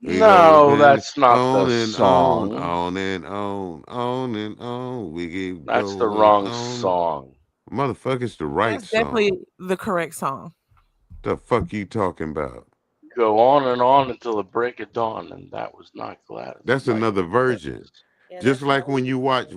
[SPEAKER 13] We go
[SPEAKER 1] no,
[SPEAKER 13] and
[SPEAKER 1] that's not
[SPEAKER 13] on
[SPEAKER 1] the
[SPEAKER 13] and on,
[SPEAKER 1] song.
[SPEAKER 13] on and on and on. We keep
[SPEAKER 1] That's the
[SPEAKER 13] going
[SPEAKER 1] wrong
[SPEAKER 13] on.
[SPEAKER 1] song.
[SPEAKER 13] Motherfucker, it's the right
[SPEAKER 10] That's definitely
[SPEAKER 13] song.
[SPEAKER 10] the correct song.
[SPEAKER 13] The fuck you talking about?
[SPEAKER 1] Go on and on until the break of dawn, and that was not Gladys.
[SPEAKER 13] That's
[SPEAKER 1] Knight.
[SPEAKER 13] another version.
[SPEAKER 10] Yeah,
[SPEAKER 13] Just
[SPEAKER 10] that's
[SPEAKER 13] like
[SPEAKER 10] not
[SPEAKER 13] when you watch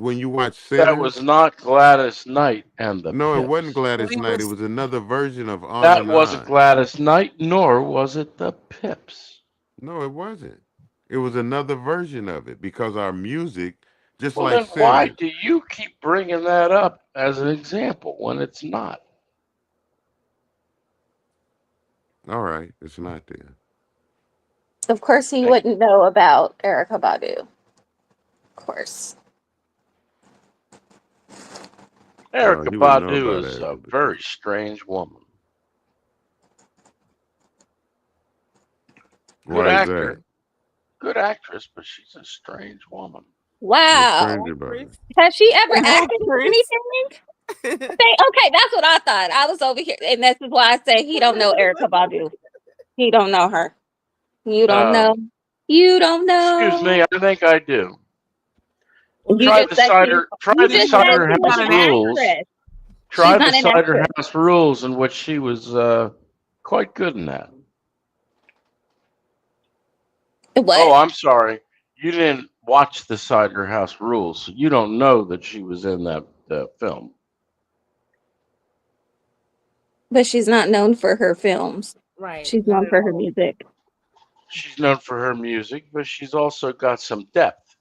[SPEAKER 1] That was
[SPEAKER 13] Sinners.
[SPEAKER 1] not Gladys Knight and the
[SPEAKER 13] No, it
[SPEAKER 1] Pips.
[SPEAKER 13] wasn't Gladys Knight. It was another version of On
[SPEAKER 1] That
[SPEAKER 13] and
[SPEAKER 1] wasn't
[SPEAKER 13] On.
[SPEAKER 1] Gladys Knight, nor was it the Pips.
[SPEAKER 13] No, it wasn't. It was another version of it because our music, just
[SPEAKER 1] Well,
[SPEAKER 13] like
[SPEAKER 1] then why
[SPEAKER 13] Sinners.
[SPEAKER 1] do you keep bringing that up as an example when it's not?
[SPEAKER 13] All right, it's not there.
[SPEAKER 17] Of course, he wouldn't know about Erykah Badu. Of course.
[SPEAKER 1] Erykah
[SPEAKER 13] you wouldn't know
[SPEAKER 1] Badu
[SPEAKER 13] about
[SPEAKER 1] is
[SPEAKER 13] Erykah
[SPEAKER 1] a
[SPEAKER 13] Badu.
[SPEAKER 1] very strange woman. Good
[SPEAKER 13] Why is
[SPEAKER 1] actor.
[SPEAKER 13] that?
[SPEAKER 1] Good actress, but she's a strange woman.
[SPEAKER 13] What's
[SPEAKER 17] Wow.
[SPEAKER 13] strange about it?
[SPEAKER 17] Has she ever acted in
[SPEAKER 10] Actress.
[SPEAKER 17] anything? Okay, that's what I thought. I was over here, and this is why I say he don't know Erykah Badu. He don't know her. You don't know. You don't know.
[SPEAKER 1] Excuse me, I think I do.
[SPEAKER 17] You
[SPEAKER 1] Try
[SPEAKER 17] just
[SPEAKER 1] the
[SPEAKER 17] said
[SPEAKER 1] cider.
[SPEAKER 17] she-
[SPEAKER 1] Try
[SPEAKER 17] you
[SPEAKER 1] the
[SPEAKER 17] just said
[SPEAKER 1] cider
[SPEAKER 17] she was
[SPEAKER 1] house
[SPEAKER 17] an
[SPEAKER 1] rules.
[SPEAKER 17] actress.
[SPEAKER 1] Try
[SPEAKER 17] She's
[SPEAKER 1] the
[SPEAKER 17] not an
[SPEAKER 1] cider
[SPEAKER 17] actress.
[SPEAKER 1] house rules, in which she was quite good in that.
[SPEAKER 17] What?
[SPEAKER 12] Oh, I'm sorry. You didn't watch the Cider House Rules. So you don't know that she was in that film.
[SPEAKER 17] But she's not known for her films.
[SPEAKER 10] Right.
[SPEAKER 17] She's
[SPEAKER 10] Not
[SPEAKER 17] known
[SPEAKER 10] at
[SPEAKER 17] for her
[SPEAKER 10] all.
[SPEAKER 17] music.
[SPEAKER 12] She's known for her music, but she's also got some depth.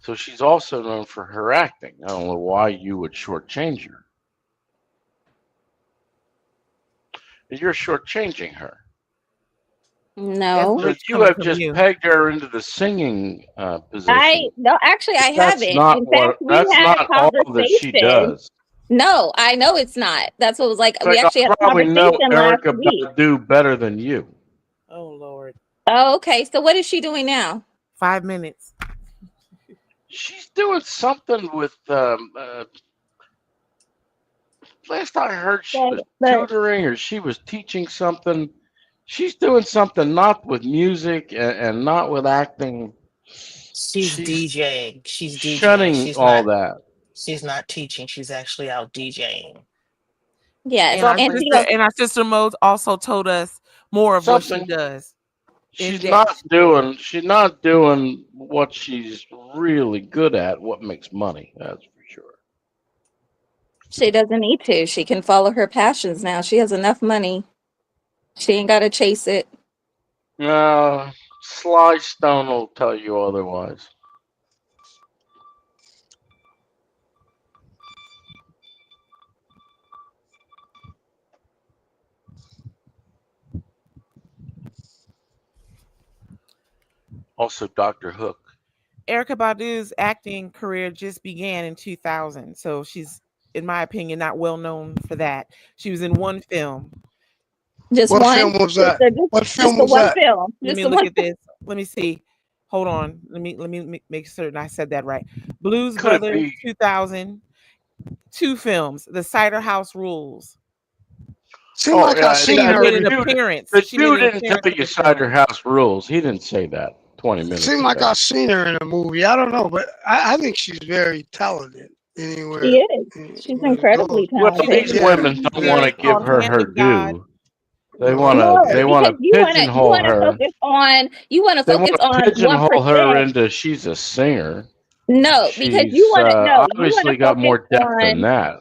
[SPEAKER 12] So she's also known for her acting. I don't know why you would shortchange her. You're shortchanging her.
[SPEAKER 17] No.
[SPEAKER 12] So you have just pegged her into the singing position.
[SPEAKER 17] Actually I
[SPEAKER 12] That's
[SPEAKER 17] haven't.
[SPEAKER 12] not
[SPEAKER 17] In
[SPEAKER 12] what.
[SPEAKER 17] fact, we
[SPEAKER 12] That's
[SPEAKER 17] had a
[SPEAKER 12] not all that she
[SPEAKER 17] conversation.
[SPEAKER 12] does.
[SPEAKER 17] No, I know it's not. That's what was like.
[SPEAKER 12] It's
[SPEAKER 17] We
[SPEAKER 12] like
[SPEAKER 17] actually had
[SPEAKER 12] I
[SPEAKER 17] a
[SPEAKER 12] probably know
[SPEAKER 17] conversation last
[SPEAKER 12] Erica
[SPEAKER 17] week.
[SPEAKER 12] Badu better than you.
[SPEAKER 10] Oh Lord.
[SPEAKER 17] Oh, okay. So what is she doing now?
[SPEAKER 10] 5 minutes.
[SPEAKER 12] She's doing something with. Last I heard, she was tutoring or she was teaching something. She's doing something not with music and not with acting.
[SPEAKER 18] She's DJing. She's DJing.
[SPEAKER 12] Shunning
[SPEAKER 18] She's
[SPEAKER 12] all
[SPEAKER 18] not.
[SPEAKER 12] that.
[SPEAKER 18] She's not teaching. She's actually out DJing.
[SPEAKER 17] Yes,
[SPEAKER 10] And our sister Mose also told us more of what she
[SPEAKER 12] Something.
[SPEAKER 10] does.
[SPEAKER 12] She's not doing what she's really good at, what makes money. That's for sure.
[SPEAKER 17] She doesn't need to. She can follow her passions now. She has enough money. She ain't got to chase it.
[SPEAKER 12] Sly Stone will tell you otherwise. Also, Dr. Hook.
[SPEAKER 10] Erica Badu's acting career just began in 2000, so she's, in my opinion, not well known for that. She was in one film.
[SPEAKER 17] Just
[SPEAKER 11] What
[SPEAKER 17] one?
[SPEAKER 11] film was that? What film
[SPEAKER 17] Just the
[SPEAKER 11] was
[SPEAKER 17] one
[SPEAKER 11] that?
[SPEAKER 17] film.
[SPEAKER 10] Let
[SPEAKER 17] Just
[SPEAKER 10] me
[SPEAKER 17] the
[SPEAKER 10] look
[SPEAKER 17] one
[SPEAKER 10] at this. Let me see. Hold on. Let me make certain I said that right. Blues
[SPEAKER 12] Could it
[SPEAKER 10] Brothers,
[SPEAKER 12] be?
[SPEAKER 10] 2000. 2 films. The Cider House Rules.
[SPEAKER 11] Seemed like I seen her.
[SPEAKER 10] Made an appearance.
[SPEAKER 12] The
[SPEAKER 10] She made
[SPEAKER 12] dude
[SPEAKER 10] an
[SPEAKER 12] didn't
[SPEAKER 10] appearance
[SPEAKER 12] tell
[SPEAKER 10] in
[SPEAKER 12] you
[SPEAKER 10] the film.
[SPEAKER 12] Cider House Rules. He didn't say that 20 minutes
[SPEAKER 11] Seemed
[SPEAKER 12] ago.
[SPEAKER 11] like I seen her in a movie. I don't know, but I think she's very talented. Anywhere.
[SPEAKER 17] She is. She's incredibly
[SPEAKER 12] Well,
[SPEAKER 17] talented.
[SPEAKER 12] these women don't want to give her her due. They want to. They want to pigeonhole her.
[SPEAKER 17] Focus on. You want to
[SPEAKER 12] They
[SPEAKER 17] focus
[SPEAKER 12] want to
[SPEAKER 17] on
[SPEAKER 12] pigeonhole her
[SPEAKER 17] 1%.
[SPEAKER 12] into she's a singer.
[SPEAKER 17] No, because
[SPEAKER 12] She's
[SPEAKER 17] you want to know.
[SPEAKER 12] obviously got more depth than that.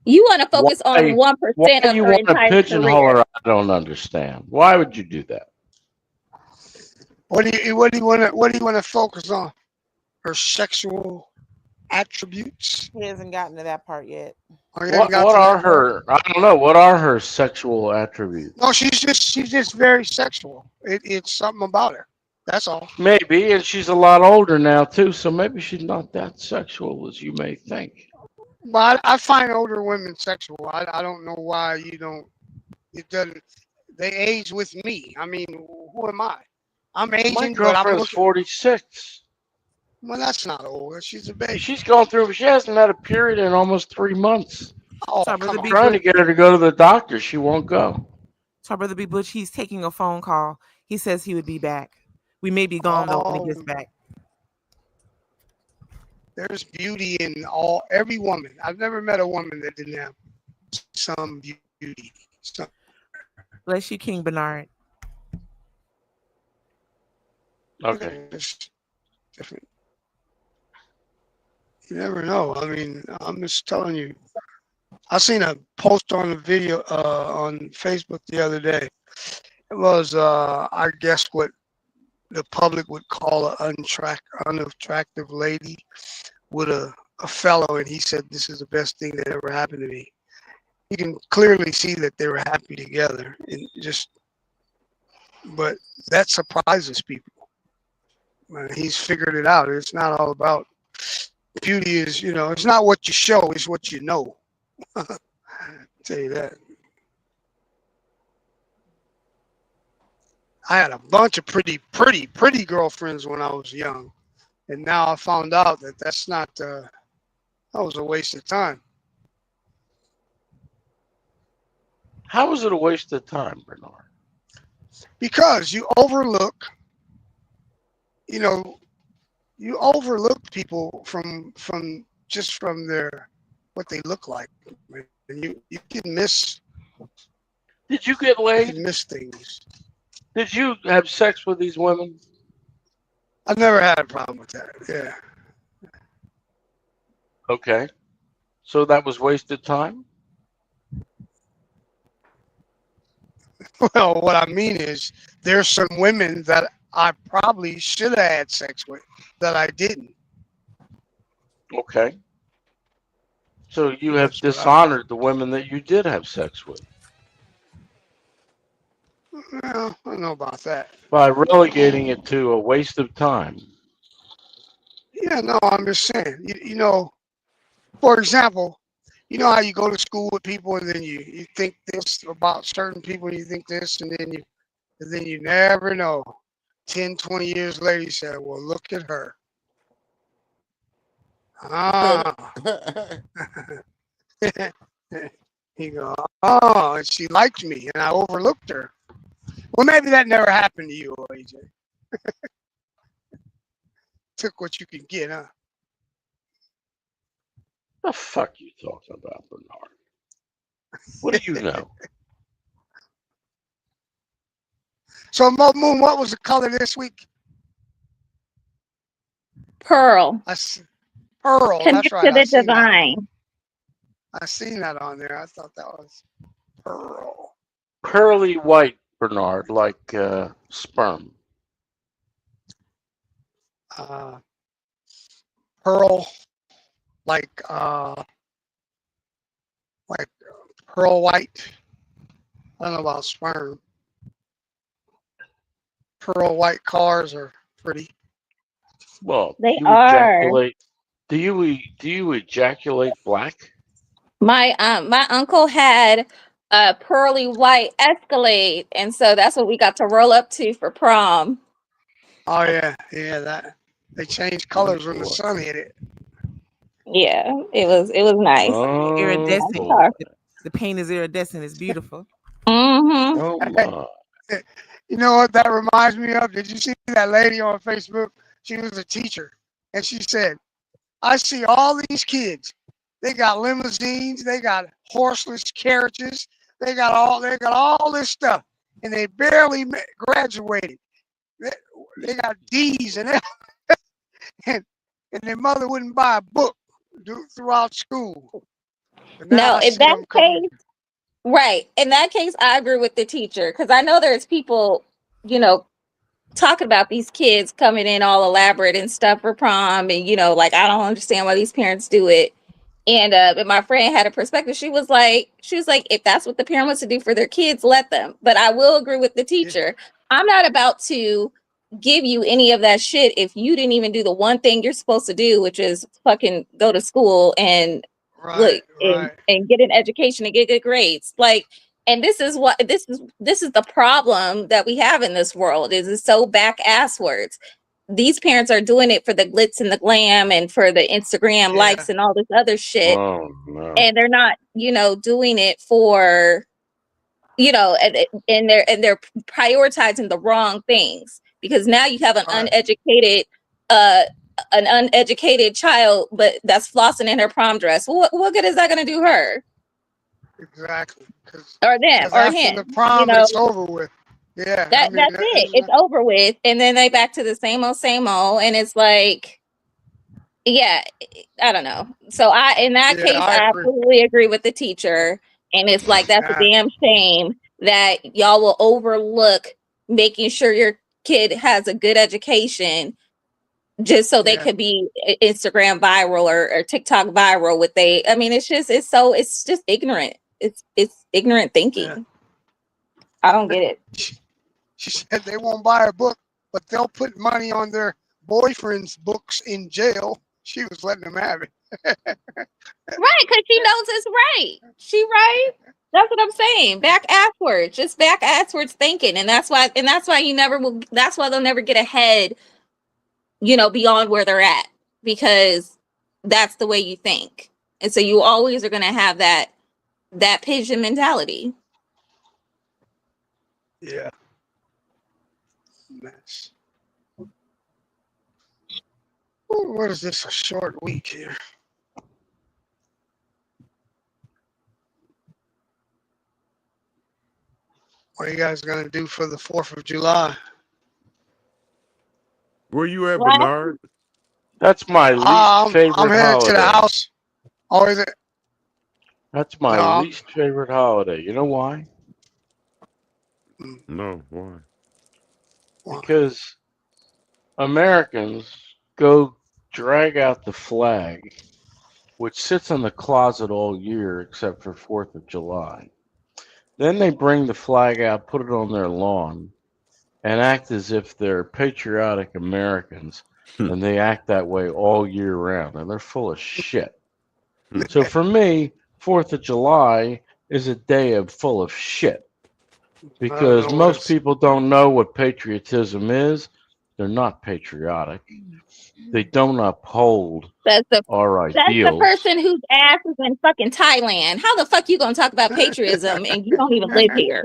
[SPEAKER 17] You want to focus on 1%
[SPEAKER 12] Why
[SPEAKER 17] of
[SPEAKER 12] you
[SPEAKER 17] her
[SPEAKER 12] want to
[SPEAKER 17] entire
[SPEAKER 12] pigeonhole
[SPEAKER 17] career.
[SPEAKER 12] her? I don't understand. Why would you do that?
[SPEAKER 11] What do you want to focus on? Her sexual attributes.
[SPEAKER 10] He hasn't gotten to that part yet.
[SPEAKER 12] What are her? I don't know. What are her sexual attributes?
[SPEAKER 11] No, she's just very sexual. It's something about her. That's all.
[SPEAKER 12] Maybe, and she's a lot older now too, so maybe she's not that sexual as you may think.
[SPEAKER 11] But I find older women sexual. I don't know why you don't. It doesn't. They age with me. I mean, who am I? I'm aging,
[SPEAKER 12] My
[SPEAKER 11] but I'm
[SPEAKER 12] girlfriend's
[SPEAKER 11] looking.
[SPEAKER 12] 46.
[SPEAKER 11] Well, that's not old. She's a baby.
[SPEAKER 12] She's gone through. She hasn't had a period in almost 3 months.
[SPEAKER 11] Oh,
[SPEAKER 10] So,
[SPEAKER 11] come
[SPEAKER 10] Brother
[SPEAKER 11] on.
[SPEAKER 10] B.
[SPEAKER 12] Trying to get her to go to the doctor, she won't go.
[SPEAKER 10] So, Brother B. Butch, he's taking a phone call. He says he would be back. We may be gone though when he gets back.
[SPEAKER 11] There's beauty in every woman. I've never met a woman that didn't have some beauty.
[SPEAKER 10] Bless you, King Bernard.
[SPEAKER 12] Okay.
[SPEAKER 11] It's different. You never know. I mean, I'm just telling you. I seen a post on a video on Facebook the other day. It was, I guess, what the public would call an unattractive lady with a fellow, and he said, "This is the best thing that ever happened to me." You can clearly see that they were happy together, and but that surprises people. He's figured it out. It's not all about beauty. It's not what you show; it's what you know. I'll tell you that. I had a bunch of pretty girlfriends when I was young, and now I found out that that's not. That was a waste of time.
[SPEAKER 12] How was it a waste of time, Bernard?
[SPEAKER 11] Because you overlook. You overlook people from their what they look like, and you can miss.
[SPEAKER 12] Did you get laid?
[SPEAKER 11] You can miss things.
[SPEAKER 12] Did you have sex with these women?
[SPEAKER 11] I never had a problem with that. Yeah.
[SPEAKER 1] Okay. So that was wasted time?
[SPEAKER 11] Well, what I mean is, there's some women that I probably should have had sex with that I didn't.
[SPEAKER 1] Okay. So you have
[SPEAKER 11] That's what I
[SPEAKER 1] dishonored the women that you did have sex with
[SPEAKER 11] Well, I don't know about that.
[SPEAKER 1] by relegating it to a waste of time.
[SPEAKER 11] Yeah, no, I'm just saying. You know, for example, you know how you go to school with people and then you think this about certain people and you think this and then you never know. 10, 20 years later, you say, well, look at her. Ah. You go, oh, and she liked me and I overlooked her. Well, maybe that never happened to you, AJ. Took what you could get, huh?
[SPEAKER 1] The fuck you talking about, Bernard? What do you know?
[SPEAKER 11] So, Mo Moon, what was the color this week?
[SPEAKER 17] Pearl.
[SPEAKER 11] Pearl.
[SPEAKER 17] Connect
[SPEAKER 11] That's right.
[SPEAKER 17] to the divine.
[SPEAKER 11] I seen that on there. I thought that was pearl.
[SPEAKER 1] Pearly white, Bernard, like sperm.
[SPEAKER 11] Pearl, like pearl white. I don't know about sperm. Pearl white cars are pretty.
[SPEAKER 1] Well,
[SPEAKER 17] They
[SPEAKER 1] you
[SPEAKER 17] are.
[SPEAKER 1] ejaculate. Do you ejaculate black?
[SPEAKER 17] My uncle had a pearly white Escalade, and so that's what we got to roll up to for prom.
[SPEAKER 11] Oh yeah, that they changed colors when the sun hit it.
[SPEAKER 17] Yeah, it was nice.
[SPEAKER 1] Oh,
[SPEAKER 10] Iridescent.
[SPEAKER 1] boy.
[SPEAKER 10] The paint is iridescent. It's beautiful.
[SPEAKER 17] Mm-hmm.
[SPEAKER 1] Oh my.
[SPEAKER 11] You know what that reminds me of? Did you see that lady on Facebook? She was a teacher, and she said, "I see all these kids. They got limousines, they got horseless carriages, they got all this stuff, and they barely graduated. They got D's and and their mother wouldn't buy a book throughout school." And now
[SPEAKER 17] No,
[SPEAKER 11] I
[SPEAKER 17] in
[SPEAKER 11] see
[SPEAKER 17] that
[SPEAKER 11] them coming.
[SPEAKER 17] case, right. In that case, I agree with the teacher because I know there's people, talking about these kids coming in all elaborate and stuff for prom, and like I don't understand why these parents do it. And but my friend had a perspective. She was like, if that's what the parent wants to do for their kids, let them. But I will agree with the teacher. I'm not about to give you any of that shit if you didn't even do the one thing you're supposed to do, which is fucking go to school and look and get an education and get good grades. Like, and this is the problem that we have in this world is it's so back asswards. These parents are doing it for the glitz and the glam and for the Instagram likes and all this other shit.
[SPEAKER 1] Oh, no.
[SPEAKER 17] And they're not, doing it for, and they're prioritizing the wrong things because now you have an uneducated child, but that's flossing in her prom dress. What good is that going to do her?
[SPEAKER 11] Exactly.
[SPEAKER 17] Or them or
[SPEAKER 11] after
[SPEAKER 17] him.
[SPEAKER 11] the prom, it's over with. Yeah.
[SPEAKER 17] That's it. It's over with. And then they back to the same old. And it's like, yeah, I don't know. So in that case, I absolutely agree with the teacher. And it's like, that's a damn shame that y'all will overlook making sure your kid has a good education just so they could be Instagram viral or TikTok viral it's just ignorant. It's ignorant thinking.
[SPEAKER 11] Yeah.
[SPEAKER 17] I don't get it.
[SPEAKER 11] She said they won't buy her book, but they'll put money on their boyfriend's books in jail. She was letting them have it.
[SPEAKER 17] Right, because she knows it's right. She right. That's what I'm saying. Back asswards thinking, and that's why you never will. That's why they'll never get ahead. Beyond where they're at because that's the way you think, and so you always are going to have that pigeon mentality.
[SPEAKER 11] Yeah. Mess. What is this? A short week here. What are you guys gonna do for the 4th of July?
[SPEAKER 13] Where you at,
[SPEAKER 17] What?
[SPEAKER 13] Bernard?
[SPEAKER 1] That's my least favorite
[SPEAKER 11] I'm headed to the
[SPEAKER 1] holiday.
[SPEAKER 11] house. Oh, is it?
[SPEAKER 1] That's my
[SPEAKER 11] No.
[SPEAKER 1] least favorite holiday. You know why?
[SPEAKER 13] No, why?
[SPEAKER 1] Because Americans go drag out the flag, which sits in the closet all year except for 4th of July. Then they bring the flag out, put it on their lawn, and act as if they're patriotic Americans, and they act that way all year round, and they're full of shit. So for me, 4th of July is a day of full of shit because
[SPEAKER 11] know what
[SPEAKER 1] most
[SPEAKER 11] it's-
[SPEAKER 1] people don't know what patriotism is. They're not patriotic. They don't uphold
[SPEAKER 17] That's the
[SPEAKER 1] our
[SPEAKER 17] That's the
[SPEAKER 1] ideals.
[SPEAKER 17] person whose ass is in fucking Thailand. How the fuck you gonna talk about patriotism and you don't even live here?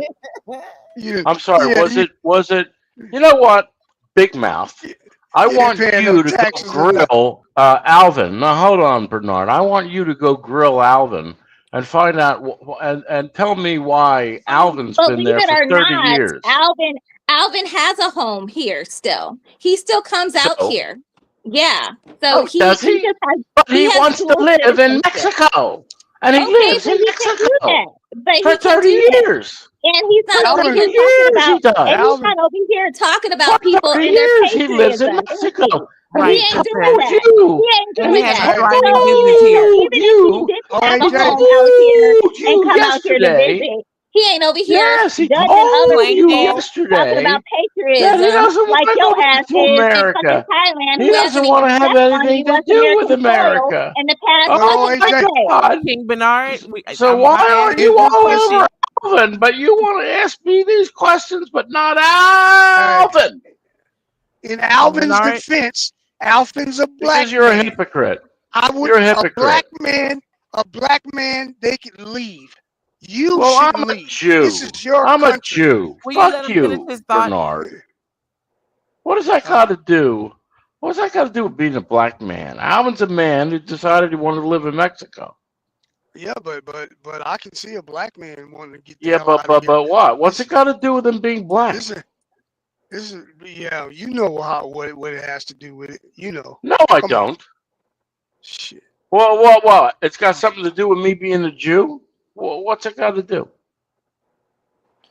[SPEAKER 1] I'm sorry.
[SPEAKER 11] Yeah,
[SPEAKER 1] Was it? You know what? Big mouth. I
[SPEAKER 11] you
[SPEAKER 1] want
[SPEAKER 11] didn't pay
[SPEAKER 1] you
[SPEAKER 11] enough
[SPEAKER 1] to go
[SPEAKER 11] taxes or nothing.
[SPEAKER 1] grill Alvin. Now hold on, Bernard. I want you to go grill Alvin and find out and tell me why Alvin's been
[SPEAKER 17] Believe
[SPEAKER 1] there
[SPEAKER 17] it
[SPEAKER 1] for
[SPEAKER 17] or
[SPEAKER 1] 30
[SPEAKER 17] not,
[SPEAKER 1] years.
[SPEAKER 17] Alvin has a home here still. He still comes out
[SPEAKER 1] So?
[SPEAKER 17] here. Yeah. So
[SPEAKER 1] Oh, does he?
[SPEAKER 17] just has,
[SPEAKER 1] But he
[SPEAKER 17] has
[SPEAKER 1] wants to
[SPEAKER 17] dual
[SPEAKER 1] live in
[SPEAKER 17] citizenship.
[SPEAKER 1] Mexico, and he
[SPEAKER 17] Okay,
[SPEAKER 1] lives
[SPEAKER 17] so
[SPEAKER 1] in
[SPEAKER 17] he can do that.
[SPEAKER 1] Mexico
[SPEAKER 17] But
[SPEAKER 1] for
[SPEAKER 17] he can
[SPEAKER 1] 30
[SPEAKER 17] do that.
[SPEAKER 1] years.
[SPEAKER 17] And he's not
[SPEAKER 1] For
[SPEAKER 17] over
[SPEAKER 1] 30
[SPEAKER 17] here talking
[SPEAKER 1] years
[SPEAKER 17] about
[SPEAKER 1] he does.
[SPEAKER 17] and he's not over here talking about
[SPEAKER 1] For
[SPEAKER 17] people
[SPEAKER 1] 30
[SPEAKER 17] and their
[SPEAKER 1] years he lives in
[SPEAKER 17] patriotism.
[SPEAKER 1] Mexico. And
[SPEAKER 10] Right,
[SPEAKER 1] he
[SPEAKER 17] He ain't
[SPEAKER 1] told
[SPEAKER 17] doing that.
[SPEAKER 1] you.
[SPEAKER 17] He ain't
[SPEAKER 10] And
[SPEAKER 17] doing
[SPEAKER 10] he has
[SPEAKER 17] that.
[SPEAKER 10] a thriving
[SPEAKER 17] So
[SPEAKER 10] business here.
[SPEAKER 17] even if he
[SPEAKER 1] You.
[SPEAKER 17] didn't
[SPEAKER 11] Oh,
[SPEAKER 17] have
[SPEAKER 11] hey,
[SPEAKER 17] a
[SPEAKER 11] Jay.
[SPEAKER 17] home out here and
[SPEAKER 1] You
[SPEAKER 17] come out here to
[SPEAKER 1] yesterday.
[SPEAKER 17] visit, he ain't over here
[SPEAKER 1] Yes, he
[SPEAKER 17] judging
[SPEAKER 1] told
[SPEAKER 17] other
[SPEAKER 1] you
[SPEAKER 17] people talking
[SPEAKER 1] yesterday
[SPEAKER 17] about
[SPEAKER 1] that he
[SPEAKER 17] patriotism
[SPEAKER 1] doesn't
[SPEAKER 17] like
[SPEAKER 1] want to
[SPEAKER 17] your
[SPEAKER 1] go
[SPEAKER 17] ass
[SPEAKER 1] back to
[SPEAKER 17] is in fucking
[SPEAKER 1] America.
[SPEAKER 17] Thailand,
[SPEAKER 1] He
[SPEAKER 17] who
[SPEAKER 1] doesn't
[SPEAKER 17] hasn't
[SPEAKER 1] want
[SPEAKER 17] even
[SPEAKER 1] to have
[SPEAKER 17] stepped on
[SPEAKER 1] anything to
[SPEAKER 17] U.S.
[SPEAKER 1] do with
[SPEAKER 17] American soil
[SPEAKER 1] America.
[SPEAKER 17] in the past
[SPEAKER 11] Oh,
[SPEAKER 17] fucking
[SPEAKER 11] hey, Jay.
[SPEAKER 17] decade.
[SPEAKER 1] God.
[SPEAKER 10] King Bernard,
[SPEAKER 1] So
[SPEAKER 10] I'm
[SPEAKER 1] why
[SPEAKER 10] about to
[SPEAKER 1] are
[SPEAKER 10] ask you
[SPEAKER 1] you
[SPEAKER 10] one
[SPEAKER 1] all
[SPEAKER 10] question.
[SPEAKER 1] over Alvin? But you want to ask me these questions, but not
[SPEAKER 11] Hey,
[SPEAKER 1] Alvin.
[SPEAKER 11] in Alvin's
[SPEAKER 10] Bernard,
[SPEAKER 11] defense, Alvin's a black
[SPEAKER 1] Because you're a
[SPEAKER 11] man.
[SPEAKER 1] hypocrite.
[SPEAKER 11] I would
[SPEAKER 1] You're a
[SPEAKER 11] a black
[SPEAKER 1] hypocrite.
[SPEAKER 11] man, they can leave. You
[SPEAKER 1] Well,
[SPEAKER 11] shouldn't
[SPEAKER 1] I'm a
[SPEAKER 11] leave. This
[SPEAKER 1] Jew.
[SPEAKER 11] is your
[SPEAKER 1] I'm a
[SPEAKER 11] country.
[SPEAKER 1] Jew.
[SPEAKER 10] will you let
[SPEAKER 1] Fuck
[SPEAKER 10] him finish
[SPEAKER 1] you,
[SPEAKER 10] his thought?
[SPEAKER 1] Bernard. What does that got to do? What's that got to do with being a black man? Alvin's a man who decided he wanted to live in Mexico.
[SPEAKER 11] Yeah, but I can see a black man wanting to get the
[SPEAKER 1] Yeah,
[SPEAKER 11] hell out of here.
[SPEAKER 1] but what? What's
[SPEAKER 11] This
[SPEAKER 1] it got to do with him being black?
[SPEAKER 11] this is yeah, you know what it has to do with it. You know.
[SPEAKER 1] No, I
[SPEAKER 11] Come on.
[SPEAKER 1] don't.
[SPEAKER 11] Shit.
[SPEAKER 1] What? It's got something to do with me being a Jew? What's it got to do?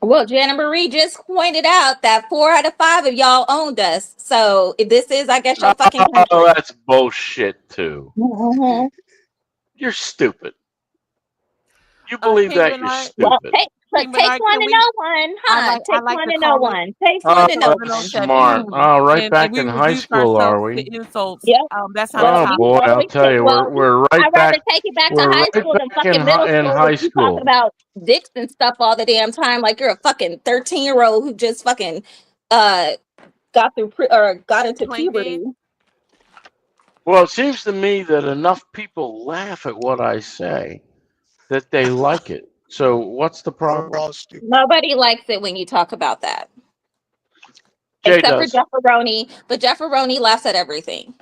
[SPEAKER 17] Well, Jana Marie just pointed out that 4 out of 5 of y'all owned us. So this is, I guess, your fucking country.
[SPEAKER 1] Oh, that's bullshit too.
[SPEAKER 17] Mhm.
[SPEAKER 1] You're stupid. You believe
[SPEAKER 10] King
[SPEAKER 1] that? You're
[SPEAKER 10] Bernard,
[SPEAKER 17] Well,
[SPEAKER 1] stupid.
[SPEAKER 10] King
[SPEAKER 17] takes
[SPEAKER 10] Bernard,
[SPEAKER 17] one
[SPEAKER 10] can
[SPEAKER 17] to
[SPEAKER 10] we?
[SPEAKER 17] know one, huh?
[SPEAKER 10] I
[SPEAKER 17] Takes
[SPEAKER 10] like
[SPEAKER 17] one
[SPEAKER 10] to
[SPEAKER 17] to know
[SPEAKER 10] call it
[SPEAKER 17] one. Takes one to know one.
[SPEAKER 10] subliminal
[SPEAKER 1] Smart.
[SPEAKER 10] techniques,
[SPEAKER 1] Oh, right
[SPEAKER 10] and
[SPEAKER 1] back
[SPEAKER 10] we
[SPEAKER 1] in high
[SPEAKER 10] reduce
[SPEAKER 1] school, are
[SPEAKER 10] ourselves to
[SPEAKER 1] we?
[SPEAKER 10] insults.
[SPEAKER 17] Yep.
[SPEAKER 10] That's not a
[SPEAKER 17] Well,
[SPEAKER 1] Oh
[SPEAKER 10] topic.
[SPEAKER 17] you
[SPEAKER 1] boy, I'll
[SPEAKER 17] always
[SPEAKER 1] tell
[SPEAKER 17] take,
[SPEAKER 1] you,
[SPEAKER 17] well,
[SPEAKER 1] we're right
[SPEAKER 17] I'd rather
[SPEAKER 1] back.
[SPEAKER 17] take it back to
[SPEAKER 1] We're
[SPEAKER 17] high
[SPEAKER 1] right
[SPEAKER 17] school than
[SPEAKER 1] back
[SPEAKER 17] fucking middle
[SPEAKER 1] in
[SPEAKER 17] school
[SPEAKER 1] high
[SPEAKER 17] with you talking
[SPEAKER 1] school.
[SPEAKER 17] about dicks and stuff all the damn time like you're a fucking 13-year-old who just fucking got into puberty.
[SPEAKER 1] Well, it seems to me that enough people laugh at what I say that they like it. So what's the problem?
[SPEAKER 17] Nobody likes it when you talk about that.
[SPEAKER 1] Jay
[SPEAKER 17] Except
[SPEAKER 1] does.
[SPEAKER 17] for Jefferoni, but Jefferoni laughs at everything.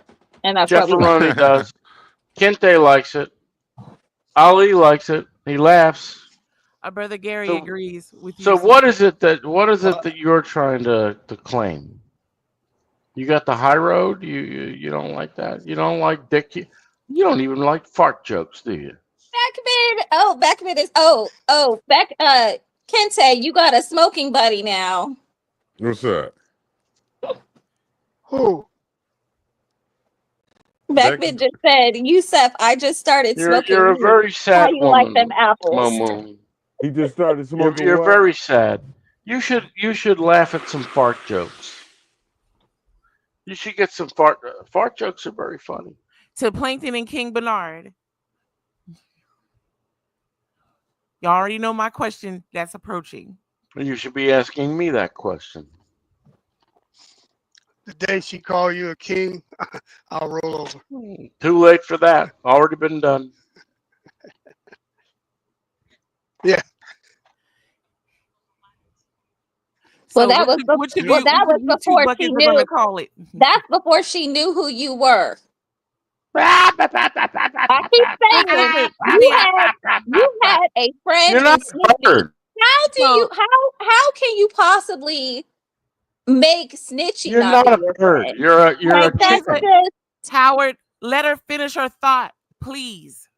[SPEAKER 17] And that's why we like
[SPEAKER 1] Jefferoni
[SPEAKER 17] it.
[SPEAKER 1] does. Kente likes it. Ali likes it. He laughs.
[SPEAKER 10] Our brother Gary
[SPEAKER 1] So-
[SPEAKER 10] agrees with you.
[SPEAKER 1] So
[SPEAKER 10] sister.
[SPEAKER 1] what is it that you're trying to claim? You got the high road. You don't like that. You don't like dick. You don't even like fart jokes, do you?
[SPEAKER 17] Backman is Kente, you got a smoking buddy now.
[SPEAKER 13] What's that?
[SPEAKER 11] Who?
[SPEAKER 17] Beckman just said, Yusef, I just started smoking.
[SPEAKER 1] You're a
[SPEAKER 17] weed.
[SPEAKER 1] very
[SPEAKER 17] How
[SPEAKER 1] sad
[SPEAKER 17] you like
[SPEAKER 1] woman,
[SPEAKER 17] them apples?
[SPEAKER 1] Momo.
[SPEAKER 13] He just started smoking
[SPEAKER 1] You're
[SPEAKER 13] what?
[SPEAKER 1] very sad. You should laugh at some fart jokes. You should get some fart jokes are very funny.
[SPEAKER 10] To Plankton and King Bernard. You already know my question that's approaching.
[SPEAKER 1] You should be asking me that question.
[SPEAKER 11] The day she call you a king, I'll roll over.
[SPEAKER 1] Too late for that. Already been done.
[SPEAKER 11] Yeah.
[SPEAKER 17] Well,
[SPEAKER 10] So
[SPEAKER 17] that
[SPEAKER 10] which
[SPEAKER 17] was
[SPEAKER 10] of- which of
[SPEAKER 17] well,
[SPEAKER 10] you-
[SPEAKER 17] that
[SPEAKER 10] which
[SPEAKER 17] was
[SPEAKER 10] of you two
[SPEAKER 17] before she
[SPEAKER 10] buckets are
[SPEAKER 17] knew.
[SPEAKER 10] gonna call it?
[SPEAKER 17] That's before she knew who you were. I keep saying you had a friend
[SPEAKER 1] You're
[SPEAKER 17] in
[SPEAKER 1] not
[SPEAKER 17] Snoopy.
[SPEAKER 1] bird.
[SPEAKER 17] How can you possibly make Snitchy
[SPEAKER 1] You're
[SPEAKER 17] not
[SPEAKER 1] not
[SPEAKER 17] be
[SPEAKER 1] a
[SPEAKER 17] your
[SPEAKER 1] bird.
[SPEAKER 17] friend.
[SPEAKER 1] You're a
[SPEAKER 17] Like that's
[SPEAKER 1] chicken.
[SPEAKER 17] just.
[SPEAKER 10] Howard, let her finish her thought, please.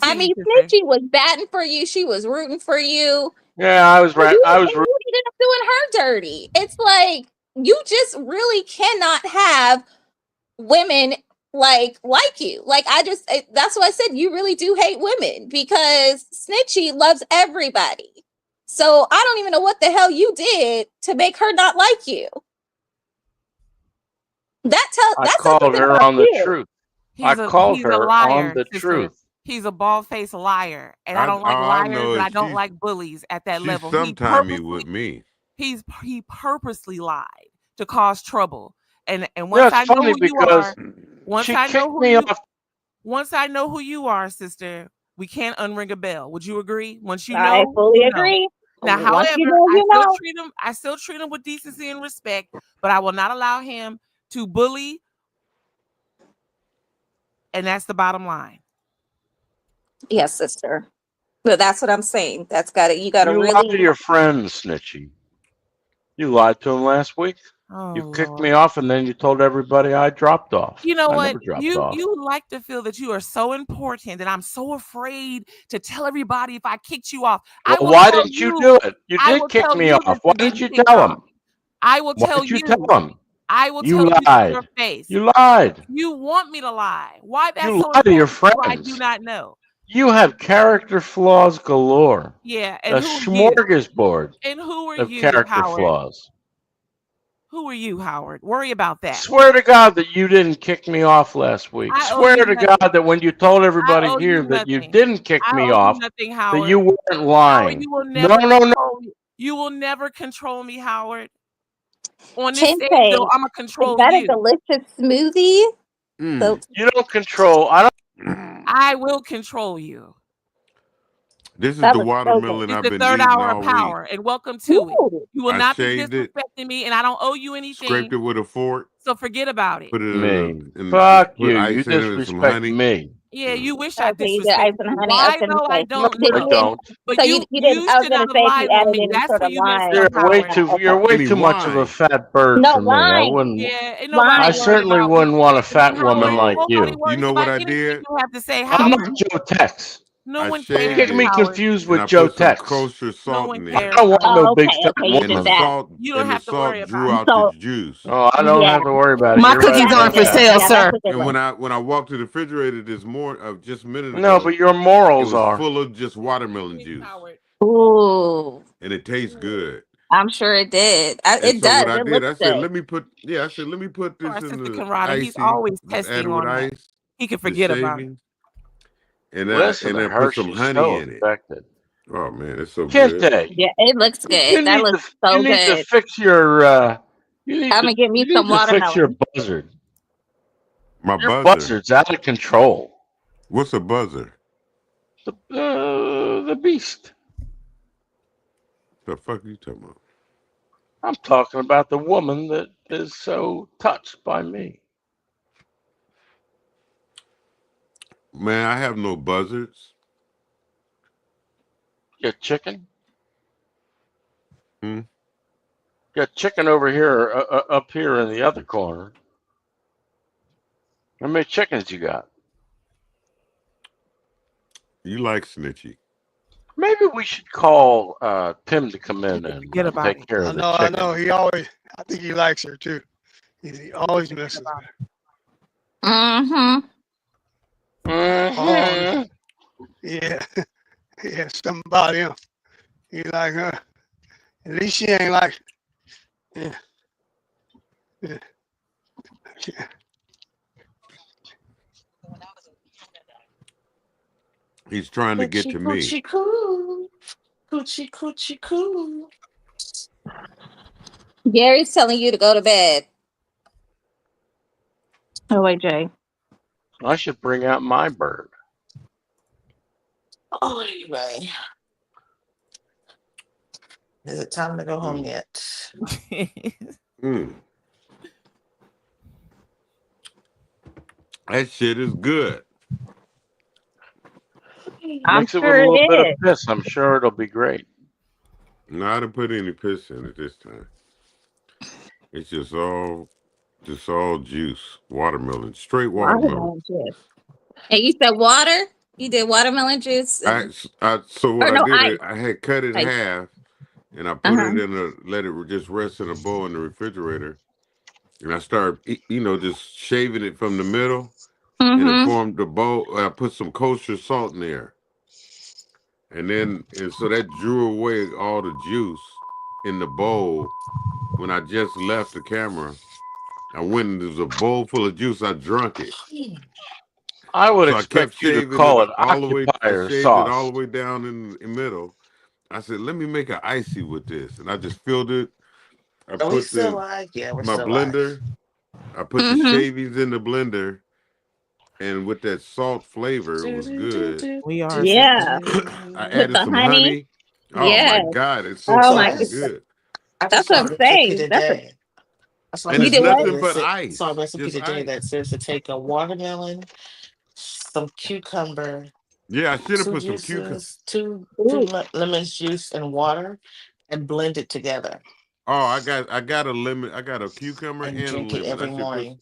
[SPEAKER 17] I
[SPEAKER 10] Continue,
[SPEAKER 17] mean,
[SPEAKER 10] sister.
[SPEAKER 17] Snitchy was batting for you. She was rooting for you.
[SPEAKER 1] Yeah, I was
[SPEAKER 17] And
[SPEAKER 1] right.
[SPEAKER 17] you,
[SPEAKER 1] I was
[SPEAKER 17] and
[SPEAKER 1] right.
[SPEAKER 17] you ended up doing her dirty. It's like you just really cannot have women like you. Like that's why I said you really do hate women because Snitchy loves everybody. So I don't even know what the hell you did to make her not like you.
[SPEAKER 1] I
[SPEAKER 17] That says
[SPEAKER 1] called
[SPEAKER 17] something
[SPEAKER 1] her
[SPEAKER 17] about
[SPEAKER 1] on the
[SPEAKER 17] you.
[SPEAKER 1] truth. I
[SPEAKER 10] He's
[SPEAKER 1] called
[SPEAKER 10] a
[SPEAKER 1] her
[SPEAKER 10] liar,
[SPEAKER 1] on the
[SPEAKER 10] sister.
[SPEAKER 1] truth.
[SPEAKER 10] He's a bald-faced liar, and I don't like
[SPEAKER 13] all I
[SPEAKER 10] liars,
[SPEAKER 13] know
[SPEAKER 10] and
[SPEAKER 13] is
[SPEAKER 10] I don't like bullies at that
[SPEAKER 13] she's
[SPEAKER 10] level.
[SPEAKER 13] sometime with me.
[SPEAKER 10] He purposely lied to cause trouble. And
[SPEAKER 1] Yeah,
[SPEAKER 10] once
[SPEAKER 1] it's
[SPEAKER 10] I know
[SPEAKER 1] funny
[SPEAKER 10] who you
[SPEAKER 1] because
[SPEAKER 10] are, once
[SPEAKER 1] she
[SPEAKER 10] I know
[SPEAKER 1] kicked
[SPEAKER 10] who
[SPEAKER 1] me
[SPEAKER 10] you
[SPEAKER 1] off.
[SPEAKER 10] once I know who you are, sister, we can't unring a bell. Would you agree? Once you
[SPEAKER 17] I
[SPEAKER 10] know,
[SPEAKER 17] fully
[SPEAKER 10] you know.
[SPEAKER 17] agree.
[SPEAKER 10] Now,
[SPEAKER 17] Once you
[SPEAKER 10] however,
[SPEAKER 17] know, you know.
[SPEAKER 10] I still treat him with decency and respect, but I will not allow him to bully. And that's the bottom line.
[SPEAKER 17] Yes, sister. But that's what I'm saying. You gotta
[SPEAKER 1] You lied to
[SPEAKER 17] really.
[SPEAKER 1] your friend, Snitchy. You lied to him last week.
[SPEAKER 10] Oh,
[SPEAKER 1] You kicked
[SPEAKER 10] Lord.
[SPEAKER 1] me off, and then you told everybody I dropped off.
[SPEAKER 10] You know
[SPEAKER 1] I
[SPEAKER 10] what?
[SPEAKER 1] never dropped off.
[SPEAKER 10] You like to feel that you are so important that I'm so afraid to tell everybody if I kicked you off. I
[SPEAKER 1] Well,
[SPEAKER 10] will
[SPEAKER 1] why
[SPEAKER 10] tell
[SPEAKER 1] didn't you do it? You
[SPEAKER 10] I
[SPEAKER 1] did
[SPEAKER 10] will
[SPEAKER 1] kick
[SPEAKER 10] tell
[SPEAKER 1] me
[SPEAKER 10] you
[SPEAKER 1] off.
[SPEAKER 10] that
[SPEAKER 1] Why
[SPEAKER 10] you
[SPEAKER 1] didn't you
[SPEAKER 10] kicked
[SPEAKER 1] tell
[SPEAKER 10] off.
[SPEAKER 1] him?
[SPEAKER 10] I will
[SPEAKER 1] Why
[SPEAKER 10] tell
[SPEAKER 1] didn't you
[SPEAKER 10] you.
[SPEAKER 1] tell him?
[SPEAKER 10] I will
[SPEAKER 1] You
[SPEAKER 10] tell you to your
[SPEAKER 1] lied.
[SPEAKER 10] face.
[SPEAKER 1] You lied.
[SPEAKER 10] You want me to lie. Why that's
[SPEAKER 1] You
[SPEAKER 10] so
[SPEAKER 1] lie to your
[SPEAKER 10] important to you, I do
[SPEAKER 1] friends.
[SPEAKER 10] not know.
[SPEAKER 1] You have character flaws galore.
[SPEAKER 10] Yeah, and
[SPEAKER 1] A
[SPEAKER 10] who are you?
[SPEAKER 1] smorgasbord
[SPEAKER 10] And who are
[SPEAKER 1] of
[SPEAKER 10] you,
[SPEAKER 1] character
[SPEAKER 10] Howard?
[SPEAKER 1] flaws.
[SPEAKER 10] Who are you, Howard? Worry about that.
[SPEAKER 1] Swear to God that you didn't kick me off last week.
[SPEAKER 10] I owe
[SPEAKER 1] Swear
[SPEAKER 10] you
[SPEAKER 1] to
[SPEAKER 10] nothing.
[SPEAKER 1] God that when you told
[SPEAKER 10] I
[SPEAKER 1] everybody
[SPEAKER 10] owe
[SPEAKER 1] here
[SPEAKER 10] you
[SPEAKER 1] that you
[SPEAKER 10] nothing.
[SPEAKER 1] didn't kick
[SPEAKER 10] I
[SPEAKER 1] me
[SPEAKER 10] owe you
[SPEAKER 1] off,
[SPEAKER 10] nothing,
[SPEAKER 1] that
[SPEAKER 10] Howard.
[SPEAKER 1] you weren't
[SPEAKER 10] Howard,
[SPEAKER 1] lying.
[SPEAKER 10] you will
[SPEAKER 1] No,
[SPEAKER 10] never
[SPEAKER 1] no, no.
[SPEAKER 10] control me. You will never control me, Howard. On this stage,
[SPEAKER 17] Kente,
[SPEAKER 10] though, I'ma
[SPEAKER 17] is
[SPEAKER 10] control
[SPEAKER 17] that a
[SPEAKER 10] you.
[SPEAKER 17] delicious smoothie? So
[SPEAKER 1] You don't control. I don't.
[SPEAKER 10] I will control you.
[SPEAKER 13] This is
[SPEAKER 17] that
[SPEAKER 13] the
[SPEAKER 17] was so
[SPEAKER 13] watermelon
[SPEAKER 10] It's
[SPEAKER 13] I've
[SPEAKER 10] the
[SPEAKER 13] been
[SPEAKER 10] third
[SPEAKER 13] eating
[SPEAKER 10] hour of
[SPEAKER 13] all week.
[SPEAKER 10] power, and welcome to it.
[SPEAKER 17] Ooh.
[SPEAKER 10] You will
[SPEAKER 13] I
[SPEAKER 10] not be
[SPEAKER 13] shaved it,
[SPEAKER 10] disrespecting me, and I don't owe you
[SPEAKER 13] scraped
[SPEAKER 10] anything.
[SPEAKER 13] it with a fork,
[SPEAKER 10] So forget about it.
[SPEAKER 13] put it
[SPEAKER 1] Me.
[SPEAKER 13] in
[SPEAKER 1] Fuck
[SPEAKER 13] put
[SPEAKER 1] you.
[SPEAKER 13] ice
[SPEAKER 1] You
[SPEAKER 13] in it with some
[SPEAKER 1] disrespect
[SPEAKER 13] honey.
[SPEAKER 1] me.
[SPEAKER 10] Yeah, you wish I
[SPEAKER 17] Okay, you did ice
[SPEAKER 10] disrespected
[SPEAKER 17] and
[SPEAKER 10] you.
[SPEAKER 17] honey. I was
[SPEAKER 10] Why
[SPEAKER 17] gonna
[SPEAKER 10] though? I
[SPEAKER 17] say,
[SPEAKER 1] No,
[SPEAKER 10] don't
[SPEAKER 17] did
[SPEAKER 1] I
[SPEAKER 10] know.
[SPEAKER 17] you?
[SPEAKER 1] don't.
[SPEAKER 10] But
[SPEAKER 17] So
[SPEAKER 10] you
[SPEAKER 17] you didn't. I was
[SPEAKER 10] should
[SPEAKER 17] gonna
[SPEAKER 10] not
[SPEAKER 17] say if
[SPEAKER 10] lie
[SPEAKER 17] you
[SPEAKER 10] on
[SPEAKER 17] added
[SPEAKER 10] me.
[SPEAKER 17] any
[SPEAKER 10] That's
[SPEAKER 17] sort
[SPEAKER 10] where
[SPEAKER 17] of
[SPEAKER 10] you messed
[SPEAKER 17] line.
[SPEAKER 10] up,
[SPEAKER 1] You're way
[SPEAKER 10] Howard.
[SPEAKER 1] too. You're way
[SPEAKER 13] Any
[SPEAKER 1] too much of a
[SPEAKER 13] wine.
[SPEAKER 1] fat bird
[SPEAKER 17] No
[SPEAKER 1] for me. I
[SPEAKER 17] line.
[SPEAKER 1] wouldn't.
[SPEAKER 10] Yeah, ain't
[SPEAKER 1] I
[SPEAKER 10] nobody
[SPEAKER 17] Line.
[SPEAKER 10] worried
[SPEAKER 1] certainly
[SPEAKER 10] about
[SPEAKER 1] wouldn't
[SPEAKER 10] me.
[SPEAKER 1] want a fat woman
[SPEAKER 10] Howard,
[SPEAKER 1] like
[SPEAKER 10] nobody
[SPEAKER 1] you.
[SPEAKER 10] worries
[SPEAKER 13] You know
[SPEAKER 10] about
[SPEAKER 13] what I
[SPEAKER 10] anything
[SPEAKER 13] did?
[SPEAKER 10] you have to say,
[SPEAKER 1] I'm
[SPEAKER 10] Howard.
[SPEAKER 1] not Joe Tex.
[SPEAKER 10] No
[SPEAKER 13] I
[SPEAKER 10] one
[SPEAKER 1] You're
[SPEAKER 13] shaved
[SPEAKER 10] cares,
[SPEAKER 1] getting me
[SPEAKER 13] it
[SPEAKER 10] Howard.
[SPEAKER 1] confused
[SPEAKER 13] and
[SPEAKER 1] with
[SPEAKER 13] I
[SPEAKER 1] Joe
[SPEAKER 13] put some
[SPEAKER 1] Tex.
[SPEAKER 13] kosher
[SPEAKER 10] No
[SPEAKER 13] salt
[SPEAKER 10] one
[SPEAKER 13] in
[SPEAKER 1] I
[SPEAKER 13] there,
[SPEAKER 10] cares,
[SPEAKER 1] don't want
[SPEAKER 10] Howard.
[SPEAKER 1] no
[SPEAKER 17] Oh,
[SPEAKER 1] big
[SPEAKER 17] okay,
[SPEAKER 1] fat
[SPEAKER 17] okay. You
[SPEAKER 13] and
[SPEAKER 17] did
[SPEAKER 13] the
[SPEAKER 1] woman.
[SPEAKER 17] that.
[SPEAKER 13] salt
[SPEAKER 10] You don't have to worry about
[SPEAKER 13] drew
[SPEAKER 10] it.
[SPEAKER 13] out
[SPEAKER 17] So
[SPEAKER 13] the juice.
[SPEAKER 1] Oh, I don't
[SPEAKER 17] yeah,
[SPEAKER 1] have to worry about it.
[SPEAKER 18] My
[SPEAKER 1] You're right
[SPEAKER 18] cookies
[SPEAKER 17] that's a
[SPEAKER 18] aren't
[SPEAKER 1] about
[SPEAKER 18] for
[SPEAKER 17] good one.
[SPEAKER 1] that.
[SPEAKER 18] sale,
[SPEAKER 17] Yeah, that's
[SPEAKER 18] sir.
[SPEAKER 17] a good
[SPEAKER 13] And
[SPEAKER 17] one.
[SPEAKER 13] when I walked to the refrigerator this morning, just a minute
[SPEAKER 1] No, but
[SPEAKER 13] ago,
[SPEAKER 1] your
[SPEAKER 13] it
[SPEAKER 1] morals
[SPEAKER 13] was
[SPEAKER 1] are.
[SPEAKER 13] full of just watermelon
[SPEAKER 10] Thanks,
[SPEAKER 13] juice,
[SPEAKER 10] Howard.
[SPEAKER 17] Ooh,
[SPEAKER 13] and it tastes good.
[SPEAKER 17] I'm sure it did.
[SPEAKER 13] And
[SPEAKER 17] It
[SPEAKER 13] so what
[SPEAKER 17] does.
[SPEAKER 13] I
[SPEAKER 17] It
[SPEAKER 13] did,
[SPEAKER 17] looks
[SPEAKER 13] I said,
[SPEAKER 17] good.
[SPEAKER 13] let me put
[SPEAKER 10] Our
[SPEAKER 13] this in
[SPEAKER 10] sister
[SPEAKER 13] the
[SPEAKER 10] Conrada, he's
[SPEAKER 13] icy,
[SPEAKER 10] always
[SPEAKER 13] just add
[SPEAKER 10] testing
[SPEAKER 13] it with
[SPEAKER 10] on us.
[SPEAKER 13] ice,
[SPEAKER 10] He can
[SPEAKER 13] the
[SPEAKER 10] forget about it.
[SPEAKER 13] shavings, and
[SPEAKER 1] Listen to
[SPEAKER 13] then
[SPEAKER 1] her.
[SPEAKER 13] put some
[SPEAKER 1] She's
[SPEAKER 13] honey
[SPEAKER 1] so
[SPEAKER 13] in it.
[SPEAKER 1] affected.
[SPEAKER 13] Oh man, it's so good.
[SPEAKER 1] Kente,
[SPEAKER 17] Yeah, it looks good.
[SPEAKER 1] you
[SPEAKER 17] That
[SPEAKER 1] need
[SPEAKER 17] looks
[SPEAKER 1] to.
[SPEAKER 17] so
[SPEAKER 1] You need to
[SPEAKER 17] good.
[SPEAKER 1] fix your. You
[SPEAKER 17] I'm gonna give me some
[SPEAKER 1] need to fix your
[SPEAKER 17] watermelon.
[SPEAKER 1] buzzard.
[SPEAKER 13] My
[SPEAKER 1] Your
[SPEAKER 13] buzzer.
[SPEAKER 1] buzzard's out of control.
[SPEAKER 13] What's a buzzer?
[SPEAKER 1] The beast.
[SPEAKER 13] The fuck are you talking about?
[SPEAKER 1] I'm talking about the woman that is so touched by me.
[SPEAKER 13] Man, I have no buzzards.
[SPEAKER 1] Get chicken.
[SPEAKER 13] Hmm?
[SPEAKER 1] Got chicken over here, up here in the other corner. How many chickens you got?
[SPEAKER 13] You like snitchy.
[SPEAKER 1] Maybe we should call Tim to come in and
[SPEAKER 10] Forget about
[SPEAKER 1] take
[SPEAKER 10] it.
[SPEAKER 1] care
[SPEAKER 11] I
[SPEAKER 1] of the
[SPEAKER 11] know, I
[SPEAKER 1] chicken.
[SPEAKER 11] know. He always, I think he likes her too. He always messes with her.
[SPEAKER 17] Mm-hmm.
[SPEAKER 11] Oh, yeah. Yeah, something about him. He like her. At least she ain't like, yeah. Yeah. Yeah.
[SPEAKER 13] He's trying to get to me.
[SPEAKER 18] Coochie coo. Coochie coochie coo.
[SPEAKER 17] Gary's telling you to go to bed. Oh wait, Jay.
[SPEAKER 1] I should bring out my bird.
[SPEAKER 18] Oh, anyway. Is it time to go home yet?
[SPEAKER 13] Mm. That shit is good.
[SPEAKER 17] I'm
[SPEAKER 1] Mix it with
[SPEAKER 17] sure
[SPEAKER 1] a little
[SPEAKER 17] it
[SPEAKER 1] bit of
[SPEAKER 17] is.
[SPEAKER 1] piss. I'm sure it'll be great.
[SPEAKER 13] No, I didn't put any piss in it this time. It's just all juice, watermelon, straight watermelon.
[SPEAKER 17] Watermelon juice. And you said water? You did watermelon juice?
[SPEAKER 13] So what
[SPEAKER 17] Or
[SPEAKER 13] I
[SPEAKER 17] no,
[SPEAKER 13] did,
[SPEAKER 17] ice.
[SPEAKER 13] I had cut it
[SPEAKER 17] Ice.
[SPEAKER 13] half, and I put
[SPEAKER 17] Uh-huh.
[SPEAKER 13] it let it just rest in a bowl in the refrigerator, and I started, just shaving it from the middle, and it
[SPEAKER 17] Mm-hmm.
[SPEAKER 13] formed the bowl. I put some kosher salt in there, and so that drew away all the juice in the bowl. When I just left the camera, I went and there was a bowl full of juice. I drunk it.
[SPEAKER 1] I would
[SPEAKER 13] So I kept
[SPEAKER 1] expect you to
[SPEAKER 13] shaving
[SPEAKER 1] call
[SPEAKER 13] it
[SPEAKER 1] it
[SPEAKER 13] all the way. I
[SPEAKER 1] occupier
[SPEAKER 13] shaved it all
[SPEAKER 1] sauce.
[SPEAKER 13] the way down in the middle. I said, let me make an icy with this, and I just filled it. I
[SPEAKER 18] Are we
[SPEAKER 13] put
[SPEAKER 18] still live? Yeah, we're
[SPEAKER 13] my
[SPEAKER 18] still live.
[SPEAKER 13] blender. I put the
[SPEAKER 17] Mm-hmm.
[SPEAKER 13] shavies in the blender, and with that salt flavor, it was good.
[SPEAKER 10] We are.
[SPEAKER 17] Yeah.
[SPEAKER 13] I
[SPEAKER 17] With
[SPEAKER 13] added
[SPEAKER 17] the
[SPEAKER 13] some
[SPEAKER 17] honey.
[SPEAKER 13] honey. Oh
[SPEAKER 17] Yes.
[SPEAKER 13] my God, it's so
[SPEAKER 17] Oh
[SPEAKER 18] So
[SPEAKER 17] my
[SPEAKER 18] I
[SPEAKER 13] fucking
[SPEAKER 18] just,
[SPEAKER 13] good.
[SPEAKER 18] I
[SPEAKER 17] That's
[SPEAKER 18] just
[SPEAKER 17] what
[SPEAKER 18] saw
[SPEAKER 17] I'm
[SPEAKER 18] a recipe
[SPEAKER 17] saying. That's
[SPEAKER 18] today. I saw a
[SPEAKER 13] And
[SPEAKER 17] you
[SPEAKER 13] it's
[SPEAKER 17] did
[SPEAKER 18] recipe
[SPEAKER 17] what?
[SPEAKER 13] nothing
[SPEAKER 18] today that
[SPEAKER 13] but
[SPEAKER 18] saw a
[SPEAKER 13] ice,
[SPEAKER 18] recipe
[SPEAKER 13] just
[SPEAKER 18] today
[SPEAKER 13] ice.
[SPEAKER 18] that says to take a watermelon, some cucumber,
[SPEAKER 13] Yeah, I should have
[SPEAKER 18] two
[SPEAKER 13] put some cucumber.
[SPEAKER 18] juices, two
[SPEAKER 17] Ooh.
[SPEAKER 18] lemons juice and water, and blend it together
[SPEAKER 13] Oh, I got a lemon. I got a cucumber
[SPEAKER 18] and
[SPEAKER 13] and a
[SPEAKER 18] drink it
[SPEAKER 13] lemon. I
[SPEAKER 18] every
[SPEAKER 13] should put.
[SPEAKER 18] morning.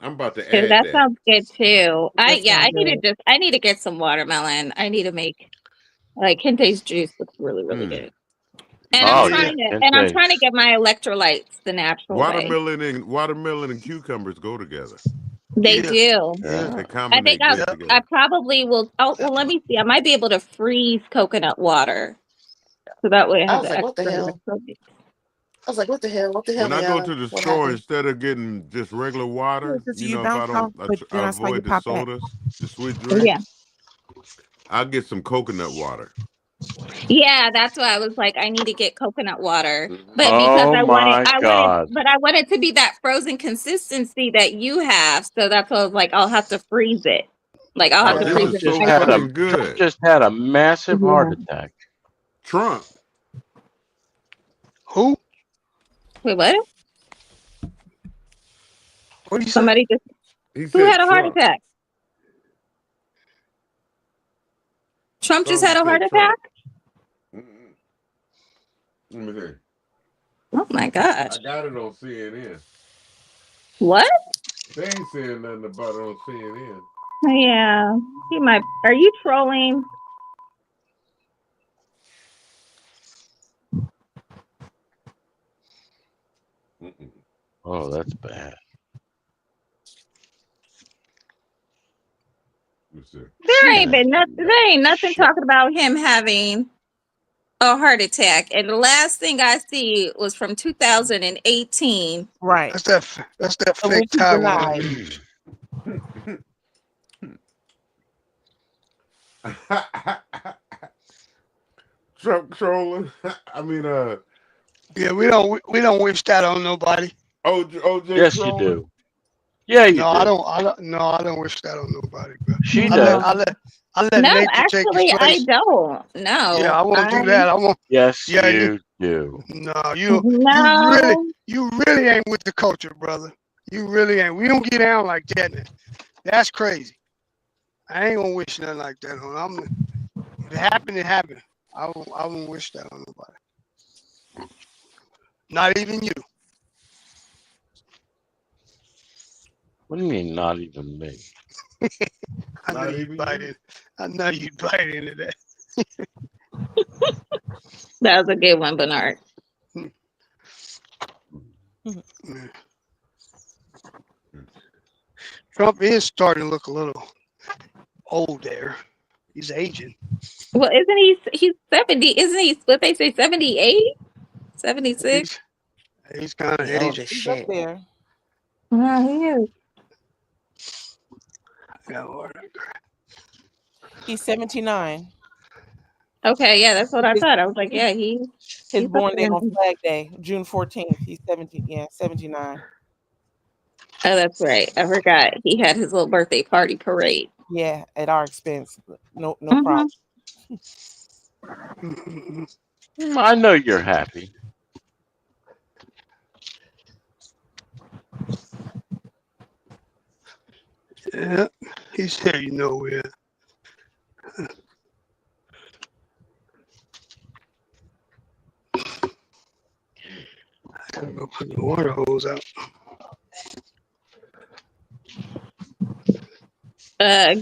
[SPEAKER 13] I'm about to
[SPEAKER 17] Dude,
[SPEAKER 13] add
[SPEAKER 17] that
[SPEAKER 13] that.
[SPEAKER 17] sounds good too.
[SPEAKER 18] That sounds good.
[SPEAKER 17] I need to get some watermelon. I need to make like Kente's juice looks really, really good. And
[SPEAKER 1] Oh
[SPEAKER 13] Yeah.
[SPEAKER 1] yeah,
[SPEAKER 17] I'm trying to get my electrolytes the natural way.
[SPEAKER 13] Watermelon and cucumbers go together.
[SPEAKER 17] They
[SPEAKER 11] Yeah.
[SPEAKER 17] do.
[SPEAKER 11] Yeah.
[SPEAKER 13] They
[SPEAKER 17] I think
[SPEAKER 13] combinate good
[SPEAKER 17] I
[SPEAKER 13] together.
[SPEAKER 17] probably will. Oh, well, let me see. I might be able to freeze coconut water, so that way it
[SPEAKER 18] I
[SPEAKER 17] has
[SPEAKER 18] was
[SPEAKER 17] the
[SPEAKER 18] like, what the
[SPEAKER 17] extra
[SPEAKER 18] hell?
[SPEAKER 17] electrolytes.
[SPEAKER 18] I was like, what the hell? What the hell,
[SPEAKER 13] When I go
[SPEAKER 18] Rihanna?
[SPEAKER 13] to the
[SPEAKER 18] What
[SPEAKER 13] store,
[SPEAKER 18] happened?
[SPEAKER 13] instead of getting just regular water,
[SPEAKER 10] To you
[SPEAKER 13] if I
[SPEAKER 10] bounce off,
[SPEAKER 13] don't,
[SPEAKER 10] but then
[SPEAKER 13] I
[SPEAKER 10] I saw you
[SPEAKER 13] avoid the
[SPEAKER 10] pop back.
[SPEAKER 13] sodas, the sweet
[SPEAKER 17] Yeah.
[SPEAKER 13] drinks. I'll get some coconut water.
[SPEAKER 17] Yeah, that's why I was like, I need to get coconut water, but because
[SPEAKER 1] Oh my God.
[SPEAKER 17] I want it to be that frozen consistency that you have. So that's why I was like, I'll have to freeze it. Like I'll have
[SPEAKER 13] Oh,
[SPEAKER 17] to
[SPEAKER 13] this
[SPEAKER 17] freeze
[SPEAKER 13] is
[SPEAKER 17] it.
[SPEAKER 13] so
[SPEAKER 17] in ice
[SPEAKER 13] fucking
[SPEAKER 17] cubes.
[SPEAKER 1] Trump
[SPEAKER 13] good.
[SPEAKER 1] just had a massive heart attack.
[SPEAKER 13] Trump.
[SPEAKER 11] Who?
[SPEAKER 17] Wait, what?
[SPEAKER 11] What do you say?
[SPEAKER 17] Somebody just
[SPEAKER 13] He
[SPEAKER 17] who
[SPEAKER 13] said
[SPEAKER 17] had a heart
[SPEAKER 13] Trump.
[SPEAKER 17] attack? Trump just
[SPEAKER 13] Somebody
[SPEAKER 17] had a heart
[SPEAKER 13] said Trump.
[SPEAKER 17] attack?
[SPEAKER 13] Let me see.
[SPEAKER 17] Oh my gosh.
[SPEAKER 13] I got it on CNN.
[SPEAKER 17] What?
[SPEAKER 13] They ain't saying nothing about it on CNN.
[SPEAKER 17] Yeah. He might. Are you trolling?
[SPEAKER 1] Oh, that's bad.
[SPEAKER 17] There ain't nothing talking about him having a heart attack. And the last thing I see was from 2018.
[SPEAKER 10] Right.
[SPEAKER 11] That's that
[SPEAKER 10] So
[SPEAKER 11] fake
[SPEAKER 10] he
[SPEAKER 11] Taiwan
[SPEAKER 10] denied.
[SPEAKER 11] news.
[SPEAKER 13] Trump trolling. I mean,
[SPEAKER 11] Yeah, we don't wish that on nobody.
[SPEAKER 13] OJ
[SPEAKER 1] Yes, you
[SPEAKER 13] trolling.
[SPEAKER 1] do. Yeah, you
[SPEAKER 11] No,
[SPEAKER 1] do.
[SPEAKER 11] I don't wish that on nobody, bro.
[SPEAKER 1] She
[SPEAKER 11] I
[SPEAKER 1] does.
[SPEAKER 11] let
[SPEAKER 17] No,
[SPEAKER 11] nature take its
[SPEAKER 17] actually, I
[SPEAKER 11] place.
[SPEAKER 17] don't. No.
[SPEAKER 11] Yeah, I won't do that. I won't.
[SPEAKER 1] Yes,
[SPEAKER 11] Yeah,
[SPEAKER 1] you do.
[SPEAKER 11] No,
[SPEAKER 17] No.
[SPEAKER 11] you really ain't with the culture, brother. You really ain't. We don't get down like that. That's crazy. I ain't gonna wish nothing like that on. If it happened, it happened. I won't wish that on nobody. Not even you.
[SPEAKER 1] What do you mean, not even me?
[SPEAKER 11] I know you'd bite in. I know you'd bite into that.
[SPEAKER 17] That was a good one, Bernard.
[SPEAKER 11] Trump is starting to look a little old there. He's aging.
[SPEAKER 17] Well, he's 70, isn't he? What they say, 78? 76?
[SPEAKER 11] He's kind of
[SPEAKER 18] He old
[SPEAKER 11] aging.
[SPEAKER 18] as
[SPEAKER 10] He's up
[SPEAKER 18] shit.
[SPEAKER 10] there.
[SPEAKER 17] Yeah, he is.
[SPEAKER 10] He's 79.
[SPEAKER 17] Okay, yeah, that's what I thought. I was like, yeah,
[SPEAKER 10] His
[SPEAKER 17] he's up
[SPEAKER 10] born
[SPEAKER 17] there.
[SPEAKER 10] date on Flag Day, June 14th. He's 70. Yeah, 79.
[SPEAKER 17] Oh, that's right. I forgot. He had his little birthday party parade.
[SPEAKER 10] Yeah, at our expense. No
[SPEAKER 17] Mhm.
[SPEAKER 10] problem.
[SPEAKER 1] I know you're happy.
[SPEAKER 11] Yeah, he's heading nowhere. I gotta go put the water hose goes out.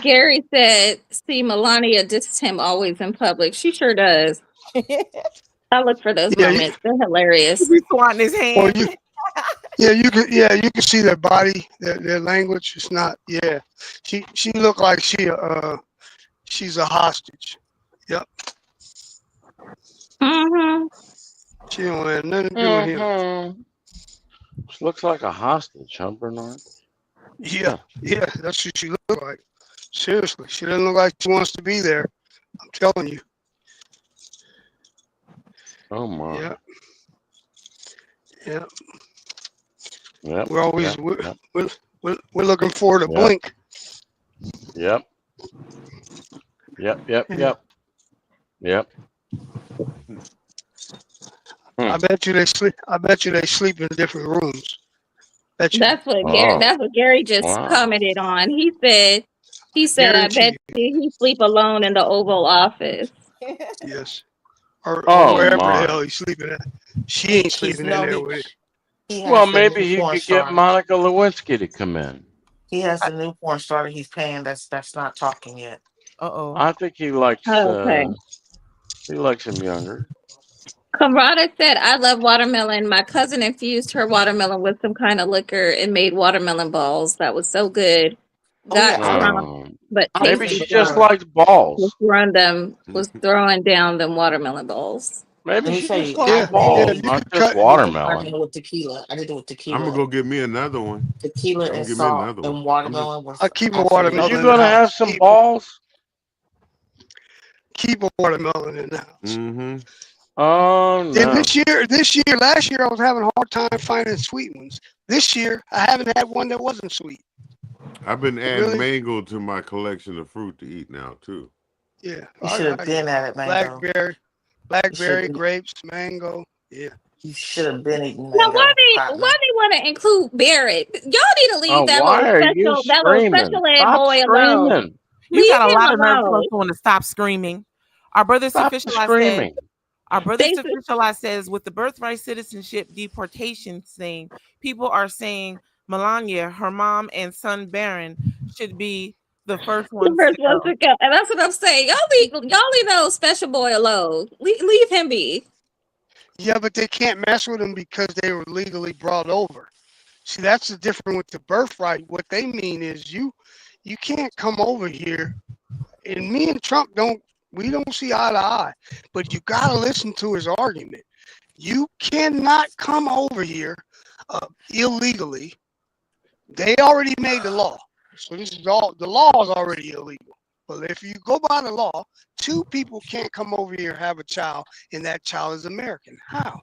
[SPEAKER 17] Gary said, "See, Melania disses him always in public. She sure does. I look for those
[SPEAKER 11] Yeah,
[SPEAKER 17] moments. They're hilarious."
[SPEAKER 10] He's swatting his
[SPEAKER 11] Or
[SPEAKER 10] hand.
[SPEAKER 11] you can see their body, their language. It's not. Yeah, she looked like she's a hostage. Yep.
[SPEAKER 17] Mm-hmm.
[SPEAKER 11] She don't have nothing to do with him.
[SPEAKER 12] Mhm. This looks like a hostage, huh, Bernard?
[SPEAKER 11] Yeah, yeah, that's what she looked like. Seriously, she doesn't look like she wants to be there. I'm telling you.
[SPEAKER 12] Oh my.
[SPEAKER 11] Yeah. Yeah.
[SPEAKER 12] Yep.
[SPEAKER 11] We're always
[SPEAKER 12] Yep.
[SPEAKER 11] we're looking forward to
[SPEAKER 12] Yep.
[SPEAKER 11] Blink.
[SPEAKER 12] Yep. Yep. Yep.
[SPEAKER 11] Yeah.
[SPEAKER 12] Yep. Yep.
[SPEAKER 11] I bet you they sleep in different rooms. Bet you.
[SPEAKER 17] That's what Gary just commented on. He said, I bet
[SPEAKER 11] Guaranteed.
[SPEAKER 17] he sleep alone in the Oval Office.
[SPEAKER 11] Yes. Or
[SPEAKER 12] Oh
[SPEAKER 11] wherever
[SPEAKER 12] my.
[SPEAKER 11] the hell he's sleeping at. She ain't sleeping in there with it.
[SPEAKER 18] He has
[SPEAKER 12] Well,
[SPEAKER 18] the
[SPEAKER 12] maybe
[SPEAKER 18] new
[SPEAKER 12] he
[SPEAKER 18] porn
[SPEAKER 12] could
[SPEAKER 18] star.
[SPEAKER 12] get Monica Lewinsky to come in.
[SPEAKER 18] He has a new porn star that he's paying that's not talking yet.
[SPEAKER 10] Uh-oh.
[SPEAKER 12] I think he likes.
[SPEAKER 17] Okay.
[SPEAKER 12] He likes him younger.
[SPEAKER 17] Kamrata said, I love watermelon. My cousin infused her watermelon with some kind of liquor and made watermelon balls. That was so good. Got drunk, but
[SPEAKER 12] Maybe
[SPEAKER 17] tasted
[SPEAKER 12] she just
[SPEAKER 17] good.
[SPEAKER 12] likes balls.
[SPEAKER 17] Was throwing down them watermelon balls.
[SPEAKER 12] Maybe
[SPEAKER 18] Let me
[SPEAKER 12] she
[SPEAKER 18] tell
[SPEAKER 12] just
[SPEAKER 18] you,
[SPEAKER 12] likes
[SPEAKER 18] I
[SPEAKER 12] balls,
[SPEAKER 18] did it.
[SPEAKER 12] not
[SPEAKER 11] cut-
[SPEAKER 12] just
[SPEAKER 18] I
[SPEAKER 12] watermelon.
[SPEAKER 18] did it with tequila. I did it with tequila.
[SPEAKER 13] I'm gonna go get me another one.
[SPEAKER 18] Tequila
[SPEAKER 13] I'm
[SPEAKER 18] and
[SPEAKER 13] gonna give me
[SPEAKER 18] salt
[SPEAKER 13] another one.
[SPEAKER 18] and watermelon was
[SPEAKER 11] I keep a
[SPEAKER 18] absolutely
[SPEAKER 11] watermelon
[SPEAKER 12] Are you
[SPEAKER 11] in
[SPEAKER 12] gonna
[SPEAKER 11] the
[SPEAKER 12] have
[SPEAKER 11] house.
[SPEAKER 12] some balls?
[SPEAKER 11] Keep a watermelon in the house.
[SPEAKER 13] Mm-hmm.
[SPEAKER 12] Oh
[SPEAKER 11] And
[SPEAKER 12] no.
[SPEAKER 11] last year I was having a hard time finding sweet ones. This year I haven't had one that wasn't sweet.
[SPEAKER 13] I've been adding
[SPEAKER 11] Really?
[SPEAKER 13] mango to my collection of fruit to eat now too.
[SPEAKER 11] Yeah.
[SPEAKER 18] You should have been at it, mango.
[SPEAKER 11] Blackberry, grapes, mango. Yeah.
[SPEAKER 18] You should have been eating
[SPEAKER 17] Now,
[SPEAKER 18] mango.
[SPEAKER 17] why they want to include Barrett? Y'all need to leave
[SPEAKER 12] Oh, why are you
[SPEAKER 17] that little
[SPEAKER 12] screaming?
[SPEAKER 17] special ed
[SPEAKER 12] Stop
[SPEAKER 17] boy alone.
[SPEAKER 12] screaming.
[SPEAKER 10] You
[SPEAKER 17] Leave
[SPEAKER 10] got a
[SPEAKER 17] him
[SPEAKER 10] lot of nerve
[SPEAKER 17] alone.
[SPEAKER 10] close to stop screaming. Our brother
[SPEAKER 12] Stop
[SPEAKER 10] Sufficialized
[SPEAKER 12] screaming.
[SPEAKER 10] said, our brother
[SPEAKER 17] They-
[SPEAKER 10] Sufficialized says, with the birthright citizenship deportation thing, people are saying Melania, her mom and son Barron should be the first
[SPEAKER 17] The
[SPEAKER 10] ones
[SPEAKER 17] first
[SPEAKER 10] to
[SPEAKER 17] one
[SPEAKER 10] go.
[SPEAKER 17] to go. And that's what I'm saying. Y'all leave those special boy alone. Leave him be.
[SPEAKER 11] Yeah, but they can't mess with them because they were legally brought over. See, that's the difference with the birthright. What they mean is you can't come over here. And me and Trump don't see eye to eye. But you gotta listen to his argument. You cannot come over here illegally. They already made the law. So the law is already illegal. But if you go by the law, two people can't come over here and have a child, and that child is American. How?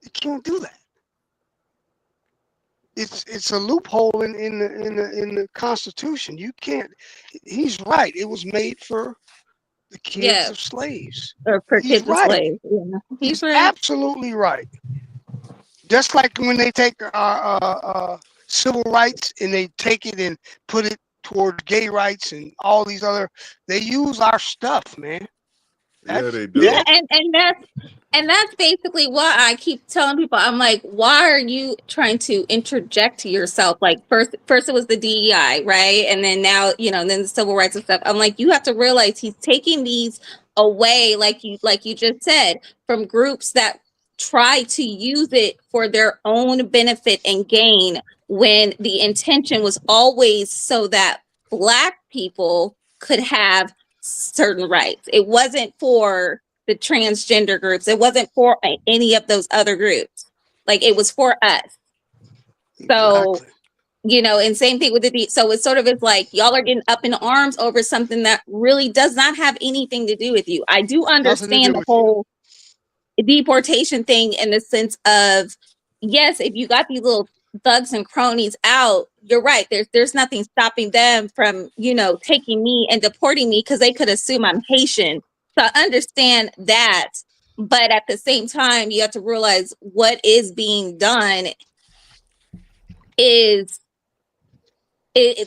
[SPEAKER 11] You can't do that. It's a loophole in the Constitution. You can't. He's right. It was made for the kids of slaves.
[SPEAKER 17] Or for
[SPEAKER 11] He's
[SPEAKER 17] kids of
[SPEAKER 11] right.
[SPEAKER 17] slaves. Yeah. He's right.
[SPEAKER 11] Absolutely right. Just like when they take our civil rights and they take it and put it toward gay rights and all these other, they use our stuff, man.
[SPEAKER 13] Yeah, they do.
[SPEAKER 17] Yeah, and that's basically why I keep telling people, I'm like, why are you trying to interject to yourself? Like first it was the DEI, right? And then now, then the civil rights and stuff. I'm like, you have to realize he's taking these away, like you just said, from groups that try to use it for their own benefit and gain, when the intention was always so that Black people could have certain rights. It wasn't for the transgender groups. It wasn't for any of those other groups. Like, it was for us. So, and same thing with so it's sort of, it's like y'all are getting up in arms over something that really does not have anything to do with you. I do understand the whole deportation thing in the sense of, yes, if you got these little thugs and cronies out, you're right. There's nothing stopping them from, taking me and deporting me, because they could assume I'm Haitian. So I understand that. But at the same time, you have to realize what is being done is,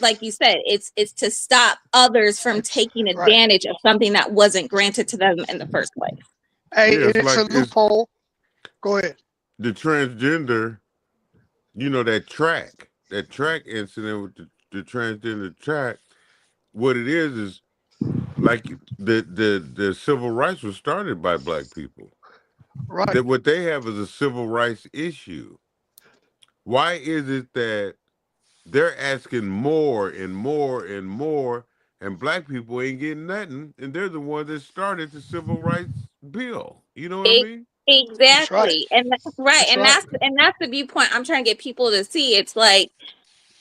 [SPEAKER 17] like you said, it's to stop others from taking advantage of something that wasn't granted to them in the first place.
[SPEAKER 11] Hey,
[SPEAKER 13] Yeah,
[SPEAKER 11] it's a loophole. Go ahead.
[SPEAKER 13] the transgender, that track incident with the transgender track, what it is like the civil rights was started by black people.
[SPEAKER 11] Right.
[SPEAKER 13] That what they have is a civil rights issue. Why is it that they're asking more and more and more, and black people ain't getting nothing, and they're the ones that started the civil rights bill? You know what I mean?
[SPEAKER 11] That's right.
[SPEAKER 17] Exactly. And right.
[SPEAKER 11] That's
[SPEAKER 17] And
[SPEAKER 11] right.
[SPEAKER 17] that's the viewpoint I'm trying to get people to see. It's like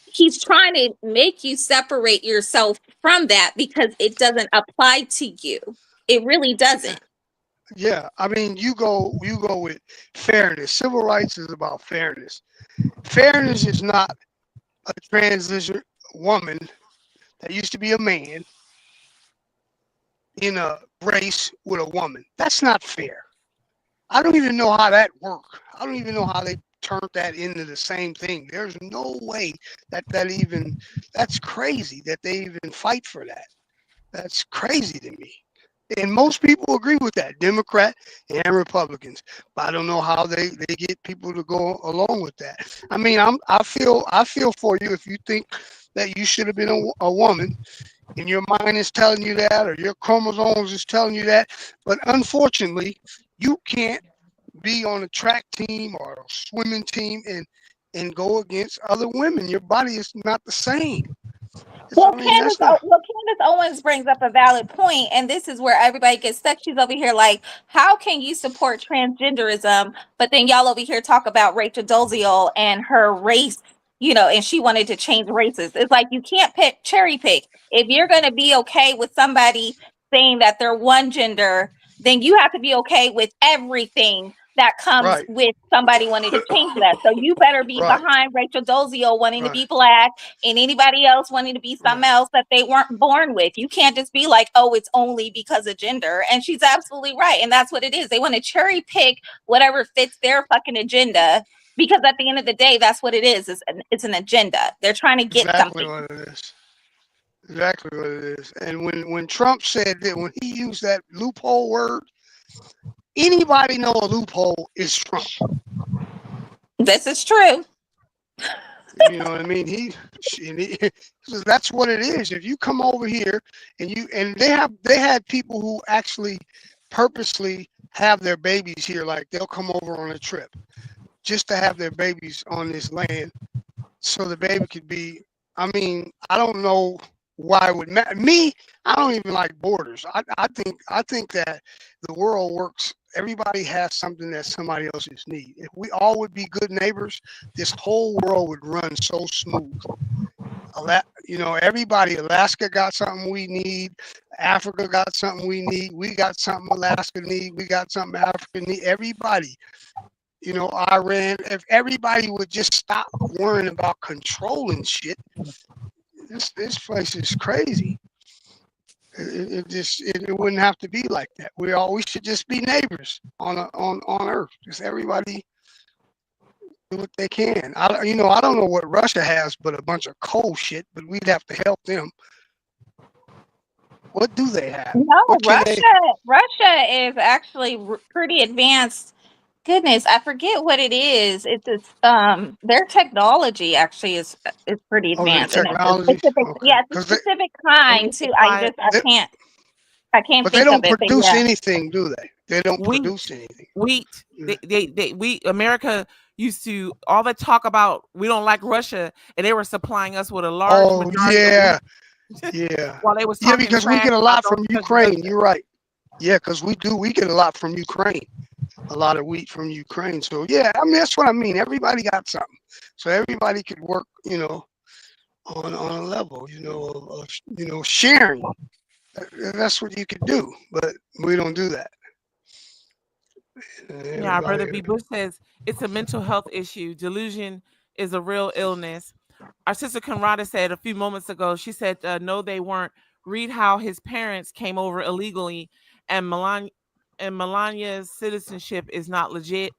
[SPEAKER 17] he's trying to make you separate yourself from that because it doesn't apply to you. It really doesn't.
[SPEAKER 11] Yeah, I mean, you go with fairness. Civil rights is about fairness. Fairness is not a transition woman that used to be a man in a race with a woman. That's not fair. I don't even know how that worked. I don't even know how they turned that into the same thing. There's no way that's crazy that they even fight for that. That's crazy to me. And most people agree with that, Democrat and Republicans. But I don't know how they get people to go along with that. I mean, I feel for you if you think that you should have been a woman and your mind is telling you that, or your chromosomes is telling you that. But unfortunately, you can't be on a track team or a swimming team and go against other women. Your body is not the same.
[SPEAKER 17] Well, Candace Owens brings up a valid point, and this is where everybody gets stuck. She's over here like, how can you support transgenderism, but then y'all over here talk about Rachel Dolezal and her race, and she wanted to change races. It's like you can't cherry pick. If you're going to be okay with somebody saying that they're one gender, then you have to be okay with everything that comes with somebody wanting to change that. So you better be behind Rachel Dolezal wanting to be black and anybody else wanting to be something else that they weren't born with. You can't just be like, oh, it's only because of gender. And she's absolutely right. And that's what it is. They want to cherry pick whatever fits their fucking agenda, because at the end of the day, that's what it is. It's an agenda. They're trying to get something.
[SPEAKER 11] What it is. Exactly what it is. And when Trump said that, when he used that loophole word, anybody know a loophole is Trump.
[SPEAKER 17] This is true.
[SPEAKER 11] You know what I mean? That's what it is. If you come over here and they had people who actually purposely have their babies here, like they'll come over on a trip just to have their babies on this land, so the baby could be. I mean, I don't know why it would matter. Me, I don't even like borders. I think that the world works. Everybody has something that somebody else's need. If we all would be good neighbors, this whole world would run so smooth. Everybody, Alaska got something we need. Africa got something we need. We got something Alaska need. We got something Africa need. Everybody, Iran, if everybody would just stop worrying about controlling shit, this place is crazy. It wouldn't have to be like that. We should just be neighbors on Earth. Just everybody do what they can. I don't know what Russia has, but a bunch of coal shit. But we'd have to help them. What do they have?
[SPEAKER 17] No, Russia is actually pretty advanced. Goodness, I forget what it is. It's their technology actually is pretty advanced.
[SPEAKER 11] Technology?
[SPEAKER 17] Yeah, it's a specific kind too. I can't
[SPEAKER 11] But
[SPEAKER 17] think
[SPEAKER 11] they don't
[SPEAKER 17] of it.
[SPEAKER 11] produce anything, do they? They don't produce anything.
[SPEAKER 10] Wheat. America used to all the talk about we don't like Russia, and they were supplying us with a large majority of wheat.
[SPEAKER 11] Yeah.
[SPEAKER 10] While they was
[SPEAKER 11] because we get a lot from Ukraine. You're right. Yeah, because we do. We get a lot from Ukraine. A lot of wheat from Ukraine. So yeah, I mean that's what I mean. Everybody got something. So everybody could work, on a level, of sharing. That's what you could do, but we don't do that.
[SPEAKER 10] Yeah, our brother B. Bush says it's a mental health issue. Delusion is a real illness. Our sister Conrada said a few moments ago, she said, no, they weren't. Read how his parents came over illegally, and Melania's citizenship is not legit.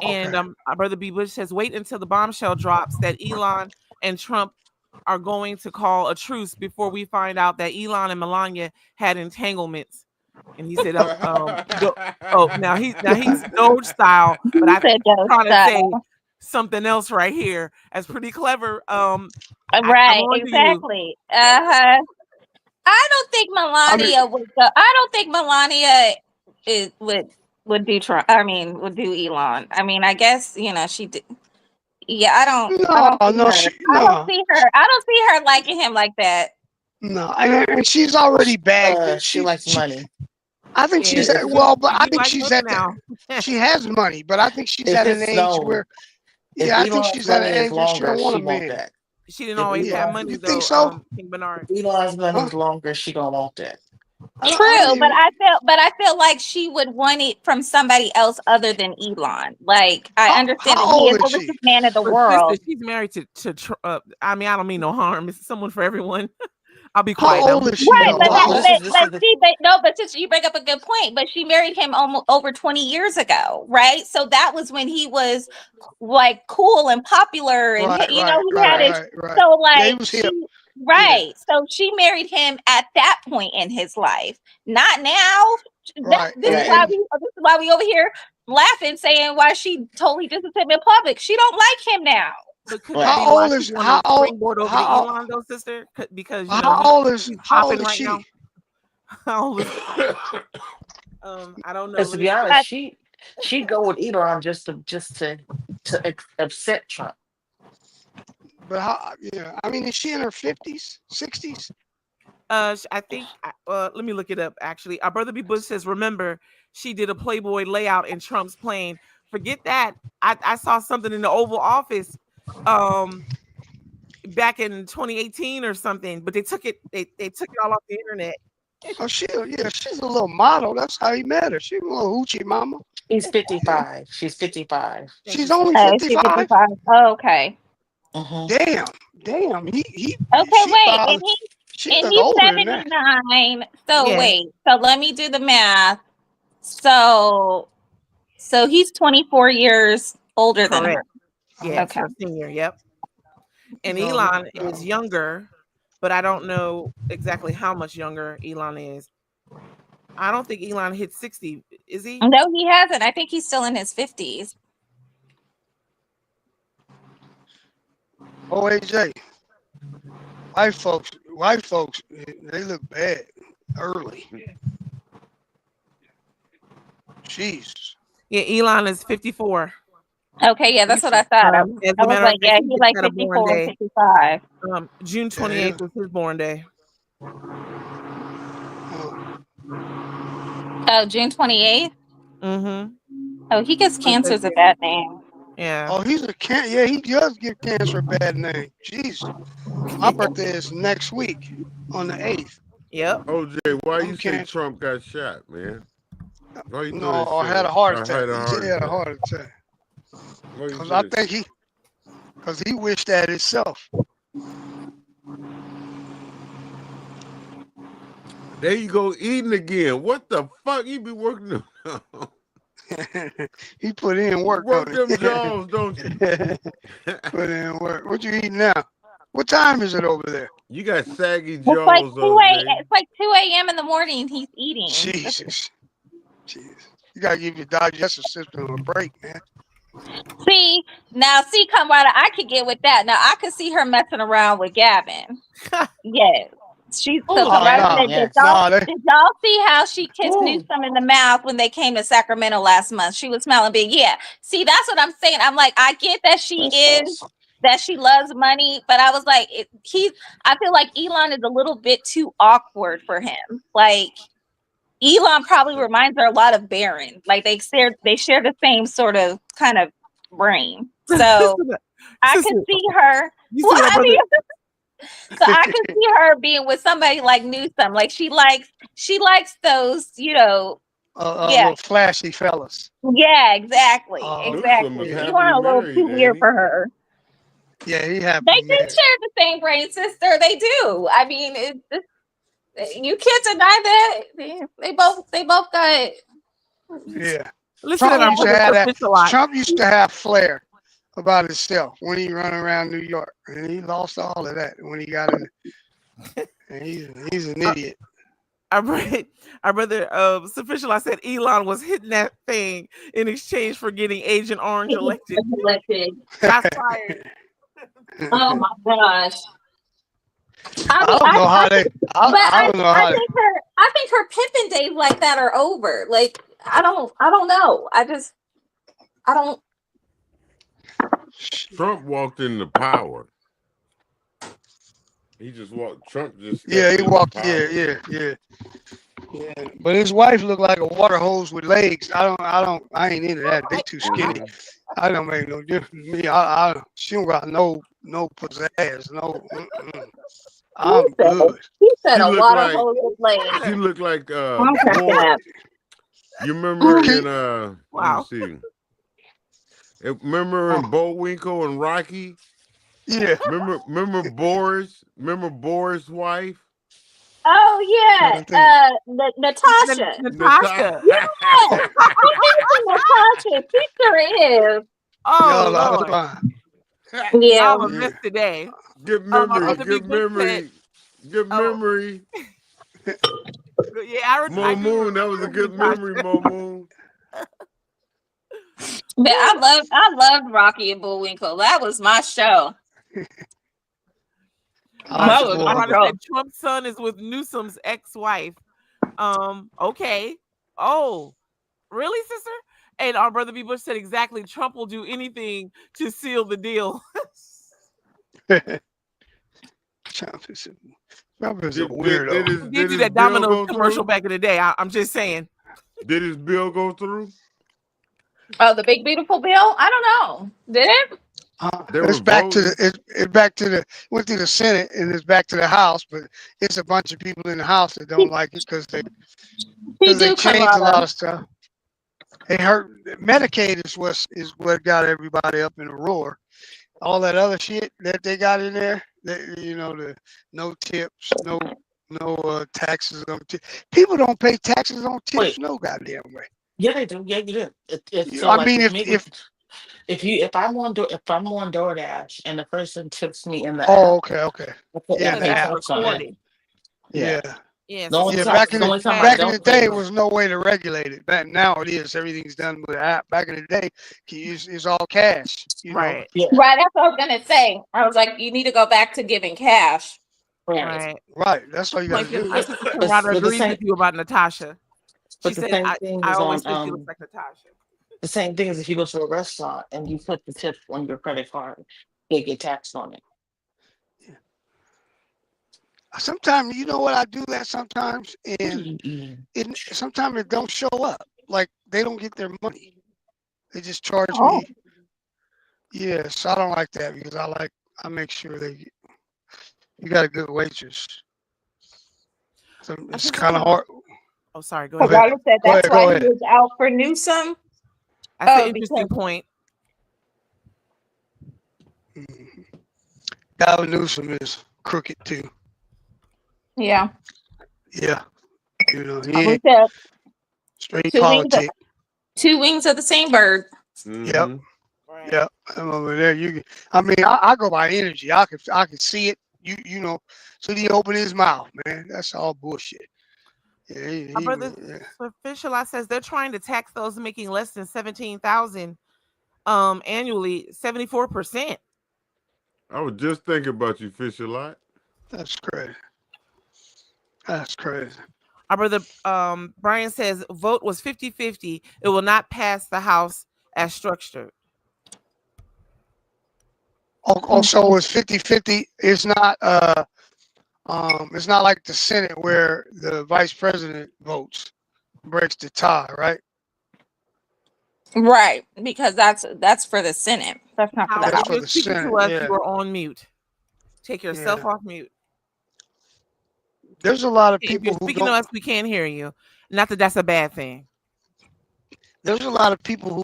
[SPEAKER 10] And our brother B. Bush says, wait until the bombshell drops that Elon and Trump are going to call a truce before we find out that Elon and Melania had entanglements. And he said, now he's Doge style, but
[SPEAKER 17] He
[SPEAKER 10] I
[SPEAKER 17] said
[SPEAKER 10] think
[SPEAKER 17] Doge
[SPEAKER 10] he's trying to say
[SPEAKER 17] style.
[SPEAKER 10] something else right here. That's pretty clever. I'm
[SPEAKER 17] Right,
[SPEAKER 10] on to you.
[SPEAKER 17] exactly. I don't think Melania would go. I don't think Melania would do Trump. I mean, would do Elon. I mean, I guess she did. Yeah, I don't see her. I don't see her. I don't see her liking him like that.
[SPEAKER 11] No, and she's already bagged.
[SPEAKER 18] She likes money.
[SPEAKER 11] I think she's
[SPEAKER 10] Yeah,
[SPEAKER 11] at, well, but I think
[SPEAKER 10] like
[SPEAKER 11] she's
[SPEAKER 10] money
[SPEAKER 11] at
[SPEAKER 10] now.
[SPEAKER 11] she has money, but I think she's
[SPEAKER 18] If
[SPEAKER 11] at an
[SPEAKER 18] it's
[SPEAKER 11] age
[SPEAKER 18] known,
[SPEAKER 11] where
[SPEAKER 18] if
[SPEAKER 11] I think
[SPEAKER 18] Elon's
[SPEAKER 11] she's at
[SPEAKER 18] money
[SPEAKER 11] an
[SPEAKER 18] is
[SPEAKER 11] age where she
[SPEAKER 18] longer,
[SPEAKER 11] don't want a
[SPEAKER 18] she want
[SPEAKER 11] man.
[SPEAKER 18] that.
[SPEAKER 10] She didn't
[SPEAKER 18] If
[SPEAKER 10] always have
[SPEAKER 18] Elon,
[SPEAKER 10] money
[SPEAKER 11] You
[SPEAKER 10] though.
[SPEAKER 11] think so?
[SPEAKER 10] King Bernard.
[SPEAKER 18] Elon's money is longer, she don't want that.
[SPEAKER 17] True, but I feel like she would want it from somebody else other than Elon. Like I understand that he is the richest man in the
[SPEAKER 10] But
[SPEAKER 17] world.
[SPEAKER 10] sister, she's married to I mean, I don't mean no harm. It's someone for everyone. I'll be
[SPEAKER 11] How
[SPEAKER 10] quiet now.
[SPEAKER 11] old is she?
[SPEAKER 17] Right, but
[SPEAKER 11] though?
[SPEAKER 17] but since you bring up a good point, but she married him almost over 20 years ago, right? So that was when he was like cool and popular, and
[SPEAKER 11] Right,
[SPEAKER 17] he had his.
[SPEAKER 11] right.
[SPEAKER 17] So
[SPEAKER 11] Yeah, he
[SPEAKER 17] like
[SPEAKER 11] was hip.
[SPEAKER 17] right, so she married him at that point in his life, not now.
[SPEAKER 11] Right,
[SPEAKER 17] This is why we over here laughing, saying why she totally dismissed him in public. She don't like him now.
[SPEAKER 10] But could
[SPEAKER 11] How
[SPEAKER 10] that be why
[SPEAKER 11] old
[SPEAKER 10] she
[SPEAKER 11] is-
[SPEAKER 10] wanted
[SPEAKER 11] how
[SPEAKER 10] to
[SPEAKER 11] old-
[SPEAKER 10] springboard over to
[SPEAKER 11] how-
[SPEAKER 10] Elon though, sister? Because
[SPEAKER 11] How old is
[SPEAKER 10] he's
[SPEAKER 11] how
[SPEAKER 10] popping
[SPEAKER 11] old is
[SPEAKER 10] right
[SPEAKER 11] she?
[SPEAKER 10] now. How old is I don't know.
[SPEAKER 18] Because to be honest, she'd go with Elon just to upset Trump.
[SPEAKER 11] But how? Yeah, I mean, is she in her 50s, 60s?
[SPEAKER 10] I think. Let me look it up. Actually, our brother B. Bush says, "Remember, she did a Playboy layout in Trump's plane." Forget that. I saw something in the Oval Office, back in 2018 or something, but they took it. They took it all off the internet.
[SPEAKER 11] Oh, she's a little model. That's how he met her. She's a little hoochie mama.
[SPEAKER 18] He's 55. She's 55.
[SPEAKER 11] She's only
[SPEAKER 17] Oh, she's
[SPEAKER 11] 55.
[SPEAKER 17] 55. Oh, okay.
[SPEAKER 11] Damn. He.
[SPEAKER 17] Okay,
[SPEAKER 11] she
[SPEAKER 17] wait,
[SPEAKER 11] thought
[SPEAKER 17] and
[SPEAKER 11] she
[SPEAKER 17] he's
[SPEAKER 11] look older than that.
[SPEAKER 17] 79. So
[SPEAKER 10] Yeah.
[SPEAKER 17] wait, so let me do the math. So he's 24 years older than her.
[SPEAKER 10] Correct. Yeah,
[SPEAKER 17] Okay.
[SPEAKER 10] her senior. Yep. And
[SPEAKER 11] No,
[SPEAKER 10] Elon
[SPEAKER 11] no.
[SPEAKER 10] is younger, but I don't know exactly how much younger Elon is. I don't think Elon hit 60. Is he?
[SPEAKER 17] No, he hasn't. I think he's still in his 50s.
[SPEAKER 11] OAJ. White folks, they look bad early. Jeez.
[SPEAKER 10] Yeah, Elon is 54.
[SPEAKER 17] Okay, yeah, that's what I thought. I
[SPEAKER 10] As a
[SPEAKER 17] was
[SPEAKER 10] matter of
[SPEAKER 17] like, yeah,
[SPEAKER 10] fact,
[SPEAKER 17] he's
[SPEAKER 10] he
[SPEAKER 17] like
[SPEAKER 10] just had a born
[SPEAKER 17] 54
[SPEAKER 10] day.
[SPEAKER 17] and 55.
[SPEAKER 10] June 28th was his born day.
[SPEAKER 17] Oh, June 28th?
[SPEAKER 10] Mm-hmm.
[SPEAKER 17] Oh, he gets cancer's a bad name.
[SPEAKER 10] Yeah.
[SPEAKER 11] Oh, he's a yeah, he does give cancer a bad name. Jeez. My birthday is next week on the 8th.
[SPEAKER 10] Yep.
[SPEAKER 13] OJ, why you say
[SPEAKER 11] cancer.
[SPEAKER 13] Trump got shot, man? Why you
[SPEAKER 11] No,
[SPEAKER 13] throw
[SPEAKER 11] I
[SPEAKER 13] that
[SPEAKER 11] had
[SPEAKER 13] shit?
[SPEAKER 11] a heart
[SPEAKER 13] I
[SPEAKER 11] attack.
[SPEAKER 13] had a heart
[SPEAKER 11] He had a
[SPEAKER 13] attack.
[SPEAKER 11] heart attack.
[SPEAKER 13] Why you
[SPEAKER 11] Because
[SPEAKER 13] say
[SPEAKER 11] I
[SPEAKER 13] that?
[SPEAKER 11] think he wished that himself.
[SPEAKER 13] There you go, eating again. What the fuck? You be working
[SPEAKER 11] He put in work.
[SPEAKER 13] Work
[SPEAKER 11] don't he?
[SPEAKER 13] them jaws, don't you?
[SPEAKER 11] Put in work. What you eating now? What time is it over there?
[SPEAKER 13] You got saggy
[SPEAKER 17] It's like
[SPEAKER 13] jaws,
[SPEAKER 17] 2
[SPEAKER 13] OJ.
[SPEAKER 17] It's like 2 a.m. in the morning. He's eating.
[SPEAKER 11] Jesus. Jeez. You gotta give your digestive system a break, man.
[SPEAKER 17] See, Kamada, I could get with that. Now I could see her messing around with Gavin. Yes. She's so
[SPEAKER 18] Oh,
[SPEAKER 17] Kamada
[SPEAKER 18] no,
[SPEAKER 17] said,
[SPEAKER 18] yes.
[SPEAKER 17] did y'all see how she kissed Newsom in the mouth when they came to Sacramento last month? She was smiling big. Yeah. See, that's what I'm saying. I'm like, I get that that she loves money, but I was like, I feel like Elon is a little bit too awkward for him. Like Elon probably reminds her a lot of Barron. Like they share the same sort of kind of brain. So I could see her. So I could see her being with somebody like Newsom. Like she likes those,
[SPEAKER 11] Little flashy fellas.
[SPEAKER 17] Yeah, exactly.
[SPEAKER 11] Newsom
[SPEAKER 17] Exactly.
[SPEAKER 11] is
[SPEAKER 17] You
[SPEAKER 11] happily
[SPEAKER 17] are a little
[SPEAKER 11] married,
[SPEAKER 17] too
[SPEAKER 11] ain't
[SPEAKER 17] weird
[SPEAKER 11] he?
[SPEAKER 17] for her.
[SPEAKER 11] Yeah, he happy.
[SPEAKER 17] They do share the same brain, sister. They do. I mean, you can't deny that. They both got.
[SPEAKER 11] Yeah.
[SPEAKER 10] Listen
[SPEAKER 11] Trump
[SPEAKER 10] to
[SPEAKER 11] used to have that.
[SPEAKER 10] a lot.
[SPEAKER 11] Trump used to have flair about himself when he run around New York, and he lost all of that when he got in. And he's an idiot.
[SPEAKER 10] Our brother Sufficient, I said Elon was hitting that thing in exchange for getting Agent Orange elected. Shots fired.
[SPEAKER 17] Oh my gosh.
[SPEAKER 11] I don't know how they. I don't know how they.
[SPEAKER 17] I think her pimping days like that are over. Like I don't know. I don't.
[SPEAKER 13] Trump walked into power. He just walked. Trump just.
[SPEAKER 11] Yeah, he walked. Yeah. But his wife looked like a water hose with legs. I ain't into that. They too skinny. I don't make no difference to me. She don't got no pizzazz. No. I'm good.
[SPEAKER 17] He said
[SPEAKER 13] She
[SPEAKER 17] a
[SPEAKER 13] looked
[SPEAKER 17] water
[SPEAKER 13] like-
[SPEAKER 17] hose with legs.
[SPEAKER 13] She looked like
[SPEAKER 17] I'm cracking up.
[SPEAKER 13] You remember
[SPEAKER 11] Okay.
[SPEAKER 13] in
[SPEAKER 10] Wow.
[SPEAKER 13] let me see. Remember in Bullwinkle and Rocky?
[SPEAKER 11] Yeah.
[SPEAKER 13] Remember Boris? Remember Boris' wife?
[SPEAKER 17] Oh yeah, Natasha.
[SPEAKER 10] Natasha.
[SPEAKER 17] Yeah, Natasha. She sure is.
[SPEAKER 10] Oh
[SPEAKER 11] Y'all out of
[SPEAKER 10] Lord.
[SPEAKER 11] line.
[SPEAKER 17] Yeah.
[SPEAKER 10] I'm a mess today.
[SPEAKER 13] Good
[SPEAKER 10] my
[SPEAKER 13] memory.
[SPEAKER 10] brother
[SPEAKER 13] Good
[SPEAKER 10] Big Bush
[SPEAKER 13] memory. Good memory.
[SPEAKER 10] Yeah, I
[SPEAKER 13] Mo
[SPEAKER 10] do
[SPEAKER 13] Moon, that was a good memory, Mo Moon.
[SPEAKER 17] Man, I loved Rocky and Bullwinkle. That was my show. That was
[SPEAKER 10] My
[SPEAKER 17] my
[SPEAKER 10] brother
[SPEAKER 17] show.
[SPEAKER 10] said Trump's son is with Newsom's ex-wife. Okay. Oh, really, sister? And our brother B. Bush said exactly. Trump will do anything to seal the deal.
[SPEAKER 11] Trump is a
[SPEAKER 13] Did
[SPEAKER 11] weirdo.
[SPEAKER 13] his,
[SPEAKER 10] Did
[SPEAKER 13] did
[SPEAKER 10] you
[SPEAKER 13] his
[SPEAKER 10] that
[SPEAKER 13] bill
[SPEAKER 10] Domino's
[SPEAKER 13] go
[SPEAKER 10] commercial
[SPEAKER 13] through?
[SPEAKER 10] back in the day? I'm just saying.
[SPEAKER 13] Did his bill go through?
[SPEAKER 17] Oh, the big beautiful bill? I don't know. Did it?
[SPEAKER 13] They were
[SPEAKER 11] It's back to
[SPEAKER 13] voting.
[SPEAKER 11] it's back to the went through the Senate and it's back to the House, but it's a bunch of people in the House that don't like it because they
[SPEAKER 17] do,
[SPEAKER 11] changed a lot
[SPEAKER 17] Carlotta.
[SPEAKER 11] of stuff. They hurt Medicaid is what got everybody up in a roar. All that other shit that they got in there, the no tips, no taxes on tips. People don't pay taxes on tips
[SPEAKER 18] Wait.
[SPEAKER 11] no goddamn way.
[SPEAKER 18] Yeah, they do. Yeah, you do. It's so
[SPEAKER 11] I
[SPEAKER 18] like
[SPEAKER 11] mean,
[SPEAKER 18] with me,
[SPEAKER 11] if
[SPEAKER 18] I'm on DoorDash and the person tips me in the
[SPEAKER 11] oh
[SPEAKER 18] app,
[SPEAKER 11] okay,
[SPEAKER 18] I put
[SPEAKER 11] yeah,
[SPEAKER 10] Because
[SPEAKER 11] the
[SPEAKER 10] it's
[SPEAKER 11] app,
[SPEAKER 18] tax on it.
[SPEAKER 10] recorded.
[SPEAKER 11] yeah.
[SPEAKER 10] Yeah,
[SPEAKER 18] The only
[SPEAKER 10] so
[SPEAKER 18] time,
[SPEAKER 11] Back in
[SPEAKER 18] the only time I
[SPEAKER 11] back in
[SPEAKER 18] don't
[SPEAKER 11] the day,
[SPEAKER 18] pay.
[SPEAKER 11] it was no way to regulate it. Back now, it is. Everything's done with an app. Back in the day, it's all cash.
[SPEAKER 10] right.
[SPEAKER 18] Yeah.
[SPEAKER 17] Right, that's what I was gonna say. I was like, you need to go back to giving cash.
[SPEAKER 10] Right.
[SPEAKER 11] Right. That's all you got
[SPEAKER 10] Like
[SPEAKER 11] to do.
[SPEAKER 10] my sister Karada
[SPEAKER 18] But the
[SPEAKER 10] agrees
[SPEAKER 18] same,
[SPEAKER 10] with you about Natasha. She
[SPEAKER 18] but the
[SPEAKER 10] said,
[SPEAKER 18] same
[SPEAKER 10] I
[SPEAKER 18] thing is
[SPEAKER 10] always
[SPEAKER 18] on
[SPEAKER 10] think she looks like Natasha.
[SPEAKER 18] the same thing as if you go to a restaurant and you put the tip on your credit card, they get taxed on it.
[SPEAKER 11] Sometimes, you know what, I do that sometimes, and sometimes it don't show up. Like they don't get their money. They just charge me. Yes, I don't like that because I make sure you got a good waitress. So it's kind of hard.
[SPEAKER 10] Oh, sorry. Go
[SPEAKER 11] Go
[SPEAKER 10] ahead.
[SPEAKER 11] ahead.
[SPEAKER 17] Carlotta said
[SPEAKER 11] Go
[SPEAKER 17] that's
[SPEAKER 11] ahead. Go
[SPEAKER 17] why he
[SPEAKER 11] ahead.
[SPEAKER 17] was out for Newsom.
[SPEAKER 10] That's
[SPEAKER 17] Oh,
[SPEAKER 10] an interesting
[SPEAKER 17] because
[SPEAKER 10] point.
[SPEAKER 11] Gavin Newsom is crooked too.
[SPEAKER 17] yeah.
[SPEAKER 11] Yeah, he
[SPEAKER 17] We
[SPEAKER 11] ain't
[SPEAKER 17] said
[SPEAKER 11] straight
[SPEAKER 17] two wings,
[SPEAKER 11] politic.
[SPEAKER 17] two wings of the same bird.
[SPEAKER 11] Yep. Yep. I'm over there. I go by energy. I can see it. So he opened his mouth, man. That's all bullshit. Yeah,
[SPEAKER 10] My brother Fisher says they're trying to tax those making less than 17,000 annually 74%.
[SPEAKER 13] I was just thinking about you, Fisher Lot.
[SPEAKER 11] That's crazy. That's crazy.
[SPEAKER 10] Our brother Brian says vote was 50-50. It will not pass the House as structured.
[SPEAKER 11] Also, it's 50-50. It's not like the Senate where the vice president votes, breaks the tie, right?
[SPEAKER 17] Right, because that's for the Senate. That's not for the
[SPEAKER 10] Howard,
[SPEAKER 17] House.
[SPEAKER 10] if you're speaking to us, you are on mute. Take yourself
[SPEAKER 11] Yeah.
[SPEAKER 10] off mute.
[SPEAKER 11] There's a lot of
[SPEAKER 10] If
[SPEAKER 11] people
[SPEAKER 10] you're
[SPEAKER 11] who
[SPEAKER 10] speaking to
[SPEAKER 11] don't.
[SPEAKER 10] us, we can't hear you. Not that that's a bad thing.
[SPEAKER 11] There's a lot of people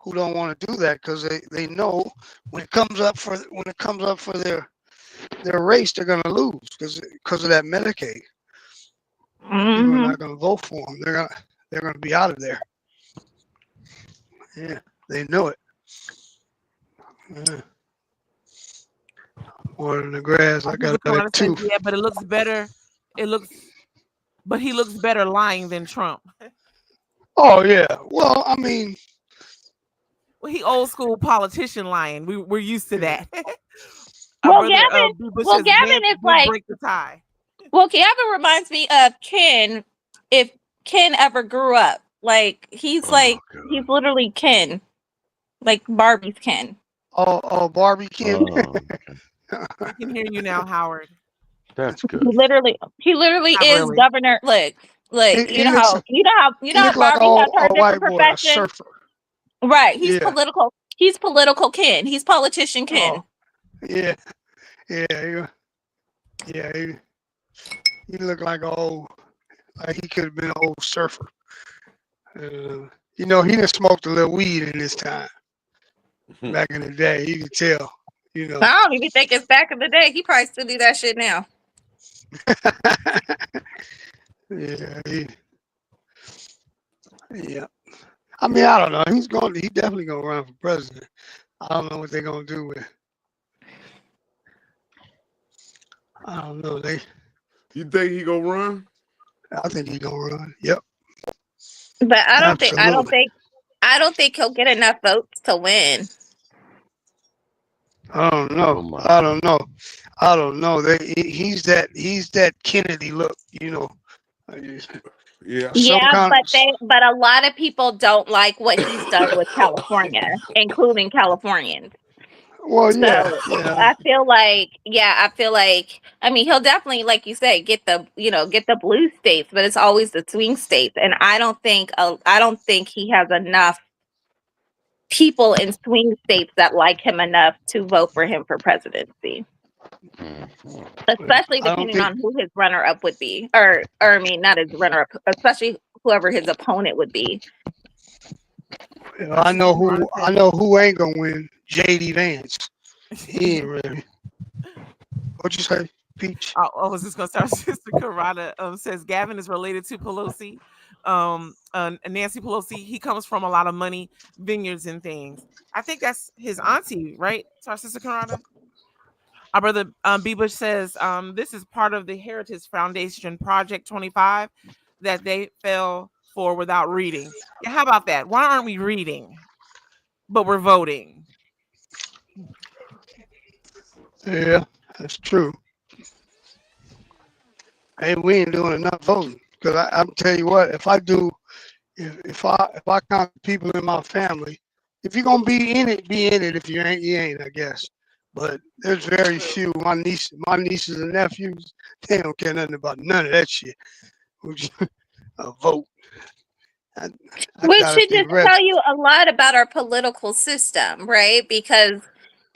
[SPEAKER 11] who don't want to do that because they know when it comes up for their race, they're gonna lose because of that Medicaid. People are not gonna vote for them. They're gonna be out of there. Yeah, they know it. Yeah. Water in the grass. I got
[SPEAKER 10] Karana
[SPEAKER 11] that too.
[SPEAKER 10] says, yeah, but it looks better. It looks But he looks better lying than Trump.
[SPEAKER 11] Oh yeah. Well, I mean,
[SPEAKER 10] Well, he old school politician lying. We're used to that. Our
[SPEAKER 17] Well,
[SPEAKER 10] brother
[SPEAKER 17] Gavin.
[SPEAKER 10] Bieber
[SPEAKER 17] Well,
[SPEAKER 10] says
[SPEAKER 17] Gavin
[SPEAKER 10] Vance
[SPEAKER 17] is
[SPEAKER 10] did
[SPEAKER 17] like.
[SPEAKER 10] break the tie.
[SPEAKER 17] Well, Gavin reminds me of Ken. If Ken ever grew up, like he's literally Ken, like Barbie's Ken.
[SPEAKER 11] oh, Barbie Ken.
[SPEAKER 10] I can hear you now, Howard.
[SPEAKER 12] That's
[SPEAKER 17] He
[SPEAKER 12] good.
[SPEAKER 17] literally
[SPEAKER 10] Not
[SPEAKER 17] is
[SPEAKER 10] really.
[SPEAKER 17] governor. Look,
[SPEAKER 11] He
[SPEAKER 17] you know
[SPEAKER 11] looks.
[SPEAKER 17] how
[SPEAKER 11] He look like
[SPEAKER 17] Barbie has her
[SPEAKER 11] a white
[SPEAKER 17] different
[SPEAKER 11] boy, a
[SPEAKER 17] profession.
[SPEAKER 11] surfer.
[SPEAKER 17] Right. He's
[SPEAKER 11] Yeah.
[SPEAKER 17] political. He's political Ken. He's politician Ken.
[SPEAKER 11] Oh, yeah. Yeah. He looked like like he could have been an old surfer. You know, he done smoked a little weed in his time. Back in the day, you could tell. You know.
[SPEAKER 17] I don't even think it's back in the day. He probably still do that shit now.
[SPEAKER 11] Yeah. I mean, I don't know. He definitely gonna run for president. I don't know what they're gonna do with. I don't know.
[SPEAKER 13] You think he gonna run?
[SPEAKER 11] I think he gonna run. Yep.
[SPEAKER 17] But I don't
[SPEAKER 11] Absolutely.
[SPEAKER 17] think he'll get enough votes to win.
[SPEAKER 11] I don't know. I don't know. He's that Kennedy look. You know.
[SPEAKER 13] Yeah.
[SPEAKER 17] But a lot of people don't like what he's done with California, including Californians.
[SPEAKER 11] Well, yeah.
[SPEAKER 17] I feel like, I mean, he'll definitely, like you say, get the blue states, but it's always the swing states, and I don't think he has enough people in swing states that like him enough to vote for him for presidency. Especially depending on who his runner-up would be, or I mean, not his runner-up, especially whoever his opponent would be.
[SPEAKER 11] I know who ain't gonna win. J.D. Vance. He ain't really. What'd you say, Peach?
[SPEAKER 10] I was just gonna start. Sister Karada says Gavin is related to Pelosi. Nancy Pelosi. He comes from a lot of money, vineyards and things. I think that's his auntie, right? Sorry, Sister Karada. Our brother B. Bush says this is part of the Heritage Foundation Project 25 that they fell for without reading. Yeah, how about that? Why aren't we reading, but we're voting?
[SPEAKER 11] Yeah, that's true. Hey, we ain't doing enough voting. Because I'm tell you what, if I count people in my family, if you're gonna be in it, be in it. If you ain't, you ain't, I guess. But there's very few. My nieces and nephews, they don't care nothing about none of that shit. A vote.
[SPEAKER 17] Which should just tell you a lot about our political system, right? Because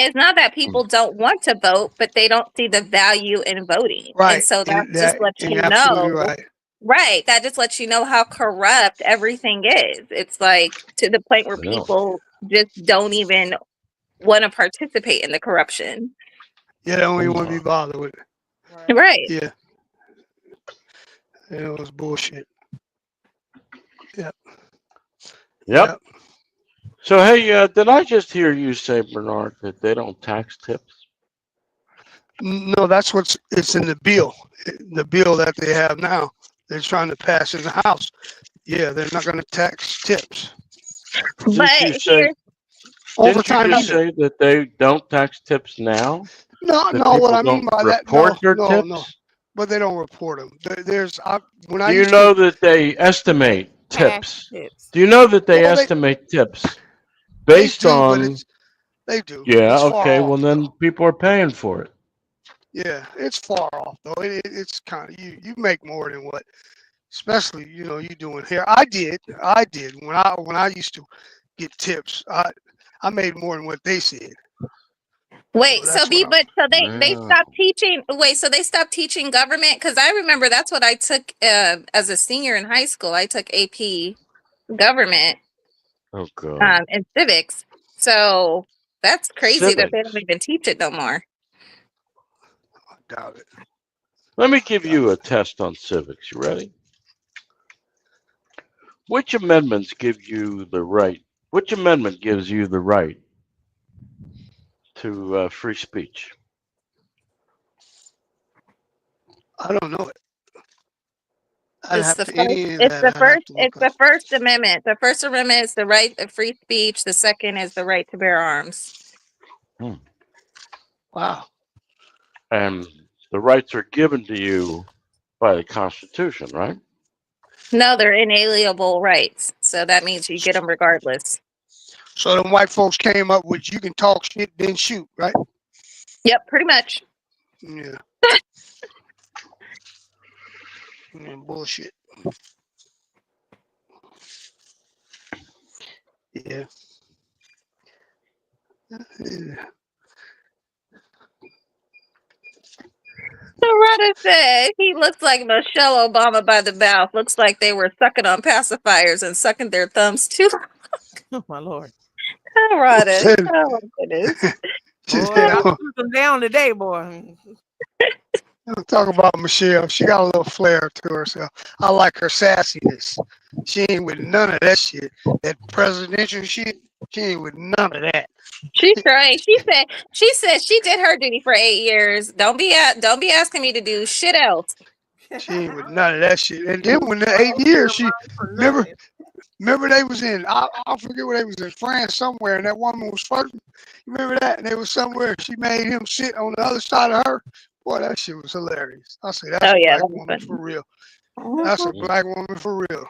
[SPEAKER 17] it's not that people don't want to vote, but they don't see the value in voting.
[SPEAKER 11] Right.
[SPEAKER 17] And so that just lets you
[SPEAKER 11] absolutely
[SPEAKER 17] know.
[SPEAKER 11] right.
[SPEAKER 17] Right. That just lets you know how corrupt everything is. It's like to the point where people just don't even want to participate in the corruption.
[SPEAKER 11] Yeah, they don't even want to be bothered with it.
[SPEAKER 17] Right.
[SPEAKER 11] Yeah. It was bullshit.
[SPEAKER 12] Yep. So hey, did I just hear you say, Bernard, that they don't tax tips?
[SPEAKER 11] No, that's it's in the bill. The bill that they have now, they're trying to pass in the House. Yeah, they're not going to tax tips.
[SPEAKER 12] Didn't you say that they don't tax tips now?
[SPEAKER 11] No,
[SPEAKER 12] That
[SPEAKER 11] no. What
[SPEAKER 12] people
[SPEAKER 11] I mean
[SPEAKER 12] don't
[SPEAKER 11] by that,
[SPEAKER 12] report their tips?
[SPEAKER 11] no. But they don't report them. When I
[SPEAKER 12] Do you
[SPEAKER 11] used
[SPEAKER 12] know
[SPEAKER 11] to,
[SPEAKER 12] that they estimate tips? Do you know that they estimate tips based on?
[SPEAKER 11] They do.
[SPEAKER 12] Yeah.
[SPEAKER 11] It's far
[SPEAKER 12] Okay.
[SPEAKER 11] off,
[SPEAKER 12] Well, then people are paying for it.
[SPEAKER 11] Yeah, it's far off though. It's kind of you make more than what, especially you doing here. I did when I used to get tips. I made more than what they said.
[SPEAKER 17] Wait, so they stopped teaching. Wait, so they stopped teaching government? Because I remember that's what I took as a senior in high school. I took AP government
[SPEAKER 12] Oh God.
[SPEAKER 17] and civics. So that's crazy that they
[SPEAKER 12] Civics.
[SPEAKER 17] don't even teach it no more.
[SPEAKER 11] I doubt it.
[SPEAKER 12] Let me give you a test on civics. You ready? Which amendments give you the right? Which amendment gives you the right to free speech?
[SPEAKER 11] I don't know it. I'd
[SPEAKER 17] It's
[SPEAKER 11] have
[SPEAKER 17] the
[SPEAKER 11] to
[SPEAKER 17] first.
[SPEAKER 11] any of that. I'd have to
[SPEAKER 17] It's
[SPEAKER 11] look
[SPEAKER 17] the
[SPEAKER 11] up.
[SPEAKER 17] First Amendment. The First Amendment is the right of free speech. The second is the right to bear arms.
[SPEAKER 11] Wow.
[SPEAKER 1] And the rights are given to you by the Constitution, right?
[SPEAKER 17] No, they're inalienable rights. So that means you get them regardless.
[SPEAKER 11] So the white folks came up with you can talk shit, then shoot, right?
[SPEAKER 17] Yep, pretty much.
[SPEAKER 11] Yeah. Yeah, bullshit. Yeah.
[SPEAKER 17] Loretta said he looks like Michelle Obama by the mouth. Looks like they were sucking on pacifiers and sucking their thumbs too.
[SPEAKER 10] Oh my lord.
[SPEAKER 17] Loretta. Oh my goodness.
[SPEAKER 10] Boy, I took them down today, boy.
[SPEAKER 11] Talk about Michelle. She got a little flair to herself. I like her sassiness. She ain't with none of that shit. That presidential shit. She ain't with none of that.
[SPEAKER 17] She tried. She said she did her duty for 8 years. Don't be asking me to do shit else.
[SPEAKER 11] She ain't with none of that shit. And then when the 8 years, she remember they was in I forget where they was in France somewhere, and that woman was fucking. You remember that? And they was somewhere. She made him sit on the other side of her. Boy, that shit was hilarious. I say that's a black woman for real. That's a black woman for real.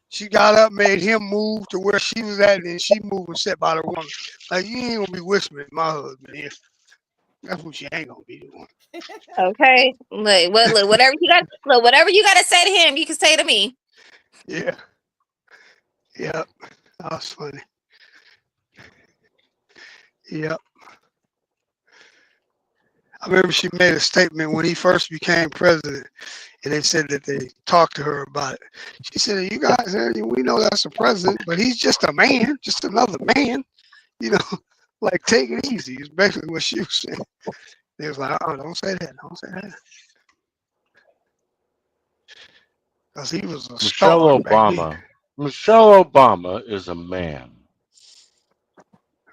[SPEAKER 11] She got up, made him move to where she was at, and then she moved and sat by the woman. Like, you ain't gonna be whispering my husband here. That's what you ain't gonna be doing.
[SPEAKER 17] Okay. Look, whatever you got to say to him, you can say to me.
[SPEAKER 11] Yeah. Yep. That was funny. Yep. I remember she made a statement when he first became president, and they said that they talked to her about it. She said, "You guys, we know that's a president, but he's just a man, just another man. You know, like take it easy." Is basically what she was saying. They was like, "Oh, don't say that, don't say that," because he was a
[SPEAKER 1] Michelle
[SPEAKER 11] star back then.
[SPEAKER 1] Obama. Michelle Obama is a man.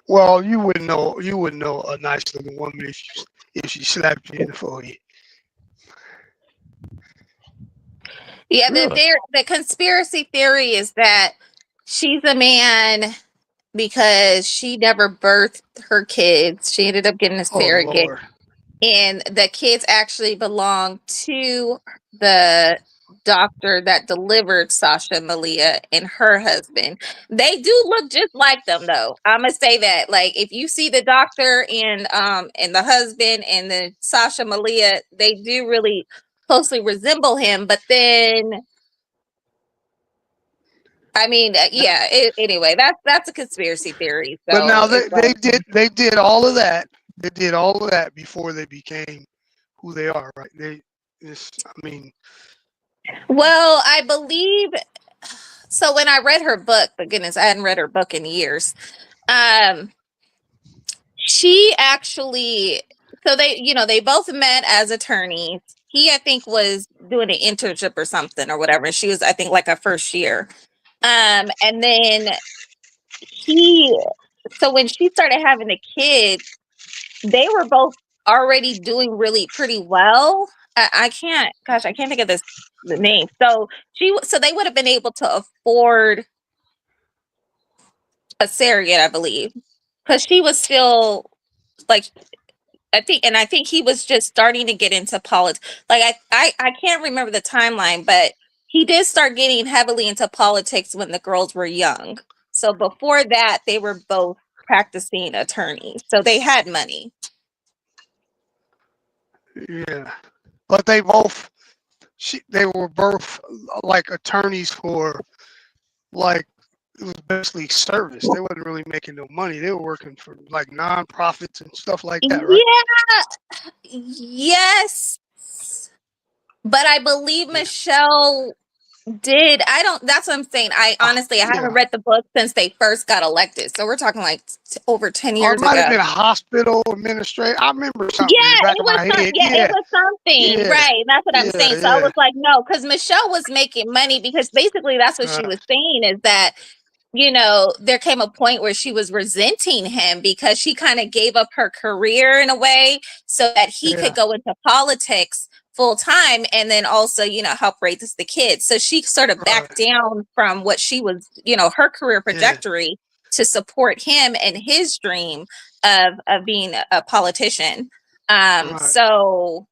[SPEAKER 11] Well, you wouldn't know a nice looking woman if she slapped you in the forehead.
[SPEAKER 17] Yeah,
[SPEAKER 1] Really?
[SPEAKER 17] the conspiracy theory is that she's a man because she never birthed her kids. She ended up getting a
[SPEAKER 11] Oh
[SPEAKER 17] surrogate.
[SPEAKER 11] Lord.
[SPEAKER 17] And the kids actually belong to the doctor that delivered Sasha Malia and her husband. They do look just like them, though. I'm gonna say that. Like, if you see the doctor and the husband and the Sasha Malia, they do really closely resemble him. But then, I mean, yeah. Anyway, that's a conspiracy theory. So,
[SPEAKER 11] But now
[SPEAKER 17] it's
[SPEAKER 11] they did all of that. They did all of that before they became who they are, right?
[SPEAKER 17] well, I believe so. When I read her book, but goodness, I hadn't read her book in years. She actually, so they both met as attorneys. He, I think, was doing an internship or something or whatever. She was, I think, like a first year. And then so when she started having a kid, they were both already doing really pretty well. I can't think of the name. So they would have been able to afford a surrogate, I believe, because she was still like, I think he was just starting to get into politics. Like I can't remember the timeline, but he did start getting heavily into politics when the girls were young. So before that, they were both practicing attorneys, so they had money.
[SPEAKER 11] Yeah, but they were both like attorneys for like it was basically service. They wasn't really making no money. They were working for like nonprofits and stuff like that, right?
[SPEAKER 17] Yeah, yes, but I believe Michelle did. That's what I'm saying. I honestly haven't read the book since they first got elected, so we're talking like over 10
[SPEAKER 11] Or
[SPEAKER 17] years
[SPEAKER 11] it might have
[SPEAKER 17] ago.
[SPEAKER 11] been a hospital administrator. I remember something in the
[SPEAKER 17] Yeah,
[SPEAKER 11] back
[SPEAKER 17] it
[SPEAKER 11] of my
[SPEAKER 17] was
[SPEAKER 11] head.
[SPEAKER 17] it was something,
[SPEAKER 11] Yeah.
[SPEAKER 17] right? That's what I'm saying. So I was like, no, because Michelle was making money, because basically that's what she was saying, is that, there came a point where she was resenting him because she kind of gave up her career in a way so that he could go into politics full time, and then also, help raise the kids. So she sort of backed down from what she was, her career trajectory to support him and his dream of being a politician. So,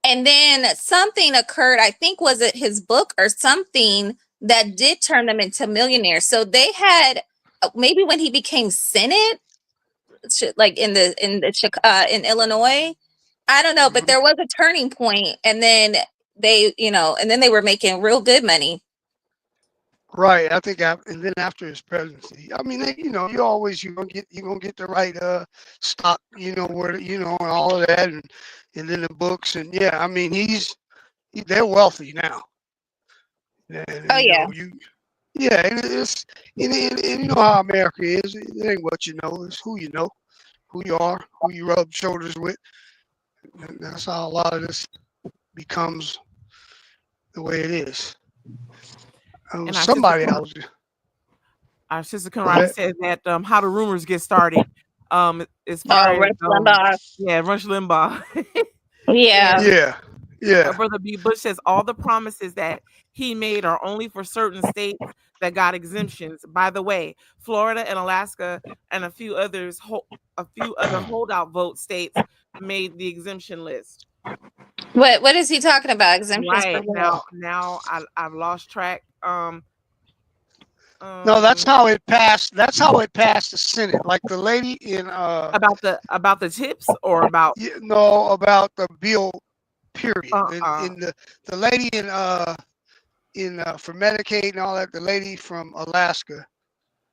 [SPEAKER 17] and then something occurred, I think, was it his book or something that did turn them into millionaires. So they had, maybe when he became Senate, like in Illinois, I don't know, but there was a turning point, and then they, they were making real good money.
[SPEAKER 11] Right. I think, and then after his presidency, I mean, you gonna get the right stock, where and all of that, and then the books, and I mean, they're wealthy now. And, and it's and you know how America is. It ain't what you know, it's who you know, who you are, who you rub shoulders with. And that's how a lot of this becomes the way it is.
[SPEAKER 10] And
[SPEAKER 11] Somebody else.
[SPEAKER 10] Our sister Conrad said that how the rumors get started. As far as
[SPEAKER 17] Rush Limbaugh.
[SPEAKER 10] Rush Limbaugh. Brother B. Bush says all the promises that he made are only for certain states that got exemptions. By the way, Florida and Alaska and a few other holdout vote states made the exemption list.
[SPEAKER 17] What is he talking about? Exemptions
[SPEAKER 10] Right
[SPEAKER 17] for
[SPEAKER 10] now I've lost track.
[SPEAKER 11] No, that's how it passed. That's how it passed the Senate. Like the lady in
[SPEAKER 10] about the tips or about
[SPEAKER 11] about the bill. Period. In the lady in for Medicaid and all that, the lady from Alaska,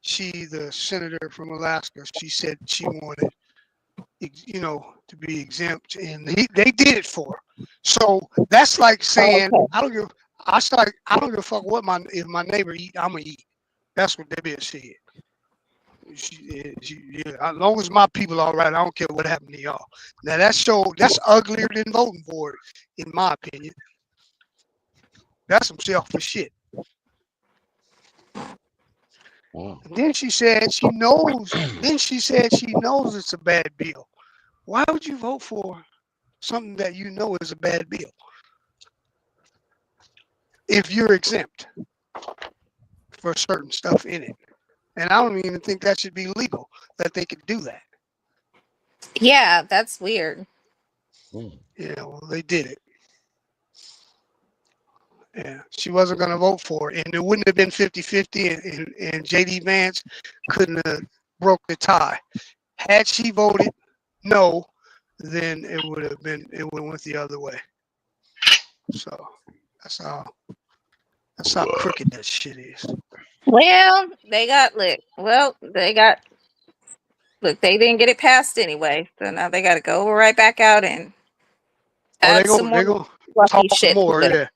[SPEAKER 11] the senator from Alaska, she said she wanted, to be exempt, and they did it for her. So that's like saying, I don't give a fuck if my neighbor eat, I'm gonna eat. That's what that bitch said. As long as my people are right, I don't care what happened to y'all. Now that's uglier than voting for it, in my opinion. That's some selfish shit.
[SPEAKER 12] Wow.
[SPEAKER 11] And then she said she knows. Then she said she knows it's a bad bill. Why would you vote for something that you know is a bad bill if you're exempt for certain stuff in it? And I don't even think that should be legal, that they could do that.
[SPEAKER 17] Yeah, that's weird.
[SPEAKER 11] Yeah, well, they did it. Yeah, she wasn't going to vote for it. And it wouldn't have been 50-50, and J.D. Vance couldn't have broke the tie. Had she voted no, then it would have went the other way. So that's how crooked that shit is.
[SPEAKER 17] Well, they didn't get it passed anyway. So now they got to go right back out and add some more fluffy shit.
[SPEAKER 11] And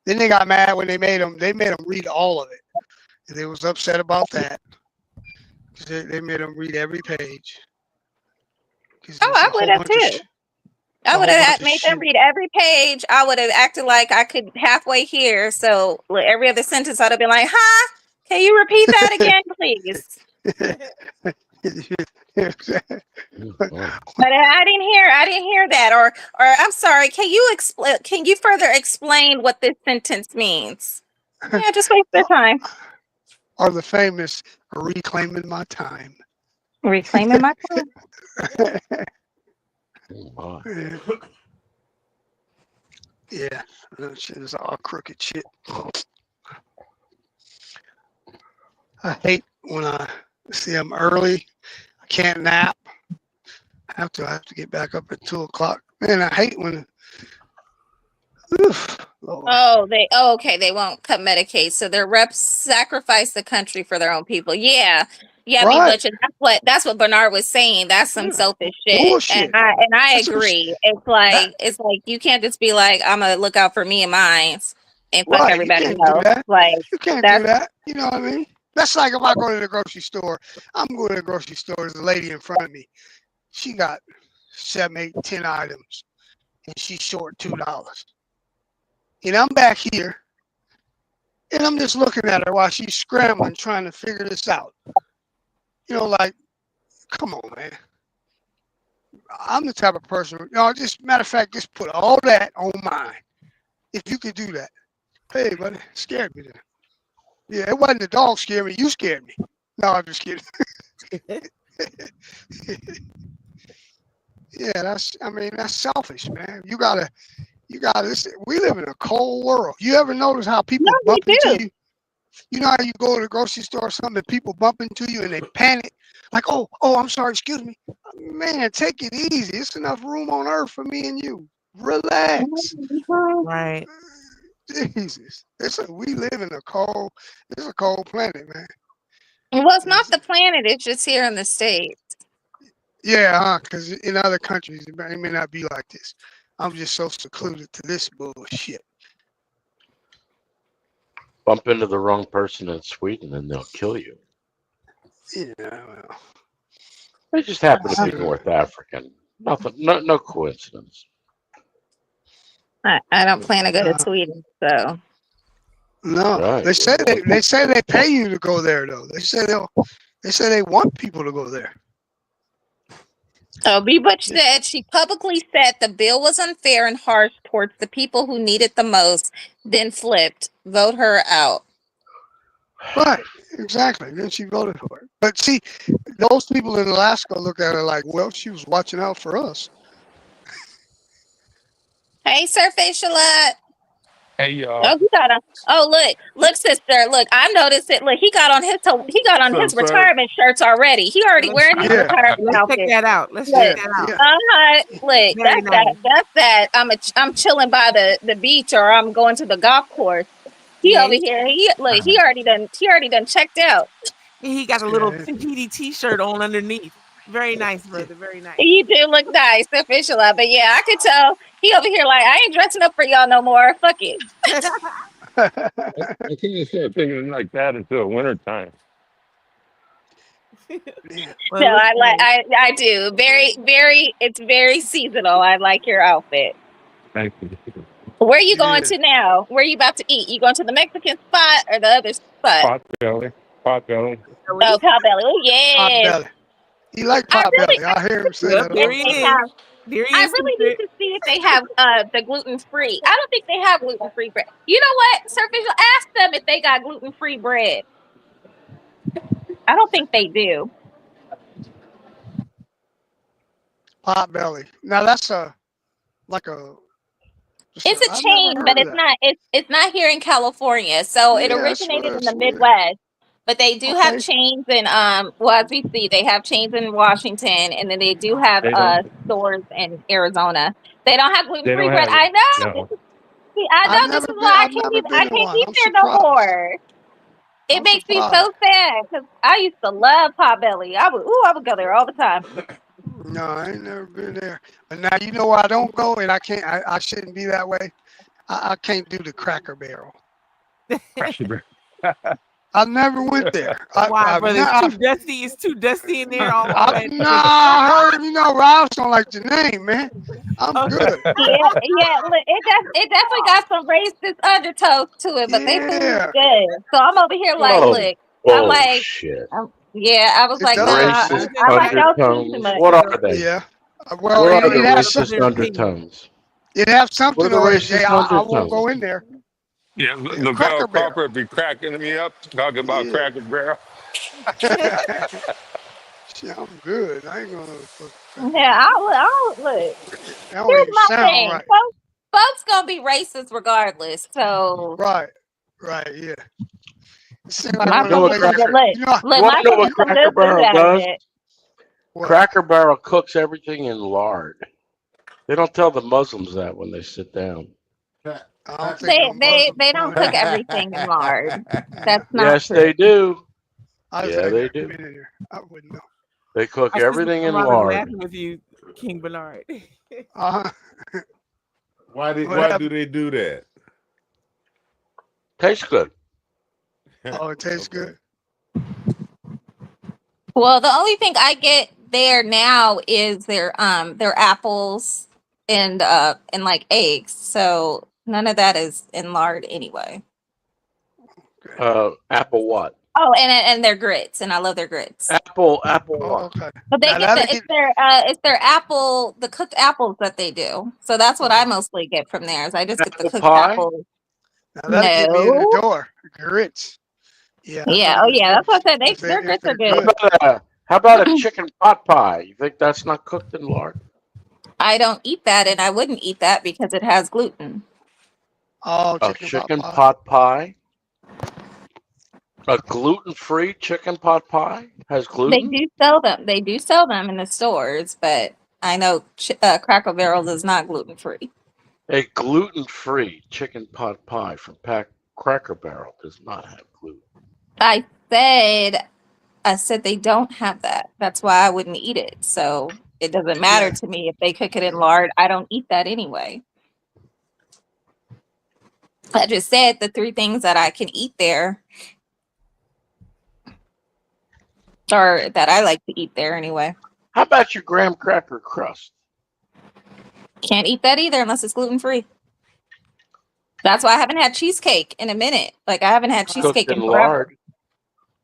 [SPEAKER 11] then they got mad when they made them read all of it. And they was upset about that. They made them read every page.
[SPEAKER 17] Oh, I would have too. I would have made them read every page. I would have acted like I could halfway hear. So every other sentence, I'd have been like, "Huh? Can you repeat that again, please?" But I didn't hear that. Or I'm sorry. Can you further explain what this sentence means? Yeah, just waste their time.
[SPEAKER 11] Or the famous reclaiming my time.
[SPEAKER 17] Reclaiming my time.
[SPEAKER 11] Yeah, that shit is all crooked shit. I hate when I see I'm early. I can't nap. I have to get back up at 2:00. Man, I hate when.
[SPEAKER 17] Okay. They won't cut Medicaid, so their reps sacrifice the country for their own people. Yeah,
[SPEAKER 11] Right.
[SPEAKER 17] Butch, and that's what Bernard was saying. That's some selfish shit.
[SPEAKER 11] Bullshit.
[SPEAKER 17] And I
[SPEAKER 11] That's some
[SPEAKER 17] agree. It's like you can't just be like, I'm gonna look out for me and mine and fuck
[SPEAKER 11] Right,
[SPEAKER 17] everybody
[SPEAKER 11] you can't do
[SPEAKER 17] else.
[SPEAKER 11] that.
[SPEAKER 17] Like
[SPEAKER 11] You can't do that. You know what I mean? That's like if I go to the grocery store. I'm going to the grocery store. There's a lady in front of me. She got 7, 8, 10 items, and she's short $2. And I'm back here, and I'm just looking at her while she's scrambling, trying to figure this out. Like, come on, man. I'm the type of person. No, just matter of fact, just put all that on mine. If you could do that. Hey, buddy, scared me then. Yeah, it wasn't the dog scared me. You scared me. No, I'm just kidding. Yeah, that's selfish, man. You gotta listen. We live in a cold world. You ever notice how people
[SPEAKER 17] No, we
[SPEAKER 11] bump into
[SPEAKER 17] do.
[SPEAKER 11] you? You know how you go to the grocery store or something and people bump into you and they panic? Like, oh, I'm sorry, excuse me. Man, take it easy. It's enough room on earth for me and you. Relax.
[SPEAKER 10] Right.
[SPEAKER 11] Jesus. We live in a cold planet, man.
[SPEAKER 17] Well, it's not the planet, it's just here in the States.
[SPEAKER 11] Yeah, because in other countries it may not be like this. I'm just so secluded to this bullshit.
[SPEAKER 1] Bump into the wrong person in Sweden and they'll kill you.
[SPEAKER 11] Yeah, well.
[SPEAKER 1] They just happen to be North African. Nothing. No coincidence.
[SPEAKER 17] I don't plan to go to Sweden, so.
[SPEAKER 11] No,
[SPEAKER 1] Right.
[SPEAKER 11] they say they pay you to go there though. They say they want people to go there.
[SPEAKER 17] B. Butch said she publicly said the bill was unfair and harsh towards the people who need it the most, then flipped. Vote her out.
[SPEAKER 11] Right, exactly. Then she voted for it. But see, those people in Alaska look at her like, well, she was watching out for us.
[SPEAKER 17] Hey, Sir Facialat.
[SPEAKER 19] Hey y'all.
[SPEAKER 17] Oh, he got on. Oh, look, sister. Look, I noticed it. Look, he got on his
[SPEAKER 19] What's up, sir?
[SPEAKER 17] retirement shirts already. He already wearing his
[SPEAKER 11] Yeah.
[SPEAKER 17] retirement
[SPEAKER 10] Let's
[SPEAKER 17] outfit.
[SPEAKER 10] check that out. Let's
[SPEAKER 17] Look,
[SPEAKER 10] check that out.
[SPEAKER 17] look,
[SPEAKER 10] Very
[SPEAKER 17] that's that. I'm chilling by the beach, or I'm going to the golf course. He
[SPEAKER 10] Yeah,
[SPEAKER 17] over here. He already done checked out.
[SPEAKER 10] he got a little Tahiti t-shirt on underneath. Very nice, brother. Very nice.
[SPEAKER 17] You do look nice, official, but yeah, I could tell he over here like, I ain't dressing up for y'all no more. Fuck it.
[SPEAKER 19] I can't start thinking like that until wintertime.
[SPEAKER 17] No, I do. It's very seasonal. I like your outfit.
[SPEAKER 19] Thank you.
[SPEAKER 17] Where are you going to now? Where are you about to eat? You going to the Mexican spot or the other spot?
[SPEAKER 19] Potbelly.
[SPEAKER 17] Oh, Potbelly. Oh, yeah.
[SPEAKER 11] Potbelly. He like Potbelly. I hear him say that.
[SPEAKER 10] There he is. There he
[SPEAKER 17] I
[SPEAKER 10] is.
[SPEAKER 17] really need to see if they have the gluten-free. I don't think they have gluten-free bread. You know what, Sir Visual? Ask them if they got gluten-free bread. I don't think they do.
[SPEAKER 11] Potbelly. Now that's
[SPEAKER 17] It's a chain, but it's not here in California. So it originated in the Midwest. But they do have chains in as we see, they have chains in Washington, and then they do have stores in Arizona. They don't have gluten-free bread. I know. See, I know this is why I can't eat there no more. It makes me so sad because I used to love Potbelly. I would go there all the time.
[SPEAKER 11] No, I ain't never been there. But now you know why I don't go, and I shouldn't be that way. I can't do the Cracker Barrel. I never went there.
[SPEAKER 10] Why, brother? It's too dusty in there.
[SPEAKER 11] I heard, Ralph don't like the name, man. I'm good.
[SPEAKER 17] Yeah. Look, it definitely got some racist undertones to it, but they food is good. So I'm over here like, look, I'm like,
[SPEAKER 1] shit.
[SPEAKER 17] I was like,
[SPEAKER 1] Racist
[SPEAKER 17] I like y'all food too
[SPEAKER 1] undertones.
[SPEAKER 17] much.
[SPEAKER 1] What are they?
[SPEAKER 11] Yeah. Well,
[SPEAKER 1] what are the
[SPEAKER 11] it has
[SPEAKER 1] racist undertones?
[SPEAKER 11] It has something
[SPEAKER 1] What are the
[SPEAKER 11] on it,
[SPEAKER 1] racist
[SPEAKER 11] Jay. I won't
[SPEAKER 1] undertones?
[SPEAKER 11] go in there.
[SPEAKER 19] Yeah, Lavelle Crawford be cracking me up talking about Cracker Barrel.
[SPEAKER 11] Shit, I'm good. I ain't gonna.
[SPEAKER 17] Yeah, I'll look. Here's my thing.
[SPEAKER 11] Right.
[SPEAKER 17] Folks gonna be racist regardless. So
[SPEAKER 11] Right, yeah.
[SPEAKER 17] My
[SPEAKER 1] what Cracker Barrel does? Cracker Barrel cooks everything in lard. They don't tell the Muslims that when they sit down.
[SPEAKER 17] They don't cook everything in lard. That's not
[SPEAKER 1] Yes,
[SPEAKER 17] true.
[SPEAKER 1] they do.
[SPEAKER 11] Yeah,
[SPEAKER 1] they do.
[SPEAKER 11] I wouldn't know.
[SPEAKER 1] They cook everything in
[SPEAKER 10] I'm
[SPEAKER 1] lard.
[SPEAKER 10] laughing with you, King Bernard.
[SPEAKER 13] Why do they do that?
[SPEAKER 1] Tastes good.
[SPEAKER 11] Oh, it tastes good.
[SPEAKER 17] Well, the only thing I get there now is their apples and like eggs. So none of that is in lard anyway.
[SPEAKER 1] Apple what?
[SPEAKER 17] Oh, and their grits, and I love their grits.
[SPEAKER 1] Apple
[SPEAKER 11] Oh,
[SPEAKER 1] what?
[SPEAKER 11] okay.
[SPEAKER 17] But they
[SPEAKER 11] Now
[SPEAKER 17] get
[SPEAKER 11] that'll
[SPEAKER 17] the
[SPEAKER 11] get
[SPEAKER 17] it's their apple, the cooked apples that they do. So that's what I mostly get from there. Is I just get the
[SPEAKER 1] Apple
[SPEAKER 17] cooked
[SPEAKER 1] pie?
[SPEAKER 17] apples.
[SPEAKER 11] now that'll get me in the
[SPEAKER 17] No.
[SPEAKER 11] door. Grits. Yeah, I
[SPEAKER 17] Yeah.
[SPEAKER 11] love
[SPEAKER 17] Oh
[SPEAKER 11] the
[SPEAKER 17] yeah. That's
[SPEAKER 11] grits
[SPEAKER 17] what I said.
[SPEAKER 11] if
[SPEAKER 17] Their grits are
[SPEAKER 11] they're
[SPEAKER 17] good.
[SPEAKER 11] good.
[SPEAKER 1] How about a chicken pot pie? You think that's not cooked in lard?
[SPEAKER 17] I don't eat that, and I wouldn't eat that because it has gluten.
[SPEAKER 11] Oh,
[SPEAKER 1] A
[SPEAKER 11] chicken pot
[SPEAKER 1] chicken
[SPEAKER 11] pie.
[SPEAKER 1] pot pie? A gluten-free chicken pot pie has
[SPEAKER 17] They
[SPEAKER 1] gluten?
[SPEAKER 17] do sell them. They do sell them in the stores, but I know Cracker Barrel is not gluten free.
[SPEAKER 1] A gluten-free chicken pot pie from Cracker Barrel does not have gluten.
[SPEAKER 17] I said they don't have that. That's why I wouldn't eat it. So it doesn't matter
[SPEAKER 11] Yeah.
[SPEAKER 17] to me if they cook it in lard. I don't eat that anyway. I just said the 3 things that I can eat there, or that I like to eat there anyway.
[SPEAKER 1] How about your graham cracker crust?
[SPEAKER 17] Can't eat that either unless it's gluten free. That's why I haven't had cheesecake in a minute. Like I haven't had
[SPEAKER 1] Cooked
[SPEAKER 17] cheesecake
[SPEAKER 1] in
[SPEAKER 17] in forever.
[SPEAKER 1] lard.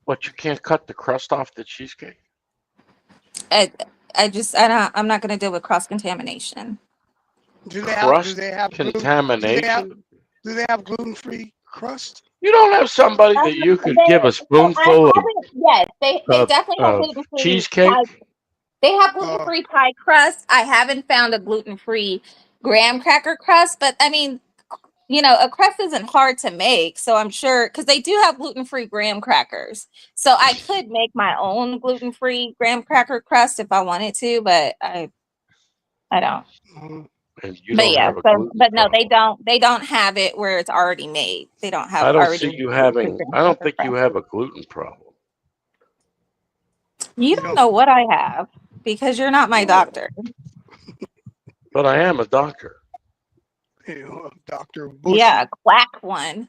[SPEAKER 1] But you can't cut the crust off the cheesecake?
[SPEAKER 17] I'm not going to deal with cross contamination.
[SPEAKER 11] Do
[SPEAKER 1] Crust
[SPEAKER 11] they have
[SPEAKER 1] contamination?
[SPEAKER 11] do they have gluten free crust?
[SPEAKER 1] You don't have somebody that you could give a spoonful
[SPEAKER 17] Yes, they
[SPEAKER 1] of
[SPEAKER 17] definitely have
[SPEAKER 1] of
[SPEAKER 17] gluten free
[SPEAKER 1] cheesecake?
[SPEAKER 17] pie. They have gluten free pie crust. I haven't found a gluten free graham cracker crust, but I mean, a crust isn't hard to make, so I'm sure because they do have gluten free graham crackers. So I could make my own gluten free graham cracker crust if I wanted to, but I don't.
[SPEAKER 1] And you
[SPEAKER 17] But
[SPEAKER 1] don't
[SPEAKER 17] yeah,
[SPEAKER 1] have a gluten
[SPEAKER 17] but no,
[SPEAKER 1] problem.
[SPEAKER 17] they don't have it where it's already made. They don't have
[SPEAKER 1] I don't
[SPEAKER 17] already
[SPEAKER 1] see
[SPEAKER 17] made
[SPEAKER 1] you
[SPEAKER 17] gluten-free
[SPEAKER 1] having.
[SPEAKER 17] graham
[SPEAKER 1] I don't
[SPEAKER 17] cracker
[SPEAKER 1] think you
[SPEAKER 17] crust.
[SPEAKER 1] have a gluten problem.
[SPEAKER 17] You don't know what I have because you're not my doctor.
[SPEAKER 1] But I am a doctor.
[SPEAKER 11] Dr. Bush.
[SPEAKER 17] Yeah, quack one.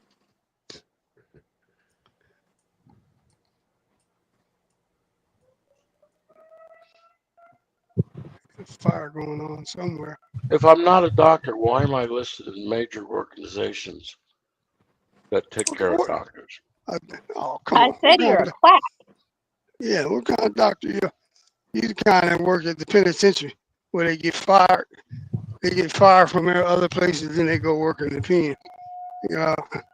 [SPEAKER 11] Fire going on somewhere.
[SPEAKER 1] If I'm not a doctor, why am I listed in major organizations that take care of doctors?
[SPEAKER 11] Oh, come
[SPEAKER 17] I
[SPEAKER 11] on.
[SPEAKER 17] said you're a quack.
[SPEAKER 11] Yeah, what kind of doctor you? You kind of work at the penitentiary where they get fired. They get fired from other places, then they go work in the pen.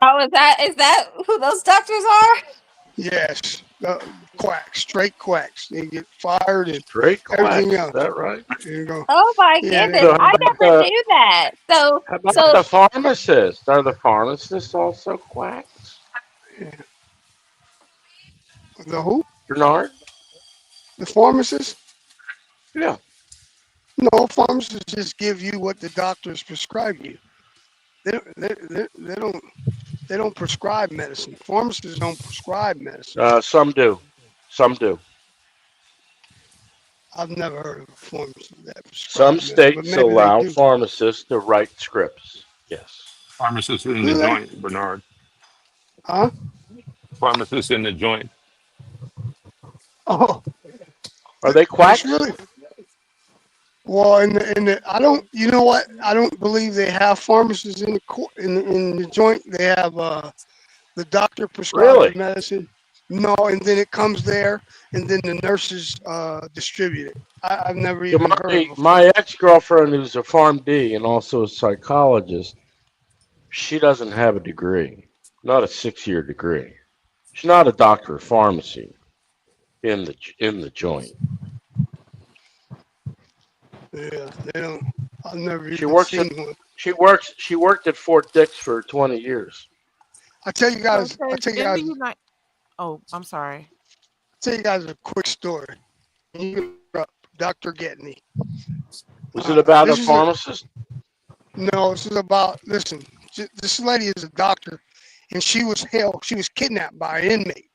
[SPEAKER 17] Oh, is that who those doctors are?
[SPEAKER 11] Yes, quacks, straight quacks. They get fired and
[SPEAKER 1] Straight
[SPEAKER 11] everything
[SPEAKER 1] quacks,
[SPEAKER 11] else.
[SPEAKER 1] is that right?
[SPEAKER 11] There you go.
[SPEAKER 17] Oh my
[SPEAKER 11] Yeah,
[SPEAKER 17] goodness,
[SPEAKER 1] So how
[SPEAKER 17] I
[SPEAKER 1] about
[SPEAKER 17] never
[SPEAKER 1] the
[SPEAKER 17] knew that. So
[SPEAKER 1] how about the pharmacists? Are the pharmacists also quacks?
[SPEAKER 11] The who?
[SPEAKER 1] Bernard?
[SPEAKER 11] The pharmacist?
[SPEAKER 1] Yeah.
[SPEAKER 11] No, pharmacists just give you what the doctors prescribe you. They don't prescribe medicine. Pharmacists don't prescribe medicine.
[SPEAKER 1] Some do. Some do.
[SPEAKER 11] I've never heard of a pharmacist that
[SPEAKER 1] Some
[SPEAKER 11] prescribes medicine, but
[SPEAKER 1] states
[SPEAKER 11] maybe they
[SPEAKER 1] allow
[SPEAKER 11] do.
[SPEAKER 1] pharmacists to write scripts. Yes.
[SPEAKER 19] Pharmacist in
[SPEAKER 11] Do
[SPEAKER 19] the
[SPEAKER 11] they?
[SPEAKER 19] joint, Bernard.
[SPEAKER 11] Huh?
[SPEAKER 19] Pharmacist in the joint.
[SPEAKER 11] Oh,
[SPEAKER 1] Are they
[SPEAKER 11] that's
[SPEAKER 1] quacks?
[SPEAKER 11] really well. I don't. You know what? I don't believe they have pharmacists in the joint. They have the doctor prescribes
[SPEAKER 1] Really?
[SPEAKER 11] the medicine. No, and then it comes there, and then the nurses distribute it. I've never
[SPEAKER 1] Yeah,
[SPEAKER 11] even heard of
[SPEAKER 1] my ex-girlfriend, who's a PharmD and also a psychologist, she doesn't have a degree, not a 6-year degree. She's not a doctor of pharmacy in the joint.
[SPEAKER 11] Yeah, they don't. I've never
[SPEAKER 1] She
[SPEAKER 11] even
[SPEAKER 1] works at
[SPEAKER 11] seen one.
[SPEAKER 1] she worked at Fort Dix for 20 years.
[SPEAKER 11] I tell you guys.
[SPEAKER 10] So
[SPEAKER 11] I tell you
[SPEAKER 10] in the
[SPEAKER 11] guys.
[SPEAKER 10] United. Oh, I'm sorry.
[SPEAKER 11] Tell you guys a quick story. You can look up Dr. Getney.
[SPEAKER 1] Was it about a
[SPEAKER 11] This is
[SPEAKER 1] pharmacist?
[SPEAKER 11] No, this is about. Listen, this lady is a doctor, and she was kidnapped by an inmate.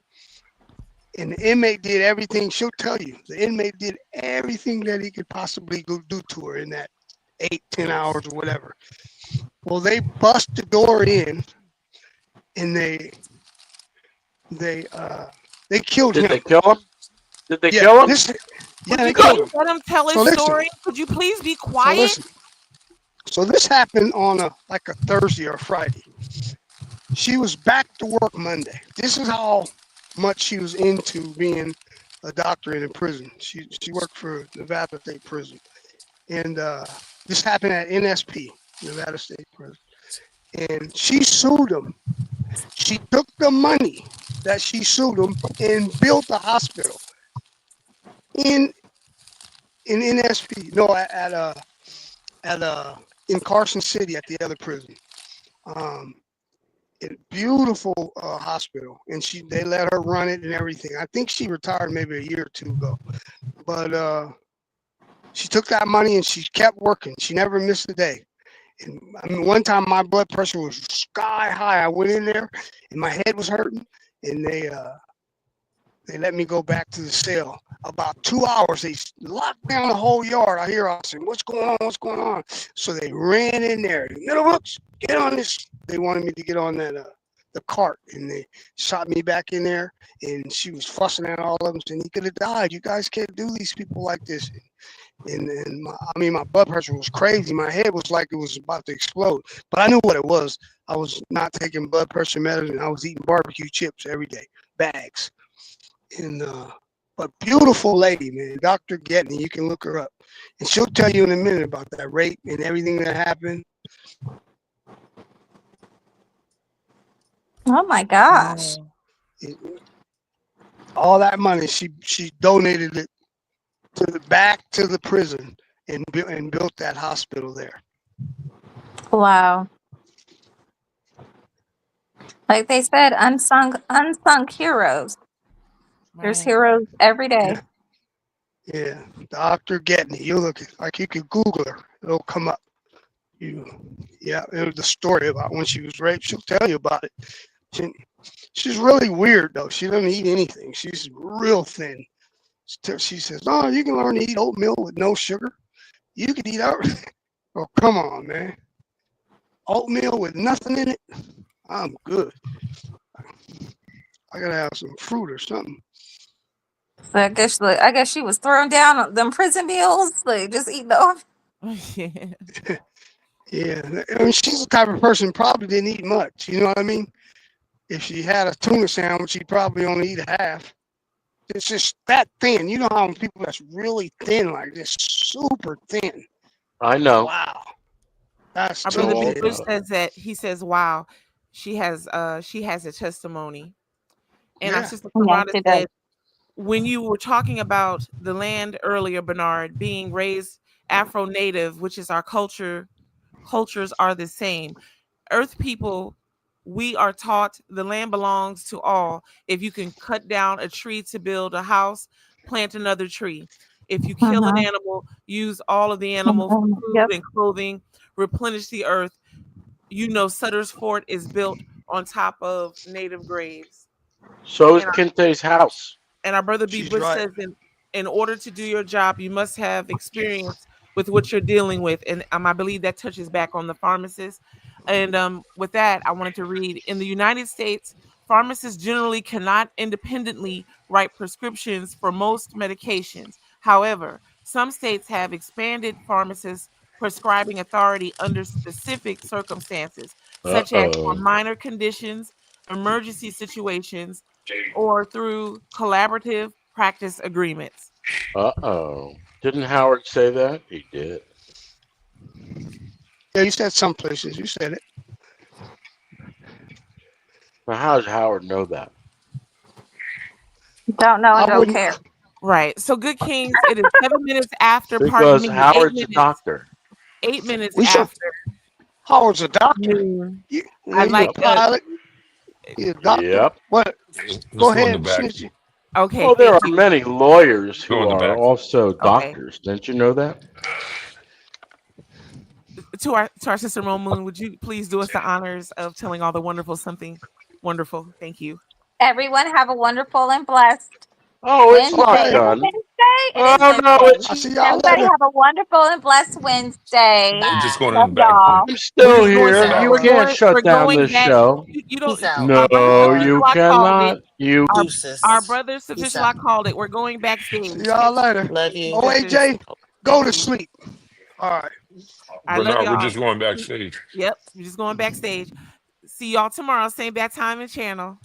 [SPEAKER 11] And the inmate did everything. She'll tell you the inmate did everything that he could possibly go do to her in that 8-10 hours or whatever. Well, they bust the door in, and they killed him.
[SPEAKER 1] Did they kill him? Did they
[SPEAKER 11] Yeah,
[SPEAKER 1] kill him?
[SPEAKER 11] Yeah,
[SPEAKER 10] Would
[SPEAKER 11] they
[SPEAKER 10] you
[SPEAKER 11] killed him.
[SPEAKER 10] please let him tell
[SPEAKER 11] So
[SPEAKER 10] his
[SPEAKER 11] listen.
[SPEAKER 10] story? Could you please be
[SPEAKER 11] So
[SPEAKER 10] quiet?
[SPEAKER 11] listen. So this happened on a Thursday or Friday. She was back to work Monday. This is how much she was into being a doctor in a prison. She worked for Nevada State Prison, and this happened at NSP, Nevada State Prison, and she sued him. She took the money that she sued him and built a hospital in NSP. No, in Carson City at the other prison. A beautiful hospital, and they let her run it and everything. I think she retired maybe a year or two ago, but she took that money and she kept working. She never missed a day. And I mean, one time my blood pressure was sky high. I went in there and my head was hurting, and they let me go back to the cell. About 2 hours, they locked down the whole yard. I hear, I said, "What's going on? What's going on?" So they ran in there. Middlebrooks, get on this. They wanted me to get on that the cart, and they shot me back in there. And she was fussing at all of them, saying, "He could have died. You guys can't do these people like this." And my blood pressure was crazy. My head was like it was about to explode. But I knew what it was. I was not taking blood pressure medicine. I was eating barbecue chips every day, bags. And but beautiful lady, man, Dr. Getney. You can look her up, and she'll tell you in a minute about that rape and everything that happened.
[SPEAKER 17] Oh my gosh.
[SPEAKER 11] All that money, she donated it back to the prison and built that hospital there.
[SPEAKER 17] Wow. Like they said, unsung heroes. There's heroes every day.
[SPEAKER 11] Yeah, Dr. Getney. You look like you could Google her; it'll come up. It was the story about when she was raped. She'll tell you about it. She's really weird though. She doesn't eat anything. She's real thin. She says, "Oh, you can learn to eat oatmeal with no sugar. You could eat out." Oh, come on, man. Oatmeal with nothing in it. I'm good. I gotta have some fruit or something.
[SPEAKER 17] So I guess she was throwing down on them prison meals, like just eating off.
[SPEAKER 11] Yeah, I mean, she's the type of person probably didn't eat much. You know what I mean? If she had a tuna sandwich, she'd probably only eat a half. It's just that thin. You know how people that's really thin, like this, super thin.
[SPEAKER 1] I know.
[SPEAKER 11] Wow, that's
[SPEAKER 10] Our
[SPEAKER 11] too
[SPEAKER 10] brother
[SPEAKER 11] thin.
[SPEAKER 10] Big Bush says that he says, "Wow, she has a testimony." And our
[SPEAKER 11] Yeah.
[SPEAKER 10] sister
[SPEAKER 17] Yes,
[SPEAKER 10] Karada
[SPEAKER 17] it does.
[SPEAKER 10] said, when you were talking about the land earlier, Bernard, being raised Afro-Native, which is our cultures are the same. Earth people, we are taught the land belongs to all. If you can cut down a tree to build a house, plant another tree. If you kill an animal, use all of the animal for food
[SPEAKER 17] Yep.
[SPEAKER 10] and clothing, replenish the earth. You know, Sutter's Fort is built on top of native graves.
[SPEAKER 1] So is Kente's house.
[SPEAKER 10] And our brother B.
[SPEAKER 11] She's
[SPEAKER 10] Bush
[SPEAKER 11] right.
[SPEAKER 10] says, in order to do your job, you must have experience with what you're dealing with. And I believe that touches back on the pharmacist. And with that, I wanted to read, in the United States, pharmacists generally cannot independently write prescriptions for most medications. However, some states have expanded pharmacists' prescribing authority under specific circumstances, such as for minor conditions, emergency situations, or through collaborative practice agreements.
[SPEAKER 1] Didn't Howard say that? He did.
[SPEAKER 11] Yeah, you said some places. You said it.
[SPEAKER 1] Now, how does Howard know that?
[SPEAKER 17] Don't know and don't
[SPEAKER 11] wouldn't-
[SPEAKER 17] care.
[SPEAKER 10] Right. So, Good Kings, it is 7 minutes after.
[SPEAKER 1] Because
[SPEAKER 10] pardon me, 8
[SPEAKER 1] Howard's a
[SPEAKER 10] minutes,
[SPEAKER 1] doctor.
[SPEAKER 10] 8 minutes
[SPEAKER 11] We should-
[SPEAKER 10] after.
[SPEAKER 11] Howard's a doctor.
[SPEAKER 10] noon.
[SPEAKER 11] You,
[SPEAKER 10] I'd like
[SPEAKER 11] a pilot. You're a doctor.
[SPEAKER 1] Yep.
[SPEAKER 11] What?
[SPEAKER 19] Let's
[SPEAKER 11] Go
[SPEAKER 19] go in
[SPEAKER 11] ahead,
[SPEAKER 19] the back.
[SPEAKER 11] Snitchy.
[SPEAKER 10] Okay.
[SPEAKER 1] Well, there
[SPEAKER 10] thank
[SPEAKER 1] are
[SPEAKER 10] you.
[SPEAKER 1] many lawyers who
[SPEAKER 19] Go in the
[SPEAKER 1] are
[SPEAKER 19] back.
[SPEAKER 1] also doctors. Didn't you know that?
[SPEAKER 10] To our sister Mo Moon, would you please do us the honors of telling all the wonderful something wonderful? Thank you.
[SPEAKER 17] Everyone have a wonderful and blessed
[SPEAKER 1] Oh, it's not
[SPEAKER 17] Wednesday.
[SPEAKER 1] done.
[SPEAKER 17] Wednesday? It
[SPEAKER 1] Oh,
[SPEAKER 17] is
[SPEAKER 1] no,
[SPEAKER 17] Wednesday.
[SPEAKER 1] it's
[SPEAKER 11] I see y'all
[SPEAKER 17] Everybody
[SPEAKER 11] later.
[SPEAKER 17] have a wonderful and blessed Wednesday.
[SPEAKER 19] We're just going in
[SPEAKER 17] Love
[SPEAKER 19] the back.
[SPEAKER 17] y'all.
[SPEAKER 1] I'm still
[SPEAKER 10] We're just going
[SPEAKER 1] here.
[SPEAKER 10] back.
[SPEAKER 1] You
[SPEAKER 10] We're
[SPEAKER 1] can't shut
[SPEAKER 10] we're
[SPEAKER 1] down
[SPEAKER 10] going
[SPEAKER 1] this
[SPEAKER 10] back.
[SPEAKER 1] show.
[SPEAKER 10] You don't.
[SPEAKER 18] Peace out.
[SPEAKER 1] No,
[SPEAKER 10] Our brother
[SPEAKER 1] you
[SPEAKER 10] Sufishlak called
[SPEAKER 1] cannot.
[SPEAKER 10] it.
[SPEAKER 1] You.
[SPEAKER 18] Deuces.
[SPEAKER 10] Our brother
[SPEAKER 18] Peace
[SPEAKER 10] Sufishlak
[SPEAKER 18] out.
[SPEAKER 10] called it. We're going backstage.
[SPEAKER 11] See y'all later.
[SPEAKER 18] Love you.
[SPEAKER 11] OAJ, go to sleep. All right.
[SPEAKER 10] I
[SPEAKER 19] But
[SPEAKER 10] love
[SPEAKER 19] no, we're
[SPEAKER 10] y'all.
[SPEAKER 19] just going backstage.
[SPEAKER 10] Yep. We're just going backstage. See y'all tomorrow. Same bat time and channel.